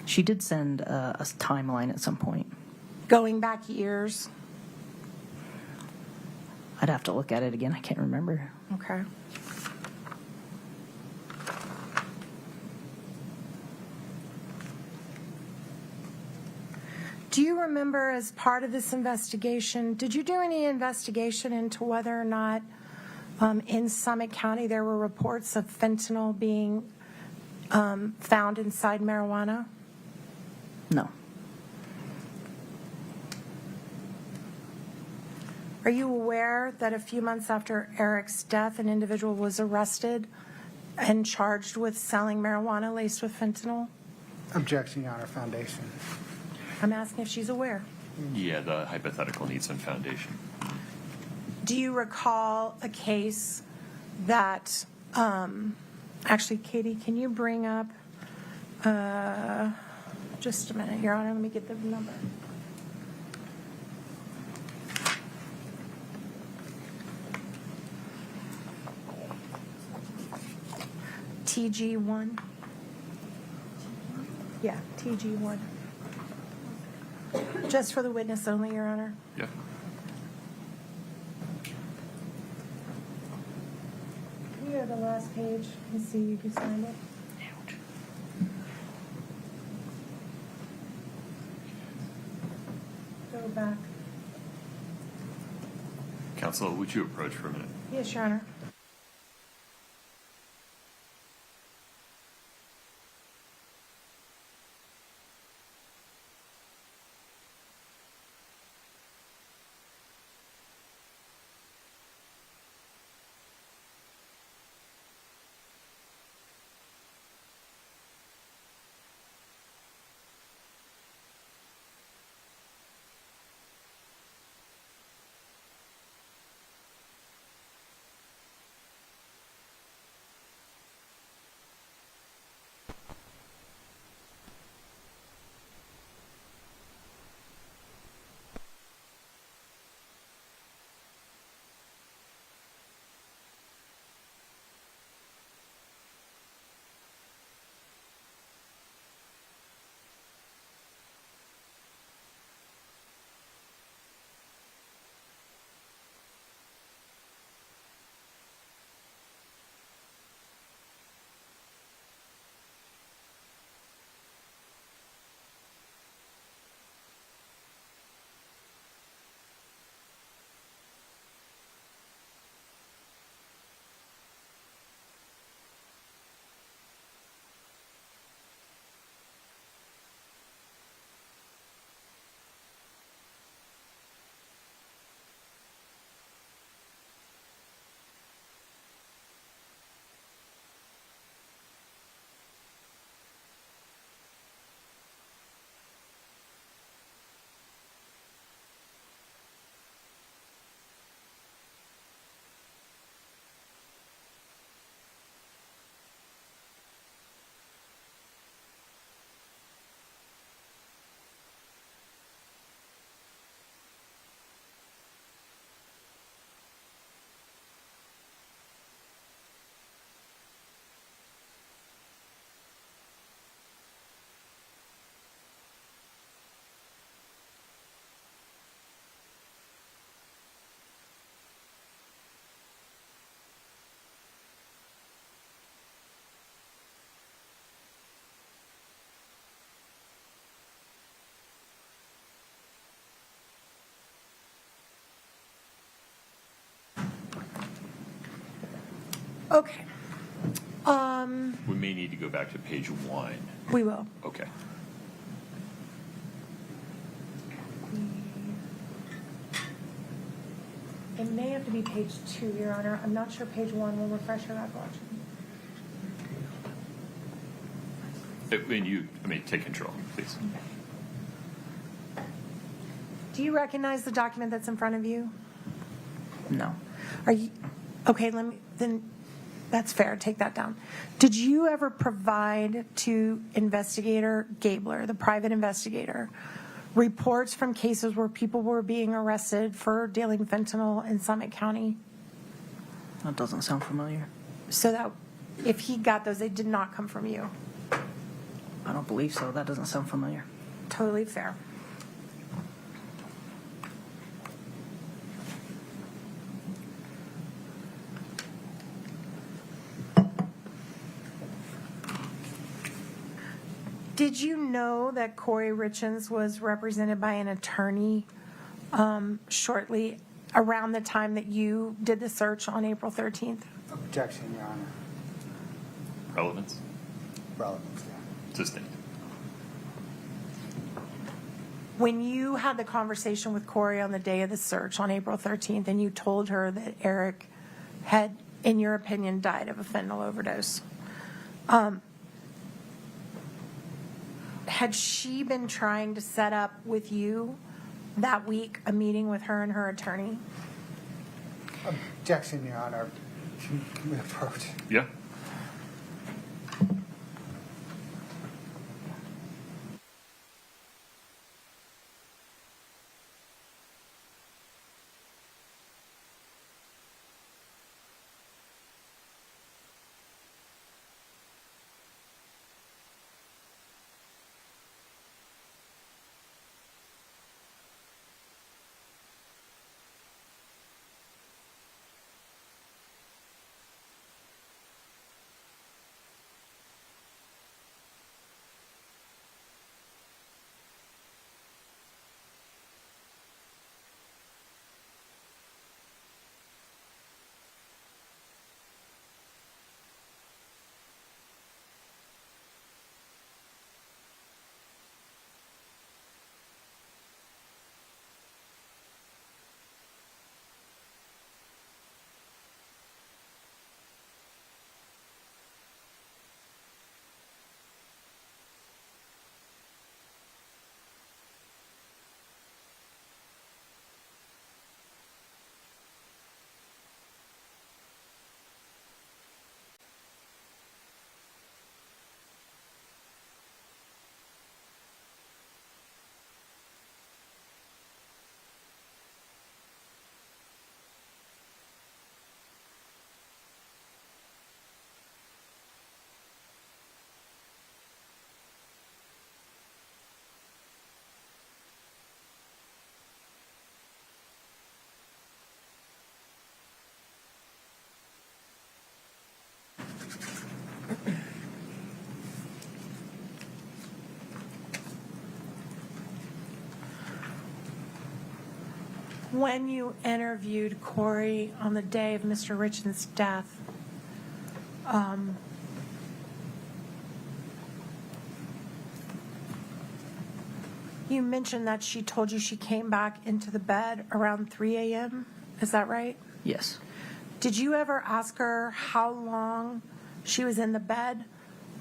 N: She did send a timeline at some point.
J: Going back years?
N: I'd have to look at it again. I can't remember.
J: Okay. Do you remember, as part of this investigation, did you do any investigation into whether or not in Summit County there were reports of fentanyl being found inside marijuana?
N: No.
J: Are you aware that a few months after Eric's death, an individual was arrested and charged with selling marijuana laced with fentanyl?
B: Objection, Your Honor. Foundation.
J: I'm asking if she's aware.
A: Yeah, the hypothetical needs some foundation.
J: Do you recall a case that, actually, Katie, can you bring up, just a minute, Your Honor, let me get the number. TG1. Yeah, TG1. Just for the witness only, Your Honor.
A: Yeah.
J: Can you go to the last page and see who signed it? Go back.
A: Counsel, would you approach for a minute?
J: Yes, Your Honor. Okay.
A: We may need to go back to page 1.
J: We will.
A: Okay.
J: It may have to be page 2, Your Honor. I'm not sure page 1 will refresh your recollection.
A: Take control, please.
J: Do you recognize the document that's in front of you?
N: No.
J: Are you, okay, then that's fair, take that down. Did you ever provide to investigator Gabler, the private investigator, reports from cases where people were being arrested for dealing fentanyl in Summit County?
N: That doesn't sound familiar.
J: So that if he got those, they did not come from you?
N: I don't believe so. That doesn't sound familiar.
J: Totally fair. Did you know that Kouri Richins was represented by an attorney shortly around the time that you did the search on April 13th?
B: Objection, Your Honor.
A: Relevance?
B: Relevance, yeah.
A: Sustained.
J: When you had the conversation with Kouri on the day of the search on April 13th and you told her that Eric had, in your opinion, died of a fentanyl overdose, had she been trying to set up with you that week a meeting with her and her attorney?
B: Objection, Your Honor. Can we approach?
A: Yeah.
J: When you interviewed Kouri on the day of Mr. Richins' death, you mentioned that she told you she came back into the bed around 3 a.m. Is that right?
N: Yes.
J: Did you ever ask her how long she was in the bed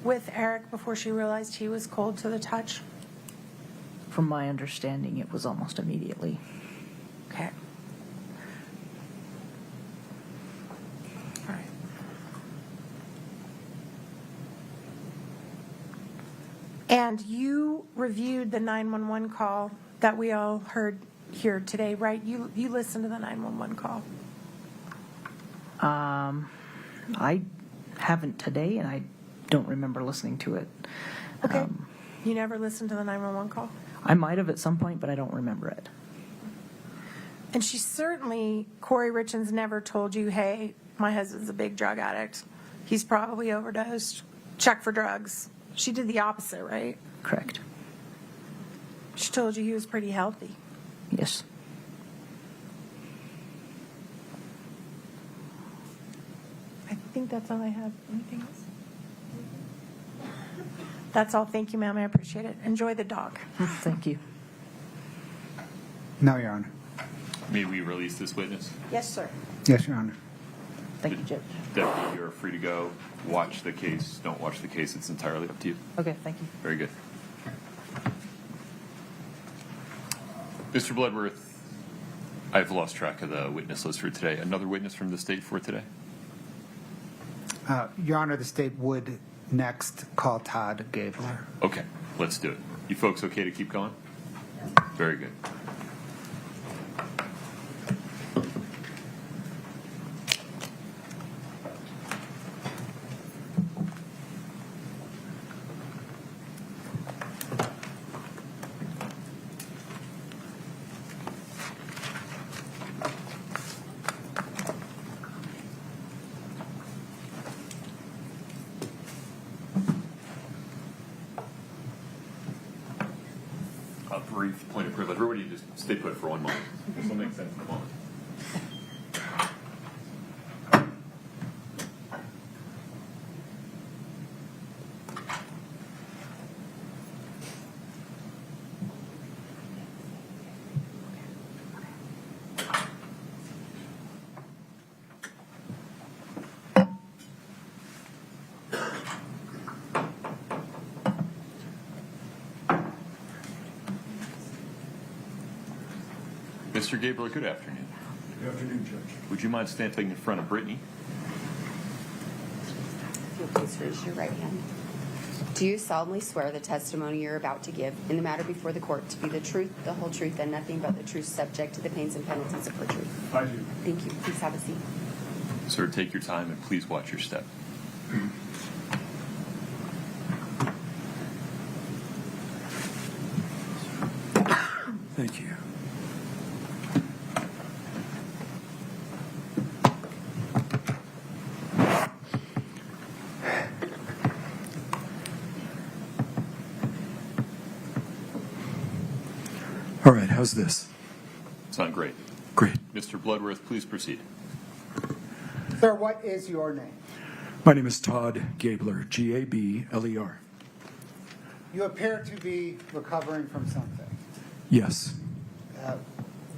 J: with Eric before she realized he was cold to the touch?
N: From my understanding, it was almost immediately.
J: Okay. All right. And you reviewed the 911 call that we all heard here today, right? You listened to the 911 call.
N: I haven't today, and I don't remember listening to it.
J: Okay. You never listened to the 911 call?
N: I might have at some point, but I don't remember it.
J: And she certainly, Kouri Richins never told you, hey, my husband's a big drug addict. He's probably overdosed. Check for drugs. She did the opposite, right?
N: Correct.
J: She told you he was pretty healthy.
N: Yes.
J: I think that's all I have. Anything else? That's all. Thank you, ma'am. I appreciate it. Enjoy the dog.
N: Thank you.
B: No, Your Honor.
A: May we release this witness?
E: Yes, sir.
B: Yes, Your Honor.
N: Thank you, Judge.
A: Deputy, you're free to go. Watch the case. Don't watch the case. It's entirely up to you.
N: Okay, thank you.
A: Very good. Mr. Bloodworth, I've lost track of the witness list for today. Another witness from the state for today?
B: Your Honor, the state would next call Todd Gabler.
A: Okay, let's do it. You folks okay to keep going? Very good. A brief point of privilege. Everybody just stay put for 1 moment. This will make sense in a moment. Mr. Gabler, good afternoon.
F: Good afternoon, Judge.
A: Would you mind standing in front of Brittany?
H: If you'll please raise your right hand. Do you solemnly swear the testimony you're about to give in the matter before the court to be the truth, the whole truth, and nothing but the truth, subject to the pains and penalties of perjury?
F: I do.
H: Thank you. Please have a seat.
A: Sir, take your time and please watch your step.
F: Thank you. All right, how's this?
A: Sound great.
F: Great.
A: Mr. Bloodworth, please proceed.
B: Sir, what is your name?
F: My name is Todd Gabler, Gabler.
B: You appear to be recovering from something.
F: Yes.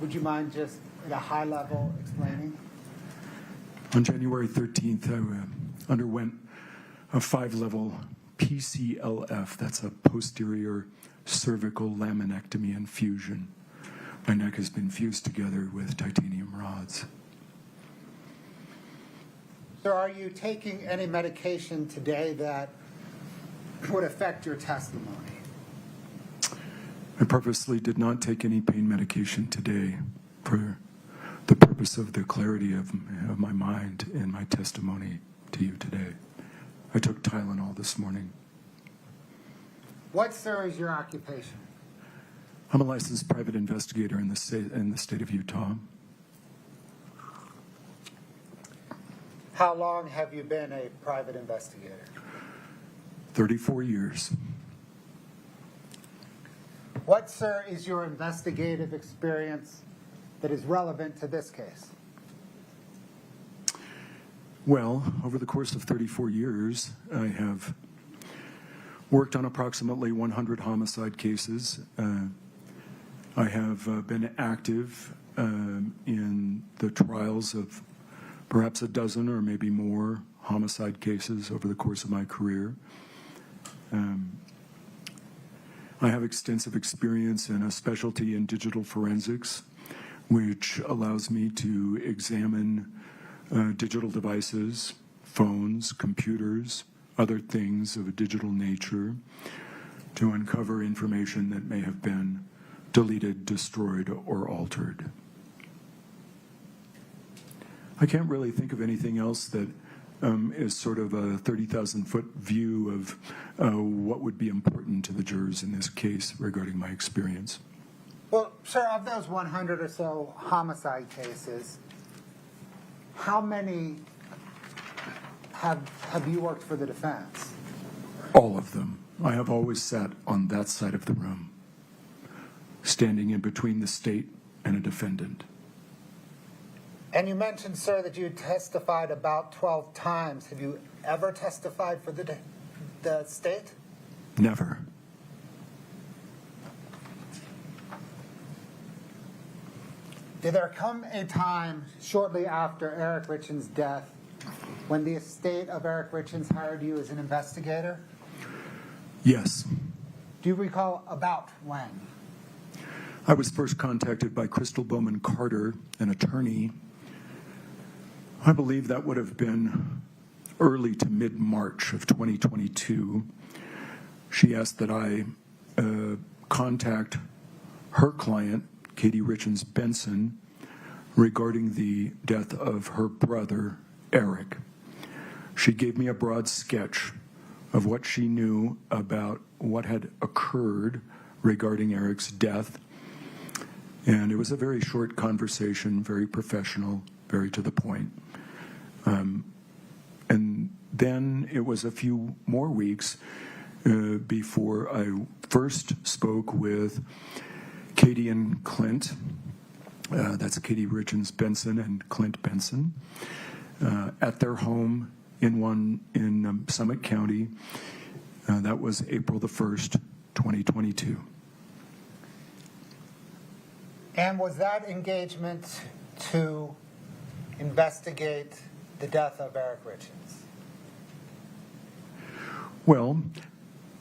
B: Would you mind just at a high level explaining?
F: On January 13th, I underwent a 5-level PCLF. That's a posterior cervical laminectomy and fusion. My neck has been fused together with titanium rods.
B: Sir, are you taking any medication today that would affect your testimony?
F: I purposely did not take any pain medication today for the purpose of the clarity of my mind and my testimony to you today. I took Tylenol this morning.
B: What, sir, is your occupation?
F: I'm a licensed private investigator in the state of Utah.
B: How long have you been a private investigator?
F: 34 years.
B: What, sir, is your investigative experience that is relevant to this case?
F: Well, over the course of 34 years, I have worked on approximately 100 homicide cases. I have been active in the trials of perhaps a dozen or maybe more homicide cases over the course of my career. I have extensive experience in a specialty in digital forensics, which allows me to examine digital devices, phones, computers, other things of a digital nature to uncover information that may have been deleted, destroyed, or altered. I can't really think of anything else that is sort of a 30,000-foot view of what would be important to the jurors in this case regarding my experience.
B: Well, sir, of those 100 or so homicide cases, how many have you worked for the defense?
F: All of them. I have always sat on that side of the room, standing in between the state and a defendant.
B: And you mentioned, sir, that you testified about 12 times. Have you ever testified for the state?
F: Never.
B: Did there come a time shortly after Eric Richins' death when the estate of Eric Richins hired you as an investigator?
F: Yes.
B: Do you recall about when?
F: I was first contacted by Crystal Bowman Carter, an attorney. I believe that would have been early to mid-March of 2022. She asked that I contact her client, Kouri Richins Benson, regarding the death of her brother, Eric. She gave me a broad sketch of what she knew about what had occurred regarding Eric's death. And it was a very short conversation, very professional, very to the point. And then it was a few more weeks before I first spoke with Katie and Clint. That's Kouri Richins Benson and Clint Benson at their home in Summit County. That was April the 1st, 2022.
B: And was that engagement to investigate the death of Eric Richins?
F: Well,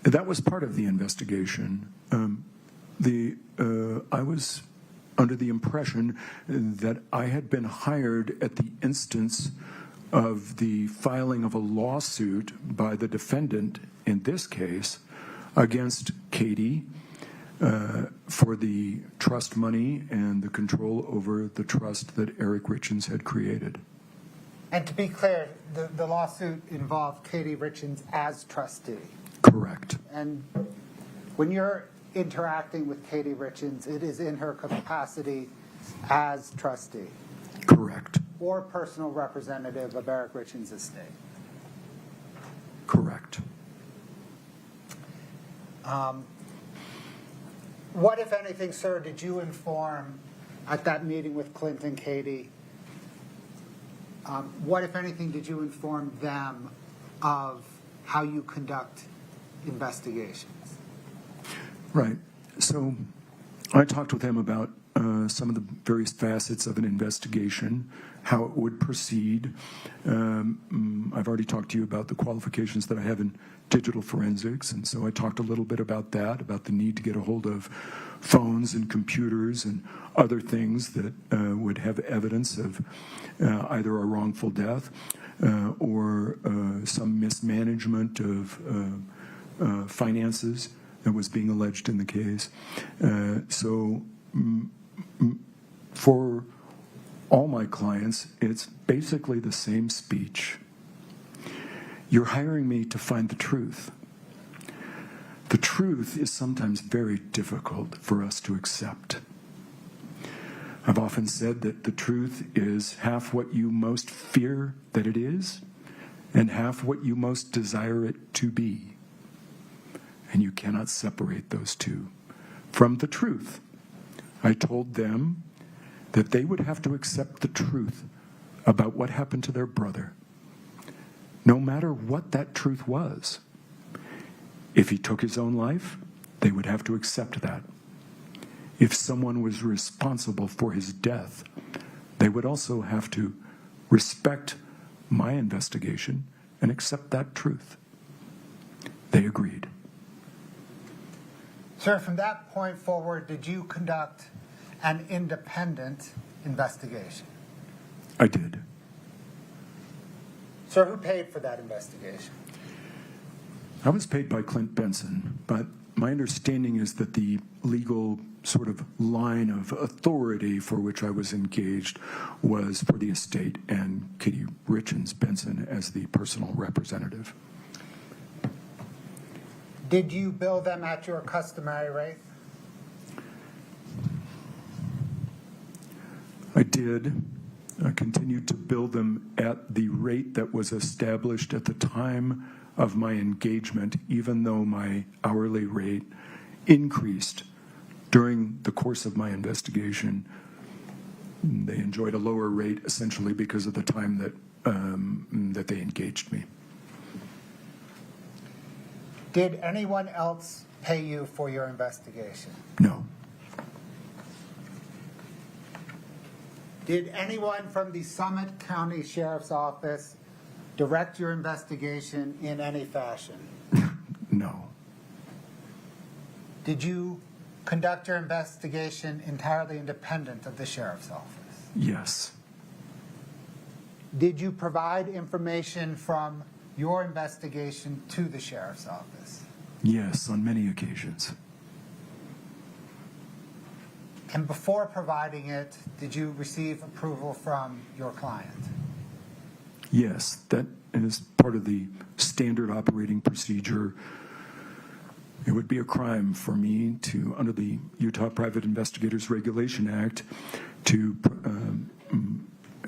F: that was part of the investigation. I was under the impression that I had been hired at the instance of the filing of a lawsuit by the defendant, in this case, against Katie for the trust money and the control over the trust that Eric Richins had created.
B: And to be clear, the lawsuit involved Kouri Richins as trustee.
F: Correct.
B: And when you're interacting with Kouri Richins, it is in her capacity as trustee.
F: Correct.
B: Or personal representative of Eric Richins' estate.
F: Correct.
B: What, if anything, sir, did you inform at that meeting with Clint and Katie? What, if anything, did you inform them of how you conduct investigations?
F: Right. So I talked with them about some of the various facets of an investigation, how it would proceed. I've already talked to you about the qualifications that I have in digital forensics, and so I talked a little bit about that, about the need to get a hold of phones and computers and other things that would have evidence of either a wrongful death or some mismanagement of finances that was being alleged in the case. For all my clients, it's basically the same speech. You're hiring me to find the truth. The truth is sometimes very difficult for us to accept. I've often said that the truth is half what you most fear that it is, and half what you most desire it to be. And you cannot separate those two from the truth. I told them that they would have to accept the truth about what happened to their brother, no matter what that truth was. If he took his own life, they would have to accept that. If someone was responsible for his death, they would also have to respect my investigation and accept that truth. They agreed.
B: Sir, from that point forward, did you conduct an independent investigation?
F: I did.
B: Sir, who paid for that investigation?
F: I was paid by Clint Benson, but my understanding is that the legal sort of line of authority for which I was engaged was for the estate and Kouri Richins Benson as the personal representative.
B: Did you bill them at your customary rate?
F: I did. I continued to bill them at the rate that was established at the time of my engagement, even though my hourly rate increased during the course of my investigation. They enjoyed a lower rate essentially because of the time that they engaged me.
B: Did anyone else pay you for your investigation?
F: No.
B: Did anyone from the Summit County Sheriff's Office direct your investigation in any fashion?
F: No.
B: Did you conduct your investigation entirely independent of the Sheriff's Office?
F: Yes.
B: Did you provide information from your investigation to the Sheriff's Office?
F: Yes, on many occasions.
B: And before providing it, did you receive approval from your client?
F: Yes, that is part of the standard operating procedure. It would be a crime for me to, under the Utah Private Investigators Regulation Act, to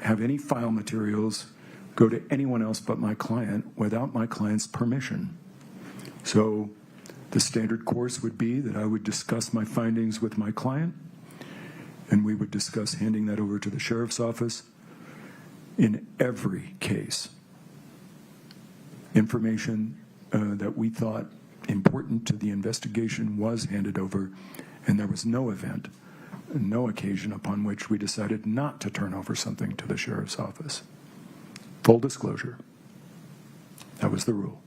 F: have any file materials go to anyone else but my client without my client's permission. So the standard course would be that I would discuss my findings with my client, and we would discuss handing that over to the sheriff's office. In every case, information that we thought important to the investigation was handed over, and there was no event, no occasion upon which we decided not to turn over something to the sheriff's office. Full disclosure. That was the rule.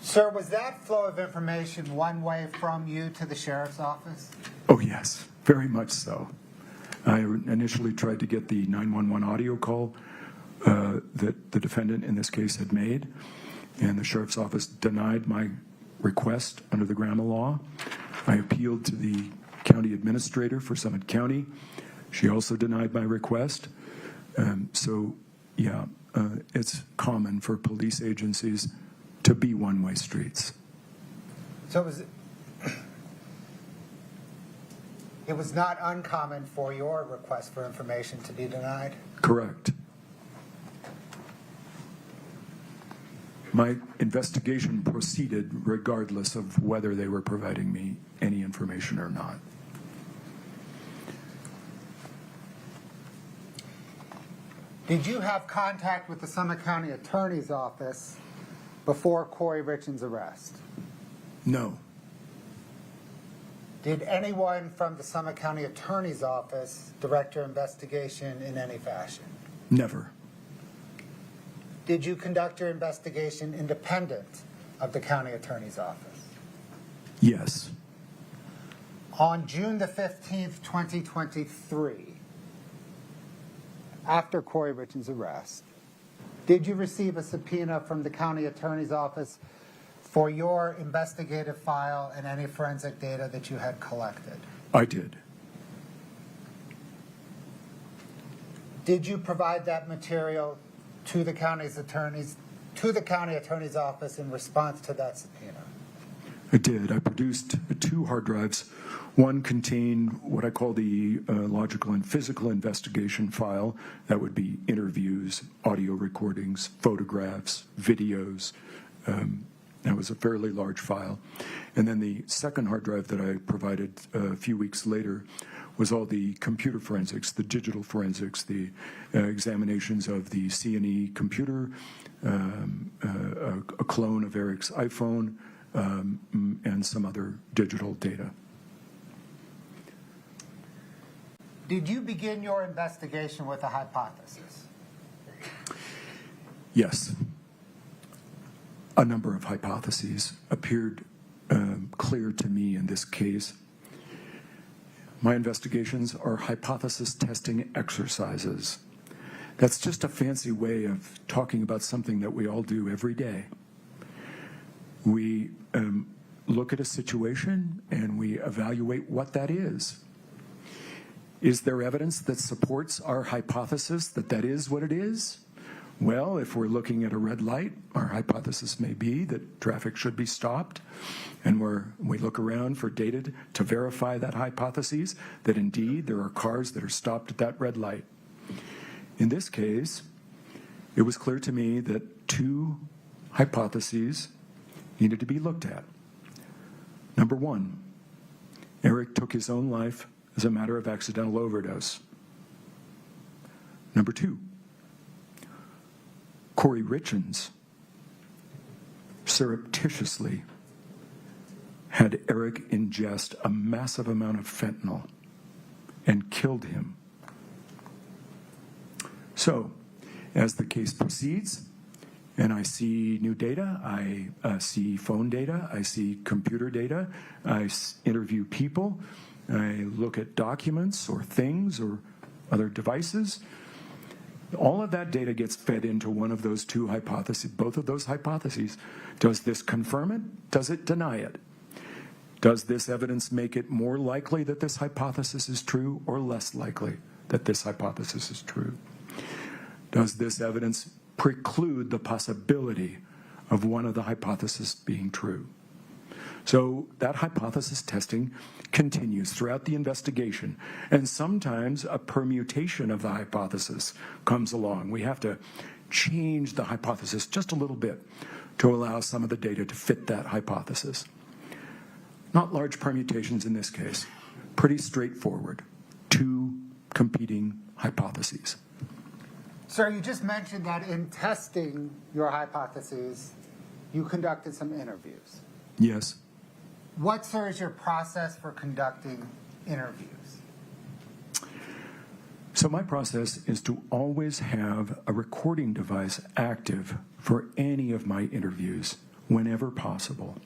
B: Sir, was that flow of information one way from you to the Sheriff's Office?
F: Oh, yes, very much so. I initially tried to get the 911 audio call that the defendant in this case had made, and the Sheriff's Office denied my request under the Grandma law. I appealed to the county administrator for Summit County. She also denied my request. It's common for police agencies to be one-way streets.
B: So it was not uncommon for your request for information to be denied?
F: Correct. My investigation proceeded regardless of whether they were providing me any information or not.
B: Did you have contact with the Summit County Attorney's Office before Kouri Richins' arrest?
F: No.
B: Did anyone from the Summit County Attorney's Office direct your investigation in any fashion?
F: Never.
B: Did you conduct your investigation independent of the County Attorney's Office?
F: Yes.
B: On June the 15th, 2023, after Kouri Richins' arrest, did you receive a subpoena from the County Attorney's Office for your investigative file and any forensic data that you had collected?
F: I did.
B: Did you provide that material to the County Attorney's Office in response to that subpoena?
F: I did. I produced 2 hard drives. One contained what I call the logical and physical investigation file. That would be interviews, audio recordings, photographs, videos. That was a fairly large file. And then the second hard drive that I provided a few weeks later was all the computer forensics, the digital forensics, the examinations of the C&E computer, a clone of Eric's iPhone, and some other digital data.
B: Did you begin your investigation with a hypothesis?
F: Yes. A number of hypotheses appeared clear to me in this case. My investigations are hypothesis testing exercises. That's just a fancy way of talking about something that we all do every day. We look at a situation and we evaluate what that is. Is there evidence that supports our hypothesis that that is what it is? Well, if we're looking at a red light, our hypothesis may be that traffic should be stopped, and we look around for data to verify that hypothesis, that indeed there are cars that are stopped at that red light. In this case, it was clear to me that 2 hypotheses needed to be looked at. Number 1, Eric took his own life as a matter of accidental overdose. Number 2, Kouri Richins surreptitiously had Eric ingest a massive amount of fentanyl and killed him So, as the case proceeds, and I see new data, I see phone data, I see computer data, I interview people, I look at documents or things or other devices. All of that data gets fed into one of those two hypotheses, both of those hypotheses. Does this confirm it? Does it deny it? Does this evidence make it more likely that this hypothesis is true or less likely that this hypothesis is true? Does this evidence preclude the possibility of one of the hypotheses being true? So that hypothesis testing continues throughout the investigation, and sometimes a permutation of the hypothesis comes along. We have to change the hypothesis just a little bit to allow some of the data to fit that hypothesis. Not large permutations in this case, pretty straightforward. Two competing hypotheses.
B: Sir, you just mentioned that in testing your hypotheses, you conducted some interviews.
F: Yes.
B: What, sir, is your process for conducting interviews?
F: So my process is to always have a recording device active for any of my interviews whenever possible.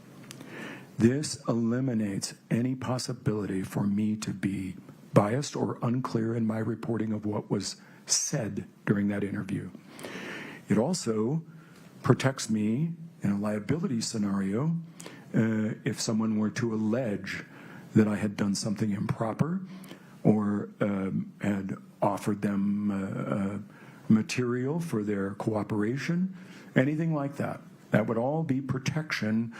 F: This eliminates any possibility for me to be biased or unclear in my reporting of what was said during that interview. It also protects me in a liability scenario if someone were to allege that I had done something improper or had offered them material for their cooperation, anything like that. That would all be protection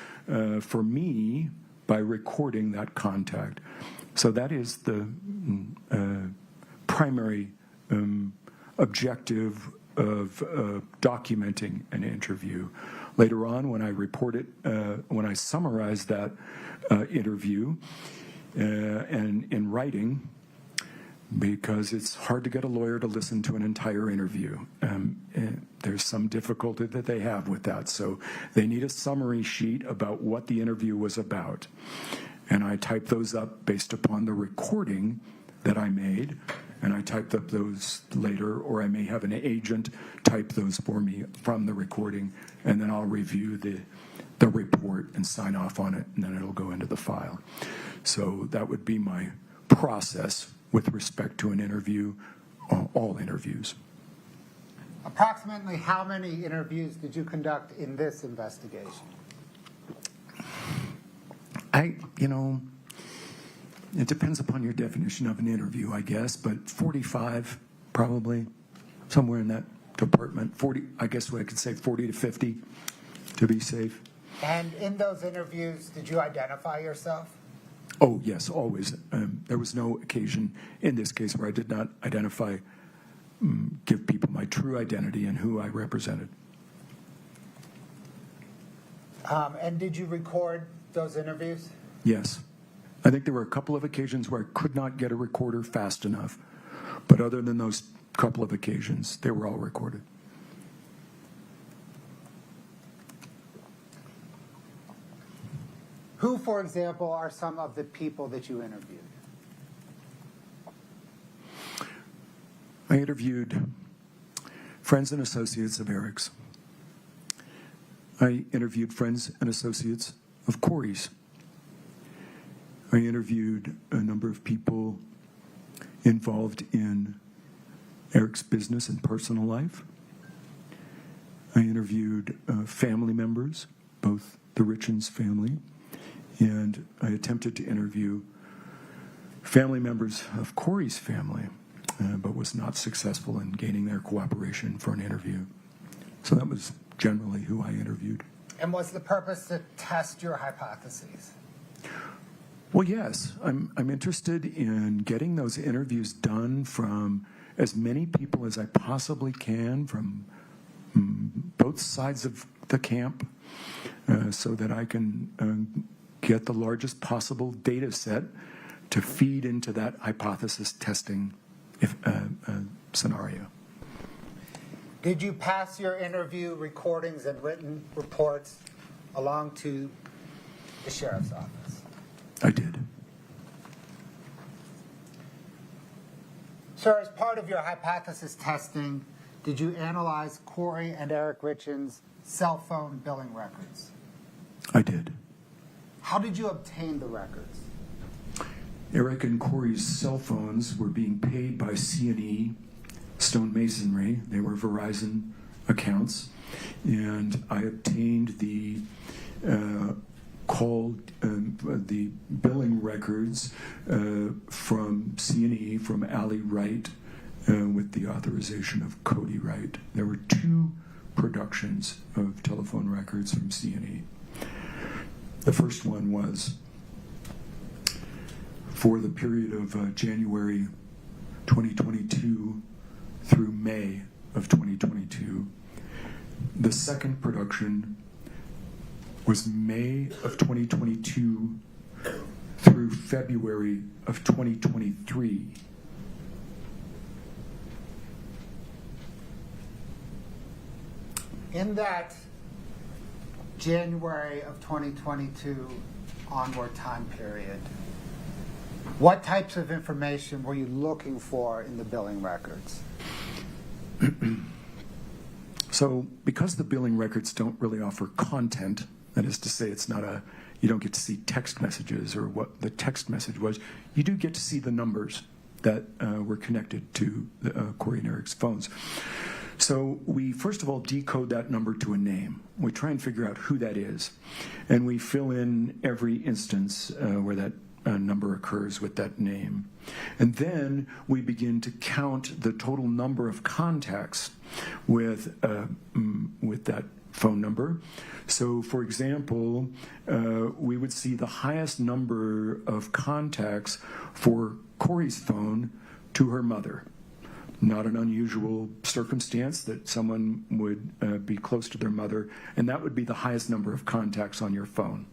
F: for me by recording that contact. So that is the primary objective of documenting an interview. Later on, when I report it, when I summarize that interview and in writing, because it's hard to get a lawyer to listen to an entire interview. There's some difficulty that they have with that. So they need a summary sheet about what the interview was about. And I type those up based upon the recording that I made, and I typed up those later, or I may have an agent type those for me from the recording, and then I'll review the report and sign off on it, and then it'll go into the file. So that would be my process with respect to an interview, all interviews.
B: Approximately how many interviews did you conduct in this investigation?
F: It depends upon your definition of an interview, I guess, but 45, probably, somewhere in that department. 40, I guess I could say 40 to 50 to be safe.
B: And in those interviews, did you identify yourself?
F: Oh, yes, always. There was no occasion in this case where I did not identify, give people my true identity and who I represented.
B: And did you record those interviews?
F: Yes. I think there were a couple of occasions where I could not get a recorder fast enough. But other than those couple of occasions, they were all recorded.
B: Who, for example, are some of the people that you interviewed?
F: I interviewed friends and associates of Eric's. I interviewed friends and associates of Kouri's. I interviewed a number of people involved in Eric's business and personal life. I interviewed family members, both the Richins family, and I attempted to interview family members of Kouri's family, but was not successful in gaining their cooperation for an interview. So that was generally who I interviewed.
B: And was the purpose to test your hypotheses?
F: Well, yes. I'm interested in getting those interviews done from as many people as I possibly can from both sides of the camp so that I can get the largest possible data set to feed into that hypothesis testing scenario.
B: Did you pass your interview recordings and written reports along to the sheriff's office?
F: I did.
B: Sir, as part of your hypothesis testing, did you analyze Kouri and Eric Richins' cell phone billing records?
F: I did.
B: How did you obtain the records?
F: Eric and Kouri's cell phones were being paid by C&E Stonemasonry. They were Verizon accounts. And I obtained the the billing records from C&E, from Wright, with the authorization of Cody Wright. There were 2 productions of telephone records from C&E. The first one was for the period of January 2022 through May of 2022. The second production was May of 2022 through February of 2023.
B: In that January of 2022 onward time period, what types of information were you looking for in the billing records?
F: So because the billing records don't really offer content, that is to say it's not you don't get to see text messages or what the text message was, you do get to see the numbers that were connected to Kouri and Eric's phones. So we first of all decode that number to a name. We try and figure out who that is. And we fill in every instance where that number occurs with that name. And then we begin to count the total number of contacts with that phone number. So, for example, we would see the highest number of contacts for Kouri's phone to her mother. Not an unusual circumstance that someone would be close to their mother, and that would be the highest number of contacts on your phone.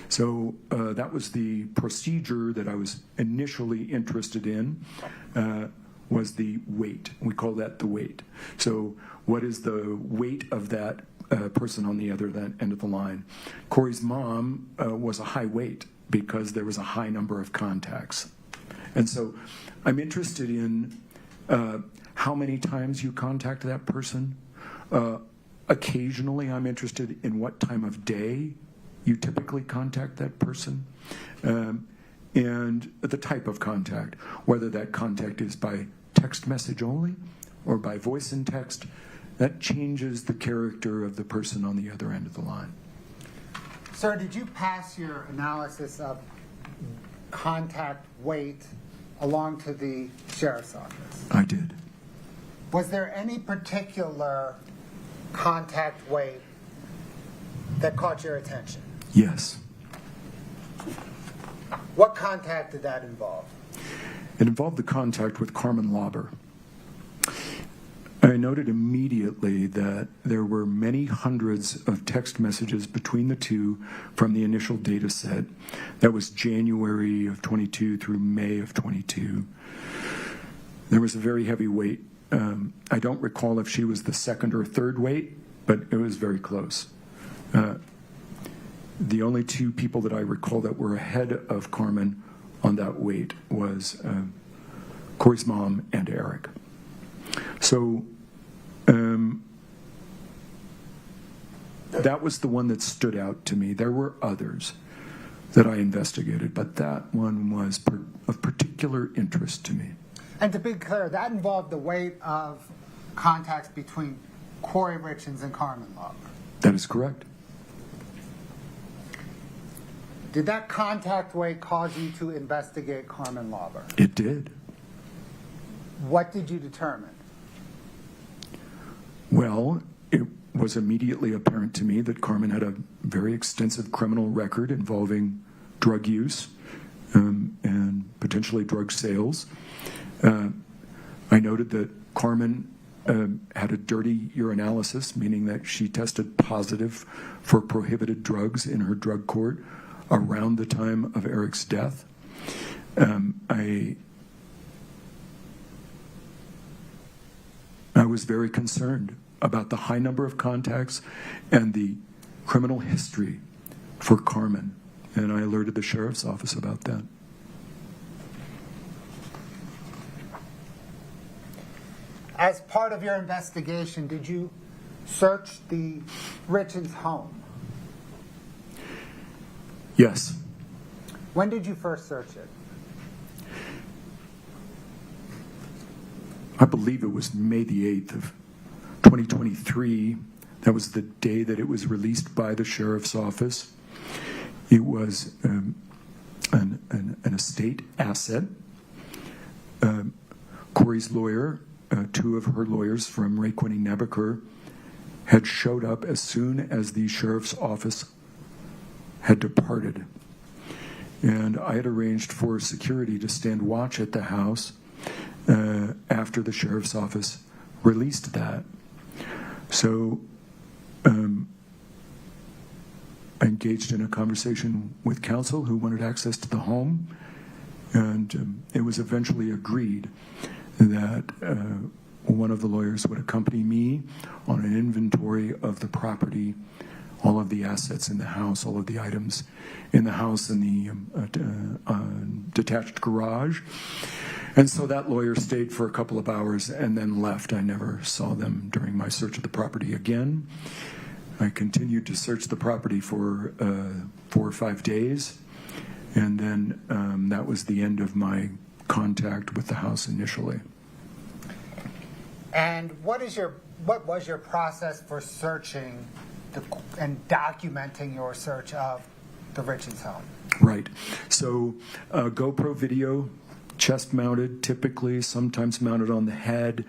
F: So that was the procedure that I was initially interested in, was the weight. We call that the weight. So what is the weight of that person on the other end of the line? Kouri's mom was a high weight because there was a high number of contacts. And so I'm interested in how many times you contact that person. Occasionally, I'm interested in what time of day you typically contact that person, and the type of contact, whether that contact is by text message only or by voice and text. That changes the character of the person on the other end of the line.
B: Sir, did you pass your analysis of contact weight along to the sheriff's office?
F: I did.
B: Was there any particular contact weight that caught your attention?
F: Yes.
B: What contact did that involve?
F: It involved the contact with Carmen Lauber. I noted immediately that there were many hundreds of text messages between the two from the initial data set. That was January of 22 through May of 22. There was a very heavy weight. I don't recall if she was the second or third weight, but it was very close. The only 2 people that I recall that were ahead of Carmen on that weight was Kouri's mom and Eric. So that was the one that stood out to me. There were others that I investigated, but that one was of particular interest to me.
B: And to be clear, that involved the weight of contacts between Kouri Richins and Carmen Lauber.
F: That is correct.
B: Did that contact weight cause you to investigate Carmen Lauber?
F: It did.
B: What did you determine?
F: Well, it was immediately apparent to me that Carmen had a very extensive criminal record involving drug use and potentially drug sales. I noted that Carmen had a dirty urinalysis, meaning that she tested positive for prohibited drugs in her drug court around the time of Eric's death. I was very concerned about the high number of contacts and the criminal history for Carmen, and I alerted the sheriff's office about that.
B: As part of your investigation, did you search the Richins' home?
F: Yes.
B: When did you first search it?
F: I believe it was May the 8th of 2023. That was the day that it was released by the sheriff's office. It was an estate asset. Kouri's lawyer, two of her lawyers from Wright, Nebaker, had showed up as soon as the sheriff's office had departed. And I had arranged for security to stand watch at the house after the sheriff's office released that. So I engaged in a conversation with counsel who wanted access to the home, and it was eventually agreed that one of the lawyers would accompany me on an inventory of the property, all of the assets in the house, all of the items in the house and the detached garage. And so that lawyer stayed for a couple of hours and then left. I never saw them during my search of the property again. I continued to search the property for 4 or 5 days, and then that was the end of my contact with the house initially.
B: And what was your process for searching and documenting your search of the Richins' home?
F: Right. So GoPro video, chest mounted typically, sometimes mounted on the head,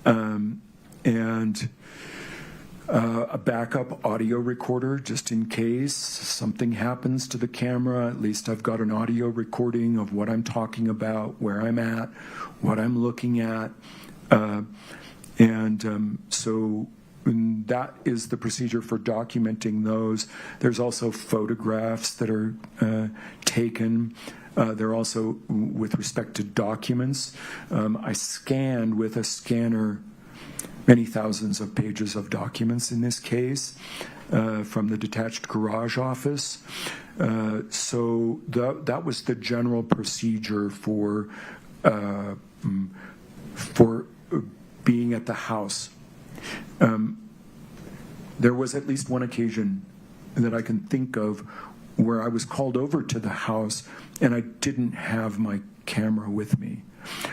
F: and a backup audio recorder just in case something happens to the camera. At least I've got an audio recording of what I'm talking about, where I'm at, what I'm looking at. So that is the procedure for documenting those. There's also photographs that are taken. They're also, with respect to documents, I scanned with a scanner many thousands of pages of documents in this case from the detached garage office. So that was the general procedure for being at the house. There was at least one occasion that I can think of where I was called over to the house and I didn't have my camera with me,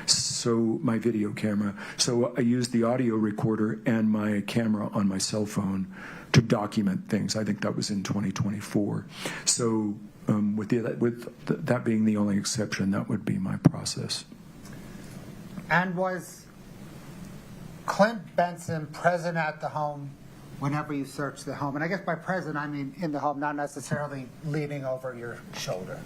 F: so my video camera. So I used the audio recorder and my camera on my cell phone to document things. I think that was in 2024. So with that being the only exception, that would be my process.
B: And was Clint Benson present at the home whenever you searched the home? And I guess by present, I mean in the home, not necessarily leaning over your shoulder.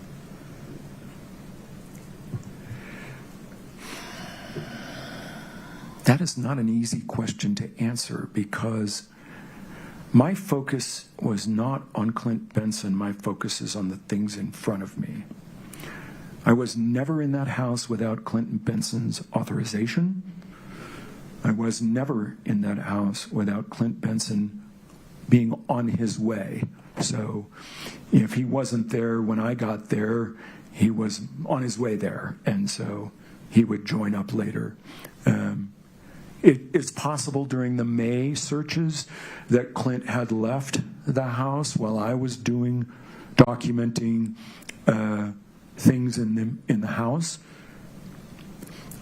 F: That is not an easy question to answer because my focus was not on Clint Benson. My focus is on the things in front of me. I was never in that house without Clinton Benson's authorization. I was never in that house without Clint Benson being on his way. So if he wasn't there when I got there, he was on his way there, and so he would join up later. It's possible during the May searches that Clint had left the house while I was documenting things in the house.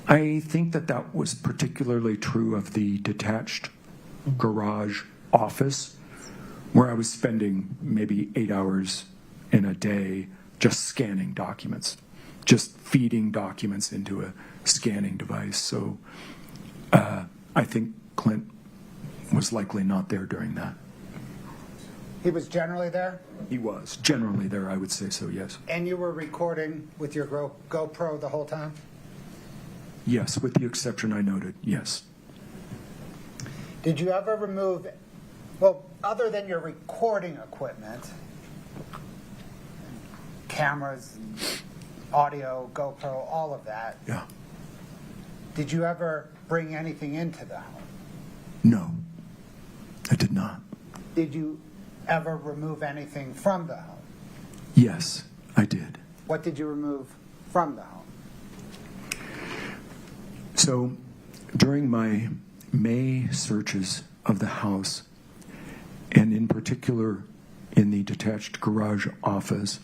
F: I think that was particularly true of the detached garage office, where I was spending maybe 8 hours in a day just scanning documents, just feeding documents into a scanning device. So I think Clint was likely not there during that.
B: He was generally there?
F: He was generally there, I would say so, yes.
B: And you were recording with your GoPro the whole time?
F: Yes, with the exception I noted, yes.
B: Did you ever remove, well, other than your recording equipment, cameras, audio, GoPro, all of that?
F: Yeah.
B: Did you ever bring anything into the home?
F: No, I did not.
B: Did you ever remove anything from the home?
F: Yes, I did.
B: What did you remove from the home?
F: So during my May searches of the house, and in particular in the detached garage office,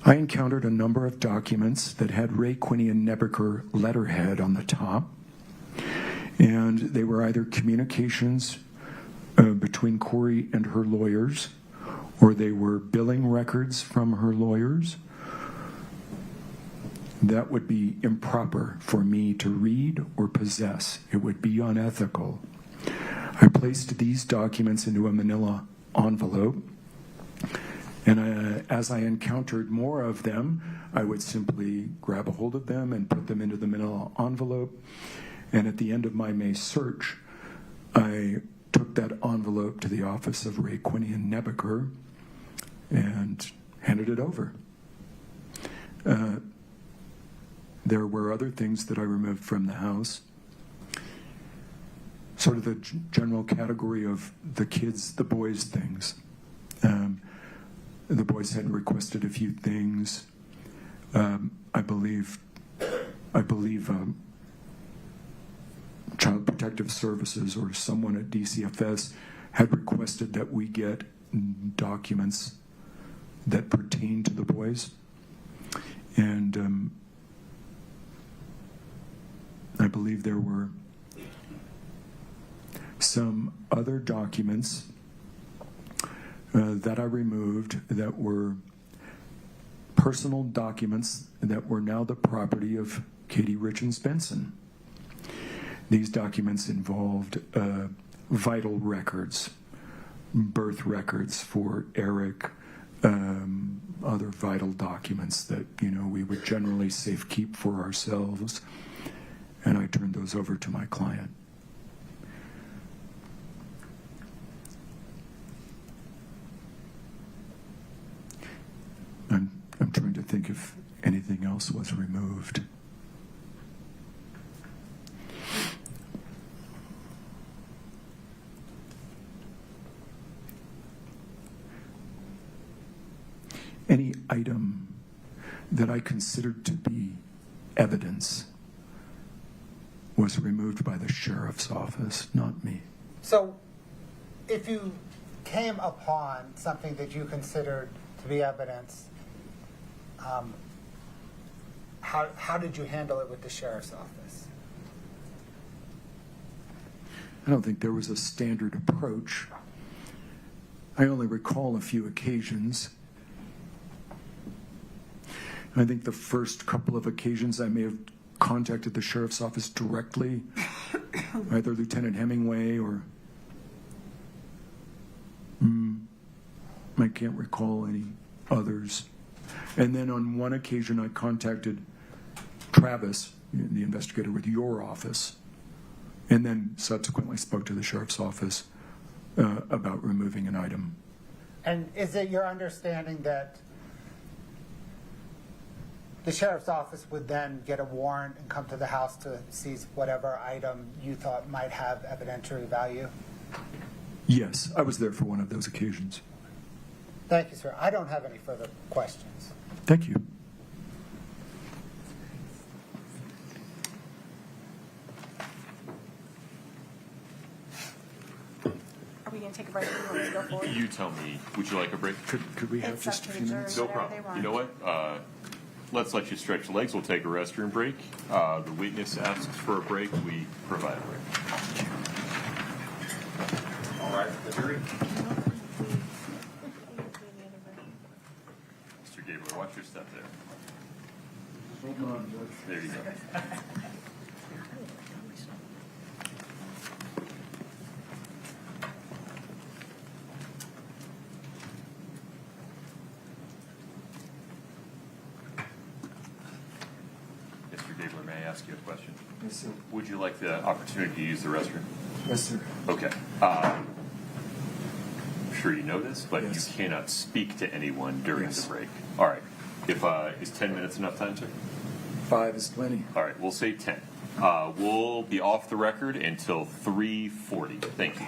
F: I encountered a number of documents that had Ray Quinian Nebeker letterhead on the top, and they were either communications between Kouri and her lawyers, or they were billing records from her lawyers. That would be improper for me to read or possess. It would be unethical. I placed these documents into a manila envelope, and as I encountered more of them, I would simply grab a hold of them and put them into the manila envelope. And at the end of my May search, I took that envelope to the office of Ray Quinian Nebeker and handed it over. There were other things that I removed from the house. Sort of the general category of the kids, the boys' things. The boys had requested a few things. I believe Child Protective Services or someone at DCFS had requested that we get documents that pertain to the boys. And I believe there were some other documents that I removed that were personal documents that were now the property of Kouri Richins Benson. These documents involved vital records, birth records for Eric, other vital documents that we would generally safekeep for ourselves, and I turned those over to my client. I'm trying to think if anything else was removed. Any item that I considered to be evidence was removed by the sheriff's office, not me.
B: So, if you came upon something that you considered to be evidence, how did you handle it with the sheriff's office?
F: I don't think there was a standard approach. I only recall a few occasions. I think the first couple of occasions I may have contacted the sheriff's office directly, either Lieutenant Hemingway or I can't recall any others. And then on one occasion I contacted Travis, the investigator with your office, and then subsequently spoke to the sheriff's office about removing an item.
B: And is it your understanding that the sheriff's office would then get a warrant and come to the house to seize whatever item you thought might have evidentiary value?
F: Yes, I was there for one of those occasions.
B: Thank you, sir. I don't have any further questions.
F: Thank you.
J: Are we going to take a break? Or you want me to go forward?
A: You tell me. Would you like a break?
F: Could we have
J: It's
F: just
J: up
F: a
J: to
F: few
J: the
F: minutes?
J: jury.
A: No
J: Whatever they
A: problem.
J: want.
A: You know what? Let's let you stretch your legs. We'll take a restroom break. The witness asks for a break. We provide a break. All right, the jury. Mr. Gabler, watch your step there.
F: Hold on, Judge.
A: There you go. Mr. Gabler, may I ask you a question?
F: Yes, sir.
A: Would you like the opportunity to use the restroom?
F: Yes, sir.
A: Okay. I'm sure you know this, but
F: Yes.
A: you cannot speak to anyone during
F: Yes.
A: the break. All right. Is 10 minutes enough time, sir?
F: 5 is plenty.
A: All right, we'll say 10. We'll be off the record until 3:40. Thank you.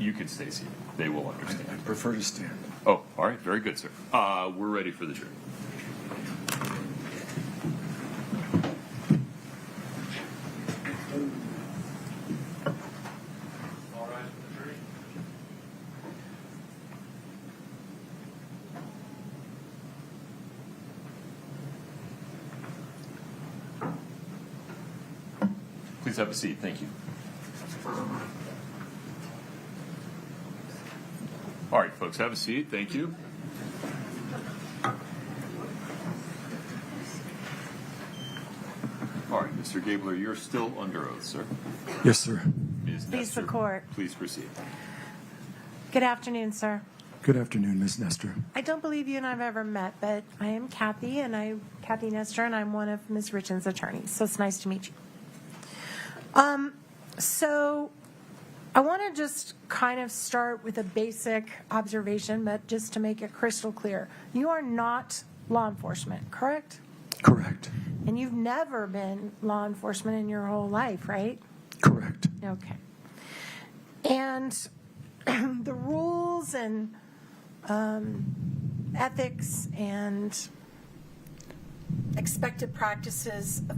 A: You can stay seated. They will understand.
F: I prefer to stand.
A: Oh, all right. Very good, sir. We're ready for the jury. All right, the jury. Please have a seat. Thank you. All right, folks, have a seat. Thank you. All right, Mr. Gabler, you're still under oath, sir.
F: Yes, sir.
A: Ms.
J: Please,
A: Nestor,
J: the court.
A: please proceed.
J: Good afternoon, sir.
F: Good afternoon, Ms. Nestor.
J: I don't believe you and I have ever met, but I am Kathy, and I'm Kathy Nestor, and I'm one of Ms. Richins' attorneys. So it's nice to meet you. So I want to just kind of start with a basic observation, but just to make it crystal clear. You are not law enforcement, correct?
F: Correct.
J: And you've never been law enforcement in your whole life, right?
F: Correct.
J: Okay. And the rules and ethics and expected practices of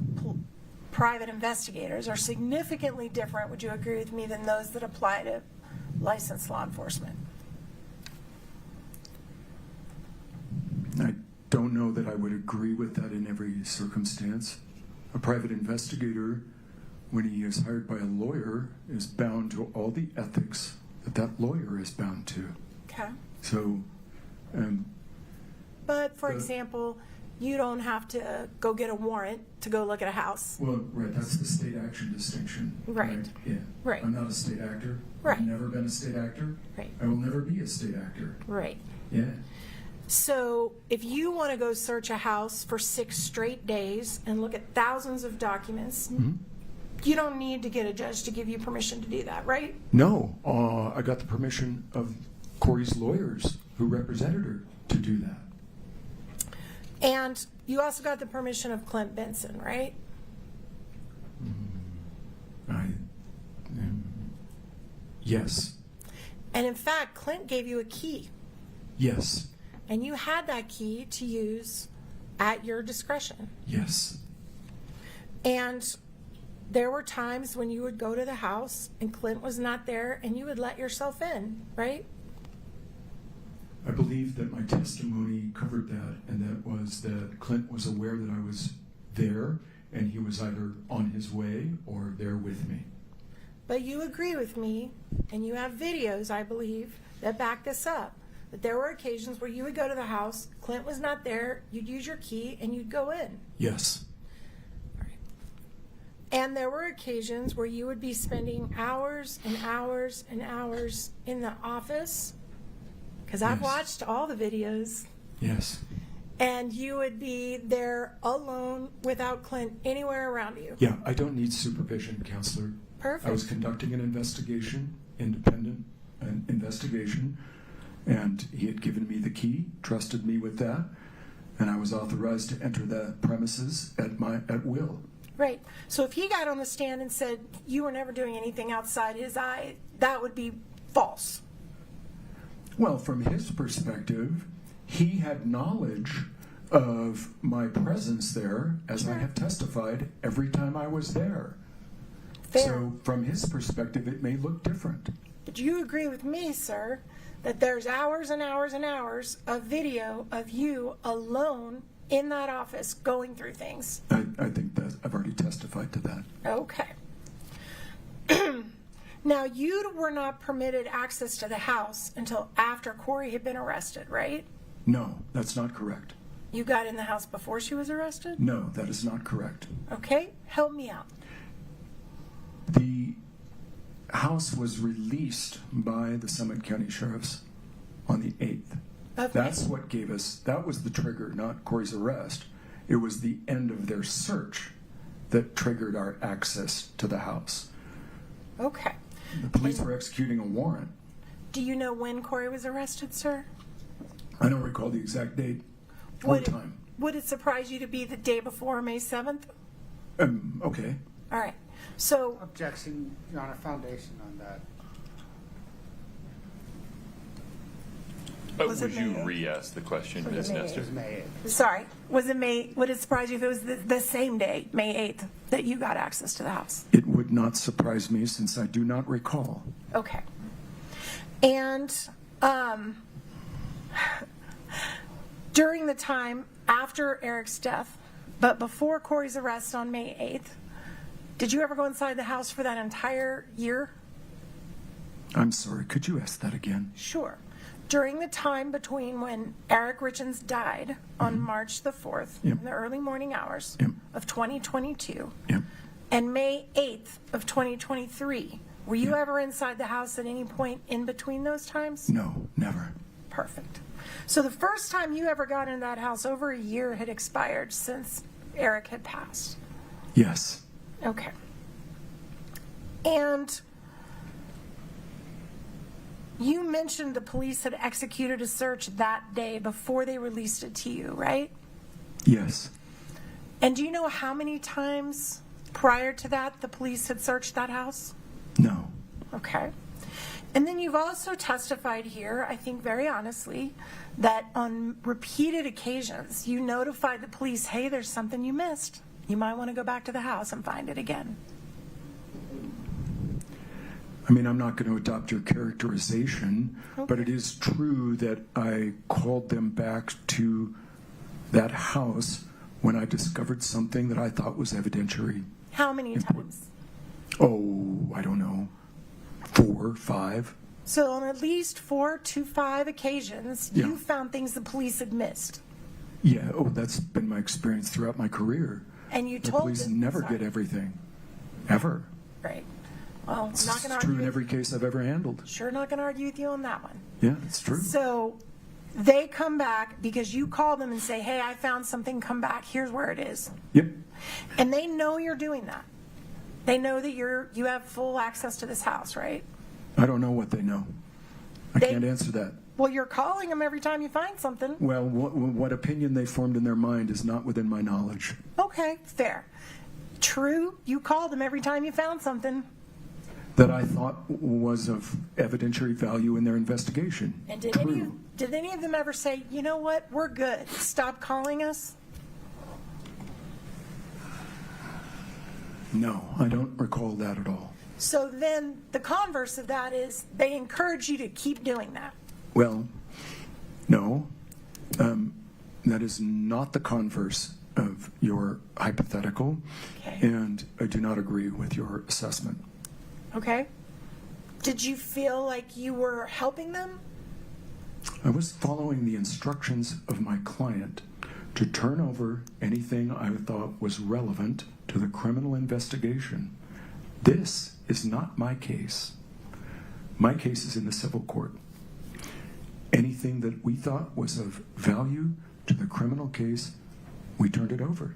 J: private investigators are significantly different, would you agree with me, than those that apply to licensed law enforcement?
F: I don't know that I would agree with that in every circumstance. A private investigator, when he is hired by a lawyer, is bound to all the ethics that that lawyer is bound to.
J: Okay.
F: So,
J: But, for example, you don't have to go get a warrant to go look at a house.
F: well, right, that's the state action distinction.
J: Right.
F: Yeah.
J: Right.
F: I'm not a state actor.
J: Right.
F: I've never been a state actor.
J: Right.
F: I will never be a state actor.
J: Right.
F: Yeah.
J: So if you want to go search a house for 6 straight days and look at thousands of documents, you don't need to get a judge to give you permission to do that, right?
F: No, I got the permission of Kouri's lawyers who represented her to do that.
J: And you also got the permission of Clint Benson, right?
F: Yes.
J: And in fact, Clint gave you a key,
F: Yes.
J: and you had that key to use at your discretion.
F: Yes.
J: And there were times when you would go to the house and Clint was not there and you would let yourself in, right?
F: I believe that my testimony covered that, and that was that Clint was aware that I was there, and he was either on his way or there with me.
J: But you agree with me, and you have videos, I believe, that back this up, that there were occasions where you would go to the house, Clint was not there, you'd use your key, and you'd go in.
F: Yes.
J: And there were occasions where you would be spending hours and hours and hours in the office, because I've
F: Yes.
J: watched all the videos,
F: Yes.
J: and you would be there alone without Clint anywhere around you.
F: Yeah, I don't need supervision, counselor.
J: Perfect.
F: I was conducting an investigation, independent investigation, and he had given me the key, trusted me with that, and I was authorized to enter the premises at will.
J: Right. So if he got on the stand and said you were never doing anything outside his eye, that would be false.
F: Well, from his perspective, he had knowledge of my presence there, as I have testified every time I was there.
J: Fair.
F: So from his perspective, it may look different.
J: But you agree with me, sir, that there's hours and hours and hours of video of you alone in that office going through things.
F: I think that I've already testified to that.
J: Okay. Now, you were not permitted access to the house until after Kouri had been arrested, right?
F: No, that's not correct.
J: You got in the house before she was arrested?
F: No, that is not correct.
J: Okay, help me out.
F: The house was released by the Summit County Sheriffs on the 8th.
J: Okay.
F: That's what gave us, that was the trigger, not Kouri's arrest. It was the end of their search that triggered our access to the house.
J: Okay.
F: The police were executing a warrant.
J: Do you know when Kouri was arrested, sir?
F: I don't recall the exact date or
J: Would
F: time.
J: Would it surprise you to be the day before May 7th?
F: Okay.
J: All right. So,
B: Objection, Your Honor, foundation on that.
J: Was it
A: Would you
J: May 8th?
A: re-ask the question,
C: Was it
A: Ms.
C: May
A: Nestor?
B: It was May 8th.
J: Sorry, was it would it surprise you if it was the same day, May 8th, that you got access to the house?
F: It would not surprise me since I do not recall.
J: Okay. And during the time after Eric's death, but before Kouri's arrest on May 8th, did you ever go inside the house for that entire year?
F: I'm sorry, could you ask that again?
J: Sure. During the time between when Eric Richins died on March the 4th,
F: Yep.
J: in the early morning hours
F: Yep.
J: of 2022,
F: Yep.
J: and May 8th of 2023, were you ever inside the house at any point in between those times?
F: No, never.
J: Perfect. So the first time you ever got into that house, over a year had expired since Eric had passed.
F: Yes.
J: Okay. And you mentioned the police had executed a search that day before they released it to you, right?
F: Yes.
J: And do you know how many times prior to that the police had searched that house?
F: No.
J: Okay. And then you've also testified here, I think very honestly, that on repeated occasions you notified the police, hey, there's something you missed. You might want to go back to the house and find it again.
F: I mean, I'm not going to adopt your characterization, but it is true that I called them back to that house when I discovered something that I thought was evidentiary.
J: How many times?
F: Oh, I don't know, 4, 5.
J: So on at least 4 to 5 occasions,
F: Yeah.
J: you found things the police had missed.
F: Yeah, oh, that's been my experience throughout my career.
J: And you
F: The
J: told
F: police
J: them-
F: never
J: sorry.
F: get everything, ever.
J: Right. Well, I'm
F: It's
J: not going to
F: true
J: argue.
F: in every case I've ever handled.
J: Sure, not going to argue with you on that one.
F: Yeah, it's true.
J: So they come back because you call them and say, hey, I found something, come back, here's where it is.
F: Yep.
J: And they know you're doing that. They know that you have full access to this house, right?
F: I don't know what they know. I can't answer that.
J: Well, you're calling them every time you find something.
F: Well, what opinion they formed in their mind is not within my knowledge.
J: Okay, fair. True, you called them every time you found something.
F: That I thought was of evidentiary value in their investigation.
J: And did
F: True.
J: any of them ever say, you know what, we're good, stop calling us?
F: No, I don't recall that at all.
J: So then the converse of that is they encourage you to keep doing that.
F: Well, no, that is not the converse of your hypothetical,
J: Okay.
F: and I do not agree with your assessment.
J: Okay? Did you feel like you were helping them?
F: I was following the instructions of my client to turn over anything I thought was relevant to the criminal investigation. This is not my case. My case is in the civil court. Anything that we thought was of value to the criminal case, we turned it over.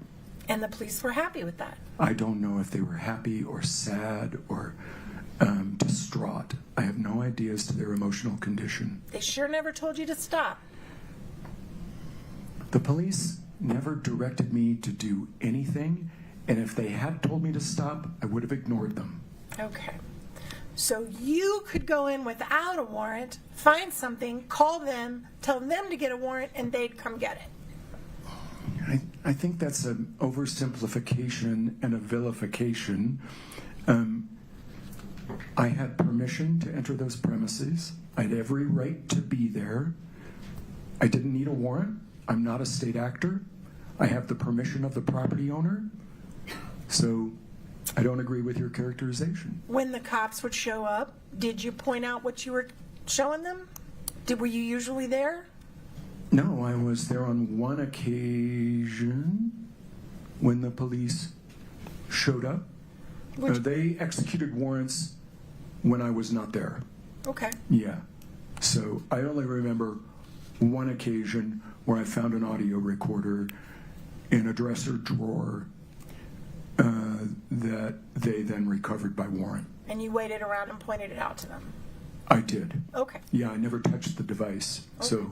J: And the police were happy with that.
F: I don't know if they were happy or sad or distraught. I have no idea as to their emotional condition.
J: They sure never told you to stop.
F: The police never directed me to do anything, and if they had told me to stop, I would have ignored them.
J: Okay. So you could go in without a warrant, find something, call them, tell them to get a warrant, and they'd come get it.
F: I think that's an oversimplification and a vilification. I had permission to enter those premises. I had every right to be there. I didn't need a warrant. I'm not a state actor. I have the permission of the property owner. So I don't agree with your characterization.
J: When the cops would show up, did you point out what you were showing them? Were you usually there?
F: No, I was there on one occasion when the police showed up. They executed warrants when I was not there.
J: Okay.
F: Yeah. So I only remember one occasion where I found an audio recorder in a dresser drawer that they then recovered by warrant.
J: And you waited around and pointed it out to them?
F: I did.
J: Okay.
F: Yeah, I never touched the device.
J: Okay.
F: So,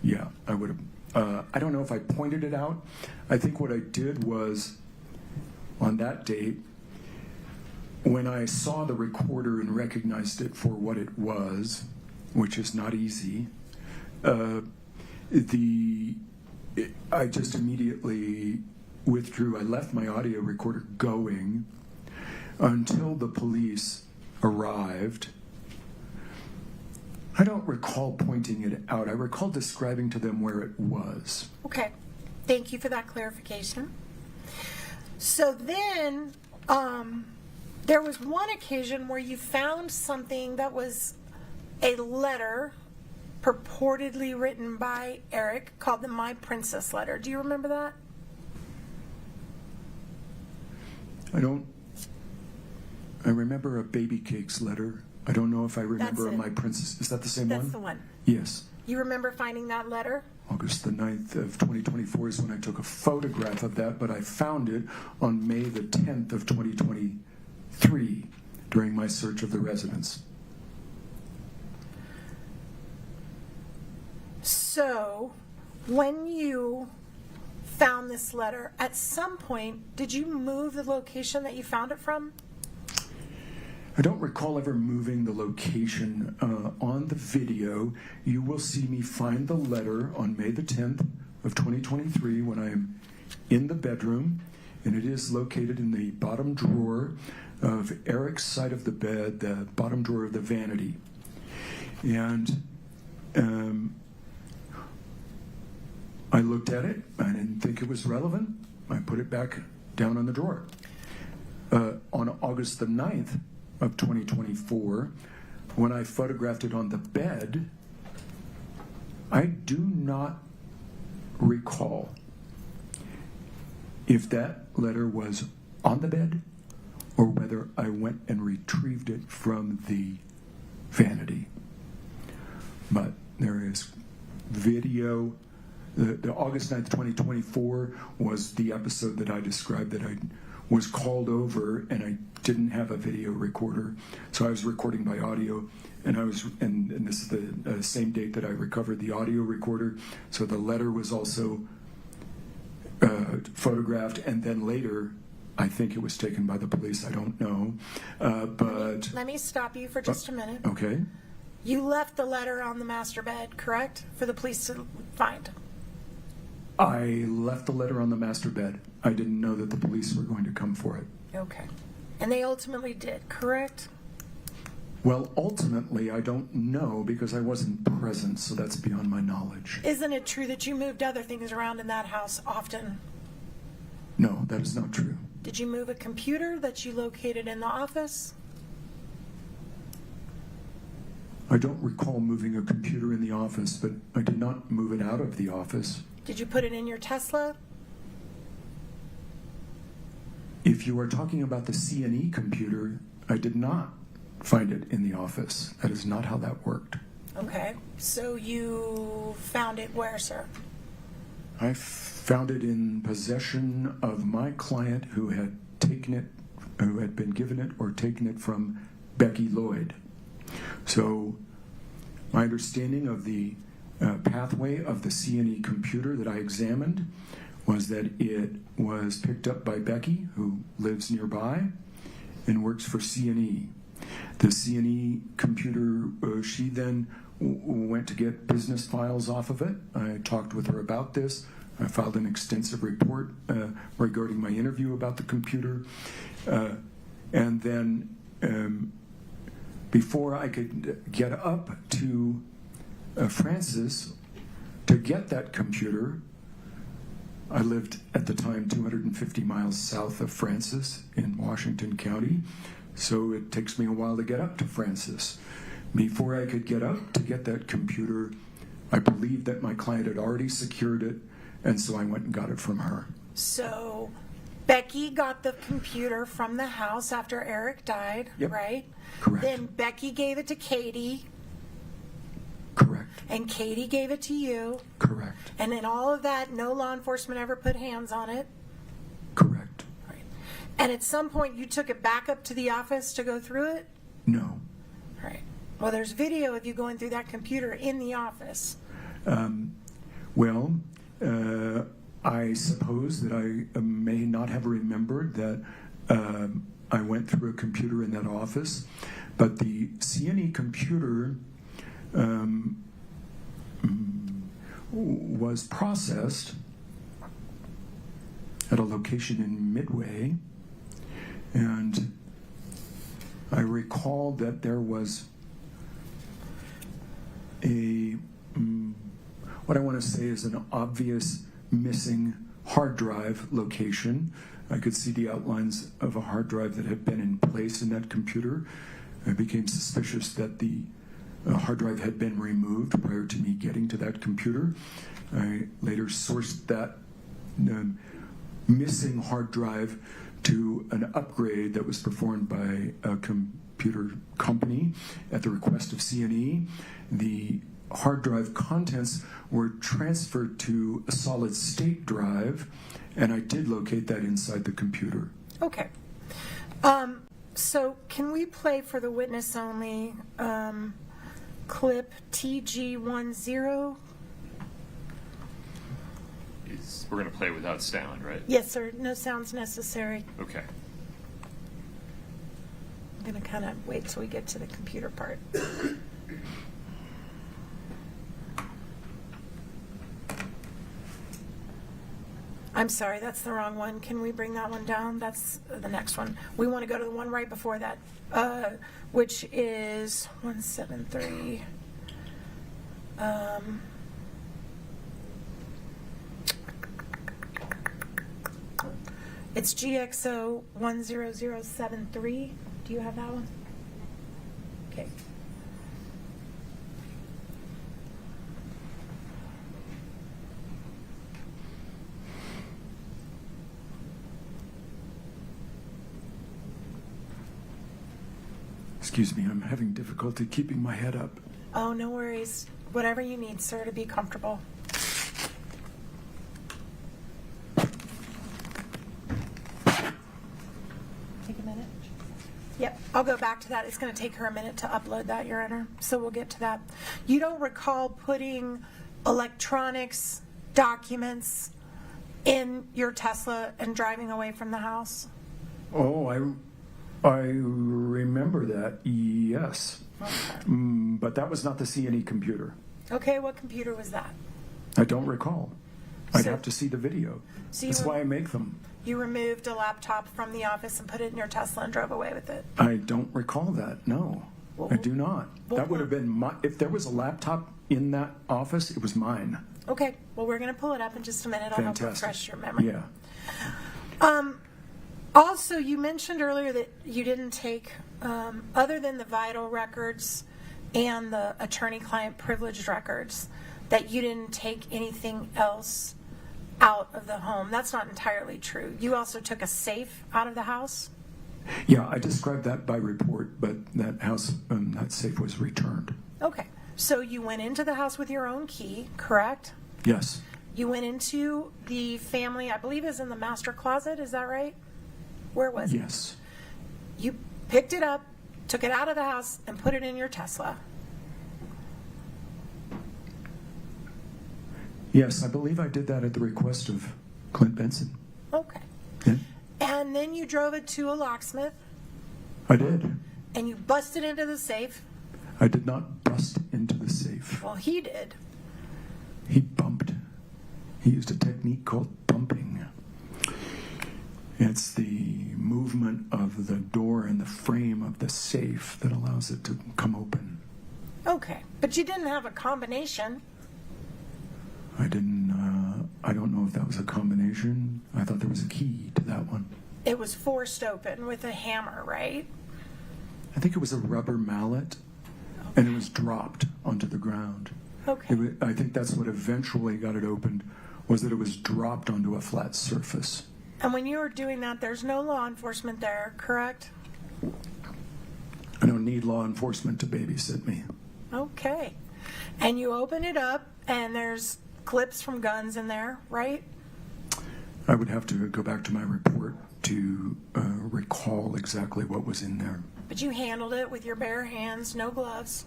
F: yeah, I would have. I don't know if I pointed it out. I think what I did was, on that date, when I saw the recorder and recognized it for what it was, which is not easy, I just immediately withdrew. I left my audio recorder going until the police arrived. I don't recall pointing it out. I recall describing to them where it was.
J: Okay. Thank you for that clarification. So then, there was one occasion where you found something that was a letter purportedly written by Eric called the My Princess letter. Do you remember that?
F: I remember a baby cakes letter. I don't know if I remember
J: That's it.
F: My Princess. Is that the same one?
J: That's the one.
F: Yes.
J: You remember finding that letter?
F: August the 9th of 2024 is when I took a photograph of that, but I found it on May the 10th of 2023 during my search of the residence.
J: So, when you found this letter, at some point, did you move the location that you found it from?
F: I don't recall ever moving the location. On the video, you will see me find the letter on May the 10th of 2023 when I'm in the bedroom, and it is located in the bottom drawer of Eric's side of the bed, the bottom drawer of the vanity. And I looked at it. I didn't think it was relevant. I put it back down on the drawer. On August the 9th of 2024, when I photographed it on the bed, I do not recall if that letter was on the bed or whether I went and retrieved it from the vanity. But there is video. The August 9th, 2024 was the episode that I described that I was called over and I didn't have a video recorder. So I was recording by audio, and this is the same date that I recovered the audio recorder. So the letter was also photographed, and then later, I think it was taken by the police. I don't know. But
J: Let me stop you for just a minute.
F: okay.
J: You left the letter on the master bed, correct? For the police to find.
F: I left the letter on the master bed. I didn't know that the police were going to come for it.
J: Okay. And they ultimately did, correct?
F: Well, ultimately, I don't know because I wasn't present, so that's beyond my knowledge.
J: Isn't it true that you moved other things around in that house often?
F: No, that is not true.
J: Did you move a computer that you located in the office?
F: I don't recall moving a computer in the office, but I did not move it out of the office.
J: Did you put it in your Tesla?
F: If you are talking about the C&E computer, I did not find it in the office. That is not how that worked.
J: Okay. So you found it where, sir?
F: I found it in possession of my client who had taken it, who had been given it or taken it from Becky Lloyd. So my understanding of the pathway of the C&E computer that I examined was that it was picked up by Becky, who lives nearby and works for C&E. The C&E computer, she then went to get business files off of it. I talked with her about this. I filed an extensive report regarding my interview about the computer. And then before I could get up to Francis to get that computer, I lived at the time 250 miles south of Francis in Washington County, so it takes me a while to get up to Francis. Before I could get up to get that computer, I believed that my client had already secured it, and so I went and got it from her.
J: So Becky got the computer from the house after Eric died,
F: Yep.
J: right?
F: Correct.
J: Then Becky gave it to Katie.
F: Correct.
J: And Katie gave it to you.
F: Correct.
J: And in all of that, no law enforcement ever put hands on it.
F: Correct.
J: Right. And at some point, you took it back up to the office to go through it?
F: No.
J: Right. Well, there's video of you going through that computer in the office.
F: I suppose that I may not have remembered that I went through a computer in that office, but the C&E computer was processed at a location in Midway, and I recall that there was what I want to say is an obvious missing hard drive location. I could see the outlines of a hard drive that had been in place in that computer. I became suspicious that the hard drive had been removed prior to me getting to that computer. I later sourced that missing hard drive to an upgrade that was performed by a computer company at the request of C&E. The hard drive contents were transferred to a solid state drive, and I did locate that inside the computer.
J: Okay. So can we play for the witness only clip TG10?
A: We're going to play without sound, right?
J: Yes, sir. No sounds necessary.
A: Okay.
J: I'm going to kind of wait till we get to the computer part. I'm sorry, that's the wrong one. Can we bring that one down? That's the next one. We want to go to the one right before that, which is 173. It's GXO 10073. Do you have that one? Okay.
F: Excuse me, I'm having difficulty keeping my head up.
J: Oh, no worries. Whatever you need, sir, to be comfortable. Take a minute. Yep, I'll go back to that. It's going to take her a minute to upload that, Your Honor, so we'll get to that. You don't recall putting electronics, documents in your Tesla and driving away from the house?
F: Oh, I remember that, yes.
J: Okay.
F: But that was not the C&E computer.
J: Okay, what computer was that?
F: I don't recall. I'd
J: So-
F: have to see the video.
J: So
F: That's why I make them.
J: You removed a laptop from the office and put it in your Tesla and drove away with it?
F: I don't recall that, no. I do not. That would have been my, if there was a laptop in that office, it was mine.
J: Okay, well, we're going to pull it up in just a minute. I'll help
F: Fantastic.
J: refresh your memory.
F: Yeah.
J: Also, you mentioned earlier that you didn't take, other than the vital records and the attorney-client privileged records, that you didn't take anything else out of the home. That's not entirely true. You also took a safe out of the house?
F: Yeah, I described that by report, but that house, that safe was returned.
J: Okay, so you went into the house with your own key, correct?
F: Yes.
J: You went into the family, I believe is in the master closet, is that right? Where was it?
F: Yes.
J: You picked it up, took it out of the house, and put it in your Tesla.
F: Yes, I believe I did that at the request of Clint Benson.
J: Okay.
F: Yeah,
J: And then you drove it to a locksmith,
F: I did.
J: and you busted into the safe.
F: I did not bust into the safe.
J: Well, he did.
F: He bumped. He used a technique called bumping. It's the movement of the door and the frame of the safe that allows it to come open.
J: Okay, but you didn't have a combination.
F: I don't know if that was a combination. I thought there was a key to that one.
J: It was forced open with a hammer, right?
F: I think it was a rubber mallet, and it was dropped onto the ground.
J: Okay.
F: I think that's what eventually got it opened, was that it was dropped onto a flat surface.
J: And when you were doing that, there's no law enforcement there, correct?
F: I don't need law enforcement to babysit me.
J: Okay. And you open it up, and there's clips from guns in there, right?
F: I would have to go back to my report to recall exactly what was in there.
J: But you handled it with your bare hands, no gloves.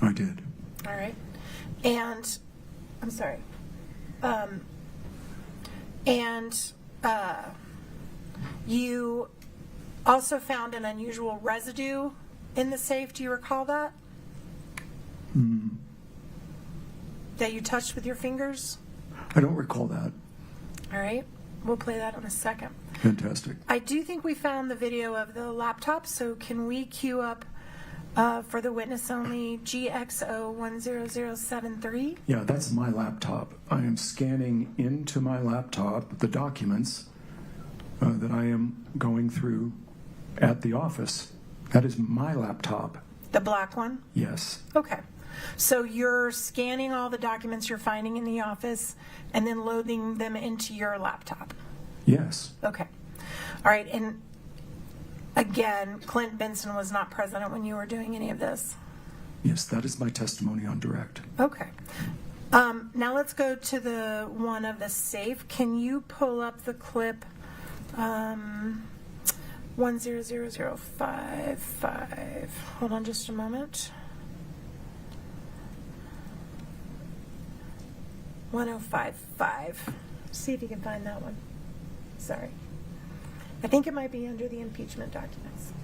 F: I did.
J: All right. And, I'm sorry. You also found an unusual residue in the safe. Do you recall that? that you touched with your fingers?
F: I don't recall that.
J: All right, we'll play that in a second.
F: Fantastic.
J: I do think we found the video of the laptop, so can we queue up for the witness only GXO10073?
F: Yeah, that's my laptop. I am scanning into my laptop the documents that I am going through at the office. That is my laptop.
J: The black one?
F: Yes.
J: Okay. So you're scanning all the documents you're finding in the office and then loading them into your laptop?
F: Yes.
J: Okay. All right. And again, Clint Benson was not present when you were doing any of this?
F: Yes, that is my testimony on direct.
J: Okay. Now let's go to the one of the safe. Can you pull up the clip 100055? Hold on just a moment. 1055. See if you can find that one. Sorry. I think it might be under the impeachment documents.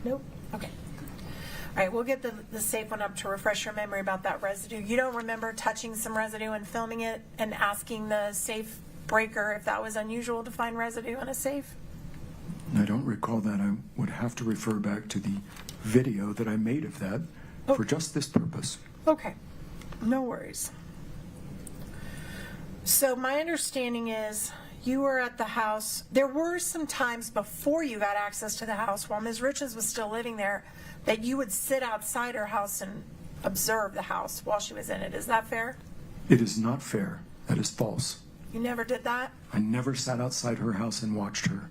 J: Nope. Okay. All right, we'll get the safe one up to refresh your memory about that residue. You don't remember touching some residue and filming it and asking the safe breaker if that was unusual to find residue in a safe?
F: I don't recall that. I would have to refer back to the video that I made of that for just this purpose.
J: Okay, no worries. So my understanding is you were at the house. There were some times before you got access to the house while Ms. Richins was still living there that you would sit outside her house and observe the house while she was in it. Is that fair?
F: It is not fair. That is false.
J: You never did that?
F: I never sat outside her house and watched her.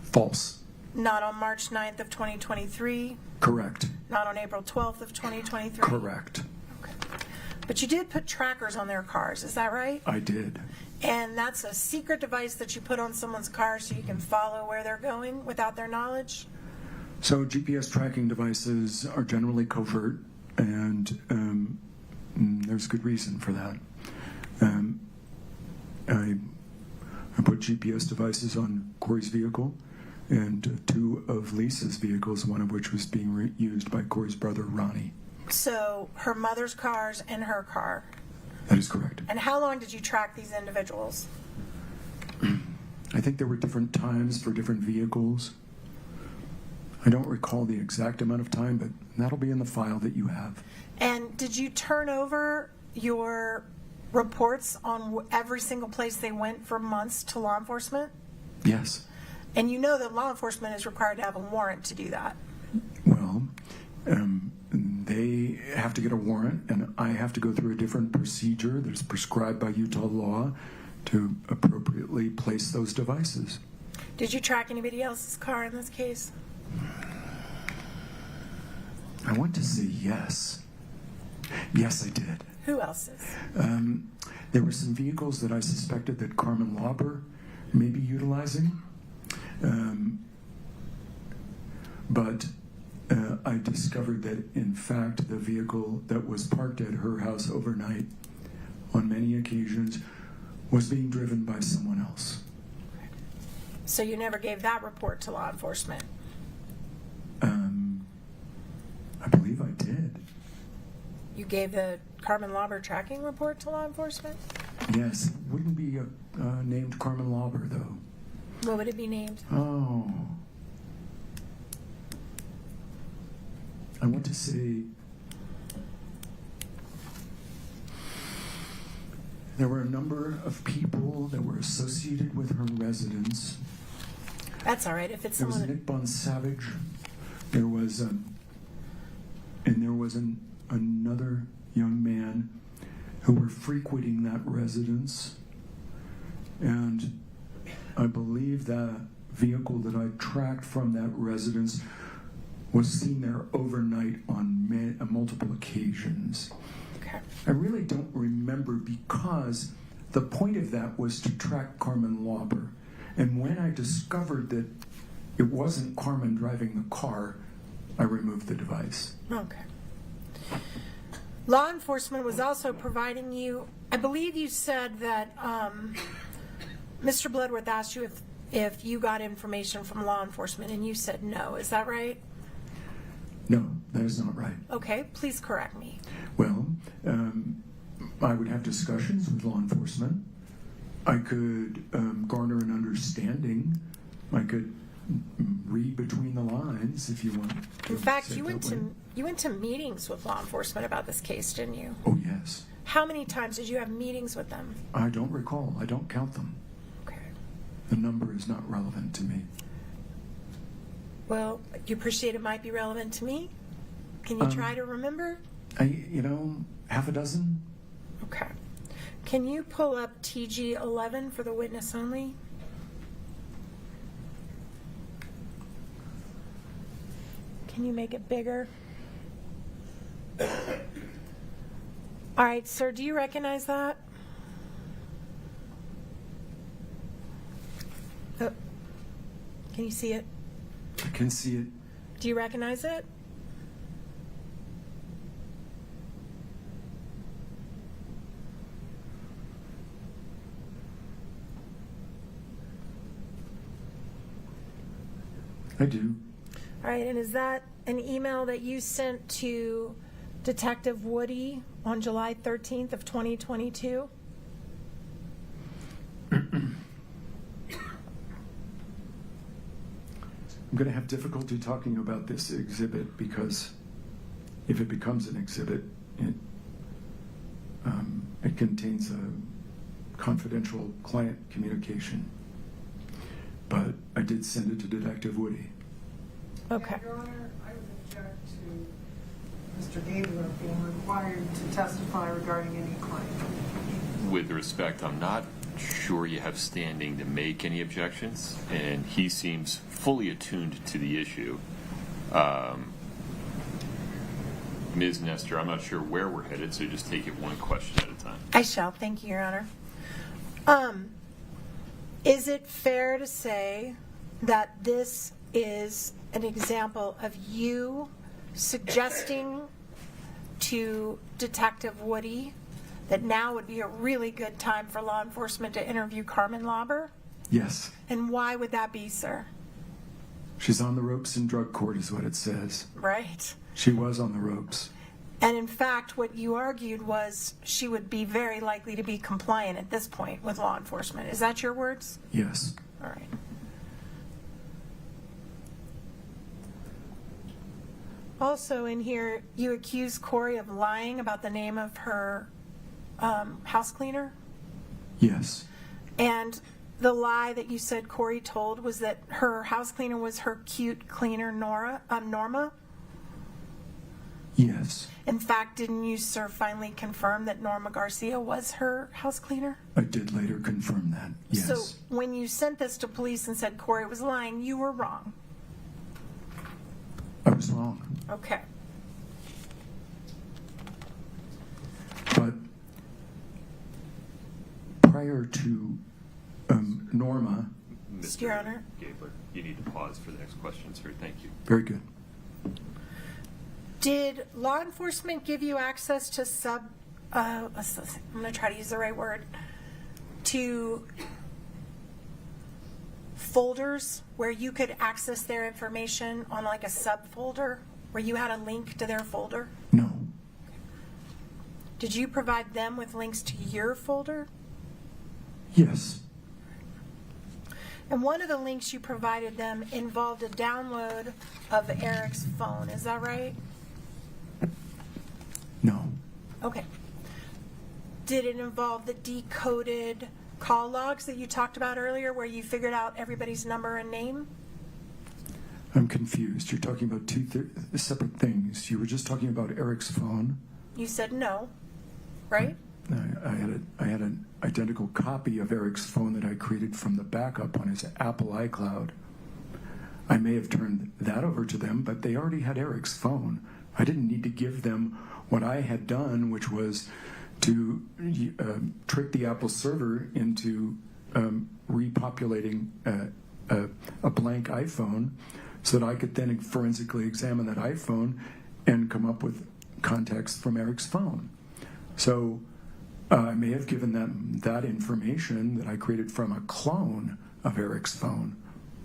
F: False.
J: Not on March 9th of 2023?
F: Correct.
J: Not on April 12th of 2023?
F: Correct.
J: Okay. But you did put trackers on their cars, is that right?
F: I did.
J: And that's a secret device that you put on someone's car so you can follow where they're going without their knowledge?
F: So GPS tracking devices are generally covert, and there's good reason for that. I put GPS devices on Kouri's vehicle and two of Lisa's vehicles, one of which was being used by Kouri's brother, Ronnie.
J: So her mother's cars and her car.
F: That is correct.
J: And how long did you track these individuals?
F: I think there were different times for different vehicles. I don't recall the exact amount of time, but that'll be in the file that you have.
J: And did you turn over your reports on every single place they went for months to law enforcement?
F: Yes.
J: And you know that law enforcement is required to have a warrant to do that.
F: Well, they have to get a warrant, and I have to go through a different procedure that is prescribed by Utah law to appropriately place those devices.
J: Did you track anybody else's car in this case?
F: I want to say yes. Yes, I did.
J: Who else's?
F: There were some vehicles that I suspected that Carmen Lauber may be utilizing. But I discovered that, in fact, the vehicle that was parked at her house overnight on many occasions was being driven by someone else.
J: So you never gave that report to law enforcement?
F: I believe I did.
J: You gave the Carmen Lauber tracking report to law enforcement?
F: Yes, it wouldn't be named Carmen Lauber, though.
J: What would it be named?
F: Oh. I want to say there were a number of people that were associated with her residence.
J: That's all right. If it's
F: There was
J: someone.
F: Nick Bonsavage. There was another young man who were frequenting that residence, and I believe that vehicle that I tracked from that residence was seen there overnight on multiple occasions.
J: Okay.
F: I really don't remember, because the point of that was to track Carmen Lauber. And when I discovered that it wasn't Carmen driving the car, I removed the device.
J: Okay. Law enforcement was also providing you, I believe you said that Mr. Bloodworth asked you if you got information from law enforcement, and you said no. Is that right?
F: No, that is not right.
J: Okay, please correct me.
F: Well, I would have discussions with law enforcement. I could garner an understanding. I could read between the lines, if you want.
J: In fact, you went to meetings with law enforcement about this case, didn't you?
F: Oh, yes.
J: How many times did you have meetings with them?
F: I don't recall. I don't count them.
J: Okay.
F: The number is not relevant to me.
J: Well, you appreciate it might be relevant to me? Can you try to remember?
F: Half a dozen.
J: Okay. Can you pull up TG 11 for the witness only? Can you make it bigger? All right, sir, do you recognize that? Oh. Can you see it?
F: I can see it.
J: Do you recognize it?
F: I do.
J: All right, and is that an email that you sent to Detective Woody on July 13th of 2022?
F: I'm going to have difficulty talking about this exhibit because if it becomes an exhibit, it contains a confidential client communication. But I did send it to Detective Woody.
J: Okay.
O: Your Honor, I would object to Mr. Gabler being required to testify regarding any claim.
A: With respect, I'm not sure you have standing to make any objections, and he seems fully attuned to the issue. Ms. Nestor, I'm not sure where we're headed, so just take it one question at a time.
J: I shall. Thank you, Your Honor. Is it fair to say that this is an example of you suggesting to Detective Woody that now would be a really good time for law enforcement to interview Carmen Lauber?
F: Yes.
J: And why would that be, sir?
F: She's on the ropes in drug court is what it says.
J: Right.
F: She was on the ropes.
J: And in fact, what you argued was she would be very likely to be compliant at this point with law enforcement. Is that your words?
F: Yes.
J: All right. Also in here, you accuse Kouri of lying about the name of her house cleaner.
F: Yes.
J: And the lie that you said Kouri told was that her house cleaner was her cute cleaner, Norma?
F: Yes.
J: In fact, didn't you, sir, finally confirm that Norma Garcia was her house cleaner?
F: I did later confirm that, yes.
J: So when you sent this to police and said Kouri was lying, you were wrong.
F: I was wrong.
J: Okay.
F: But prior to Norma...
A: Mr.
J: Your Honor.
A: Gabler, you need to pause for the next question, sir. Thank you.
F: Very good.
J: Did law enforcement give you access to I'm going to try to use the right word, to folders where you could access their information on like a subfolder where you had a link to their folder?
F: No.
J: Did you provide them with links to your folder?
F: Yes.
J: And one of the links you provided them involved a download of Eric's phone. Is that right?
F: No.
J: Okay. Did it involve the decoded call logs that you talked about earlier where you figured out everybody's number and name?
F: I'm confused. You're talking about two separate things. You were just talking about Eric's phone.
J: You said no, right?
F: I had an identical copy of Eric's phone that I created from the backup on his Apple iCloud. I may have turned that over to them, but they already had Eric's phone. I didn't need to give them what I had done, which was to trick the Apple server into repopulating a blank iPhone so that I could then forensically examine that iPhone and come up with context from Eric's phone. So I may have given them that information that I created from a clone of Eric's phone.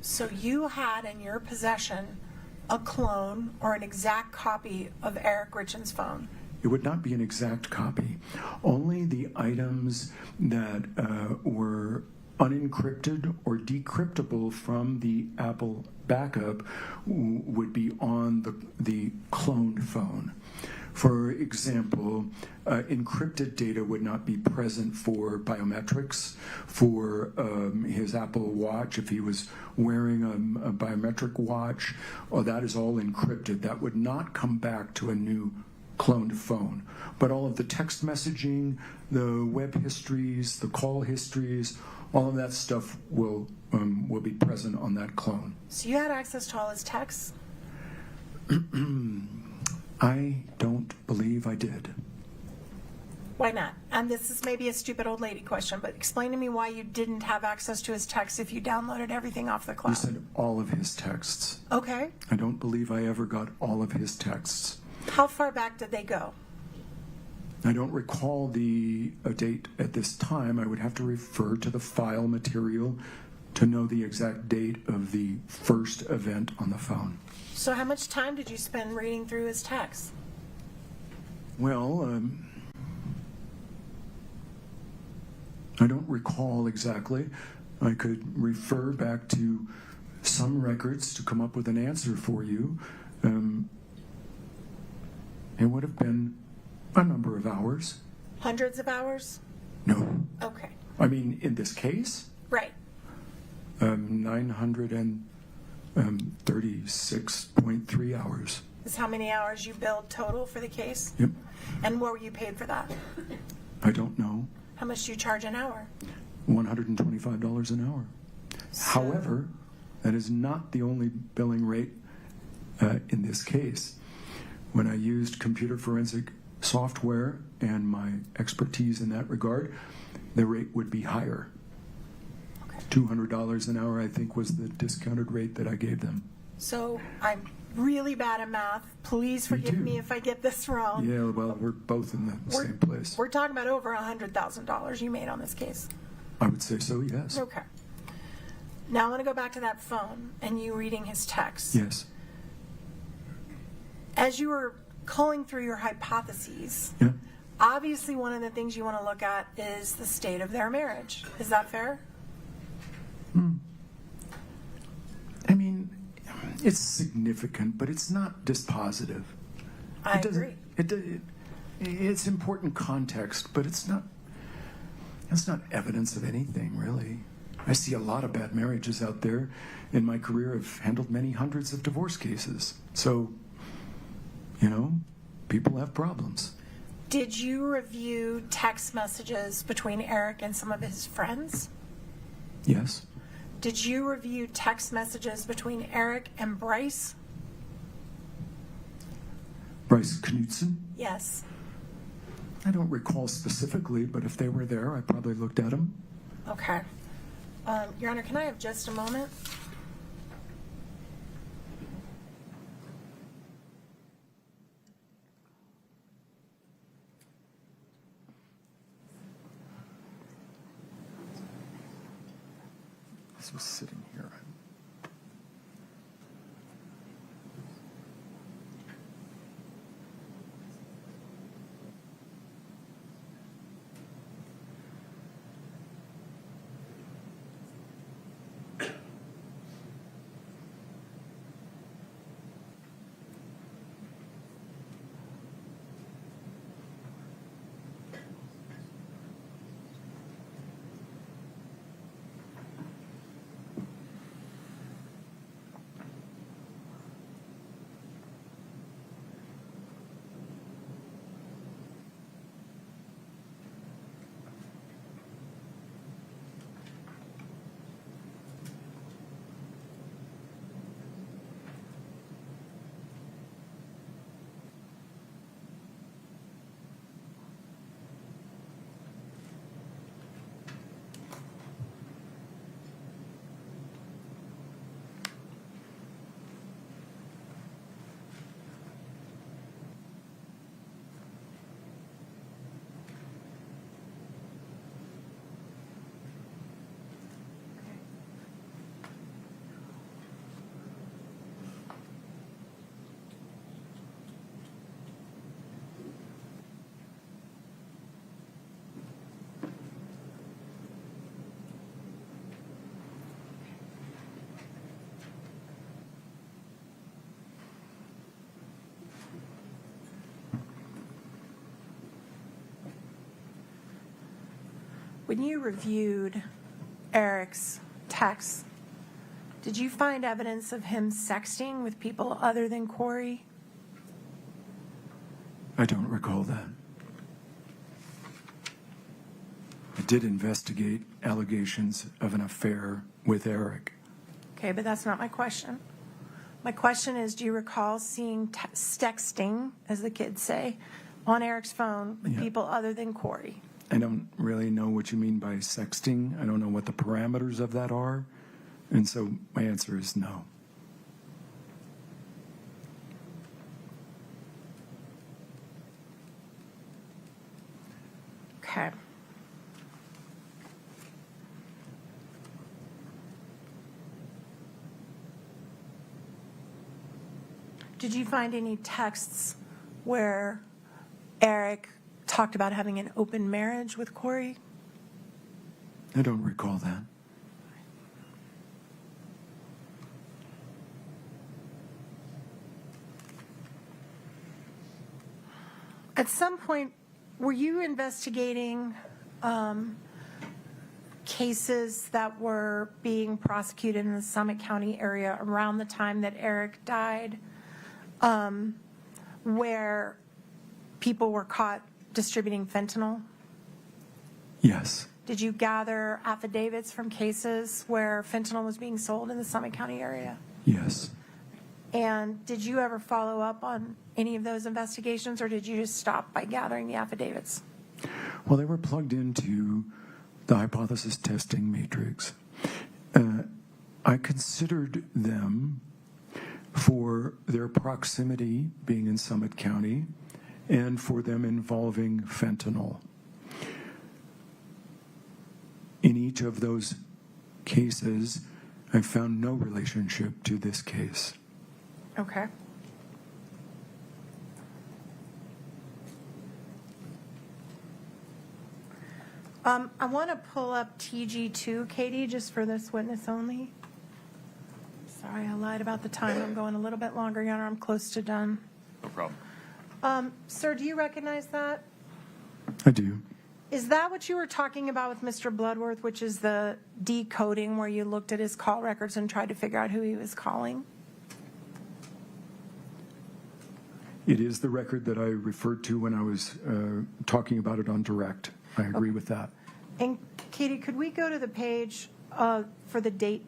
J: So you had in your possession a clone or an exact copy of Eric Richins' phone?
F: It would not be an exact copy. Only the items that were unencrypted or decryptable from the Apple backup would be on the cloned phone. For example, encrypted data would not be present for biometrics, for his Apple Watch. If he was wearing a biometric watch, that is all encrypted. That would not come back to a new cloned phone. But all of the text messaging, the web histories, the call histories, all of that stuff will be present on that clone.
J: So you had access to all his texts?
F: I don't believe I did.
J: Why not? And this is maybe a stupid old lady question, but explain to me why you didn't have access to his texts if you downloaded everything off the cloud.
F: You said all of his texts.
J: Okay.
F: I don't believe I ever got all of his texts.
J: How far back did they go?
F: I don't recall the date at this time. I would have to refer to the file material to know the exact date of the first event on the phone.
J: So how much time did you spend reading through his texts?
F: Well, I don't recall exactly. I could refer back to some records to come up with an answer for you. It would have been a number of hours.
J: Hundreds of hours?
F: No.
J: Okay.
F: I mean, in this case,
J: Right.
F: 936.3 hours.
J: Is how many hours you billed total for the case?
F: Yep.
J: And what were you paid for that?
F: I don't know.
J: How much do you charge an hour?
F: $125 an hour. However, that is not the only billing rate in this case. When I used computer forensic software and my expertise in that regard, the rate would be higher. $200 an hour, I think, was the discounted rate that I gave them.
J: So I'm really bad at math. Please forgive me if I get this wrong.
F: Yeah, well, we're both in the same place.
J: We're talking about over $100,000 you made on this case.
F: I would say so, yes.
J: Okay. Now I want to go back to that phone and you reading his texts.
F: Yes.
J: As you were culling through your hypotheses,
F: Yeah.
J: obviously one of the things you want to look at is the state of their marriage. Is that fair?
F: I mean, it's significant, but it's not dispositive.
J: I agree.
F: It's important context, but it's not evidence of anything, really. I see a lot of bad marriages out there. In my career, I've handled many hundreds of divorce cases. So, people have problems.
J: Did you review text messages between Eric and some of his friends?
F: Yes.
J: Did you review text messages between Eric and Bryce?
F: Bryce Knudsen?
J: Yes.
F: I don't recall specifically, but if they were there, I probably looked at them.
J: Okay. Your Honor, can I have just a moment?
F: This was sitting here.
J: when you reviewed Eric's texts, did you find evidence of him sexting with people other than Kouri?
F: I don't recall that. I did investigate allegations of an affair with Eric.
J: Okay, but that's not my question. My question is, do you recall seeing sexting, as the kids say, on Eric's phone with people other than Kouri?
F: I don't really know what you mean by sexting. I don't know what the parameters of that are. And so my answer is no.
J: Okay. Did you find any texts where Eric talked about having an open marriage with Kouri?
F: I don't recall that.
J: At some point, were you investigating cases that were being prosecuted in the Summit County area around the time that Eric died, where people were caught distributing fentanyl?
F: Yes.
J: Did you gather affidavits from cases where fentanyl was being sold in the Summit County area?
F: Yes.
J: And did you ever follow up on any of those investigations, or did you just stop by gathering the affidavits?
F: Well, they were plugged into the hypothesis testing matrix. I considered them for their proximity being in Summit County and for them involving fentanyl. In each of those cases, I found no relationship to this case.
J: Okay. I want to pull up TG2, Katie, just for this witness only. Sorry, I lied about the time. I'm going a little bit longer, Your Honor. I'm close to done.
A: No problem.
J: Sir, do you recognize that?
F: I do.
J: Is that what you were talking about with Mr. Bloodworth, which is the decoding where you looked at his call records and tried to figure out who he was calling?
F: It is the record that I referred to when I was talking about it on direct. I agree with that.
J: And Katie, could we go to the page for the date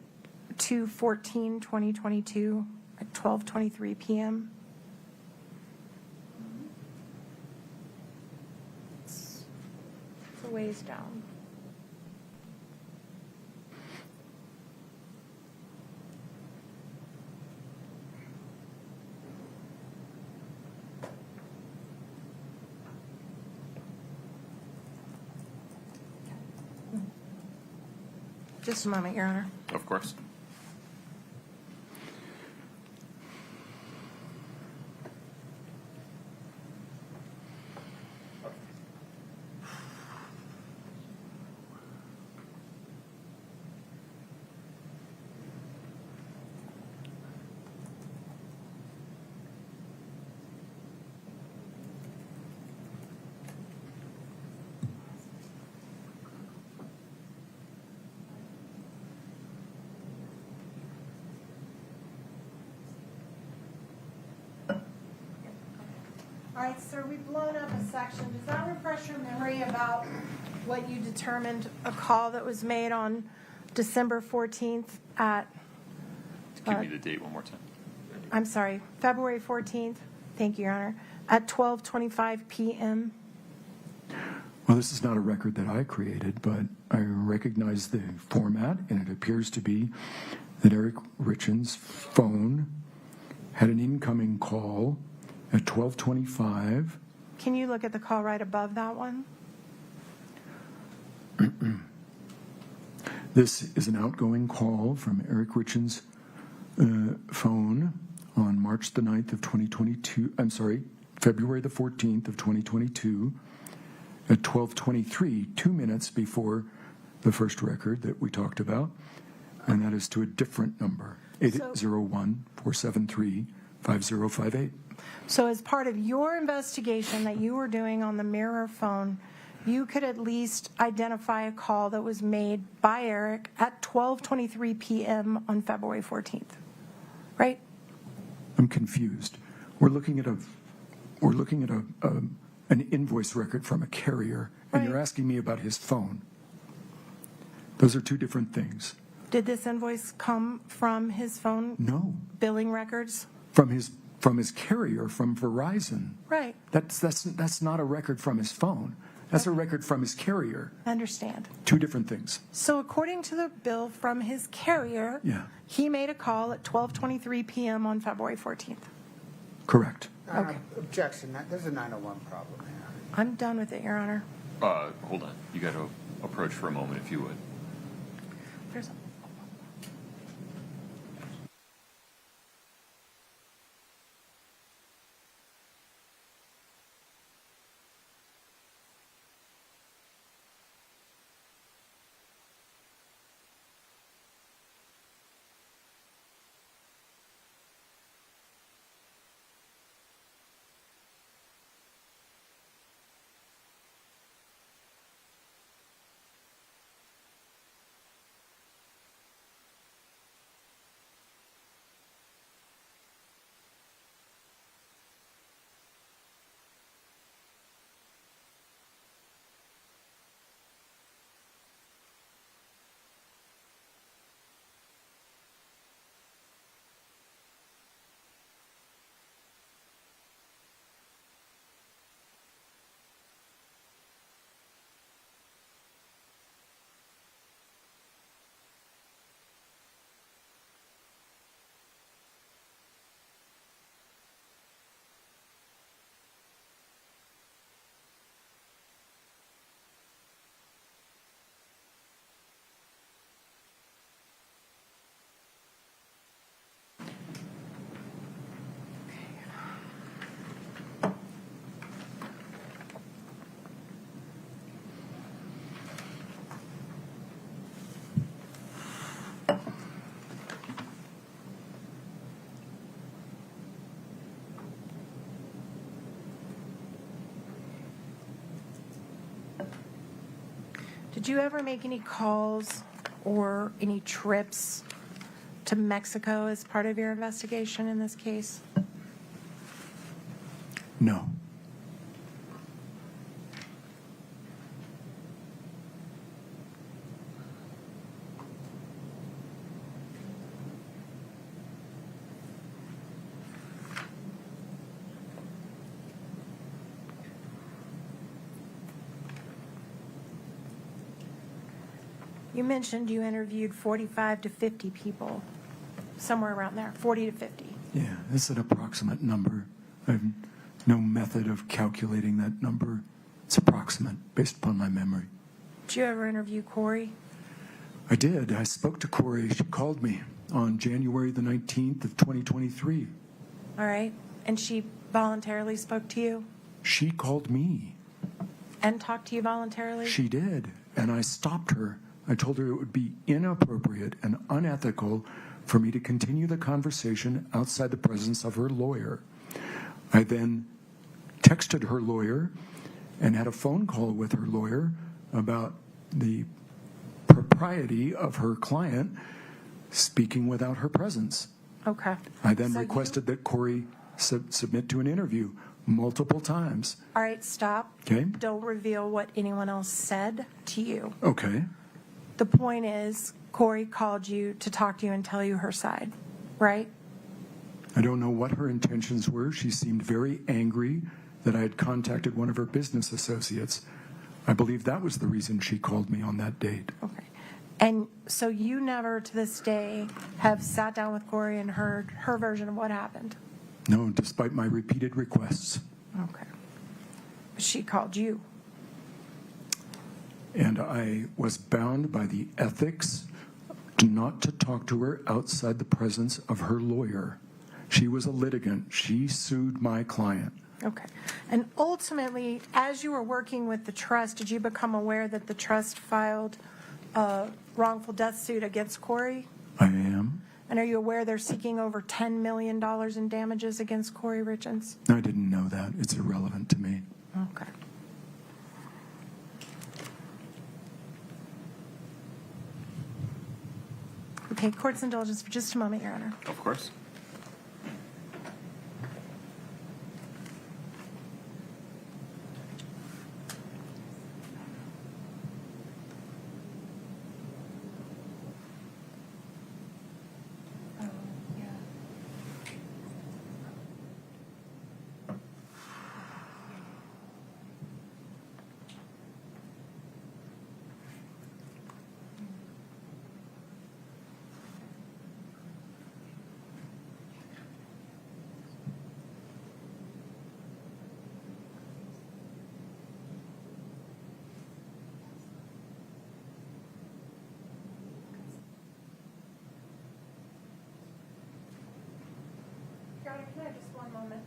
J: 2/14/2022 at 12:23 p.m.? It's a ways down. Just a moment, Your Honor.
A: Of course.
J: All right, sir, we've blown up a section. Does that refresh your memory about what you determined a call that was made on December 14th at,
A: Give me the date one more time.
J: I'm sorry, February 14th, thank you, Your Honor, at 12:25 p.m.?
F: Well, this is not a record that I created, but I recognize the format, and it appears to be that Eric Richins' phone had an incoming call at 12:25.
J: Can you look at the call right above that one?
F: This is an outgoing call from Eric Richins' phone on March the 9th of 2022. I'm sorry, February the 14th of 2022 at 12:23, 2 minutes before the first record that we talked about, and that is to a different number, 801-473-5058.
J: So as part of your investigation that you were doing on the mirror phone, you could at least identify a call that was made by Eric at 12:23 p.m. on February 14th, right?
F: I'm confused. We're looking at an invoice record from a carrier, and
J: Right.
F: you're asking me about his phone. Those are two different things.
J: Did this invoice come from his phone
F: No,
J: billing records?
F: from his carrier, from Verizon.
J: Right,
F: That's not a record from his phone. That's a record from his carrier.
J: I understand.
F: Two different things.
J: So according to the bill from his carrier,
F: Yeah,
J: he made a call at 12:23 p.m. on February 14th.
F: correct.
J: Okay.
B: Objection, there's a 901 problem here.
J: I'm done with it, Your Honor.
A: Hold on. You got to approach for a moment, if you would.
J: There's Did you ever make any calls or any trips to Mexico as part of your investigation in this case?
F: No.
J: You mentioned you interviewed 45 to 50 people, somewhere around there, 40 to 50.
F: Yeah, it's an approximate number. I have no method of calculating that number. It's approximate, based upon my memory.
J: Did you ever interview Kouri?
F: I did. I spoke to Kouri. She called me on January the 19th of 2023.
J: All right. And she voluntarily spoke to you
F: She called me.
J: and talked to you voluntarily?
F: She did, and I stopped her. I told her it would be inappropriate and unethical for me to continue the conversation outside the presence of her lawyer. I then texted her lawyer and had a phone call with her lawyer about the propriety of her client speaking without her presence.
J: Okay.
F: I then
J: So
F: requested that Kouri submit to an interview multiple times.
J: All right, stop.
F: Okay.
J: Don't reveal what anyone else said to you.
F: Okay.
J: The point is, Kouri called you to talk to you and tell you her side, right?
F: I don't know what her intentions were. She seemed very angry that I had contacted one of her business associates. I believe that was the reason she called me on that date.
J: Okay. And so you never, to this day, have sat down with Kouri and heard her version of what happened?
F: No, despite my repeated requests.
J: Okay. But she called you.
F: And I was bound by the ethics not to talk to her outside the presence of her lawyer. She was a litigant. She sued my client.
J: Okay. And ultimately, as you were working with the trust, did you become aware that the trust filed a wrongful death suit against Kouri?
F: I am.
J: And are you aware they're seeking over $10 million in damages against Kouri Richins?
F: I didn't know that. It's irrelevant to me.
J: Okay. Okay, court's indulgence for just a moment, Your Honor.
A: Of course.
J: Your Honor, can I have just one moment?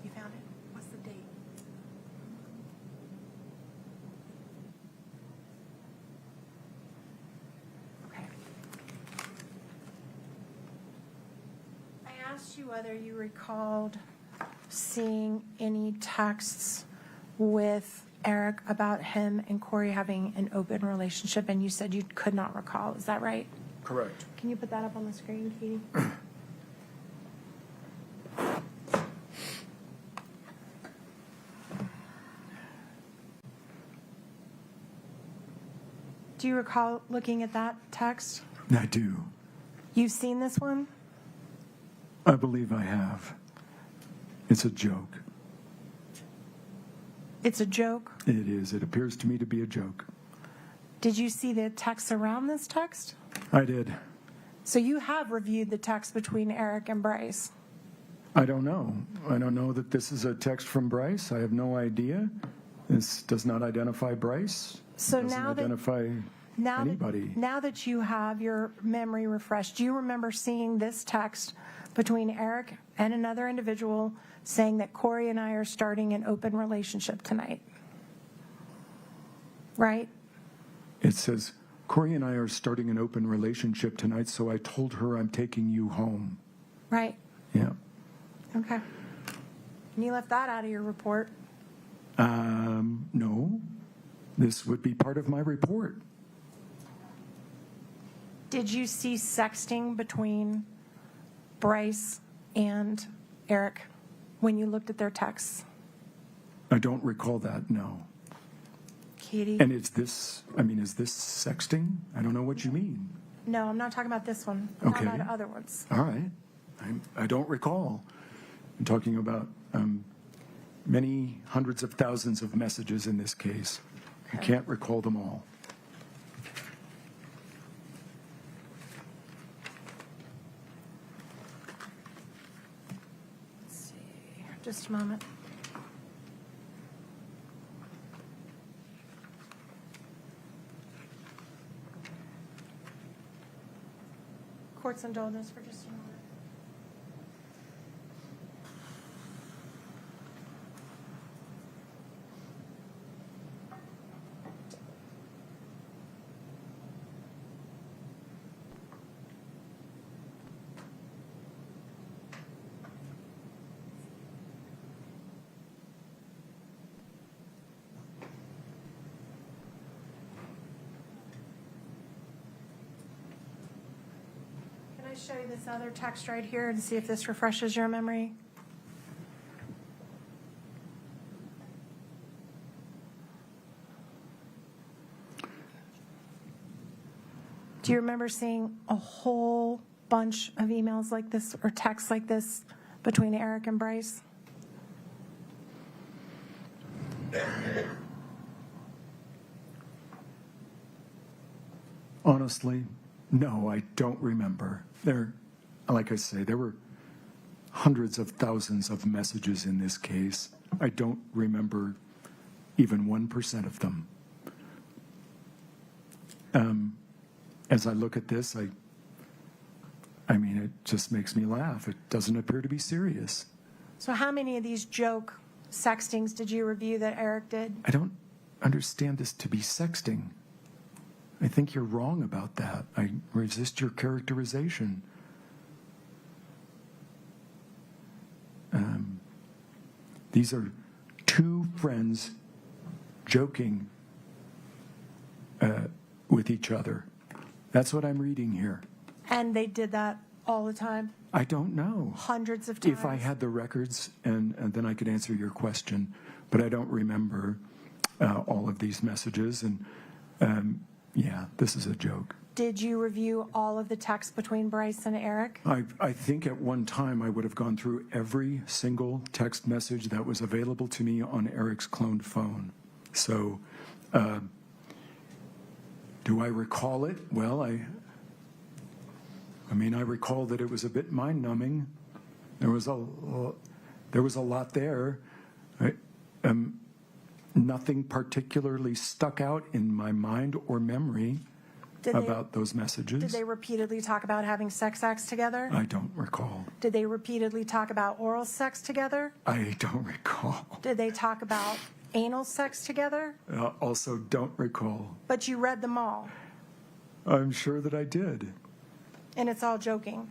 J: You found it? What's the date? Okay. I asked you whether you recalled seeing any texts with Eric about him and Kouri having an open relationship, and you said you could not recall. Is that right?
F: Correct.
J: Can you put that up on the screen, Katie? Do you recall looking at that text?
F: I do.
J: You've seen this one?
F: I believe I have. It's a joke.
J: It's a joke?
F: It is. It appears to me to be a joke.
J: Did you see the text around this text?
F: I did.
J: So you have reviewed the text between Eric and Bryce?
F: I don't know. I don't know that this is a text from Bryce. I have no idea. This does not identify Bryce.
J: So
F: doesn't
J: now that
F: identify anybody.
J: Now that you have your memory refreshed, do you remember seeing this text between Eric and another individual saying that Kouri and I are starting an open relationship tonight? Right?
F: It says, Kouri and I are starting an open relationship tonight, so I told her I'm taking you home.
J: Right.
F: Yeah.
J: Okay. And you left that out of your report.
F: No. This would be part of my report.
J: Did you see sexting between Bryce and Eric when you looked at their texts?
F: I don't recall that, no.
J: Katie?
F: And is this sexting? I don't know what you mean.
J: No, I'm not talking about this one. I'm
F: Okay.
J: talking about other ones.
F: All right. I don't recall. I'm talking about many hundreds of thousands of messages in this case. I can't recall them all.
J: Let's see. Just a moment. Court's indulgence for just a moment. Can I show you this other text right here and see if this refreshes your memory? Do you remember seeing a whole bunch of emails like this or texts like this between Eric and Bryce?
F: Honestly, no, I don't remember. Like I say, there were hundreds of thousands of messages in this case. I don't remember even 1% of them. As I look at this, I mean, it just makes me laugh. It doesn't appear to be serious.
J: So how many of these joke sextings did you review that Eric did?
F: I don't understand this to be sexting. I think you're wrong about that. I resist your characterization. These are two friends joking with each other. That's what I'm reading here.
J: And they did that all the time?
F: I don't know.
J: Hundreds of times?
F: If I had the records, and then I could answer your question, but I don't remember all of these messages. And yeah, this is a joke.
J: Did you review all of the texts between Bryce and Eric?
F: I think at one time I would have gone through every single text message that was available to me on Eric's cloned phone. So, do I recall it? Well, I mean, I recall that it was a bit mind-numbing. There was a lot there. Nothing particularly stuck out in my mind or memory about those messages.
J: Did they repeatedly talk about having sex acts together?
F: I don't recall.
J: Did they repeatedly talk about oral sex together?
F: I don't recall.
J: Did they talk about anal sex together?
F: Also don't recall.
J: But you read them all,
F: I'm sure that I did.
J: and it's all joking.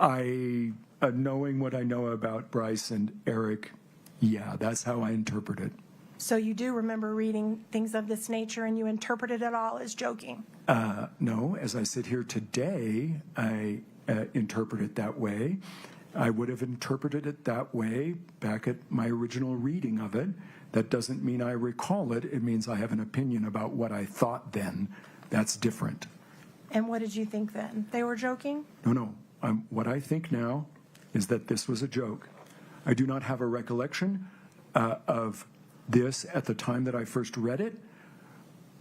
F: Knowing what I know about Bryce and Eric, yeah, that's how I interpret it.
J: So you do remember reading things of this nature, and you interpreted it all as joking?
F: No, as I sit here today, I interpret it that way. I would have interpreted it that way back at my original reading of it. That doesn't mean I recall it. It means I have an opinion about what I thought then. That's different.
J: And what did you think then? They were joking?
F: No. What I think now is that this was a joke. I do not have a recollection of this at the time that I first read it,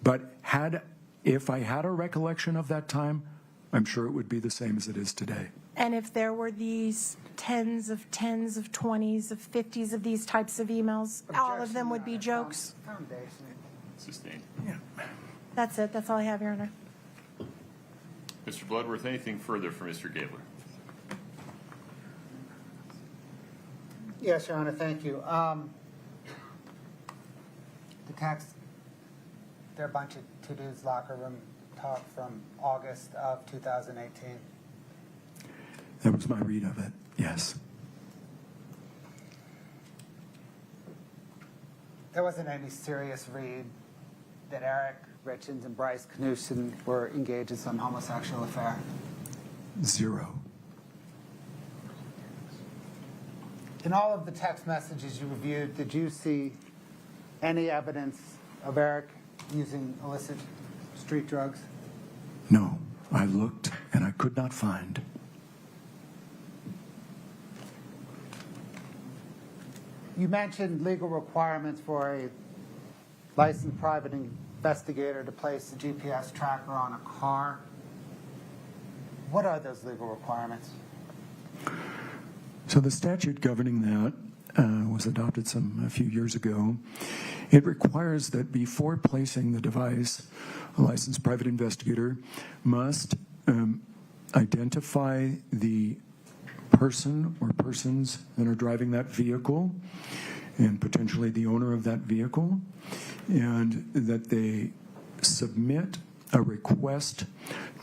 F: but if I had a recollection of that time, I'm sure it would be the same as it is today.
J: And if there were these tens of 20s of 50s of these types of emails, all of them would be jokes?
A: Sustained.
F: Yeah.
J: That's it. That's all I have, Your Honor.
A: Mr. Bloodworth, anything further for Mr. Gabler?
B: Yes, Your Honor, thank you. The text, they're a bunch of to-dos locker room talk from August of 2018.
F: That was my read of it, yes.
B: There wasn't any serious read that Eric Richins and Bryce Knudsen were engaged in some homosexual affair?
F: Zero.
B: In all of the text messages you reviewed, did you see any evidence of Eric using illicit street drugs?
F: No, I looked and I could not find.
B: You mentioned legal requirements for a licensed private investigator to place a GPS tracker on a car. What are those legal requirements?
F: So the statute governing that was adopted a few years ago. It requires that before placing the device, a licensed private investigator must identify the person or persons that are driving that vehicle and potentially the owner of that vehicle, and that they submit a request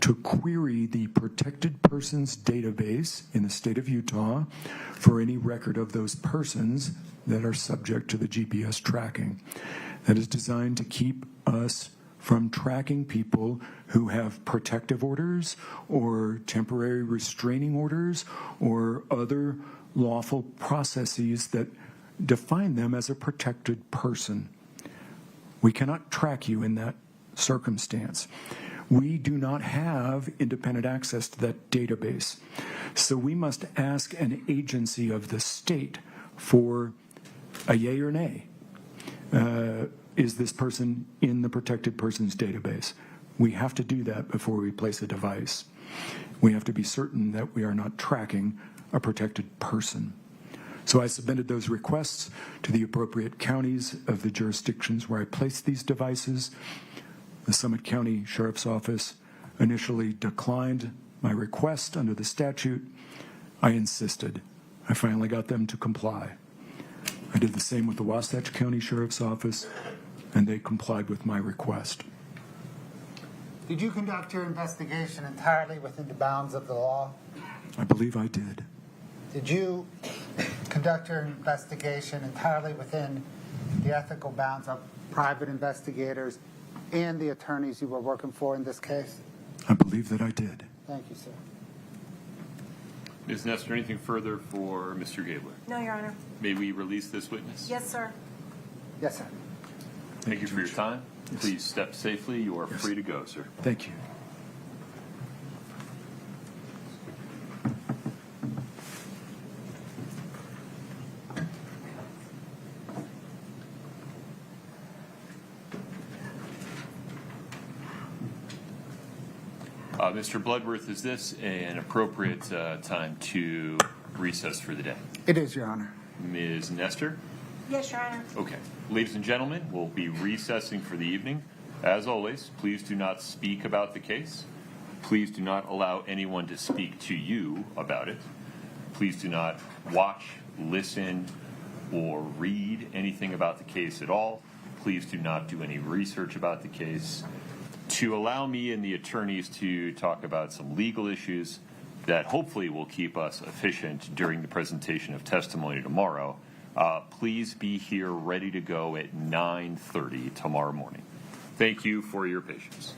F: to query the protected persons database in the state of Utah for any record of those persons that are subject to the GPS tracking. That is designed to keep us from tracking people who have protective orders or temporary restraining orders or other lawful processes that define them as a protected person. We cannot track you in that circumstance. We do not have independent access to that database. So we must ask an agency of the state for a yay or nay. Is this person in the protected persons database? We have to do that before we place a device. We have to be certain that we are not tracking a protected person. So I submitted those requests to the appropriate counties of the jurisdictions where I placed these devices. The Summit County Sheriff's Office initially declined my request under the statute. I insisted. I finally got them to comply. I did the same with the Wasatch County Sheriff's Office, and they complied with my request.
B: Did you conduct your investigation entirely within the bounds of the law?
F: I believe I did.
B: Did you conduct your investigation entirely within the ethical bounds of private investigators and the attorneys you were working for in this case?
F: I believe that I did.
B: Thank you, sir.
A: Ms. Nestor, anything further for Mr. Gabler?
J: No, Your Honor.
A: May we release this witness?
J: Yes, sir.
B: Yes, sir.
A: Thank you for your time.
F: Yes.
A: Please step safely. You are free to go, sir.
F: Thank you.
A: Mr. Bloodworth, is this an appropriate time to recess for the day?
B: It is, Your Honor.
A: Ms. Nestor?
J: Yes, Your Honor.
A: Okay. Ladies and gentlemen, we'll be recessing for the evening. As always, please do not speak about the case. Please do not allow anyone to speak to you about it. Please do not watch, listen, or read anything about the case at all. Please do not do any research about the case. To allow me and the attorneys to talk about some legal issues that hopefully will keep us efficient during the presentation of testimony tomorrow, please be here ready to go at 9:30 tomorrow morning. Thank you for your patience.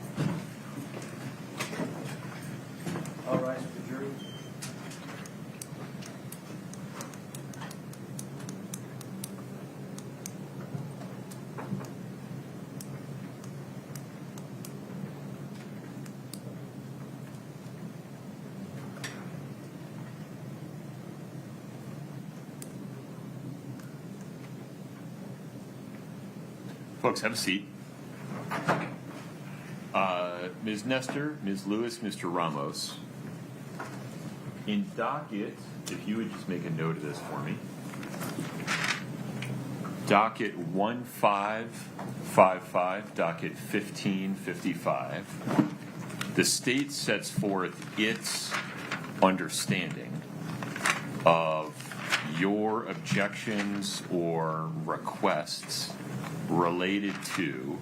D: All rise for the jury.
A: Folks, have a seat. Ms. Nestor, Ms. Lewis, Mr. Ramos. In docket, if you would just make a note of this for me. Docket 1555, docket 1555. The state sets forth its understanding of your objections or requests related to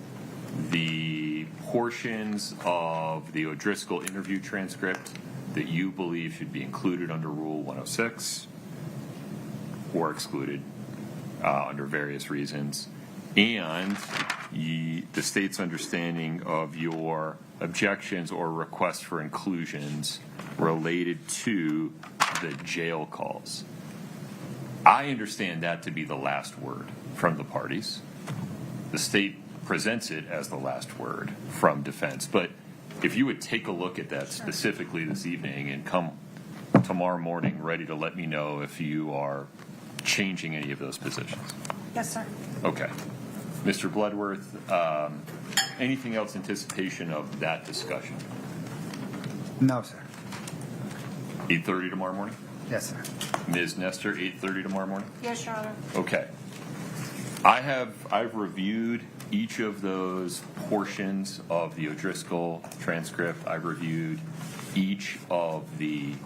A: the portions of the O'Driscoll interview transcript that you believe should be included under Rule 106 or excluded under various reasons, and the state's understanding of your objections or requests for inclusions related to the jail calls. I understand that to be the last word from the parties. The state presents it as the last word from defense. But if you would take a look at that specifically this evening and come tomorrow morning ready to let me know if you are changing any of those positions.
J: Yes, sir.
A: Okay. Mr. Bloodworth, anything else in anticipation of that discussion?
B: No, sir.
A: 8:30 tomorrow morning?
B: Yes, sir.
A: Ms. Nestor, 8:30 tomorrow morning?
J: Yes, Your Honor.
A: Okay. I've reviewed each of those portions of the O'Driscoll transcript. I've reviewed each of the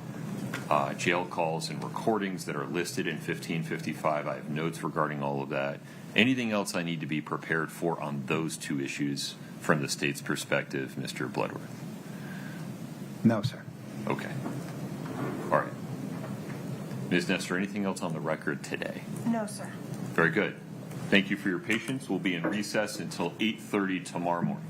A: jail calls and recordings that are listed in 1555. I have notes regarding all of that. Anything else I need to be prepared for on those two issues from the state's perspective, Mr. Bloodworth?
B: No, sir.
A: Okay. All right. Ms. Nestor, anything else on the record today?
J: No, sir.
A: Very good. Thank you for your patience. We'll be in recess until 8:30 tomorrow morning.